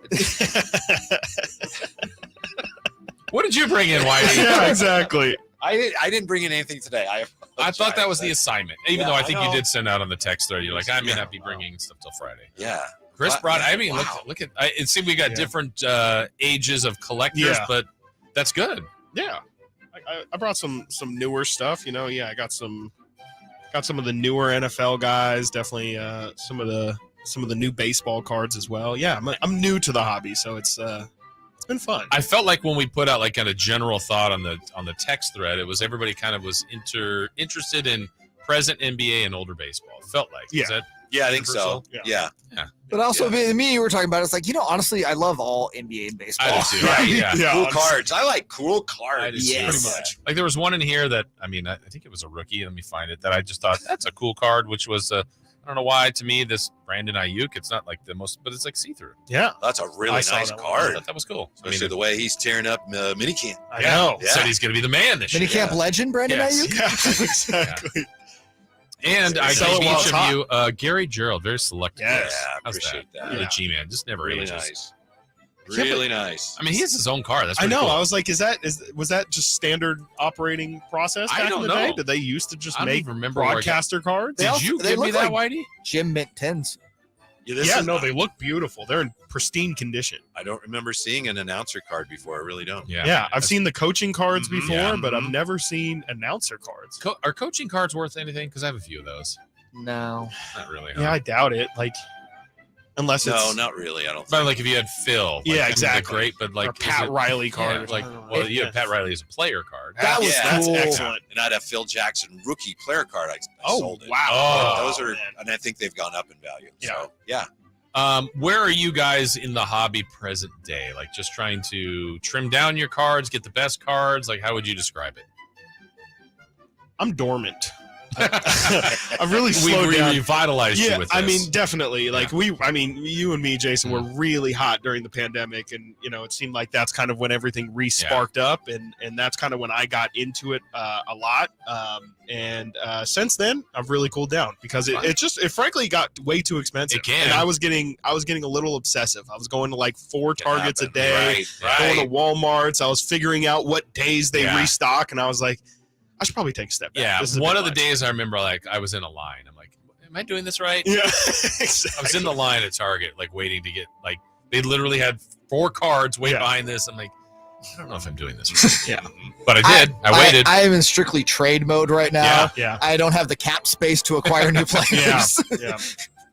What did you bring in, Whitey? Yeah, exactly. I didn't bring in anything today. I thought that was the assignment, even though I think you know. did send out on the text thread. You're like, I may not be bringing stuff till Friday. Yeah. Chris brought. I mean, wow. look at. It seems we got different ages of collectors, but that's good. Yeah, I brought some newer stuff. You know, I got some of the newer NFL guys. Definitely some of the new baseball cards as well. Yeah, I'm new to the hobby, so it's been fun. I felt like when we put out like kind of general thought on the text thread, it was everybody kind of was interested in present NBA and older baseball. It felt like. Yeah. Is that Yeah, I think so. Yeah. But also, me, you were talking about, it's like, honestly, I love all NBA and baseball. I do too. Right? Yeah. Cool cards. I like cool cards. Yes. Pretty much. Like there was one in here that, I mean, I think it was a rookie. Let me find it. That I just thought that's a cool card, which was I don't know why, to me, this Brandon Ayuk, it's not like the most, but it's like see-through. Yeah. That's a really nice I card. thought that was cool. Especially the way he's tearing up minicamp. I know. Yeah. Said he's going to be the man this year. Minicamp legend, Brandon Ayuk? Yeah, exactly. And I Sell gave it while each it's of hot. you Gary Gerald, very selective. Yes. How's Appreciate that. The G-Man, just never Really ages. nice. Really nice. I mean, he has his own car. That's I pretty know. cool. I was like, was that just standard operating process back in the day? Did they used to just I don't make even remember where I broadcaster cards? Did you give me that, Whitey? Jim Mint 10s. No, they look beautiful. They're in pristine condition. I don't remember seeing an announcer card before. I really don't. Yeah, I've seen the coaching cards before, Yeah. but I've never seen announcer cards. Are coaching cards worth anything? Because I have a few of those. No. Not really. Yeah, I doubt it. Like, unless No, it's not really. I don't But think. like if you had Phil. Like, Yeah, I mean, they're exactly. Great, but like Or Pat is it- Riley card Yeah, or like, something. well, you Yeah. have Pat Riley as a player card. That was that's cool. excellent. And I'd have Phil Jackson rookie player card. I sold it. wow. Oh, Those are, man. and I think they've gone up in value. So, yeah. Where are you guys in the hobby present day? Like just trying to trim down your cards, get the best cards. Like how would you describe it? I'm dormant. I've really slowed we down. revitalized you with this. I mean, definitely. Like you and me, Jason, were really hot during the pandemic, and it seemed like that's kind of when everything re-sparked up, and that's kind of when I got into it a lot. And since then, I've really cooled down because it frankly got way too expensive. It can. And I was getting a little obsessive. I was going to like 4 Targets a day, Right. going to Walmarts. I was figuring out what days they restock, and I was like, I should probably take a step back. Yeah, This is a one bit of the much. days I remember, like I was in a line. I'm like, am I doing this right? Yeah, I was in the line at Target, like waiting to get, like they literally had 4 cards way behind this. I'm like, I don't know if I'm doing this right. Yeah, but I did. I waited. I am in strictly trade mode right now. Yeah. I don't have the cap space to acquire new players. Yeah.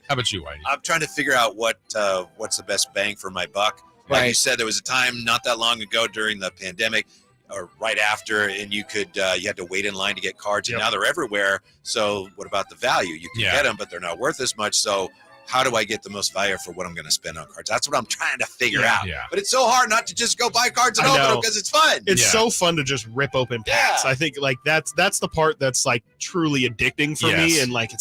How about you, Whitey? I'm trying to figure out what's the best bang for my buck. Like you said, there was a time not that long ago during the pandemic or right after, and you had to wait in line to get cards, and now they're everywhere. So what about the value? You can get them, but they're not worth as much. So how do I get the most value for what I'm going to spend on cards? That's what I'm trying to figure out. Yeah. But it's so hard not to just go buy cards and I open know. them because it's fun. It's so fun to just rip open packs. I think like that's the part that's like truly addicting for me, and like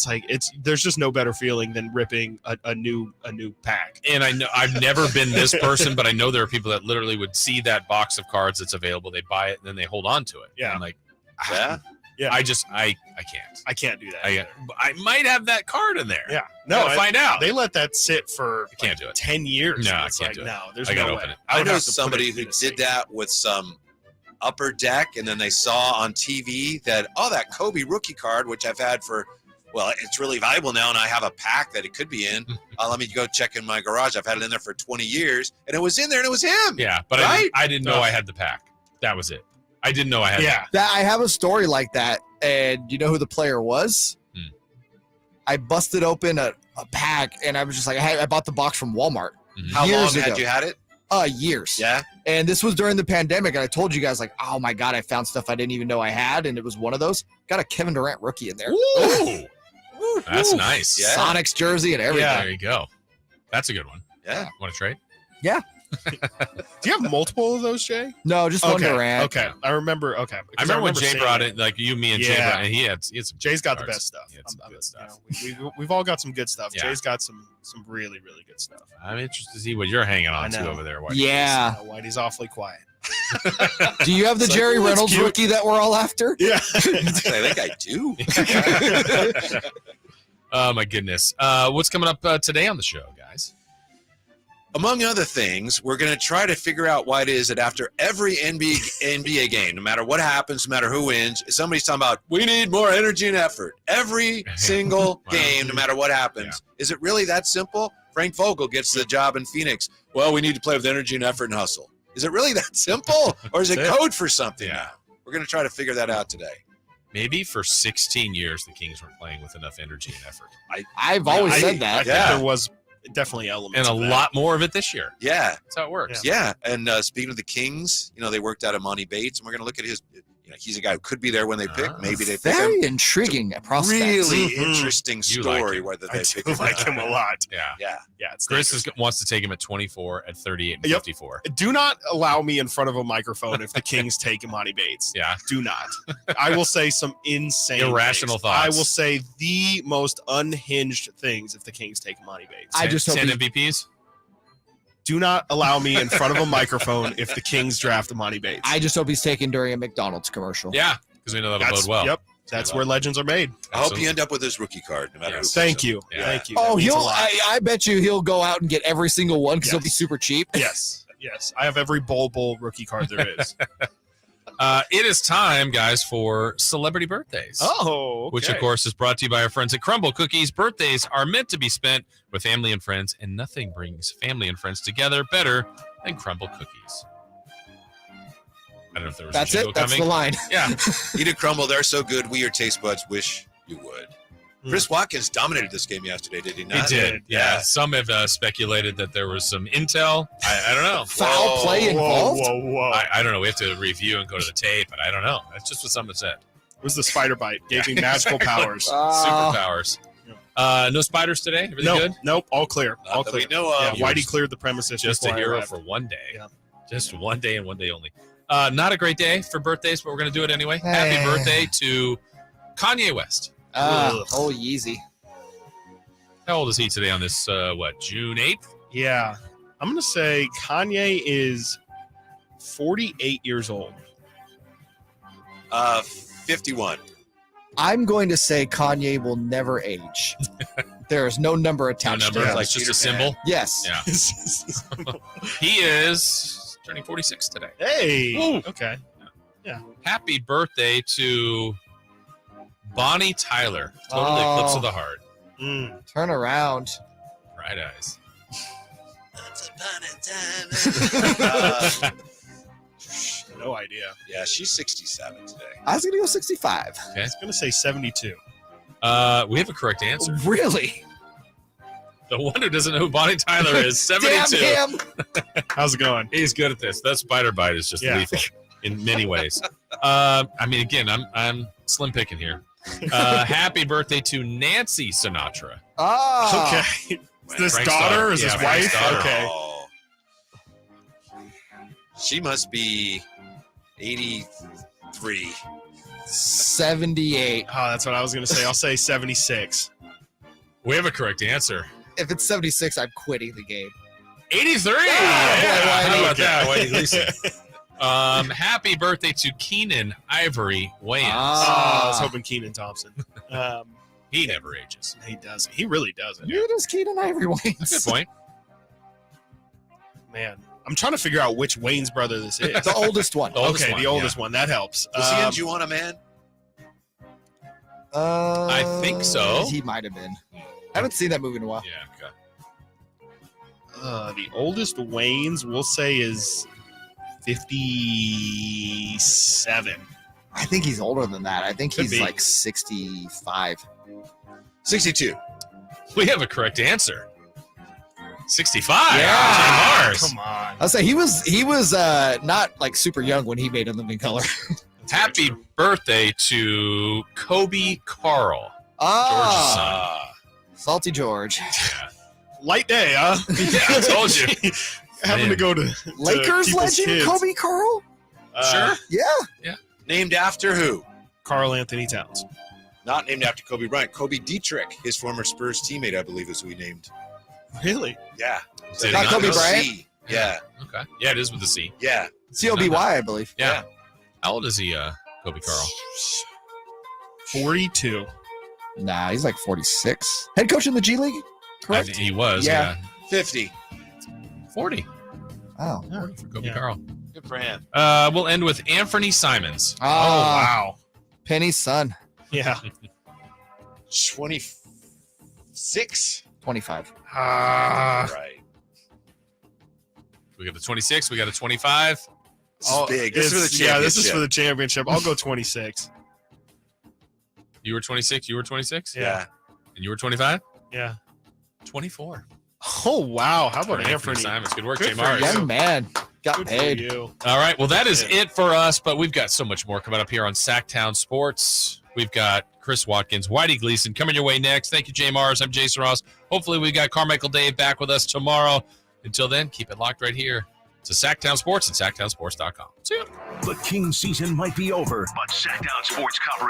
there's just no better feeling than ripping a new pack. And I know I've never been this person, but I know there are people that literally would see that box of cards that's available, they buy it, and then they hold on to it. Yeah. I'm like, yeah. I can't. I can't do that. I might have that card in there. Yeah. Gotta find out. They let that sit for can't do it. 10 years. No, and I it's can't like, do it. no, there's I no gotta way. open it. I would know have to put somebody it who in a did safe. that with some upper deck, and then they saw on TV that that Kobe rookie card, which I've had for, well, it's really valuable now, and I have a pack that it could be in. Let me go check in my garage. I've had it in there for 20 years, and it was in there, and it was him. Yeah, but right? I didn't know I had the pack. That was it. I didn't know I had it. That I have a story like that, and you know who the player was? I busted open a pack, and I was just like, I bought the box from Walmart. How years long ago. had you had it? Years. Yeah. And this was during the pandemic, and I told you guys, like, oh my God, I found stuff I didn't even know I had, and it was one of those. Got a Kevin Durant rookie in there. Ooh. That's nice. Yeah. Sonics jersey and everything. There you go. That's a good one. Yeah. Want to trade? Yeah. Do you have multiple of those, Jay? No, just one Durant. Okay. I remember. Okay. I remember when Jay brought it, like you, me, and Jay brought it, and he had some Jay's got the cards. best stuff. He had some good stuff. We've all got some good stuff. Yeah. Jay's got some really, really good stuff. I'm interested to see what you're hanging on to over there, Whitey. Yeah. Whitey's awfully quiet. Do you have the Jerry Reynolds cute. rookie that we're all after? Yeah. I think I do. Oh, my goodness. What's coming up today on the show, guys? Among other things, we're going to try to figure out why it is that after every NBA game, no matter what happens, no matter who wins, somebody's talking about, we need more energy and effort. Every single game, no matter what happens. Yeah. Is it really that simple? Frank Vogel gets the job in Phoenix. Well, we need to play with energy and effort and hustle. Is it really that simple? Or is it code for something now? We're going to try to figure that out today. Maybe for 16 years, the Kings were playing with enough energy and effort. I've always said that. I think there was definitely elements and a lot more of it this year. Yeah. That's how it works. Yeah. And speaking of the Kings, they worked out Imani Bates, and we're going to look at his, he's a guy who could be there when they pick. Maybe they pick him. Very intriguing prospect. Really interesting story like whether they pick I him. like him a lot. Yeah. Chris wants to take him at 24, at 38, and 54. Do not allow me in front of a microphone if the Kings take Imani Bates. Yeah. Do not. I will say some insane irrational things. thoughts. I will say the most unhinged things if the Kings take Imani Bates. I just hope 10 MVPs? Do not allow me in front of a microphone if the Kings draft Imani Bates. I just hope he's taken during a McDonald's commercial. Yeah, because we know that'll bode well. Yep. That's where legends are made. I hope you end up with his rookie card, no matter who. Thank you. Yeah. Thank you. Oh, That means a lot. I bet you he'll go out and get every single one because he'll be super cheap. Yes. I have every bowl rookie card there is. It is time, guys, for celebrity birthdays. Oh, okay. Which, of course, is brought to you by our friends at Crumble Cookies. Birthdays are meant to be spent with family and friends, and nothing brings family and friends together better than Crumble Cookies. I don't know if there was That's a jingle it. That's coming. the line. Yeah. Eat a crumble. They're so good. We, your taste buds, wish you would. Chris Watkins dominated this game yesterday, did he not? He did. Yeah. Some have speculated that there was some intel. I don't know. Foul play involved? Whoa. I don't know. We have to review and go to the tape, but I don't know. That's just what someone said. It was the spider bite. Gave me magical powers. Superpowers. No spiders today? Everything good? Nope. All clear. All clear. We know of. Whitey cleared the premises. Just a before I hero arrived. for one day. Yeah. Just one day and one day only. Not a great day for birthdays, but we're going to do it anyway. Happy birthday to Kanye West. Oh, Yeezy. How old is he today on this, June 8th? Yeah. I'm going to say Kanye is 48 years old. 51. I'm going to say Kanye will never age. There is no number attached to it. Like just a symbol? Yes. Yeah. He is turning 46 today. Hey. Woo. Okay. Yeah. Happy birthday to Bonnie Tyler. Total Eclipse of the Heart. Turn around. Bright eyes. No idea. Yeah, she's 67 today. I was going to go 65. Okay. I was going to say 72. We have a correct answer. Really? The one who doesn't know who Bonnie Tyler is, 72. Damn him. How's it going? He's good at this. That spider bite is just lethal in many ways. I mean, again, I'm slim picking here. Happy birthday to Nancy Sinatra. Oh. Okay. Is this Frank's daughter? Is this Frank's wife? daughter. Okay. Oh. She must be 83. 78. Oh, that's what I was going to say. I'll say 76. We have a correct answer. If it's 76, I'm quitting the game. 83. boy, How about okay. that, Whitey Gleason? Happy birthday to Keenan Ivory Wayans. I was hoping Keenan Thompson. He never ages. He doesn't. He really doesn't. Neither does Keenan Ivory Wayans. That's a good point. Man, I'm trying to figure out which Wayne's brother this is. The oldest one. The oldest okay, one, the oldest one. That helps. Was he in Juana Man? I think so. He might have been. I haven't seen that movie in a while. Yeah, okay. The oldest Wayne's, we'll say, is 57. I think he's older than that. I think Could he's be. like 65. 62. We have a correct answer. 65. Yeah. Mars. Come on. I'll say he was not like super young when he made A Living Color. Happy birthday to Kobe Carl. George's son. Salty George. Yeah. Light day, huh? Yeah, I told you. Having to go to Lakers people's legend kids. Kobe Carl? Sure. Yeah. Named after who? Carl Anthony Towns. Not named after Kobe Bryant. Kobe Dietrich, his former Spurs teammate, I believe, is who he named. Really? Yeah. Did Not not Kobe know? Bryant? Yeah. Okay. Yeah, it is with the C. Yeah. COBY, I believe. Yeah. How old is he, Kobe Carl? 42. Nah, he's like 46. Head coach in the G League? Correct? He was, Yeah. 50. 40. Oh. 40 for Kobe Carl. Good for him. We'll end with Anthony Simons. Oh, wow. Penny's son. Yeah. 26. 25. Right. We got the 26. We got a 25. This is big. This is for the championship. Yeah, this is for the championship. I'll go 26. You were 26. You were 26. Yeah. And you were 25. Yeah. 24. Oh, wow. How about Anthony Anthony Simons? Good work, Good Jay for Mars. you. Young man. Got Good paid. for you. All right. Well, that is it for us, but we've got so much more coming up here on Sactown Sports. We've got Chris Watkins, Whitey Gleason coming your way next. Thank you, Jay Mars. I'm Jason Ross. Hopefully, we got Carmichael Dave back with us tomorrow. Until then, keep it locked right here to Sactown Sports and SactownSports.com. See ya. The King season might be over, but Sactown Sports coverage